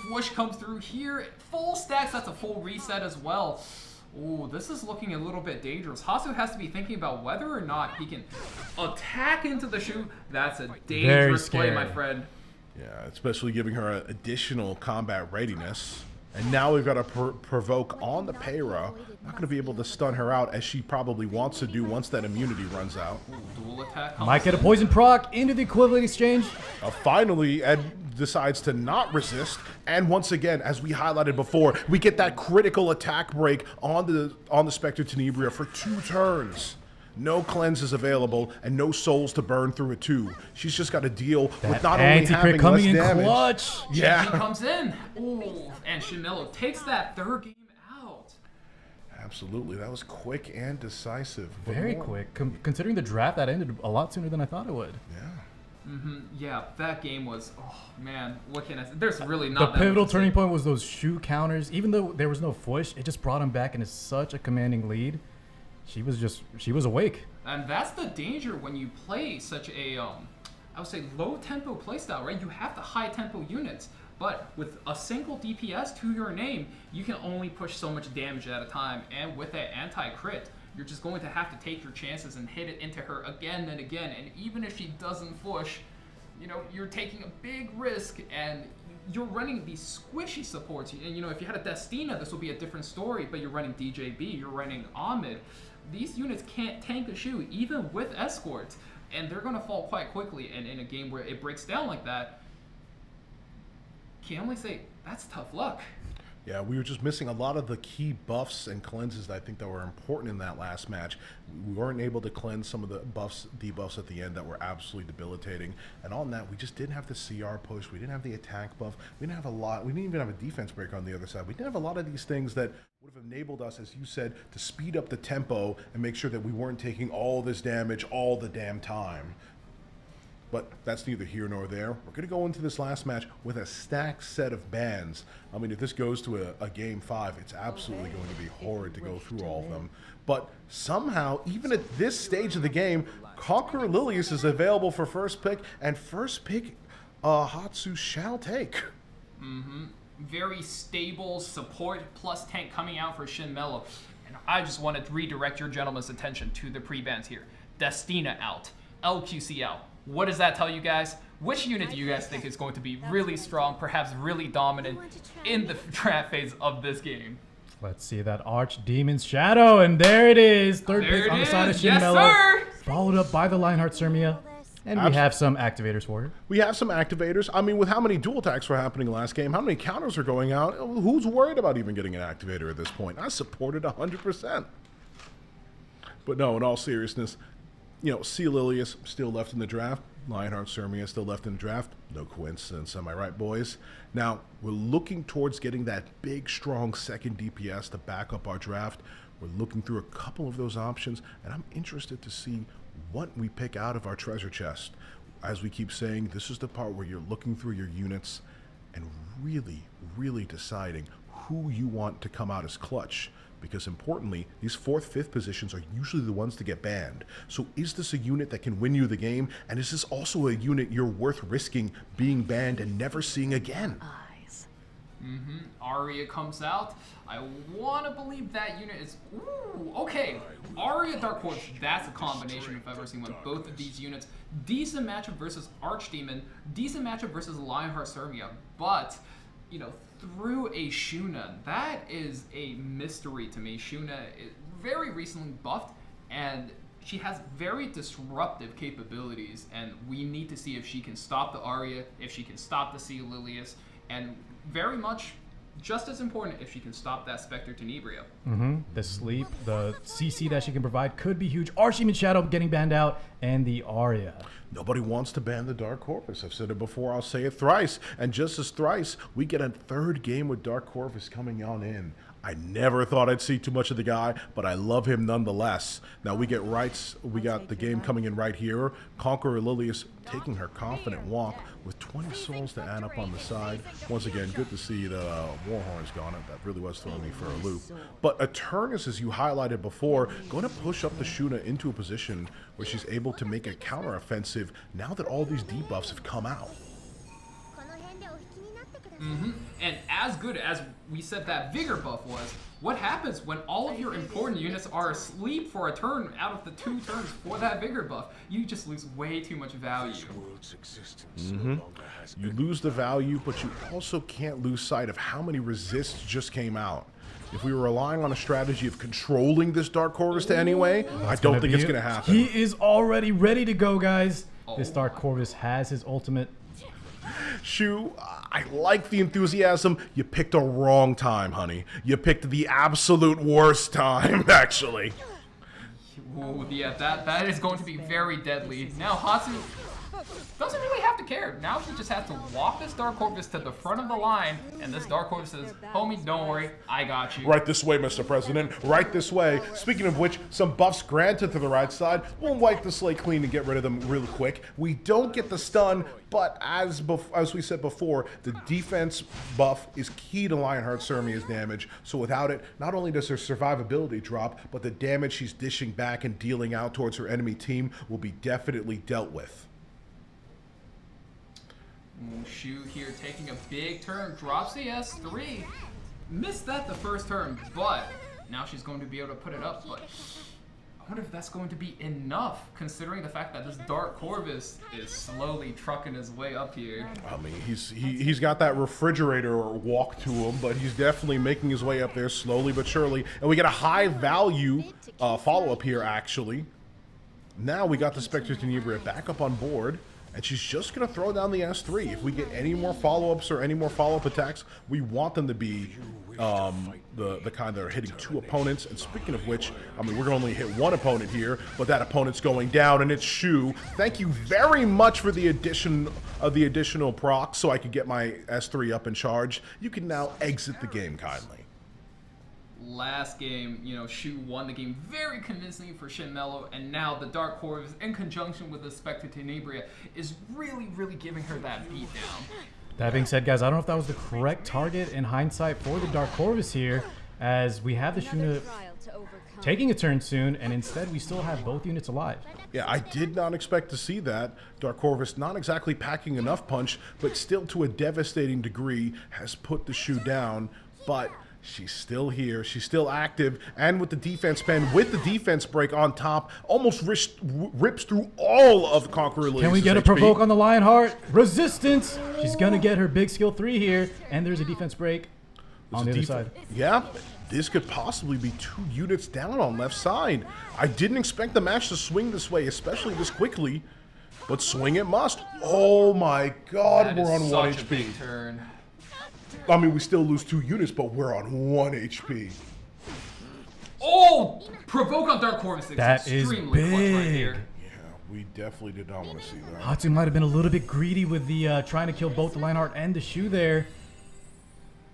Whoosh comes through here. Full stacks, that's a full reset as well. Ooh, this is looking a little bit dangerous. Hatsu has to be thinking about whether or not he can attack into the Shu. That's a dangerous play, my friend. Yeah, especially giving her additional combat readiness. And now we've got to provoke on the Peyra. Not going to be able to stun her out as she probably wants to do once that immunity runs out. Ooh, dual attack. Might get a poison proc into the equivalent exchange. Finally, Ed decides to not resist. And once again, as we highlighted before, we get that critical attack break on the Spectre Tenebria for 2 turns. No cleanses available and no souls to burn through it too. She's just got to deal with not only having coming less in damage. Clutch. Yeah, she comes in. Ooh, and Shin Mello takes that third game out. Absolutely, that was quick and decisive. Very quick, considering the draft that ended a lot sooner than I thought it would. Yeah. Yeah, that game was. Oh man, what can I say? There's really not. The pivotal turning point was those Shu counters. Even though there was no push, it just brought him back into such a commanding lead. She was awake. And that's the danger when you play such a, I would say low tempo playstyle, right? You have the high tempo units, but with a single DPS to your name, you can only push so much damage at a time. And with that anti-crit, you're just going to have to take your chances and hit it into her again and again. And even if she doesn't push, you know, you're taking a big risk and you're running these squishy supports. And, you know, if you had a Destina, this would be a different story, but you're running DJB, you're running Ahmed. These units can't tank a Shu, even with escorts, and they're going to fall quite quickly. And in a game where it breaks down like that, can only say that's tough luck. Yeah, we were just missing a lot of the key buffs and cleanses that I think that were important in that last match. We weren't able to cleanse some of the buffs, debuffs at the end that were absolutely debilitating. And on that, we just didn't have the CR push. We didn't have the attack buff. We didn't have a lot. We didn't even have a defense break on the other side. We didn't have a lot of these things that would have enabled us, as you said, to speed up the tempo and make sure that we weren't taking all this damage all the damn time. But that's neither here nor there. We're going to go into this last match with a stacked set of bans. I mean, if this goes to a game 5, it's absolutely going to be horrid to go through all of them. But somehow, even at this stage of the game, Conqueror Lilius is available for first pick, and first pick Hatsu shall take. Very stable support plus tank coming out for Shin Mello. And I just want to redirect your gentleman's attention to the pre-bans here. Destina out, LQC out. What does that tell you guys? Which unit do you guys think is going to be really strong, perhaps really dominant in the draft phase of this game? Let's see that Archdemon's Shadow, and there it is. Third There pick it on the side of is. Shin Yes, Mello. sir. Followed up by the Lionheart Sirmia. And we have some activators for it. We have some activators. I mean, with how many dual attacks were happening last game, how many counters are going out, who's worried about even getting an activator at this point? I support it 100%. But no, in all seriousness, you know, C. Lilius still left in the draft. Lionheart Sirmia still left in the draft. No coincidence, am I right, boys? Now, we're looking towards getting that big, strong second DPS to back up our draft. We're looking through a couple of those options, and I'm interested to see what we pick out of our treasure chest. As we keep saying, this is the part where you're looking through your units and really, really deciding who you want to come out as clutch. Because importantly, these 4th, 5th positions are usually the ones to get banned. So is this a unit that can win you the game? And is this also a unit you're worth risking being banned and never seeing again? Eyes. Arya comes out. I want to believe that unit is... Ooh, okay. Arya Dark Horse, that's a combination if I've ever seen one. Both of these units. Decent matchup versus Archdemon. Decent matchup versus Lionheart Sirmia. But, you know, through a Shuna, that is a mystery to me. Shuna is very recently buffed, and she has very disruptive capabilities, and we need to see if she can stop the Arya, if she can stop the C. Lilius, and very much, just as important, if she can stop that Spectre Tenebria. The sleep, the CC that she can provide could be huge. Archdemon's Shadow getting banned out, and the Arya. Nobody wants to ban the Dark Corvus. I've said it before, I'll say it thrice. And just as thrice, we get a 3rd game with Dark Corvus coming on in. I never thought I'd see too much of the guy, but I love him nonetheless. Now we get rights. We got the game coming in right here. Conqueror Lilius taking her confident walk with 20 souls to add up on the side. Once again, good to see the Warhorn's gone. That really was throwing me for a loop. But Eternus, as you highlighted before, going to push up the Shuna into a position where she's able to make a counteroffensive now that all these debuffs have come out. And as good as we said that Vigor buff was, what happens when all of your important units are asleep for a turn out of the 2 turns for that Vigor buff? You just lose way too much value. You lose the value, but you also can't lose sight of how many resists just came out. If we were relying on a strategy of controlling this Dark Corvus to anyway, I don't think it's going to happen. He is already ready to go, guys. This Dark Corvus has his ultimate. Shu, I like the enthusiasm. You picked a wrong time, honey. You picked the absolute worst time, actually. Ooh, yeah, that is going to be very deadly. Now, Hatsu doesn't really have to care. Now he just has to walk this Dark Corvus to the front of the line, and this Dark Corvus says, homie, don't worry, I got you. Right this way, Mr. President. Right this way. Speaking of which, some buffs granted to the right side. We'll wipe the slate clean and get rid of them real quick. We don't get the stun, but as we said before, the defense buff is key to Lionheart Sirmia's damage. So without it, not only does her survivability drop, but the damage she's dishing back and dealing out towards her enemy team will be definitely dealt with. Shu here taking a big turn, drops the S3. Missed that the first turn, but now she's going to be able to put it up. But I wonder if that's going to be enough, considering the fact that this Dark Corvus is slowly trucking his way up here. I mean, he's got that refrigerator walk to him, but he's definitely making his way up there slowly but surely. And we get a high value follow-up here, actually. Now we got the Spectre Tenebria back up on board, and she's just going to throw down the S3. If we get any more follow-ups or any more follow-up attacks, we want them to be the kind that are hitting 2 opponents. And speaking of which, I mean, we're going to only hit 1 opponent here, but that opponent's going down, and it's Shu. Thank you very much for the addition of the additional proc so I could get my S3 up and charged. You can now exit the game kindly. Last game, you know, Shu won the game very convincingly for Shinmello, and now the Dark Corvus, in conjunction with the Spectre Tenebria, is really, really giving her that beatdown. That being said, guys, I don't know if that was the correct target in hindsight for the Dark Corvus here, as we have the Shuna taking a turn soon, and instead we still have both units alive. Yeah, I did not expect to see that. Dark Corvus not exactly packing enough punch, but still to a devastating degree has put the Shu down, but she's still here, she's still active, and with the defense pen, with the defense break on top, almost rips through all of Conqueror. Can we get a provoke on the Lionheart? Resistance! She's gonna get her big skill 3 here, and there's a defense break on the other side. Yeah, this could possibly be 2 units down on left side. I didn't expect the match to swing this way, especially this quickly, but swing it must. Oh my god, we're on 1 HP. Big turn. I mean, we still lose 2 units, but we're on 1 HP. Oh! Provoke on Dark Corvus is that is extremely clutch right big. here. Yeah, we definitely did not want to see that. Hatsu might have been a little bit greedy with the trying to kill both the Lionheart and the Shu there.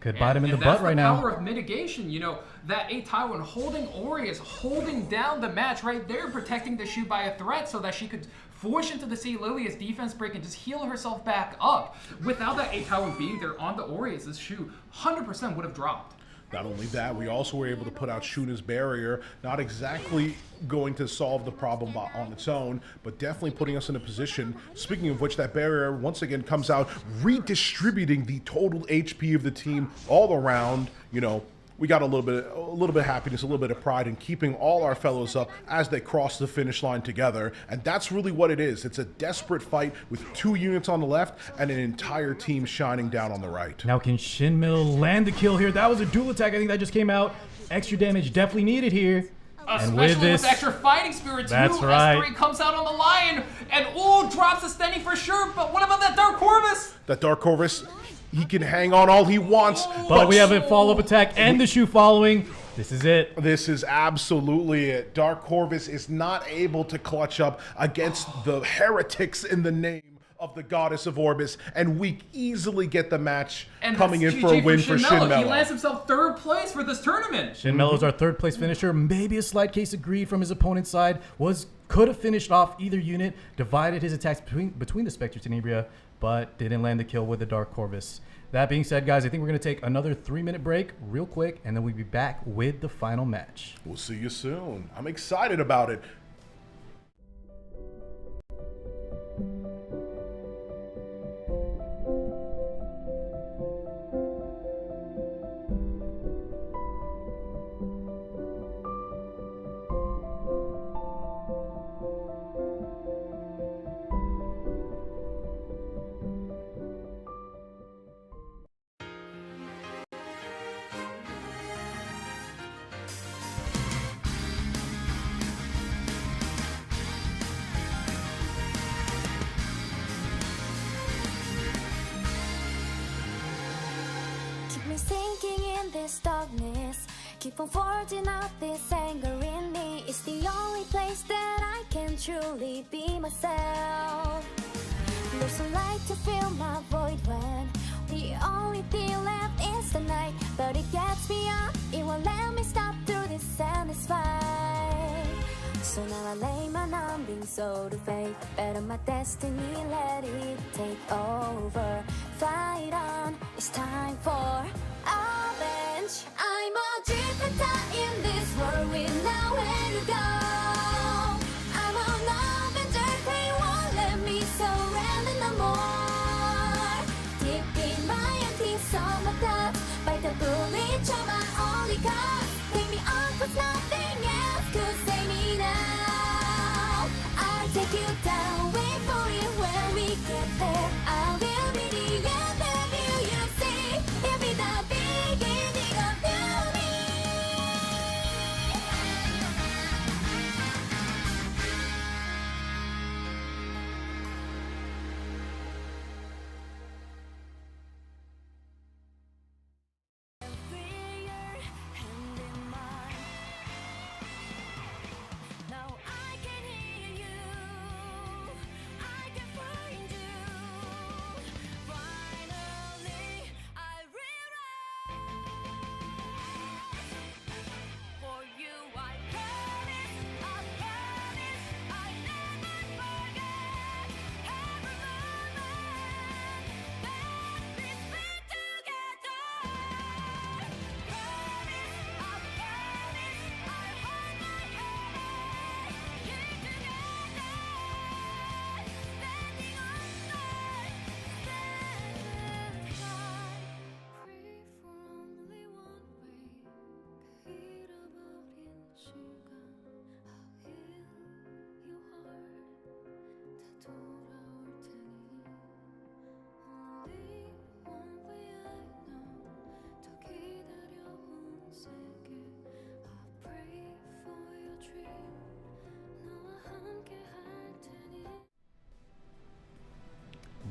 Could bite him in the butt right now. That's the power of mitigation, you know, that A Taiwan holding Ori is holding down the match right there, protecting the Shu by a threat so that she could force into the Sea Lilia's defense break and just heal herself back up. Without that A Taiwan being there on the Aureus, this Shu 100% would have dropped. Not only that, we also were able to put out Shuna's barrier, not exactly going to solve the problem on its own, but definitely putting us in a position, speaking of which, that barrier once again comes out, redistributing the total HP of the team all around. You know, we got a little bit of happiness, a little bit of pride in keeping all our fellows up as they cross the finish line together, and that's really what it is. It's a desperate fight with 2 units on the left and an entire team shining down on the right. Now can Shinmil land the kill here? That was a dual attack, I think that just came out. Extra damage definitely needed here. And especially with extra fighting spirit too. That's right. S3 comes out on the Lion, and drops the standing for sure, but what about that Dark Corvus? That Dark Corvus, he can hang on all he wants. But we have a follow-up attack and the Shu following. This is it. This is absolutely it. Dark Corvus is not able to clutch up against the heretics in the name of the Goddess of Orbis, and we easily get the match coming in for a win for Shinmello. He lands himself 3rd place for this tournament. Shinmello's our 3rd place finisher. Maybe a slight case of greed from his opponent's side. Could have finished off either unit, divided his attacks between the Spectre Tenebria, but didn't land the kill with the Dark Corvus. That being said, guys, I think we're going to take another 3-minute break real quick, and then we'll be back with the final match. We'll see you soon. I'm excited about it. Keep me sinking in this darkness. Keep on forging out this anger in me. It's the only place that I can truly be myself. There's a light to fill my void when the only thing left is the night. But it gets me up, it won't let me stop through this endless fight. So now I lay my numbing soul to fate. Better my destiny, let it take over. Fight on, it's time for revenge. I'm a drifter in this world with nowhere to go. I'm an avenger, they won't let me surrender no more. Deep in my empty soul, my thoughts by the bullet of my only cause. Take me on 'cause nothing else could save me now.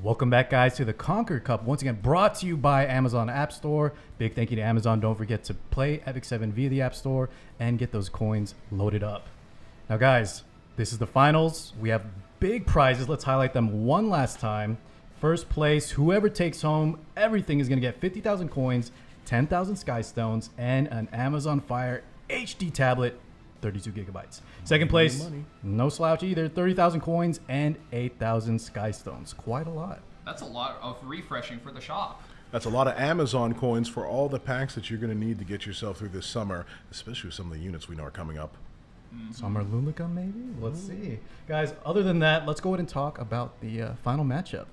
Welcome back, guys, to the Conqueror Cup. Once again, brought to you by Amazon Appstore. Big thank you to Amazon. Don't forget to play Epic 7 via the App Store and get those coins loaded up. Now, guys, this is the finals. We have big prizes. Let's highlight them one last time. First place, whoever takes home everything is going to get 50,000 coins, 10,000 Sky Stones, and an Amazon Fire HD tablet, 32 gigabytes. Second place, no slouch either, 30,000 coins and 8,000 Sky Stones. Quite a lot. That's a lot of refreshing for the shop. That's a lot of Amazon coins for all the packs that you're going to need to get yourself through this summer, especially with some of the units we know are coming up. Summer Luluka, maybe? Let's see. Guys, other than that, let's go ahead and talk about the final matchup.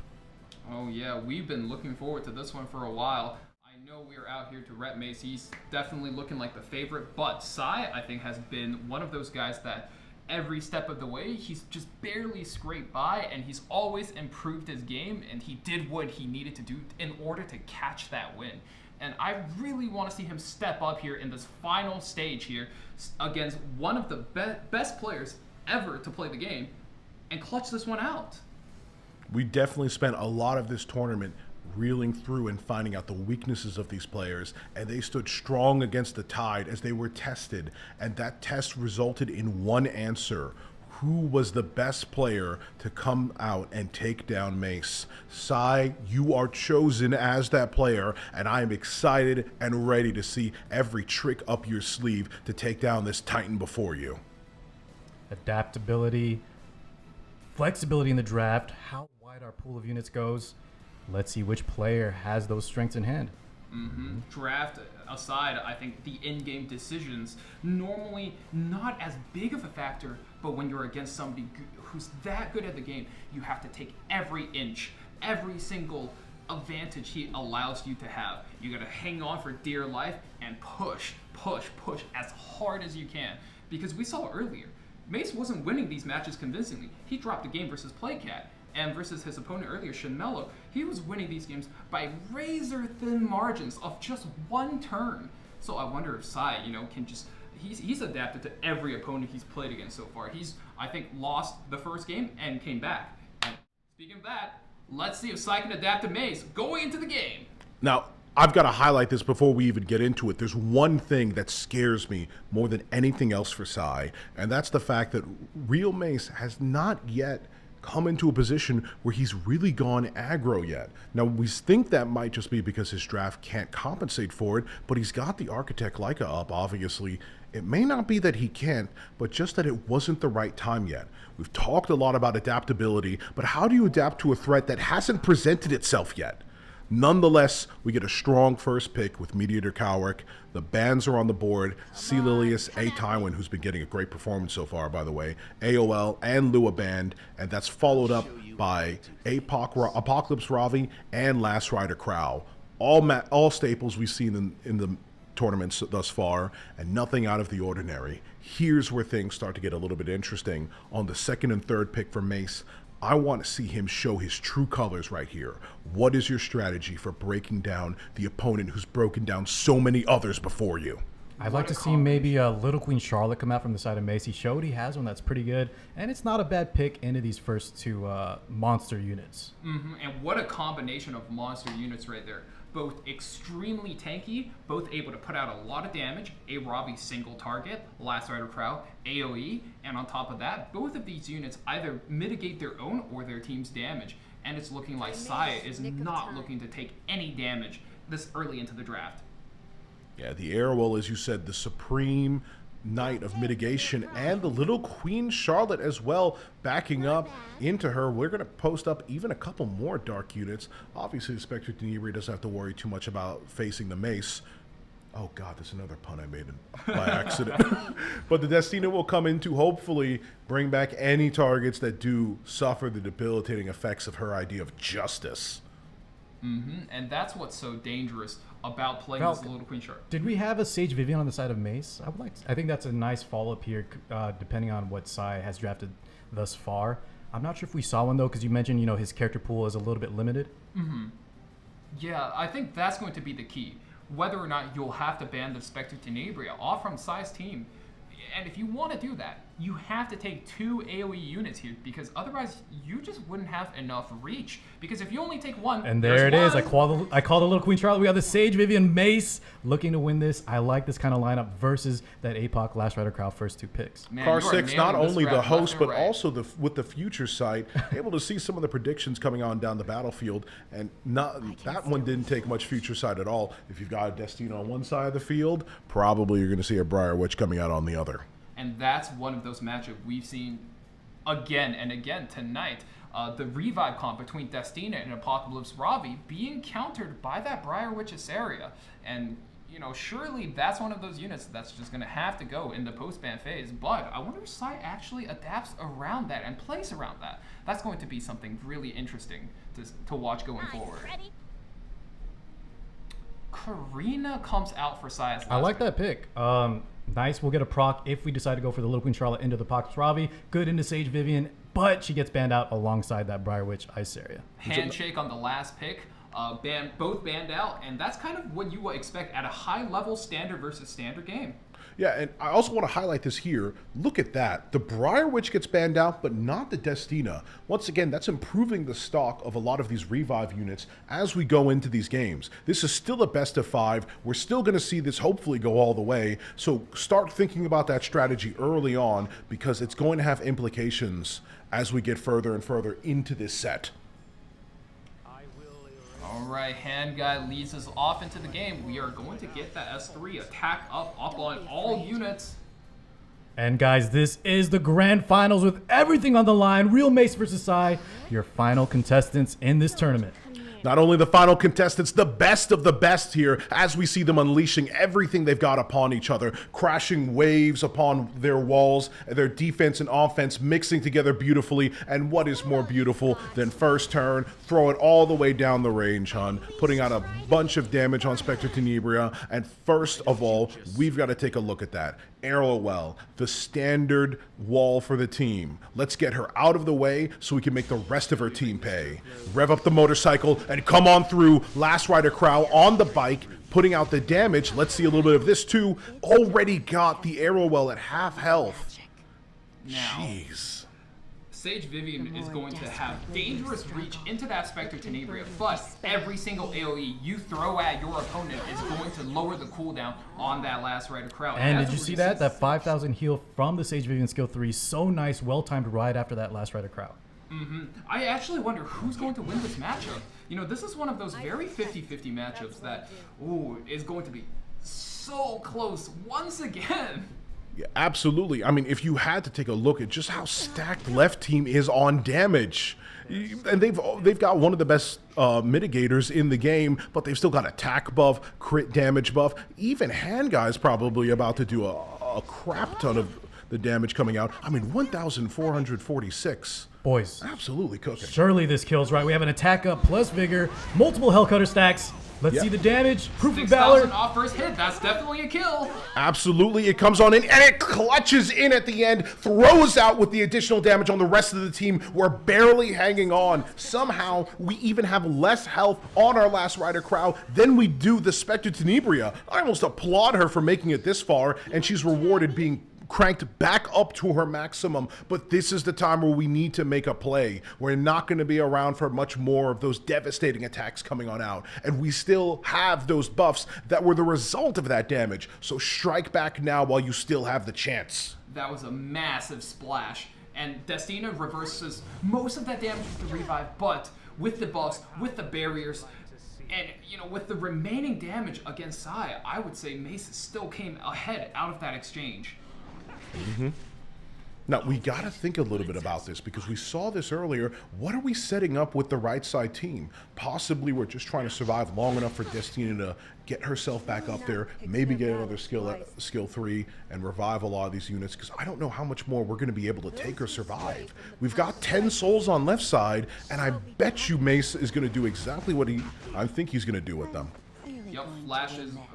Oh yeah, we've been looking forward to this one for a while. I know we're out here to rep Mace. He's definitely looking like the favorite, but Sai, I think, has been one of those guys that every step of the way, he's just barely scraped by, and he's always improved his game, and he did what he needed to do in order to catch that win. And I really want to see him step up here in this final stage here against one of the best players ever to play the game and clutch this one out. We definitely spent a lot of this tournament reeling through and finding out the weaknesses of these players, and they stood strong against the tide as they were tested, and that test resulted in one answer. Who was the best player to come out and take down Mace? Sai, you are chosen as that player, and I am excited and ready to see every trick up your sleeve to take down this Titan before you. Adaptability, flexibility in the draft, how wide our pool of units goes. Let's see which player has those strengths in hand. Draft aside, I think the in-game decisions normally not as big of a factor, but when you're against somebody who's that good at the game, you have to take every inch, every single advantage he allows you to have. You gotta hang on for dear life and push as hard as you can. Because we saw earlier, Mace wasn't winning these matches convincingly. He dropped the game versus Playcat. And versus his opponent earlier, Shinmello, he was winning these games by razor-thin margins of just one turn. So I wonder if Sai, can just... He's adapted to every opponent he's played against so far. He's, I think, lost the first game and came back. And speaking of that, let's see if Sai can adapt to Mace going into the game. Now, I've got to highlight this before we even get into it. There's one thing that scares me more than anything else for Sai, and that's the fact that Real Mace has not yet come into a position where he's really gone aggro yet. Now, we think that might just be because his draft can't compensate for it, but he's got the Architect Leica up, obviously. It may not be that he can't, but just that it wasn't the right time yet. We've talked a lot about adaptability, but how do you adapt to a threat that hasn't presented itself yet? Nonetheless, we get a strong first pick with Mediator Cowrick. The bans are on the board. C. Lilius, A. Tywin, who's been getting a great performance so far, by the way, AOL, and Lua banned, and that's followed up by Apocalypse Ravi and Last Rider Crow. All staples we've seen in the tournaments thus far, and nothing out of the ordinary. Here's where things start to get a little bit interesting. On the second and third pick for Mace, I want to see him show his true colors right here. What is your strategy for breaking down the opponent who's broken down so many others before you? I'd like to see maybe a Little Queen Charlotte come out from the side of Mace. He showed he has one that's pretty good, and it's not a bad pick into these first two monster units. And what a combination of monster units right there. Both extremely tanky, both able to put out a lot of damage, a Ravi single target, Last Rider Crow, AoE, and on top of that, both of these units either mitigate their own or their team's damage. And it's looking like Sai is not looking to take any damage this early into the draft. Yeah, the Airwell, as you said, the supreme knight of mitigation, and the Little Queen Charlotte as well, backing up into her. We're going to post up even a couple more dark units. Obviously, the Spectre Tenebria doesn't have to worry too much about facing the Mace. Oh god, that's another pun I made by accident. But the Destina will come in to hopefully bring back any targets that do suffer the debilitating effects of her idea of justice. And that's what's so dangerous about playing this Little Queen Charlotte. Did we have a Sage Vivian on the side of Mace? I think that's a nice follow-up here, depending on what Sai has drafted thus far. I'm not sure if we saw one, though, because you mentioned, his character pool is a little bit limited. Yeah, I think that's going to be the key. Whether or not you'll have to ban the Spectre Tenebria off from Sai's team. And if you want to do that, you have to take 2 AoE units here because otherwise you just wouldn't have enough reach. Because if you only take one, And there it is. I one. call the little Queen Charlotte. We got the Sage, Vivian, Mace looking to win this. I like this kind of lineup versus that APOC Last Rider crowd first 2 picks. Man, Car you are 6, not nailing this only the round host, left but and right. also with the future sight, able to see some of the predictions coming on down the battlefield. And that one didn't take much future sight at all. If you've got a Destino on one side of the field, probably you're going to see a Briar Witch coming out on the other. And that's one of those matchups we've seen again and again tonight. The revive comp between Destina and Apocalypse Ravi being countered by that Briar Witch's area. And, you know, surely that's one of those units that's just going to have to go in the post-ban phase. But I wonder if Sai actually adapts around that and plays around that. That's going to be something really interesting to watch going forward. Ready? Karina comes out for Sai as I last like pick. that pick. Nice. We'll get a proc if we decide to go for the Little Queen Charlotte into the Pox Ravi. Good into Sage Vivian, but she gets banned out alongside that Briar Witch Ice area. Handshake on the last pick. Both banned out, and that's kind of what you would expect at a high-level standard versus standard game. Yeah, and I also want to highlight this here. Look at that. The Briar Witch gets banned out, but not the Destina. Once again, that's improving the stock of a lot of these revive units as we go into these games. This is still a best of 5. We're still going to see this hopefully go all the way. So start thinking about that strategy early on because it's going to have implications as we get further and further into this set. All right, Hand Guy leads us off into the game. We are going to get that S3 attack up on all units. And guys, this is the grand finals with everything on the line. Real Mace versus Sai, your final contestants in this tournament. Not only the final contestants, the best of the best here as we see them unleashing everything they've got upon each other, crashing waves upon their walls, their defense and offense mixing together beautifully. And what is more beautiful than first turn, throw it all the way down the range, hun, putting out a bunch of damage on Spectre Tenebria. And first of all, we've got to take a look at that. Arrowwell, the standard wall for the team. Let's get her out of the way so we can make the rest of her team pay. Rev up the motorcycle and come on through. Last Rider Crow on the bike, putting out the damage. Let's see a little bit of this too. Already got the Arrowwell at half health. Now, Jeez. Sage Vivian is going to have dangerous reach into that Spectre Tenebria, but every single AoE you throw at your opponent is going to lower the cooldown on that Last Rider Crow. And that's did you what see we're that? gonna That 5,000 heal from the Sage Vivian skill 3. So nice, well-timed right after that Last Rider Crow. I actually wonder who's going to win this matchup. You know, this is one of those very 50-50 matchups that, is going to be so close once again. Yeah, absolutely. I mean, if you had to take a look at just how stacked left team is on damage, and they've got one of the best mitigators in the game, but they've still got attack buff, crit damage buff. Even Hand Guy's probably about to do a crap ton of the damage coming out. I mean, 1,446. Boys, Absolutely cooking. surely this kills right. We have an attack up plus vigor, multiple Hellcutter stacks. Let's Yep. see the damage. Proof of 6,000 valor. off first hit. That's definitely a kill. Absolutely, it comes on in and it clutches in at the end, throws out with the additional damage on the rest of the team. We're barely hanging on. Somehow, we even have less health on our Last Rider Crow than we do the Spectre Tenebria. I almost applaud her for making it this far, and she's rewarded being cranked back up to her maximum. But this is the time where we need to make a play. We're not going to be around for much more of those devastating attacks coming on out, and we still have those buffs that were the result of that damage. So strike back now while you still have the chance. That was a massive splash, and Destina reverses most of that damage with the revive, but with the buffs, with the barriers, and with the remaining damage against Sai, I would say Mace still came ahead out of that exchange. Now, we got to think a little bit about this because we saw this earlier. What are we setting up with the right side team? Possibly we're just trying to survive long enough for Destina to get herself back up there, maybe get another skill 3 and revive a lot of these units, because I don't know how much more we're going to be able to take or survive. We've got 10 souls on left side, and I bet you Mace is going to do exactly what I think he's going to do with them. Yep,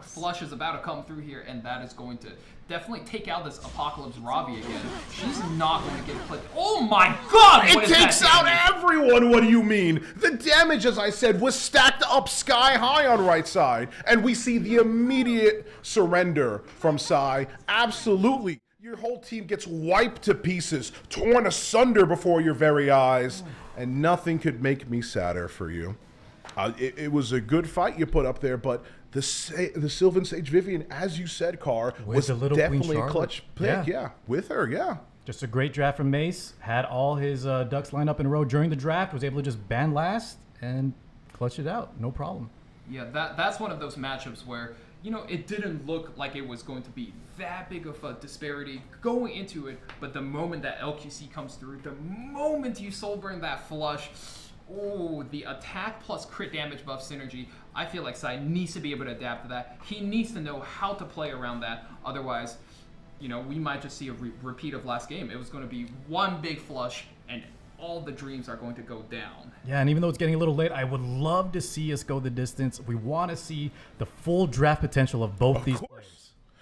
Flush is about to come through here, and that is going to definitely take out this Apocalypse Ravi again. She's not going to get put. Oh my god! It what is that takes out damage? everyone, what do you mean? The damage, as I said, was stacked up sky high on right side, and we see the immediate surrender from Sai. Absolutely. Your whole team gets wiped to pieces, torn asunder before your very eyes, and nothing could make me sadder for you. It was a good fight you put up there, but the Sylvan Sage Vivian, as you said, Carr, was the little Queen definitely a Charlotte. clutch pick. Yeah, with her, yeah. Just a great draft from Mace. Had all his ducks lined up in a row during the draft. Was able to just ban last and clutch it out. No problem. Yeah, that's one of those matchups where, you know, it didn't look like it was going to be that big of a disparity going into it, but the moment that LQC comes through, the moment you soul burn that flush, oh, the attack plus crit damage buff synergy, I feel like Sai needs to be able to adapt to that. He needs to know how to play around that. Otherwise, you know, we might just see a repeat of last game. It was going to be one big flush, and all the dreams are going to go down. Yeah, and even though it's getting a little late, I would love to see us go the distance. We want to see the full draft potential of both these players.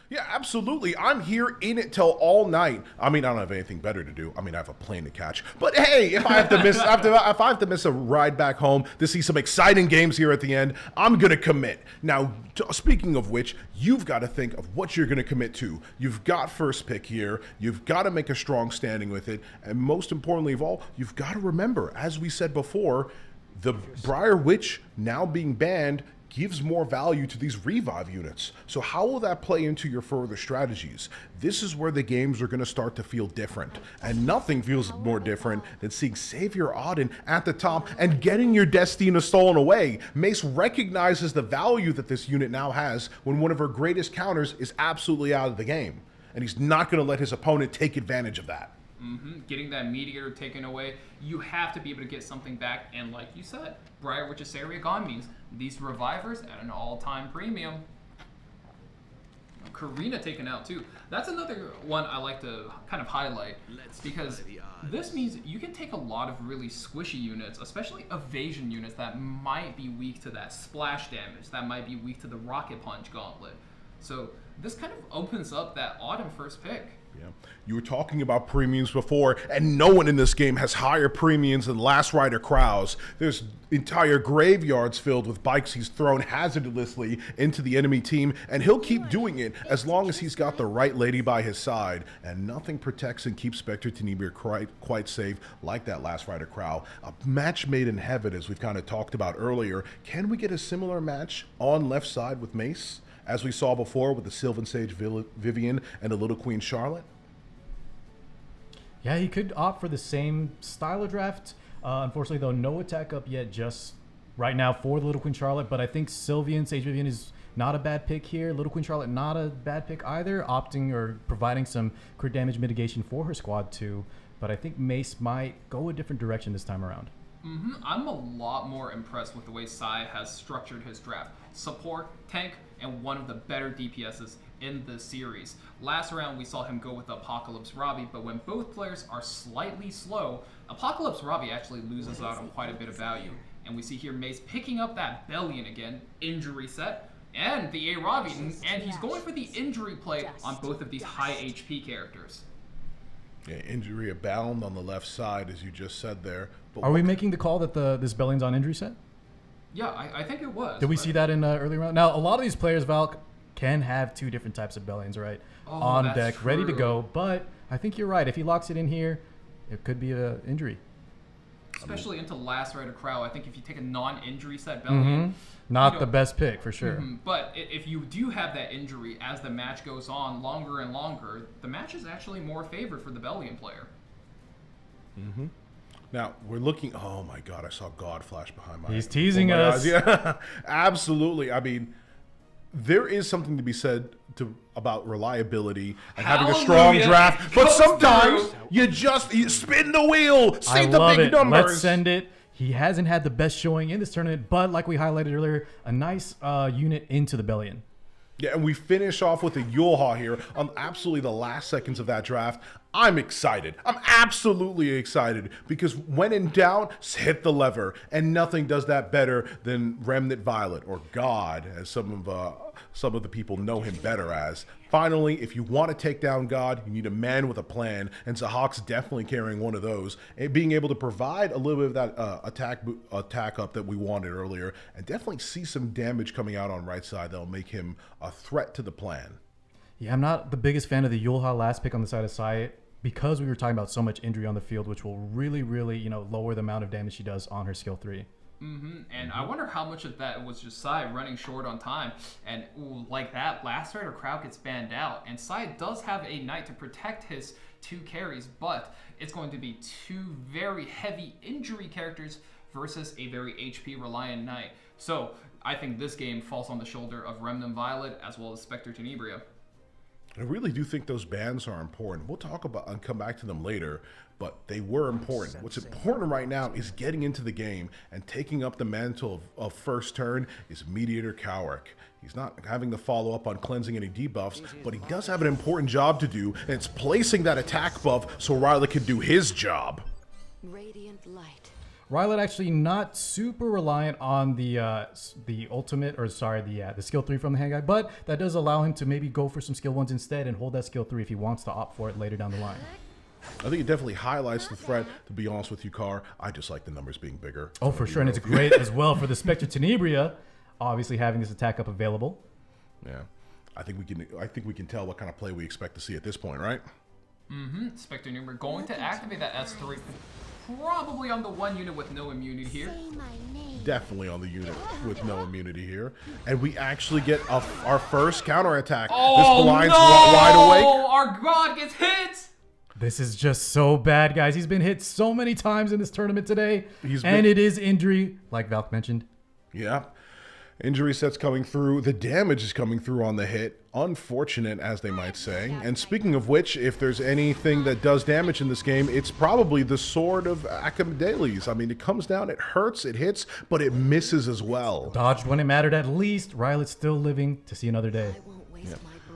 Yeah, absolutely. I'm here in it till all night. I mean, I don't have anything better to do. I mean, I have a plane to catch. But hey, if I have to miss, if I have to miss a ride back home to see some exciting games here at the end, I'm gonna commit. Now, speaking of which, you've got to think of what you're gonna commit to. You've got first pick here. You've got to make a strong standing with it, and most importantly of all, you've got to remember, as we said before, the Briar Witch now being banned gives more value to these revive units. So how will that play into your further strategies? This is where the games are going to start to feel different. And nothing feels more different than seeing Savior Auden at the top and getting your Destina stolen away. Mace recognizes the value that this unit now has when one of her greatest counters is absolutely out of the game. And he's not going to let his opponent take advantage of that. Getting that meteor taken away, you have to be able to get something back, and like you said, Briar Witch's area gone means these revivers at an all-time premium. Karina taken out too. That's another one I like to kind of highlight, because this means you can take a lot of really squishy units, especially evasion units that might be weak to that splash damage, that might be weak to the rocket punch gauntlet. So this kind of opens up that autumn first pick. Yeah. You were talking about premiums before, and no one in this game has higher premiums than Last Rider Krause. There's entire graveyards filled with bikes he's thrown hazardously into the enemy team, and he'll keep doing it as long as he's got the right lady by his side. And nothing protects and keeps Spectre Tenebir quite safe like that Last Rider Krause. A match made in heaven, as we've kind of talked about earlier. Can we get a similar match on left side with Mace, as we saw before with the Sylvan Sage Vivian and the Little Queen Charlotte? Yeah, he could opt for the same style of draft. Unfortunately, though, no attack up yet just right now for the Little Queen Charlotte. But I think Sylvan Sage Vivian is not a bad pick here. Little Queen Charlotte, not a bad pick either, opting or providing some crit damage mitigation for her squad too. But I think Mace might go a different direction this time around. I'm a lot more impressed with the way Sai has structured his draft. Support, tank, and one of the better DPSs in the series. Last round we saw him go with Apocalypse Robbie, but when both players are slightly slow, Apocalypse Robbie actually loses out on quite a bit of value. And we see here Mace picking up that Bellion again, injury set, and the A Robbie, and he's going for the injury play on both of these high HP characters. Yeah, injury abound on the left side, as you just said there. But Are we making the call that this Bellion's on injury set? Yeah, I think it was. Did we see that in early round? Now, a lot of these players, Valk, can have two different types of Bellions, right? On deck, true. ready to go. But I think you're right. If he locks it in here, it could be an injury. Especially into Last Rider Crow. I think if you take a non-injury set Bellion, Not the best pick, for sure. But if you do have that injury as the match goes on longer and longer, the match is actually more favored for the Bellion player. now we're looking. Oh my God! I saw God flash behind my. He's teasing my us. eyes. Yeah, absolutely. I mean, there is something to be said about reliability and having a strong Hallelujah. draft, but Comes sometimes through. you spin the wheel, see I the love big it. numbers. Let's send it. He hasn't had the best showing in this tournament, but like we highlighted earlier, a nice unit into the Bellion. Yeah, and we finish off with a Yulha here on absolutely the last seconds of that draft. I'm excited. I'm absolutely excited because when in doubt, hit the lever. And nothing does that better than Remnant Violet, or God, as some of the people know him better as. Finally, if you want to take down God, you need a man with a plan, and Zahak's definitely carrying one of those. And being able to provide a little bit of that attack up that we wanted earlier, and definitely see some damage coming out on right side that'll make him a threat to the plan. Yeah, I'm not the biggest fan of the Yulha last pick on the side of Sai because we were talking about so much injury on the field, which will really, really, lower the amount of damage she does on her skill 3. And I wonder how much of that was just Sai running short on time. And like that, last Rider crowd gets banned out. And Sai does have a Knight to protect his 2 carries, but it's going to be 2 very heavy injury characters versus a very HP reliant Knight. So I think this game falls on the shoulder of Remnant Violet as well as Spectre Tenebria. I really do think those bans are important. We'll talk about and come back to them later, but they were important. What's important right now is getting into the game and taking up the mantle of first turn is Mediator Cowrick. He's not having to follow up on cleansing any debuffs, but he does have an important job to do, and it's placing that attack buff so Riley can do his job. Radiant light. Rylet actually not super reliant on the ultimate, or sorry, the skill 3 from the hand guy, but that does allow him to maybe go for some skill 1s instead and hold that skill 3 if he wants to opt for it later down the line. I think it definitely highlights the threat, to be honest with you, Car. I just like the numbers being bigger. Oh, for sure, and it's great as well for the Spectre Tenebria, obviously having this attack up available. Yeah, I think we can tell what kind of play we expect to see at this point, right? Spectre Tenebria going to activate that S3. Probably on the 1 unit with no immunity here. Definitely on the unit with no immunity here. And we actually get our first counterattack. Oh, this blind's no! wide awake. Our god gets hit! This is just so bad, guys. He's been hit so many times in this tournament today. And it is injury, like Valk mentioned. Yeah. Injury sets coming through. The damage is coming through on the hit. Unfortunate, as they might say. And speaking of which, if there's anything that does damage in this game, it's probably the Sword of Achamedeles. I mean, it comes down, it hurts, it hits, but it misses as well. Dodged when it mattered at least. Rylet's still living to see another day. Yeah.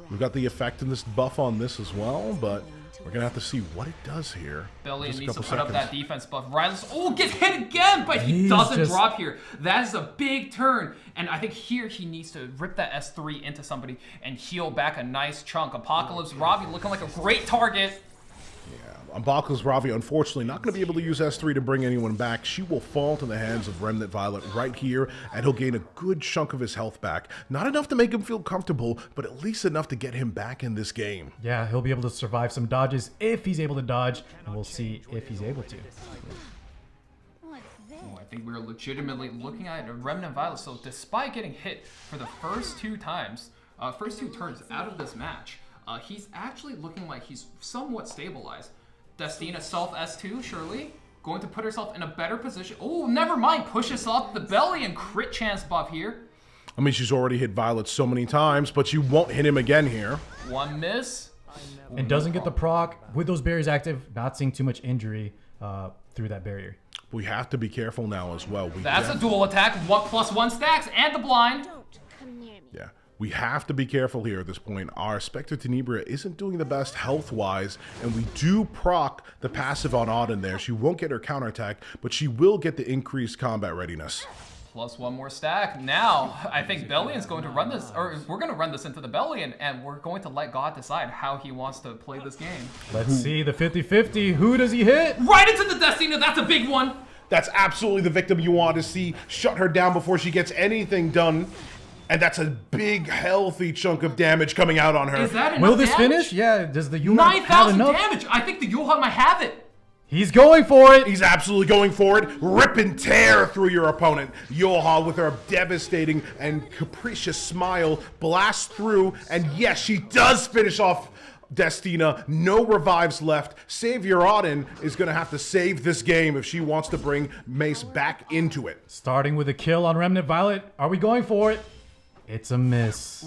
We've got the effect in this buff on this as well, but we're going to have to see what it does here. Bellion needs to put up that defense buff. Rylan's, gets hit again, but he doesn't drop here. That is a big turn. And I think here he needs to rip that S3 into somebody and heal back a nice chunk. Apocalypse Ravi looking like a great target. Yeah, Apocalypse Ravi, unfortunately, not going to be able to use S3 to bring anyone back. She will fall to the hands of Remnant Violet right here, and he'll gain a good chunk of his health back. Not enough to make him feel comfortable, but at least enough to get him back in this game. Yeah, he'll be able to survive some dodges if he's able to dodge, and we'll see if he's able to. I think we're legitimately looking at a Remnant Violet. So despite getting hit for the first 2 times, first 2 turns out of this match, he's actually looking like he's somewhat stabilized. Destina self S2, surely. Going to put herself in a better position. Oh, never mind. Pushes up the belly and crit chance buff here. I mean, she's already hit Violet so many times, but she won't hit him again here. 1 miss. And doesn't get the proc. With those barriers active, not seeing too much injury through that barrier. We have to be careful now as well. That's a dual attack. 1+1 stacks and the blind. Yeah. We have to be careful here at this point. Our Spectre Tenebria isn't doing the best health-wise, and we do proc the passive on Auden there. She won't get her counterattack, but she will get the increased combat readiness. Plus 1 more stack. Now, I think Bellion's going to run this, or we're going to run this into the Bellion, and we're going to let God decide how he wants to play this game. Let's see the 50-50. Who does he hit? Right into the Destina. That's a big one. That's absolutely the victim you want to see. Shut her down before she gets anything done. And that's a big, healthy chunk of damage coming out on her. Is that enough Will this damage? finish? Yeah, does the Yulha have 9,000 enough? damage. I think the Yulha might have it. He's going for it. He's absolutely going for it. Rip and tear through your opponent. Yulha, with her devastating and capricious smile, blasts through. And yes, she does finish off Destina. No revives left. Savior Auden is going to have to save this game if she wants to bring Mace back into it. Starting with a kill on Remnant Violet. Are we going for it? It's a miss.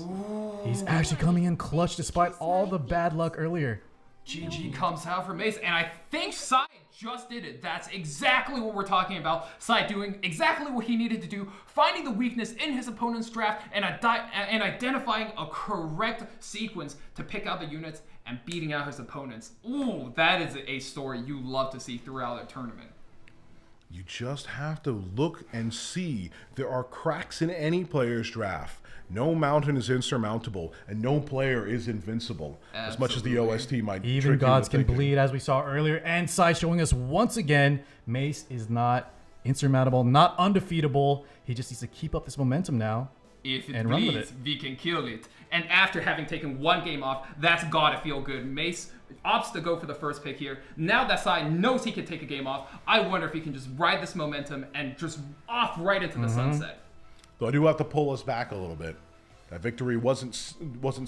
He's actually coming in clutch despite all the bad luck earlier. GG comes out for Mace, and I think Sai just did it. That's exactly what we're talking about. Sai doing exactly what he needed to do, finding the weakness in his opponent's draft and identifying a correct sequence to pick out the units and beating out his opponents. Ooh, that is a story you love to see throughout a tournament. You just have to look and see there are cracks in any player's draft. No mountain is insurmountable, and no player is invincible. Absolutely. As much as the OST might Even trick you gods into can thinking. bleed, as we saw earlier. And Sai showing us once again, Mace is not insurmountable, not undefeatable. He just needs to keep up this momentum now. If it And run with bleeds, it. we can kill it. And after having taken one game off, that's gotta feel good. Mace opts to go for the first pick here. Now that Sai knows he can take a game off, I wonder if he can just ride this momentum and just off right into the sunset. Though I do have to pull us back a little bit. That victory wasn't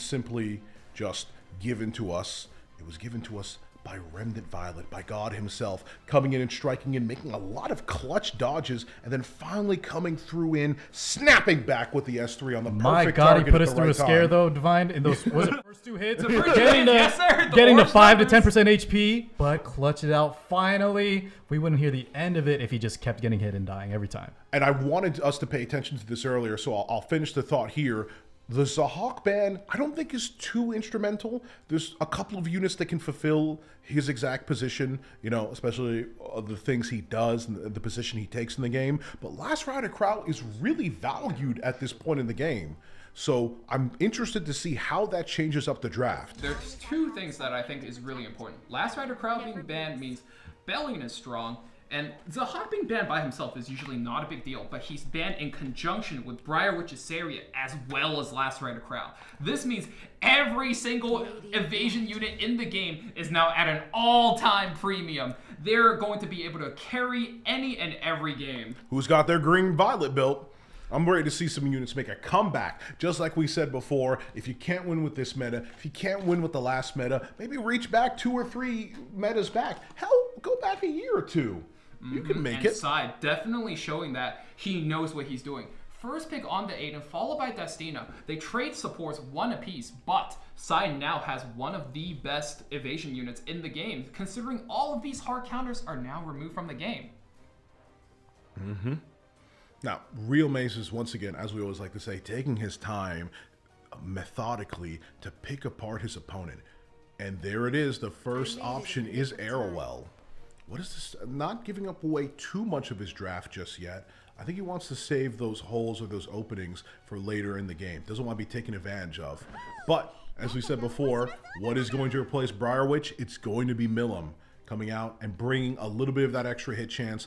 simply just given to us. It was given to us by Remnant Violet, by God himself, coming in and striking in, making a lot of clutch dodges, and then finally coming through in, snapping back with the S3 on the perfect My God, target he put at us the through right a scare time. though, Divine. In those was it first two hits, first two getting hits, to yes, sir. The getting to orange 5 to numbers. 10% HP, but clutch it out finally. We wouldn't hear the end of it if he just kept getting hit and dying every time. And I wanted us to pay attention to this earlier, so I'll finish the thought here. The Zahhak ban, I don't think is too instrumental. There's a couple of units that can fulfill his exact position, you know, especially the things he does and the position he takes in the game. But Last Rider Kraut is really valued at this point in the game. So I'm interested to see how that changes up the draft. There's two things that I think is really important. Last Rider Crowd being banned means Bellion is strong, and Zahhak being banned by himself is usually not a big deal, but he's banned in conjunction with Briarwitch's Saria as well as Last Rider Crowd. This means every single evasion unit in the game is now at an all-time premium. They're going to be able to carry any and every game. Who's got their green violet built? I'm ready to see some units make a comeback. Just like we said before, if you can't win with this meta, if you can't win with the last meta, maybe reach back 2 or 3 metas back. Hell, go back a year or two. You can make And it. Sai definitely showing that he knows what he's doing. First pick on the Aiden, followed by Destina. They trade supports 1 apiece, but Sai now has one of the best evasion units in the game, considering all of these hard counters are now removed from the game. Now, Real Mace is, once again, as we always like to say, taking his time methodically to pick apart his opponent. And there it is. The first option is Arrowell. What is this? Not giving up away too much of his draft just yet. I think he wants to save those holes or those openings for later in the game. Doesn't want to be taken advantage of. But, as we said before, what is going to replace Briarwitch? It's going to be Milim coming out and bringing a little bit of that extra hit chance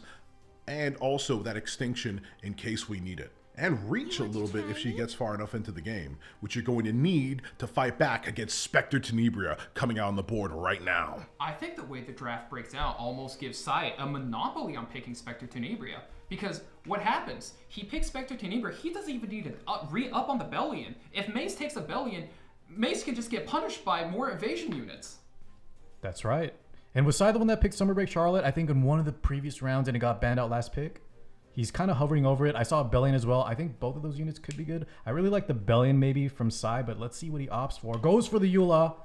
and also that extinction in case we need it. And reach a little bit if she gets far enough into the game, which you're going to need to fight back against Spectre Tenebria coming out on the board right now. I think the way the draft breaks out almost gives Sai a monopoly on picking Spectre Tenebria. Because what happens? He picks Spectre Tenebria, he doesn't even need to re-up on the Bellion. If Mace takes a Bellion, Mace can just get punished by more evasion units. That's right. And was Sai the one that picked Summer Break Charlotte, I think, in one of the previous rounds and it got banned out last pick? He's kind of hovering over it. I saw a Bellion as well. I think both of those units could be good. I really like the Bellion maybe from Sai, but let's see what he opts for. Goes for the Eula,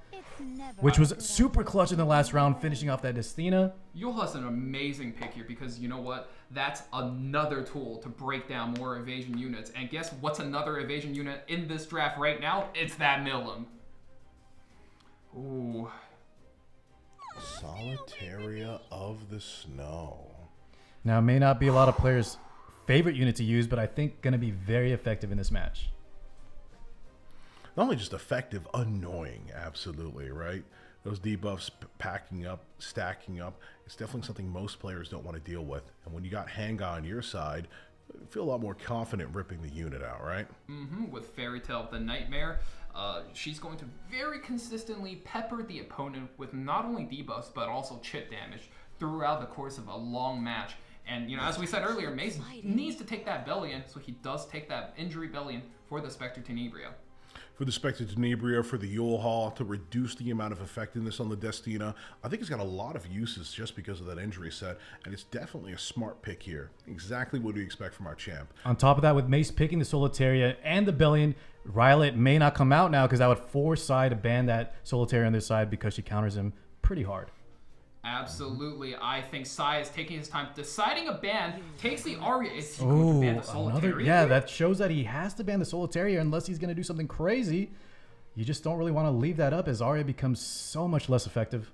which was super clutch in the last round, finishing off that Destina. Yuhla's an amazing pick here because you know what? That's another tool to break down more evasion units. And guess what's another evasion unit in this draft right now? It's that Milim. Ooh. Solitaria of the Snow. Now, it may not be a lot of players' favorite unit to use, but I think going to be very effective in this match. Not only just effective, annoying, absolutely, right? Those debuffs packing up, stacking up, it's definitely something most players don't want to deal with. And when you got Hanga on your side, you feel a lot more confident ripping the unit out, right? With Fairy Tale the Nightmare, she's going to very consistently pepper the opponent with not only debuffs, but also chip damage throughout the course of a long match. And, you know, as we said earlier, Mace needs to take that Bellion, so he does take that injury Bellion for the Spectre Tenebria. For the Spectre Tenebria, for the Yule Hall, to reduce the amount of effectiveness on the Destina. I think it's got a lot of uses just because of that injury set, and it's definitely a smart pick here. Exactly what we expect from our champ. On top of that, with Mace picking the Solitaria and the Bellion, Rylet may not come out now because that would force Sai to ban that Solitaria on their side because she counters him pretty hard. Absolutely. I think Sai is taking his time deciding a ban, takes the Arya. Is he going to ban the Solitaria? Yeah, that shows that he has to ban the Solitaria unless he's going to do something crazy. You just don't really want to leave that up as Arya becomes so much less effective.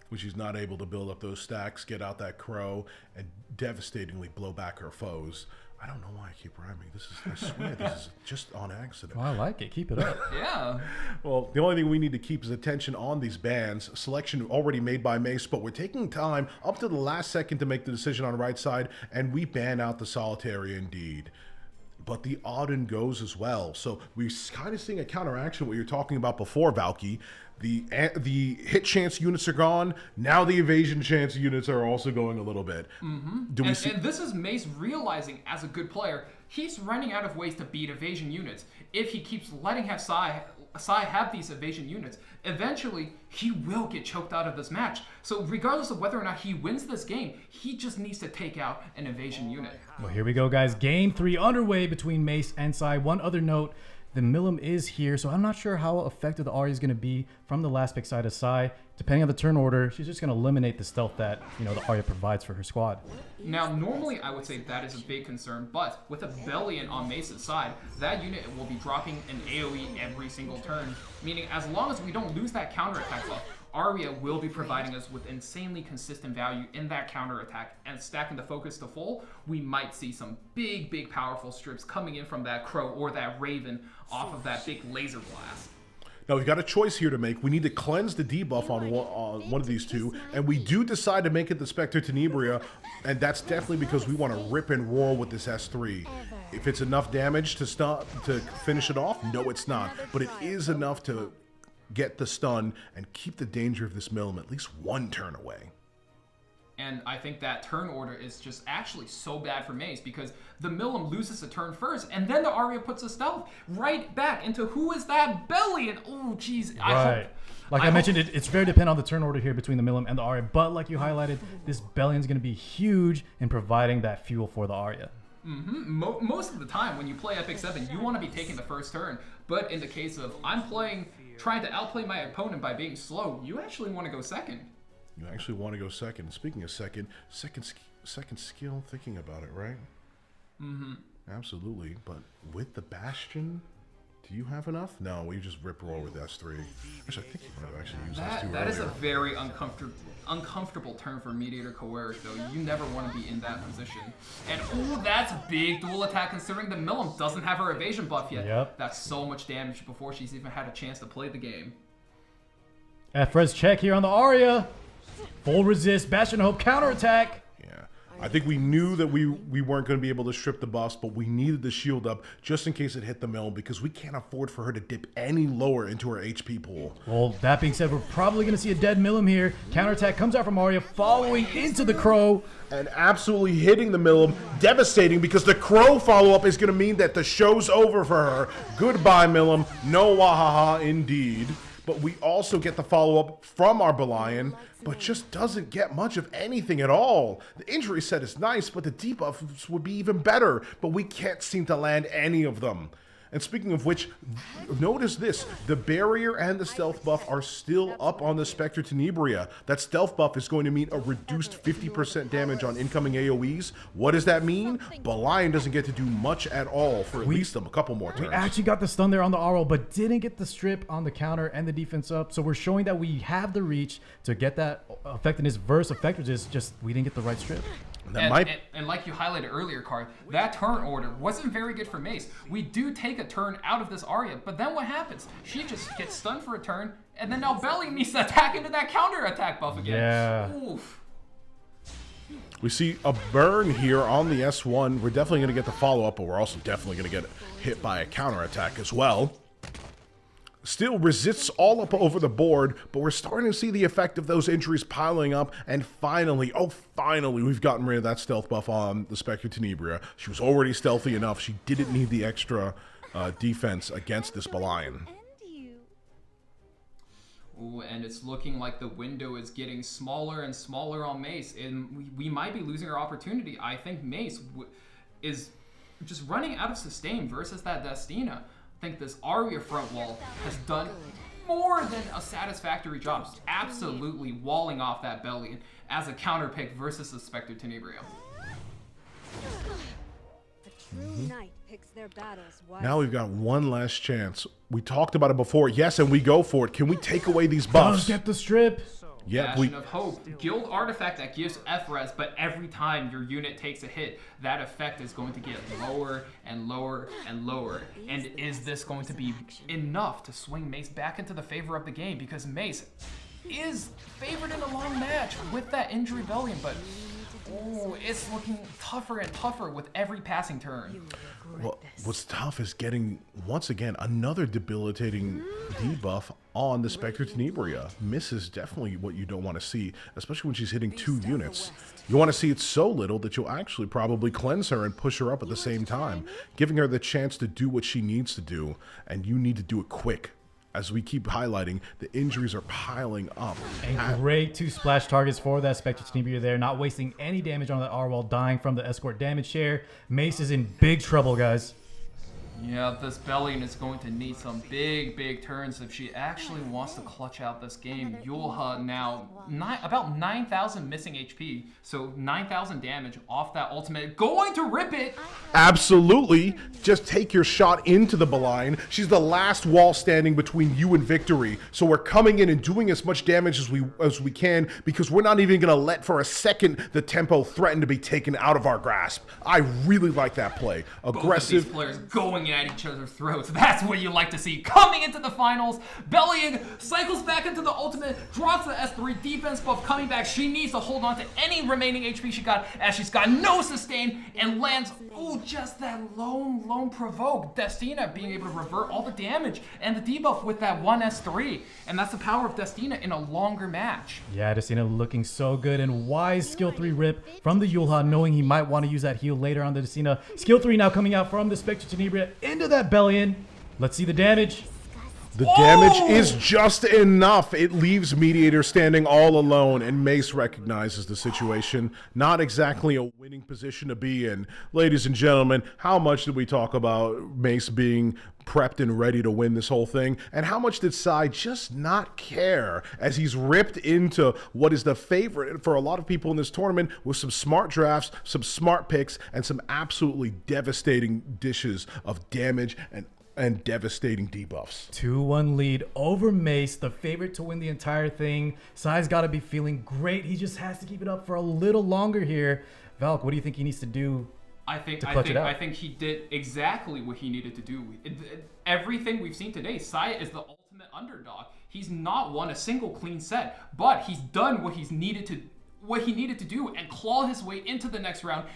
When she's not able to build up those stacks, get out that crow, and devastatingly blow back her foes. I don't know why I keep rhyming. I swear, this is just on accident. Oh, I like it. Keep it up. Yeah. Well, the only thing we need to keep is attention on these bans. Selection already made by Mace, but we're taking time up to the last second to make the decision on the right side, and we ban out the Solitaria indeed. but the Auden goes as well. So we're kind of seeing a counteraction what you're talking about before, Valky. The hit chance units are gone. Now the evasion chance units are also going a little bit. And this is Mace realizing as a good player, he's running out of ways to beat evasion units. If he keeps letting Sai have these evasion units, eventually he will get choked out of this match. So regardless of whether or not he wins this game, he just needs to take out an evasion unit. Well, here we go, guys. Game 3 underway between Mace and Sai. One other note, the Milim is here, so I'm not sure how effective the Arya is going to be from the last pick side of Sai. Depending on the turn order, she's just going to eliminate the stealth that, you know, the Arya provides for her squad. Now, normally I would say that is a big concern, but with a Bellion on Mace's side, that unit will be dropping an AoE every single turn, meaning as long as we don't lose that counterattack buff, Arya will be providing us with insanely consistent value in that counterattack, and stacking the focus to full, we might see some big powerful strips coming in from that Crow or that Raven off of that big laser blast. Now, we've got a choice here to make. We need to cleanse the debuff on one of these two, and we do decide to make it the Spectre Tenebria, and that's definitely because we want to rip and roll with this S3. If it's enough damage to finish it off, no, it's not. But it is enough to get the stun and keep the danger of this Milim at least one turn away. And I think that turn order is just actually so bad for Mace because the Milim loses a turn first, and then the Arya puts a stealth right back into who is that Bellion? Oh, jeez. Right. I mentioned, it's very dependent on the turn order here between the Milim and the Arya, but like you highlighted, this Bellion's going to be huge in providing that fuel for the Arya. Most of the time when you play Epic 7, you want to be taking the first turn, but in the case of trying to outplay my opponent by being slow, you actually want to go second. You actually want to go second. Speaking of second skill, thinking about it, right? Absolutely. But with the Bastion, do you have enough? No, we just rip roll with S3. Which I think you might have actually used S2 That is a very uncomfortable turn for Mediator Coerc, though. You never want to be in that position. And oh, that's a big dual attack considering the Milim doesn't have her evasion buff yet. Yep. That's so much damage before she's even had a chance to play the game. F-res check here on the Arya. Full resist, Bastion Hope counterattack. Yeah, I think we knew that we weren't going to be able to strip the buffs, but we needed the shield up just in case it hit the mill because we can't afford for her to dip any lower into her HP pool. Well, that being said, we're probably going to see a dead Milim here. Counterattack comes out from Arya, following into the Crow. And absolutely hitting the Milim, devastating because the Crow follow-up is going to mean that the show's over for her. Goodbye, Milim. No wahaha indeed. But we also get the follow-up from our Belian, but just doesn't get much of anything at all. The injury set is nice, but the debuffs would be even better, but we can't seem to land any of them. And speaking of which, notice this, the barrier and the stealth buff are still up on the Spectre Tenebria. That stealth buff is going to mean a reduced 50% damage on incoming AoEs. What does that mean? Belian doesn't get to do much at all for at least a couple more turns. We actually got the stun there on the RL, but didn't get the strip on the counter and the defense up. So we're showing that we have the reach to get that effectiveness versus effectiveness, just we didn't get the right strip. And like you highlighted earlier, Card, that turn order wasn't very good for Mace. We do take a turn out of this Arya, but then what happens? She just gets stunned for a turn, and then now Belly needs to attack into that counter attack buff again. Yeah. Oof. We see a burn here on the S1. We're definitely going to get the follow-up, but we're also definitely going to get hit by a counterattack as well. Still resists all up over the board, but we're starting to see the effect of those injuries piling up, and finally, we've gotten rid of that stealth buff on the Spectre Tenebria. She was already stealthy enough. She didn't need the extra defense against this Belian. Ooh, and it's looking like the window is getting smaller and smaller on Mace, and we might be losing our opportunity. I think Mace is just running out of sustain versus that Destina. I think this Arya front wall has done more than a satisfactory job, just absolutely walling off that Belly as a counter pick versus the Spectre Tenebria. Now we've got one last chance. We talked about it before, yes, and we go for it. Can we take away these buffs? Get the strip. Yeah, Bastion of Hope, guild artifact that gives F-res, but every time your unit takes a hit, that effect is going to get lower and lower and lower. And is this going to be enough to swing Mace back into the favor of the game? Because Mace is favored in a long match with that injury Bellion, but Oh, it's looking tougher and tougher with every passing turn. Well, what's tough is getting, once again, another debilitating debuff on the Spectre Tenebria. Miss is definitely what you don't want to see, especially when she's hitting 2 units. You want to see it so little that you'll actually probably cleanse her and push her up at the same time, giving her the chance to do what she needs to do, and you need to do it quick. As we keep highlighting, the injuries are piling up. And great 2 splash targets for that Spectre Tenebria there, not wasting any damage on that R while dying from the escort damage share. Mace is in big trouble, guys. Yeah, this Bellion is going to need some big turns if she actually wants to clutch out this game. Yulha now about 9,000 missing HP, so 9,000 damage off that ultimate. Going to rip it! Absolutely. Just take your shot into the Bellion. She's the last wall standing between you and victory. So we're coming in and doing as much damage as we can, because we're not even going to let for a second the tempo threaten to be taken out of our grasp. I really like that play. Aggressive. Both of these players going at each other's throats. That's what you like to see. Coming into the finals, Bellion cycles back into the ultimate, drops the S3 defense buff, coming back. She needs to hold on to any remaining HP she got, as she's got no sustain, and lands, just that lone provoke. Destina being able to revert all the damage and the debuff with that 1 S3. And that's the power of Destina in a longer match. Yeah, Destina looking so good, and wise skill 3 rip from the Yulha, knowing he might want to use that heal later on the Destina. Skill 3 now coming out from the Spectre Tenebria into that Bellion. Let's see the damage. The damage is just enough. It leaves Mediator standing all alone, and Mace recognizes the situation. Not exactly a winning position to be in. Ladies and gentlemen, how much did we talk about Mace being prepped and ready to win this whole thing? And how much did Sai just not care as he's ripped into what is the favorite for a lot of people in this tournament, with some smart drafts, some smart picks, and some absolutely devastating dishes of damage and devastating debuffs. 2-1 lead over Mace, the favorite to win the entire thing. Sai's got to be feeling great. He just has to keep it up for a little longer here. Valk, what do you think he needs to do? I think he did exactly what he needed to do. Everything we've seen today, Sai is the ultimate underdog. He's not won a single clean set, but he's done what he needed to do and claw his way into the next round.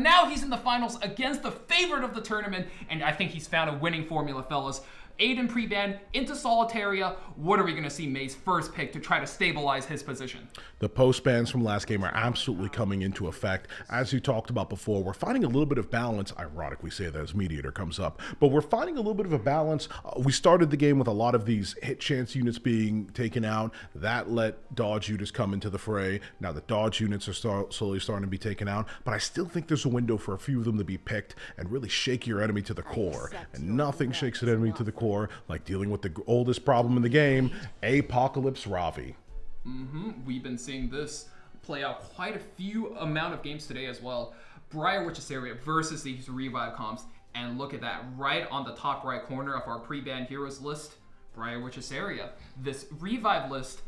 Now he's in the finals against the favorite of the tournament, and I think he's found a winning formula, fellas. Aiden pre-ban into Solitaria. What are we going to see May's first pick to try to stabilize his position? The post-bans from last game are absolutely coming into effect. As you talked about before, we're finding a little bit of balance. Ironic we say that as Mediator comes up, but we're finding a little bit of a balance. We started the game with a lot of these hit chance units being taken out. That let dodge units come into the fray. Now the dodge units are slowly starting to be taken out, but I still think there's a window for a few of them to be picked and really shake your enemy to the core. And nothing shakes an enemy to the core like dealing with the oldest problem in the game, Apocalypse Ravi. We've been seeing this play out quite a few amount of games today as well. Briar Witch's Area versus these revive comps, and look at that, right on the top right corner of our pre-banned heroes list, Briar Witch's Area. This revive list,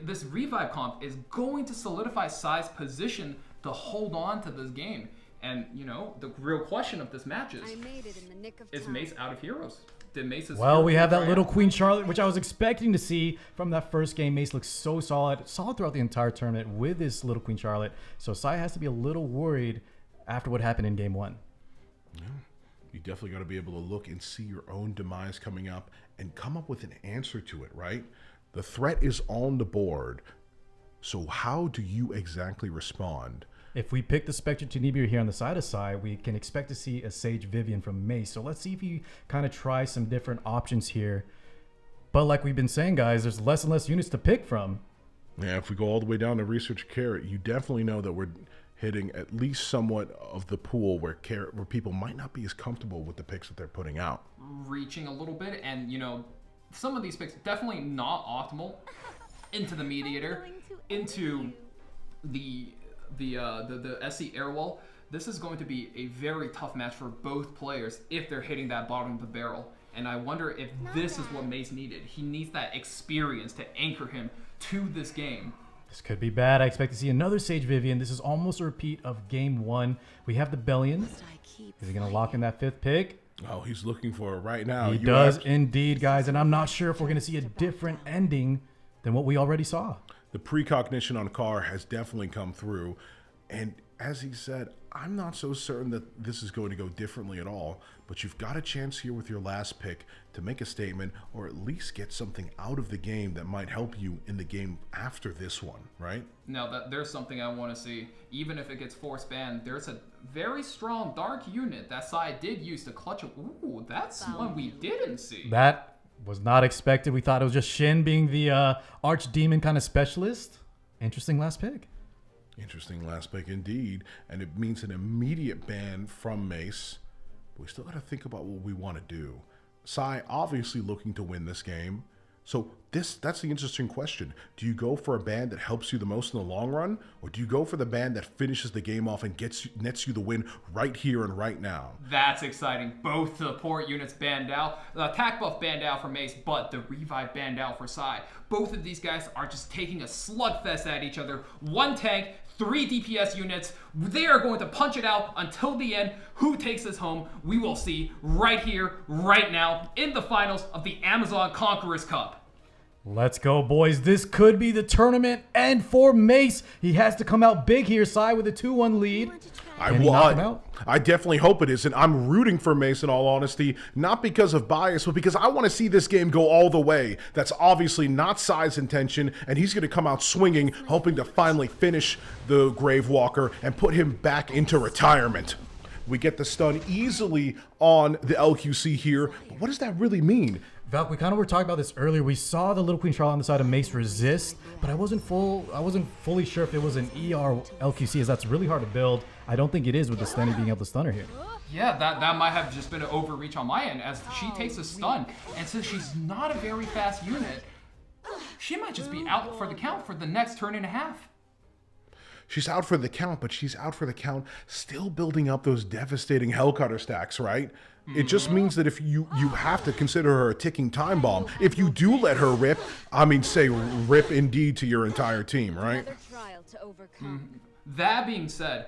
this revive comp is going to solidify Sai's position to hold on to this game. And you know, the real question of this match is Mace out of heroes? Well, we have that little Queen Charlotte, which I was expecting to see from that first game. Mace looks so solid throughout the entire tournament with this little Queen Charlotte. So Sai has to be a little worried after what happened in game 1. Yeah. You definitely got to be able to look and see your own demise coming up and come up with an answer to it, right? The threat is on the board. So how do you exactly respond? If we pick the Spectre Tenebria here on the side of Sai, we can expect to see a Sage Vivian from Mace. So let's see if he kind of tries some different options here. But like we've been saying, guys, there's less and less units to pick from. Yeah, if we go all the way down to Research Carrot, you definitely know that we're hitting at least somewhat of the pool where people might not be as comfortable with the picks that they're putting out. Reaching a little bit, and you know, some of these picks definitely not optimal. Into the Mediator, into the SC Airwall. This is going to be a very tough match for both players if they're hitting that bottom of the barrel. And I wonder if this is what Mace needed. He needs that experience to anchor him to this game. This could be bad. I expect to see another Sage Vivian. This is almost a repeat of game 1. We have the Bellion. Is he going to lock in that 5th pick? Oh, he's looking for it right now. He does indeed, guys. And I'm not sure if we're going to see a different ending than what we already saw. The precognition on Carr has definitely come through. And as he said, I'm not so certain that this is going to go differently at all, but you've got a chance here with your last pick to make a statement or at least get something out of the game that might help you in the game after this one, right? Now, there's something I want to see. Even if it gets force banned, there's a very strong dark unit that Sai did use to clutch. Ooh, that's one we didn't see. That was not expected. We thought it was just Shin being the archdemon kind of specialist. Interesting last pick. Interesting last pick indeed, and it means an immediate ban from Mace. But we still got to think about what we want to do. Sai obviously looking to win this game. So that's the interesting question. Do you go for a ban that helps you the most in the long run, or do you go for the ban that finishes the game off and nets you the win right here and right now? That's exciting. Both support units banned out. The attack buff banned out for Mace, but the revive banned out for Sai. Both of these guys are just taking a slugfest at each other. One tank, 3 DPS units. They are going to punch it out until the end. Who takes this home? We will see right here, right now, in the finals of the Amazon Conquerors Cup. Let's go, boys. This could be the tournament. And for Mace, he has to come out big here. Sai with a 2-1 lead. I definitely hope it is, and I'm rooting for Mace in all honesty, not because of bias, but because I want to see this game go all the way. That's obviously not Sai's intention, and he's going to come out swinging, hoping to finally finish the Gravewalker and put him back into retirement. We get the stun easily on the LQC here, but what does that really mean? Valk, we kind of were talking about this earlier. We saw the Little Queen Charlotte on the side of Mace resist, but I wasn't fully sure if it was an ER LQC, as that's really hard to build. I don't think it is with the Stenny being able to stun her here. Yeah, that might have just been an overreach on my end, as she takes a stun, and since she's not a very fast unit, she might just be out for the count for the next turn and a half. She's out for the count, but she's out for the count still building up those devastating Hellcutter stacks, right? It just means that if you have to consider her a ticking time bomb. If you do let her rip, I mean, say rip indeed to your entire team, right? That being said,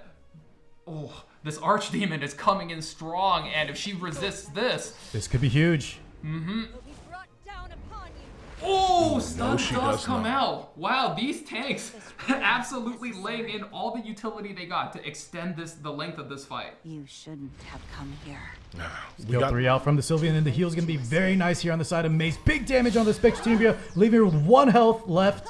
this Archdemon is coming in strong, and if she resists this could be huge. Oh, stun does come out. Wow, these tanks absolutely laying in all the utility they got to extend the length of this fight. You shouldn't have come here. Skill 3 out from the Sylvian, and the heal's going to be very nice here on the side of Mace. Big damage on the Spectrum, leaving her with 1 health left.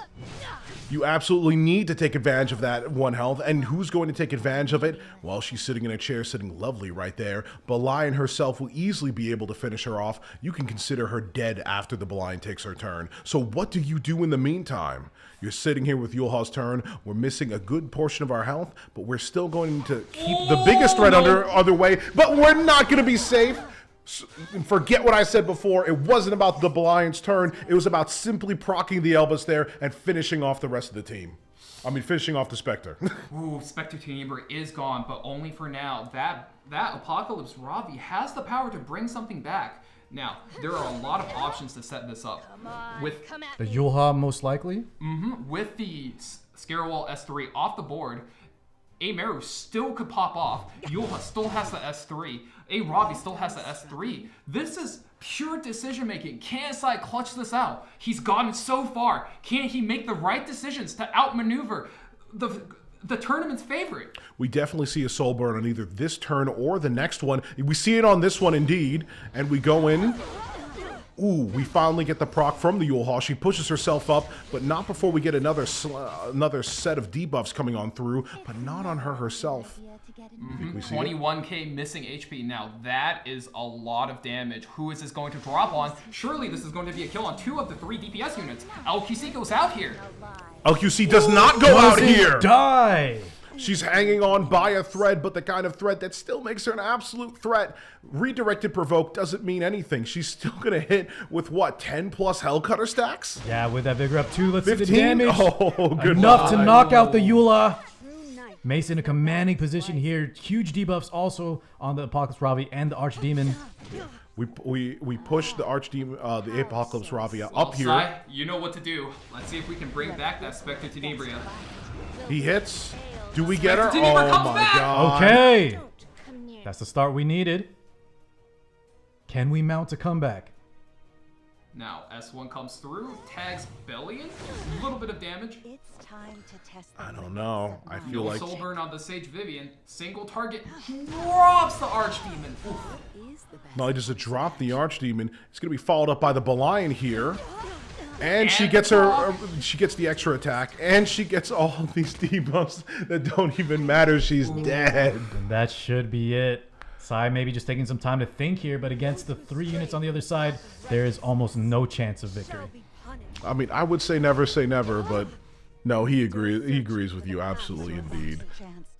You absolutely need to take advantage of that 1 health, and who's going to take advantage of it? Well, she's sitting in a chair, sitting lovely right there. Belian herself will easily be able to finish her off. You can consider her dead after the Belian takes her turn. So what do you do in the meantime? You're sitting here with Yulha's turn. We're missing a good portion of our health, but we're still going to keep the biggest threat other way, but we're not going to be safe. Forget what I said before. It wasn't about the Belian's turn. It was about simply proccing the Elbas there and finishing off the rest of the team. I mean, finishing off the Spectre. Ooh, Spectre Tenebra is gone, but only for now. That Apocalypse Ravi has the power to bring something back. Now, there are a lot of options to set this up. With the Yulha, most likely? With the Scarewall S3 off the board, A Meru still could pop off. Yulha still has the S3. A Ravi still has the S3. This is pure decision making. Can Sai clutch this out? He's gotten so far. Can he make the right decisions to outmaneuver the tournament's favorite? We definitely see a soul burn on either this turn or the next one. We see it on this one indeed, and we go in. Ooh, we finally get the proc from the Yulha. She pushes herself up, but not before we get another set of debuffs coming on through, but not on her herself. 21k missing HP. Now that is a lot of damage. Who is this going to drop on? Surely this is going to be a kill on 2 of the 3 DPS units. LQC goes out here. LQC does not go out here. Die. She's hanging on by a thread, but the kind of thread that still makes her an absolute threat. Redirected provoke doesn't mean anything. She's still gonna hit with what, 10 plus Hellcutter stacks? Yeah, with that Vigor up 2, let's 15? see the damage. Oh, good Enough to knock out the Eula. Mace in a commanding position here. Huge debuffs also on the Apocalypse Ravi and the Archdemon. We push the Archdemon, the Apocalypse Ravi up here. Sai, you know what to do. Let's see if we can bring back that Spectre Tenebria. He hits. Do we get her? Tenebria Oh comes my back. god. Okay. That's the start we needed. Can we mount a comeback? Now, S1 comes through, tags Bellion, a little bit of damage. It's time to test the I don't limits know. of I my feel No like soul burn on the Sage Vivian. Single target drops the Archdemon. Oof. is the best. not only does it drop the Archdemon, it's going to be followed up by the Belian here. And she And gets the her, block. she gets the extra attack, and she gets all of these debuffs that don't even matter. She's dead. And that should be it. Sai maybe just taking some time to think here, but against the 3 units on the other side, there is almost no chance of victory. I mean, I would say never, but no, he agrees. He agrees with you, absolutely, indeed.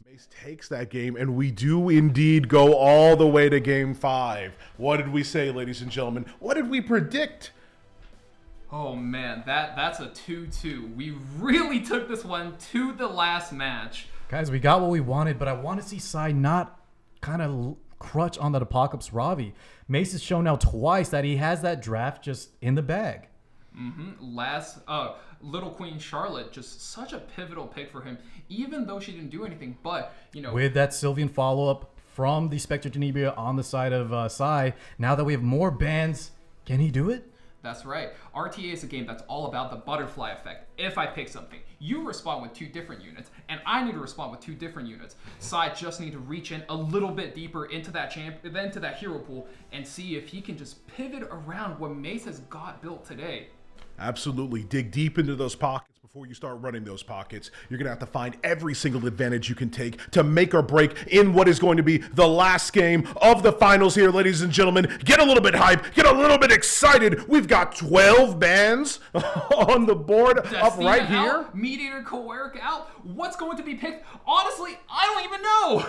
Mace takes that game, and we do indeed go all the way to Game 5. What did we say, ladies and gentlemen? What did we predict? Oh man, that's a 2-2. We really took this one to the last match. Guys, we got what we wanted, but I want to see Sai not kind of crutch on that Apocalypse Ravi. Mace has shown now twice that he has that draft just in the bag. Little Queen Charlotte, just such a pivotal pick for him, even though she didn't do anything. But, you know, With that Sylvian follow-up from the Spectre Tenebria on the side of Sai, now that we have more bans, can he do it? that's right. RTA is a game that's all about the butterfly effect. If I pick something, you respond with 2 different units, and I need to respond with 2 different units. Sai just need to reach in a little bit deeper into that into that hero pool, and see if he can just pivot around what Mace has got built today. Absolutely. Dig deep into those pockets before you start running those pockets. You're going to have to find every single advantage you can take to make or break in what is going to be the last game of the finals here, ladies and gentlemen. Get a little bit hype. Get a little bit excited. We've got 12 bans on the board up Destina right here. out, Mediator Coeric out. What's going to be picked? Honestly, I don't even know.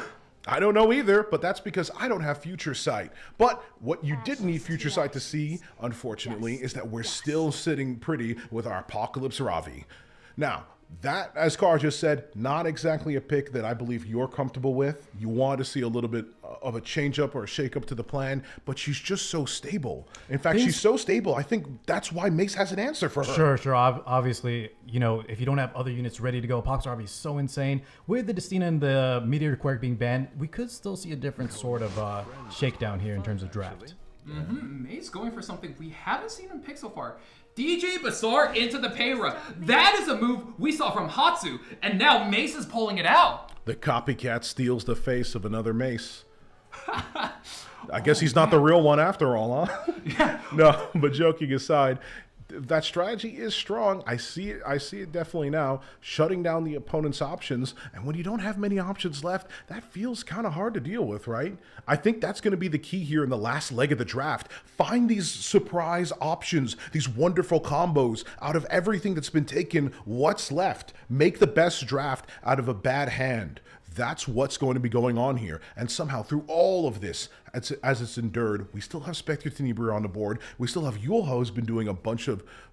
I don't know either, but that's because I don't have Future Sight. But what you did need Future Sight to see, unfortunately, is that we're still sitting pretty with our Apocalypse Ravi. Now, that, as Carr just said, not exactly a pick that I believe you're comfortable with. You want to see a little bit of a change-up or a shake-up to the plan, but she's just so stable. In fact, she's so stable, I think that's why Mace has an answer for her. Sure. Obviously, you know, if you don't have other units ready to go, Apocalypse Ravi is so insane. With the Destina and the Meteor Quirk being banned, we could still see a different sort of shakedown here in terms of draft. Mace going for something we haven't seen him pick so far. DJ Basar into the Payra. That is a move we saw from Hatsu, and now Mace is pulling it out. The copycat steals the face of another Mace. I guess he's not the real one after all, huh? Yeah. No, but joking aside, that strategy is strong. I see it definitely now, shutting down the opponent's options. And when you don't have many options left, that feels kind of hard to deal with, right? I think that's going to be the key here in the last leg of the draft. Find these surprise options, these wonderful combos out of everything that's been taken. What's left? Make the best draft out of a bad hand. That's what's going to be going on here. And somehow through all of this, as it's endured, we still have Spectre Tenebria on the board. We still have Yulho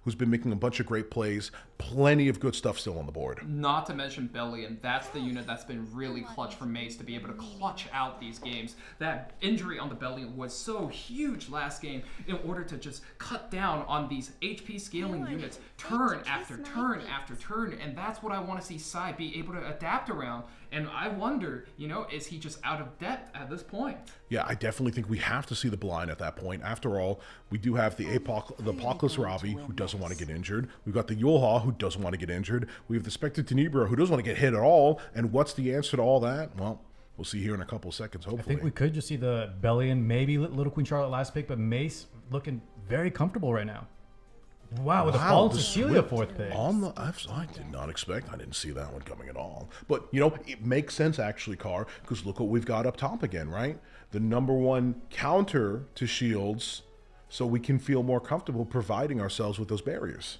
who's been making a bunch of great plays. Plenty of good stuff still on the board. Not to mention Bellion. That's the unit that's been really clutch for Mace to be able to clutch out these games. That injury on the Bellion was so huge last game in order to just cut down on these HP scaling units turn after turn after turn. And that's what I want to see Sai be able to adapt around. And I wonder, you know, is he just out of depth at this point? Yeah, I definitely think we have to see the blind at that point. After all, we do have the Apocalypse Ravi, who doesn't want to get injured. We've got the Yulha, who doesn't want to get injured. We have the Spectre Tenebria, who doesn't want to get hit at all. And what's the answer to all that? Well, we'll see here in a couple of seconds, hopefully. I think we could just see the Bellion, maybe Little Queen Charlotte last pick, but Mace looking very comfortable right now. Wow, with a Fallen Cecilia fourth pick. I did not expect. I didn't see that one coming at all. But, you know, it makes sense, actually, Carr, because look what we've got up top again, right? The #1 counter to shields, so we can feel more comfortable providing ourselves with those barriers.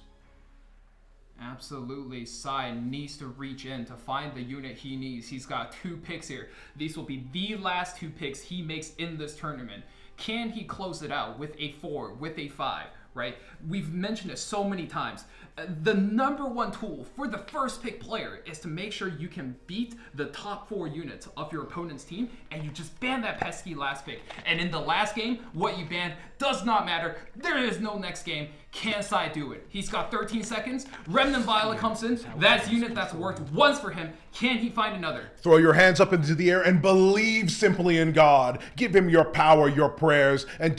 Absolutely. Sai needs to reach in to find the unit he needs. He's got 2 picks here. These will be the last 2 picks he makes in this tournament. Can he close it out with a 4, with a 5? Right? We've mentioned it so many times. The #1 tool for the first pick player is to make sure you can beat the top 4 units of your opponent's team, and you just ban that pesky last pick. And in the last game, what you banned does not matter. There is no next game. Can Sai do it? He's got 13 seconds. Remnant Violet comes in. That's unit that's worked once for him. Can he find another? Throw your hands up into the air and believe simply in God. Give him your power, your prayers, and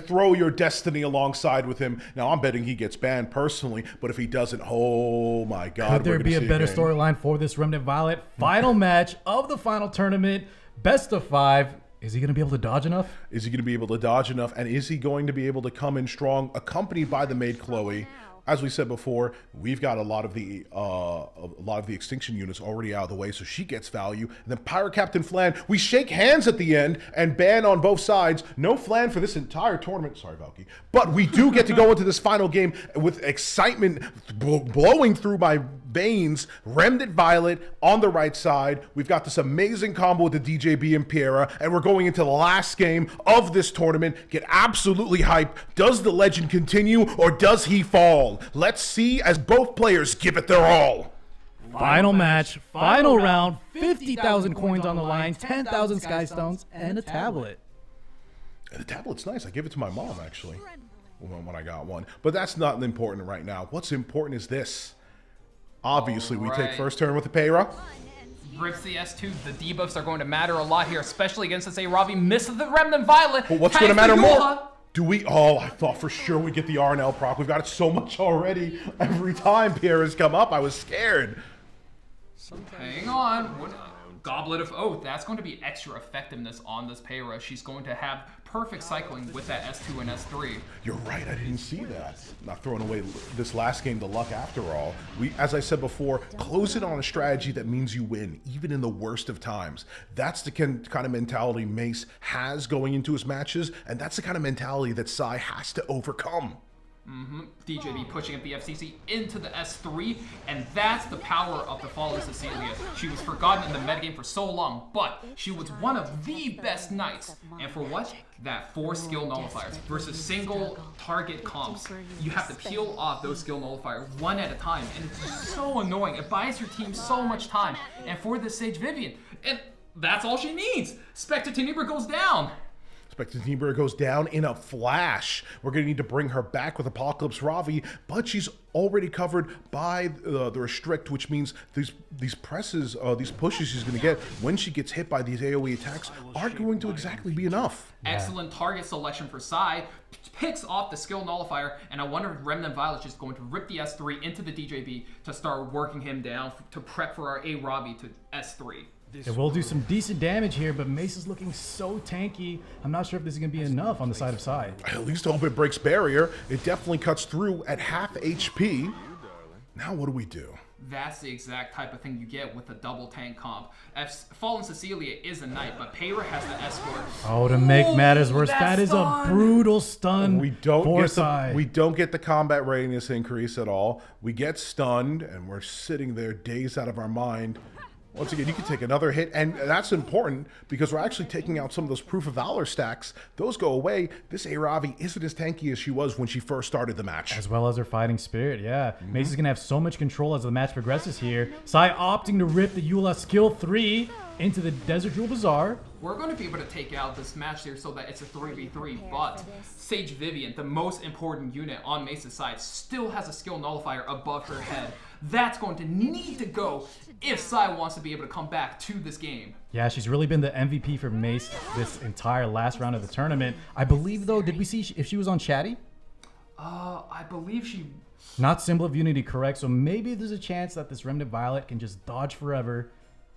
throw your destiny alongside with him. him. Now, I'm betting he gets banned personally, but if he doesn't, oh my God. Could there be a better storyline for this Remnant Violet? Final match of the final tournament, best of 5. Is he going to be able to dodge enough? Is he going to be able to dodge enough? And is he going to be able to come in strong, accompanied by the maid Chloe? As we said before, we've got a lot of the extinction units already out of the way, so she gets value. And then Pirate Captain Flan, we shake hands at the end and ban on both sides. No Flan for this entire tournament. Sorry, Valky. But we do get to go into this final game with excitement blowing through my veins. Remnant Violet on the right side. We've got this amazing combo with the DJB and Piera, and we're going into the last game of this tournament. Get absolutely hyped. Does the legend continue or does he fall? Let's see as both players give it their all. Final match, final round, 50,000 coins on the line, 10,000 Sky Stones, and a tablet. And the tablet's nice. I gave it to my mom, actually, when I got one. But that's not important right now. What's important is this. Obviously, we take first turn with the Payra. Rips the S2. The debuffs are going to matter a lot here, especially against this Aravi. Misses the Remnant Violet. But what's going to matter more? Do we? Oh, I thought for sure we'd get the RNL proc. We've got it so much already. Every time Pierre's come up, I was scared. Hang on. Goblet of Oath. That's going to be extra effectiveness on this Payra. She's going to have perfect cycling with that S2 and S3. You're right. I didn't see that. Not throwing away this last game to luck after all. We, as I said before, close it on a strategy that means you win, even in the worst of times. That's the kind of mentality Mace has going into his matches, and that's the kind of mentality that Sai has to overcome. DJB pushing up the FCC into the S3, and that's the power of the Fallen Cecilia. She was forgotten in the metagame for so long, but she was one of the best knights. And for what? That 4 skill nullifiers versus single target comps. You have to peel off those skill nullifiers one at a time, and it's so annoying. It buys your team so much time. And for this Sage Vivian, and that's all she needs. Spectre Tenebra goes down. Spectre Tenebra goes down in a flash. We're going to need to bring her back with Apocalypse Ravi, but she's already covered by the restrict, which means these presses, these pushes she's going to get when she gets hit by these AoE attacks aren't going to exactly be enough. Excellent target selection for Sai. Picks off the skill nullifier, and I wonder if Remnant Violet is just going to rip the S3 into the DJB to start working him down to prep for our Aravi to S3. It will do some decent damage here, but Mace is looking so tanky. I'm not sure if this is going to be enough on the side of Sai. I at least hope it breaks barrier. It definitely cuts through at half HP. Now what do we do? That's the exact type of thing you get with a double tank comp. Fallen Cecilia is a knight, but Payra has the escort. Oh, to make matters worse, that is a brutal stun. We don't get the combat readiness increase at all. We get stunned, and we're sitting there dazed out of our mind. Once again, you can take another hit, and that's important because we're actually taking out some of those Proof of Valor stacks. Those go away. This Aravi isn't as tanky as she was when she first started the match. As well as her fighting spirit, yeah. Mace is going to have so much control as the match progresses here. Sai opting to rip the Eula skill 3 into the Desert Jewel Bazaar. We're going to be able to take out this match here so that it's a 3v3, but Sage Vivian, the most important unit on Mace's side, still has a skill nullifier above her head. That's going to need to go if Sai wants to be able to come back to this game. Yeah, she's really been the MVP for Mace this entire last round of the tournament. I believe, though, did we see if she was on Chatty? I believe she... Not Symbol of Unity, correct. So maybe there's a chance that this Remnant Violet can just dodge forever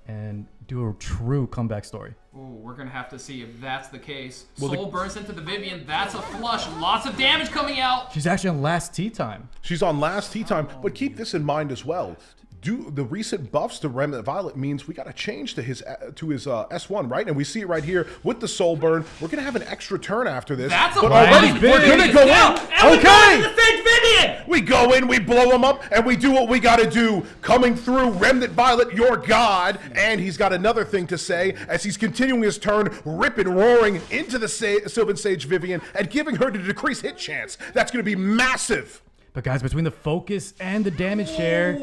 and do a true comeback story. Ooh, we're going to have to see if that's the case. Soul burns into the Vivian. That's a flush. Lots of damage coming out. She's actually on last tea time. She's on last tea time, but keep this in mind as well. The recent buffs to Remnant Violet means we got to change to his S1, right? And we see it right here with the Soul Burn. We're going to have an extra turn after this. That's a but already we're going to go in. Okay. We go in, we blow him up, and we do what we got to do. Coming through, Remnant Violet, your god. And he's got another thing to say as he's continuing his turn, ripping, roaring into the Sylvan Sage Vivian and giving her the decreased hit chance. That's going to be massive. But guys, between the focus and the damage share...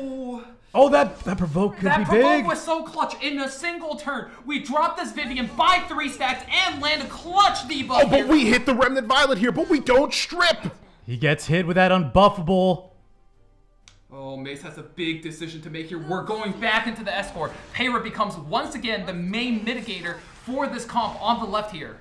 Oh, that provoke could be big. That provoke was so clutch. In a single turn, we dropped this Vivian by 3 stacks and land a clutch debuff. Oh, but we hit the Remnant Violet here, but we don't strip. He gets hit with that unbuffable. Oh, Mace has a big decision to make here. We're going back into the escort. Payra becomes once again the main mitigator for this comp on the left here.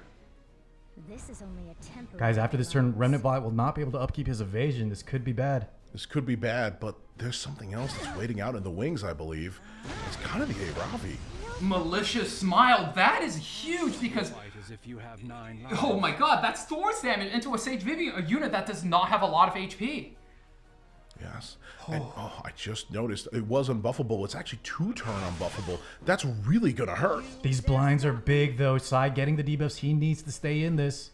This is only a temporary. Guys, after this turn, allowance. Remnant Bot will not be able to upkeep his evasion. This could be bad. This could be bad, but there's something else that's waiting out in the wings, I believe. It's kind of the Aravi. Malicious Smile, that is huge because, Fight as if you have 9 lives. oh my god, that's Thor's damage into a Sage Vivian, a unit that does not have a lot of HP. Yes. And, I just noticed it was unbuffable. It's actually 2-turn unbuffable. That's really going to hurt. These blinds are big, though. Sai getting the debuffs. He needs to stay in this.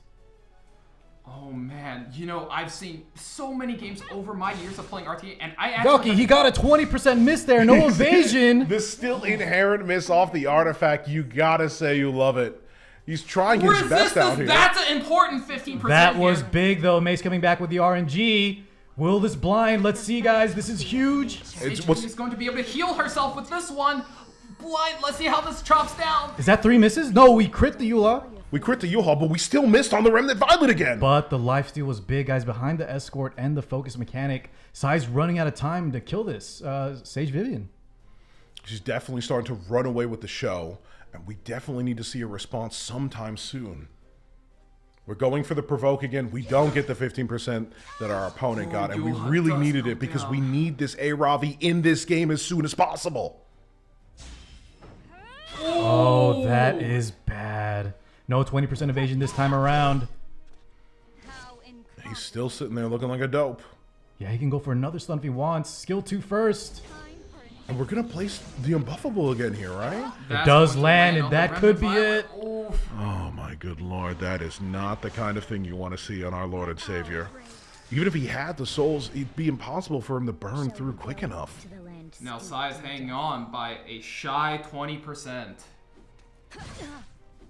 Oh man, you know, I've seen so many games over my years of playing RTA, and I Valky, actually... he got a 20% miss there. No evasion. The still inherent miss off the artifact, you got to say you love it. He's trying his best out here. That's an important 15%. That was here. big, though. Mace coming back with the RNG. Will this blind? Let's see, guys. This is huge. Sage is going to be able to heal herself with this one. Blind, let's see how this chops down. Is that 3 misses? No, we crit the Eula. We crit the U-Haul, but we still missed on the Remnant Violet again. But the lifesteal was big, guys. Behind the escort and the focus mechanic, Sai's running out of time to kill this Sage Vivian. She's definitely starting to run away with the show, and we definitely need to see a response sometime soon. We're going for the provoke again. We don't get the 15% that our opponent got, and we really needed it because we need this Aravi in this game as soon as possible. Oh, that is bad. No 20% evasion this time around. He's still sitting there looking like a dope. Yeah, he can go for another stun if he wants. Skill 2 first. And we're going to place the unbuffable again here, right? It does land, and that could be it. Oh my good lord, that is not the kind of thing you want to see on our Lord and Savior. Even if he had the souls, it'd be impossible for him to burn through quick enough. Now Sai's hanging on by a shy 20%.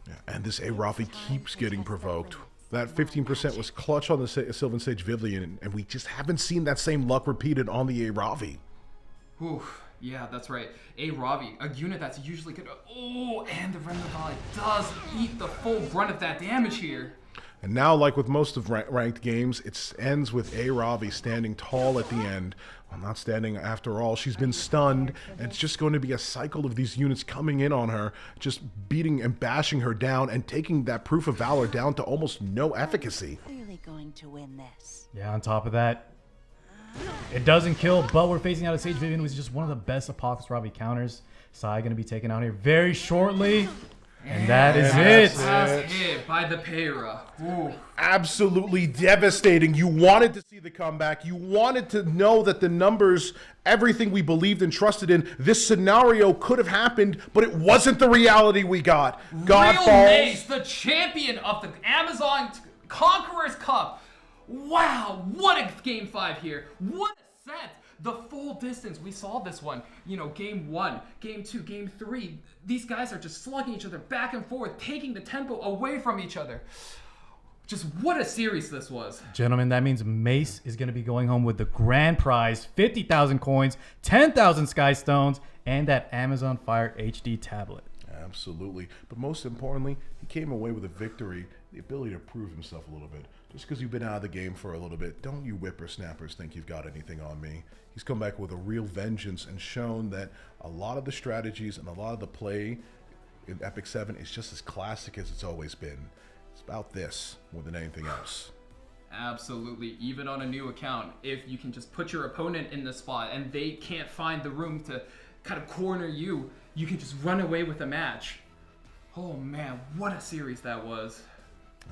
Yeah, and this Aravi keeps getting provoked. That 15% was clutch on the Sylvan Sage Vivian, and we just haven't seen that same luck repeated on the Aravi. Oof. Yeah, that's right. A Ravi, a unit that's usually good. Oh, and the Remnant Valley does eat the full brunt of that damage here. And now, like with most of ranked games, it ends with A Ravi standing tall at the end. Well, not standing after all. She's been stunned, and it's just going to be a cycle of these units coming in on her, just beating and bashing her down and taking that Proof of Valor down to almost no efficacy. Clearly going to win this. Yeah, on top of that, it doesn't kill, but we're facing out a Sage Vivian, who's just one of the best Apocalypse Ravi counters. Sai going to be taken out here very shortly. And that is it. Last hit by the Pera. Ooh. Absolutely devastating. You wanted to see the comeback. You wanted to know that the numbers, everything we believed and trusted in, this scenario could have happened, but it wasn't the reality we got. God Real falls. Mace, the champion of the Amazon Conqueror's Cup. Wow, what a game 5 here. What a set. The full distance. We saw this one. You know, game 1, game 2, game 3. These guys are just slugging each other back and forth, taking the tempo away from each other. Just what a series this was. Gentlemen, that means Mace is going to be going home with the grand prize, 50,000 coins, 10,000 Sky Stones, and that Amazon Fire HD tablet. Absolutely. But most importantly, he came away with a victory, the ability to prove himself a little bit. Just because you've been out of the game for a little bit, don't you whippersnappers think you've got anything on me. He's come back with a real vengeance and shown that a lot of the strategies and a lot of the play in Epic 7 is just as classic as it's always been. It's about this more than anything else. Absolutely. Even on a new account, if you can just put your opponent in the spot and they can't find the room to kind of corner you, you can just run away with a match. Oh man, what a series that was.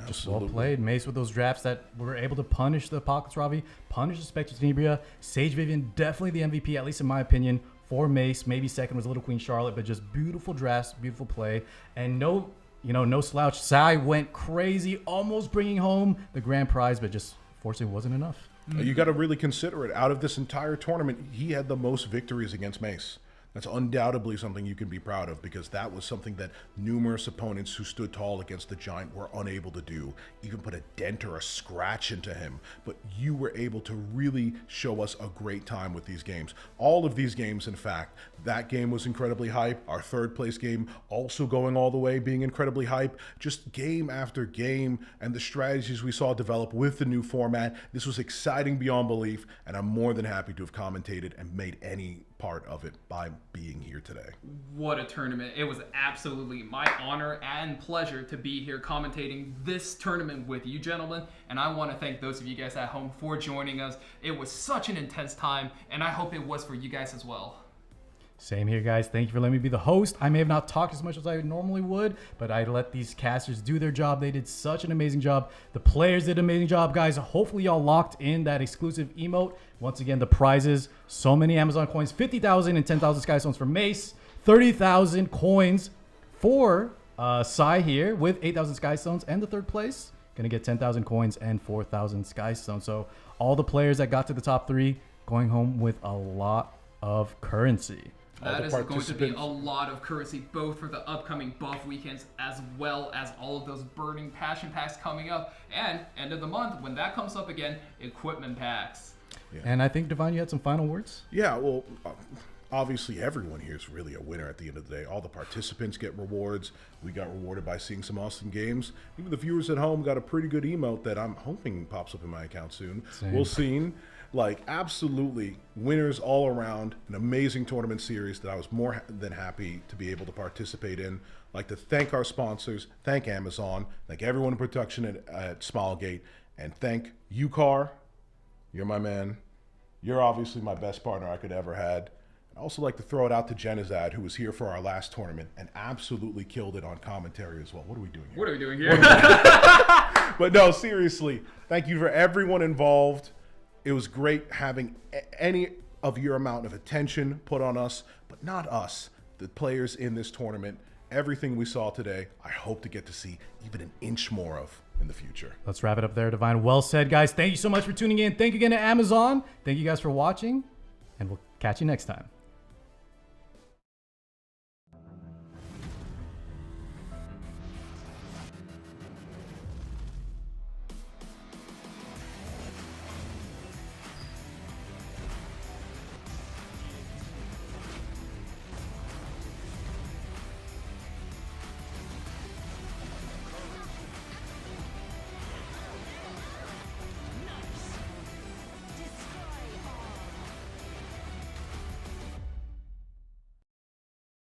Just well played. Mace with those drafts that were able to punish the Apocalypse Ravi, punish the Spectres Tenebria. Sage Vivian, definitely the MVP, at least in my opinion, for Mace. Maybe second was Little Queen Charlotte, but just beautiful drafts, beautiful play. And no slouch. Sai went crazy, almost bringing home the grand prize, but just fortunately wasn't enough. You got to really consider it. Out of this entire tournament, he had the most victories against Mace. That's undoubtedly something you can be proud of, because that was something that numerous opponents who stood tall against the Giant were unable to do, even put a dent or a scratch into him. But you were able to really show us a great time with these games. All of these games, in fact. That game was incredibly hype. Our third place game also going all the way, being incredibly hype. Just game after game, and the strategies we saw develop with the new format. This was exciting beyond belief, and I'm more than happy to have commentated and made any part of it by being here today. What a tournament. It was absolutely my honor and pleasure to be here commentating this tournament with you gentlemen, and I want to thank those of you guys at home for joining us. It was such an intense time, and I hope it was for you guys as well. Same here, guys. Thank you for letting me be the host. I may have not talked as much as I normally would, but I let these casters do their job. They did such an amazing job. The players did an amazing job, guys. Hopefully, y'all locked in that exclusive emote. Once again, the prizes, so many Amazon coins, 50,000 and 10,000 Sky Stones for Mace, 30,000 coins for Sai here with 8,000 Sky Stones, and the third place going to get 10,000 coins and 4,000 Sky Stones. So all the players that got to the top 3 going home with a lot of currency. That is going to be a lot of currency, both for the upcoming buff weekends as well as all of those burning passion packs coming up. And end of the month, when that comes up again, equipment packs. Yeah. And I think, Divine, you had some final words? Yeah, well, obviously everyone here is really a winner at the end of the day. All the participants get rewards. We got rewarded by seeing some awesome games. Even the viewers at home got a pretty good emote that I'm hoping pops up in my account soon. Same. We'll see. Like, absolutely winners all around. An amazing tournament series that I was more than happy to be able to participate in. I'd like to thank our sponsors, thank Amazon, thank everyone in production at Smilegate, and thank you, Car. You're my man. You're obviously my best partner I could ever had. I'd also like to throw it out to Genizad, who was here for our last tournament and absolutely killed it on commentary as well. What are we doing here? What are we doing here? But no, seriously, thank you for everyone involved. It was great having any of your amount of attention put on us, but not us, the players in this tournament. Everything we saw today, I hope to get to see even an inch more of in the future. Let's wrap it up there, Divine. Well said, guys. Thank you so much for tuning in. Thank you again to Amazon. Thank you guys for watching, and we'll catch you next time.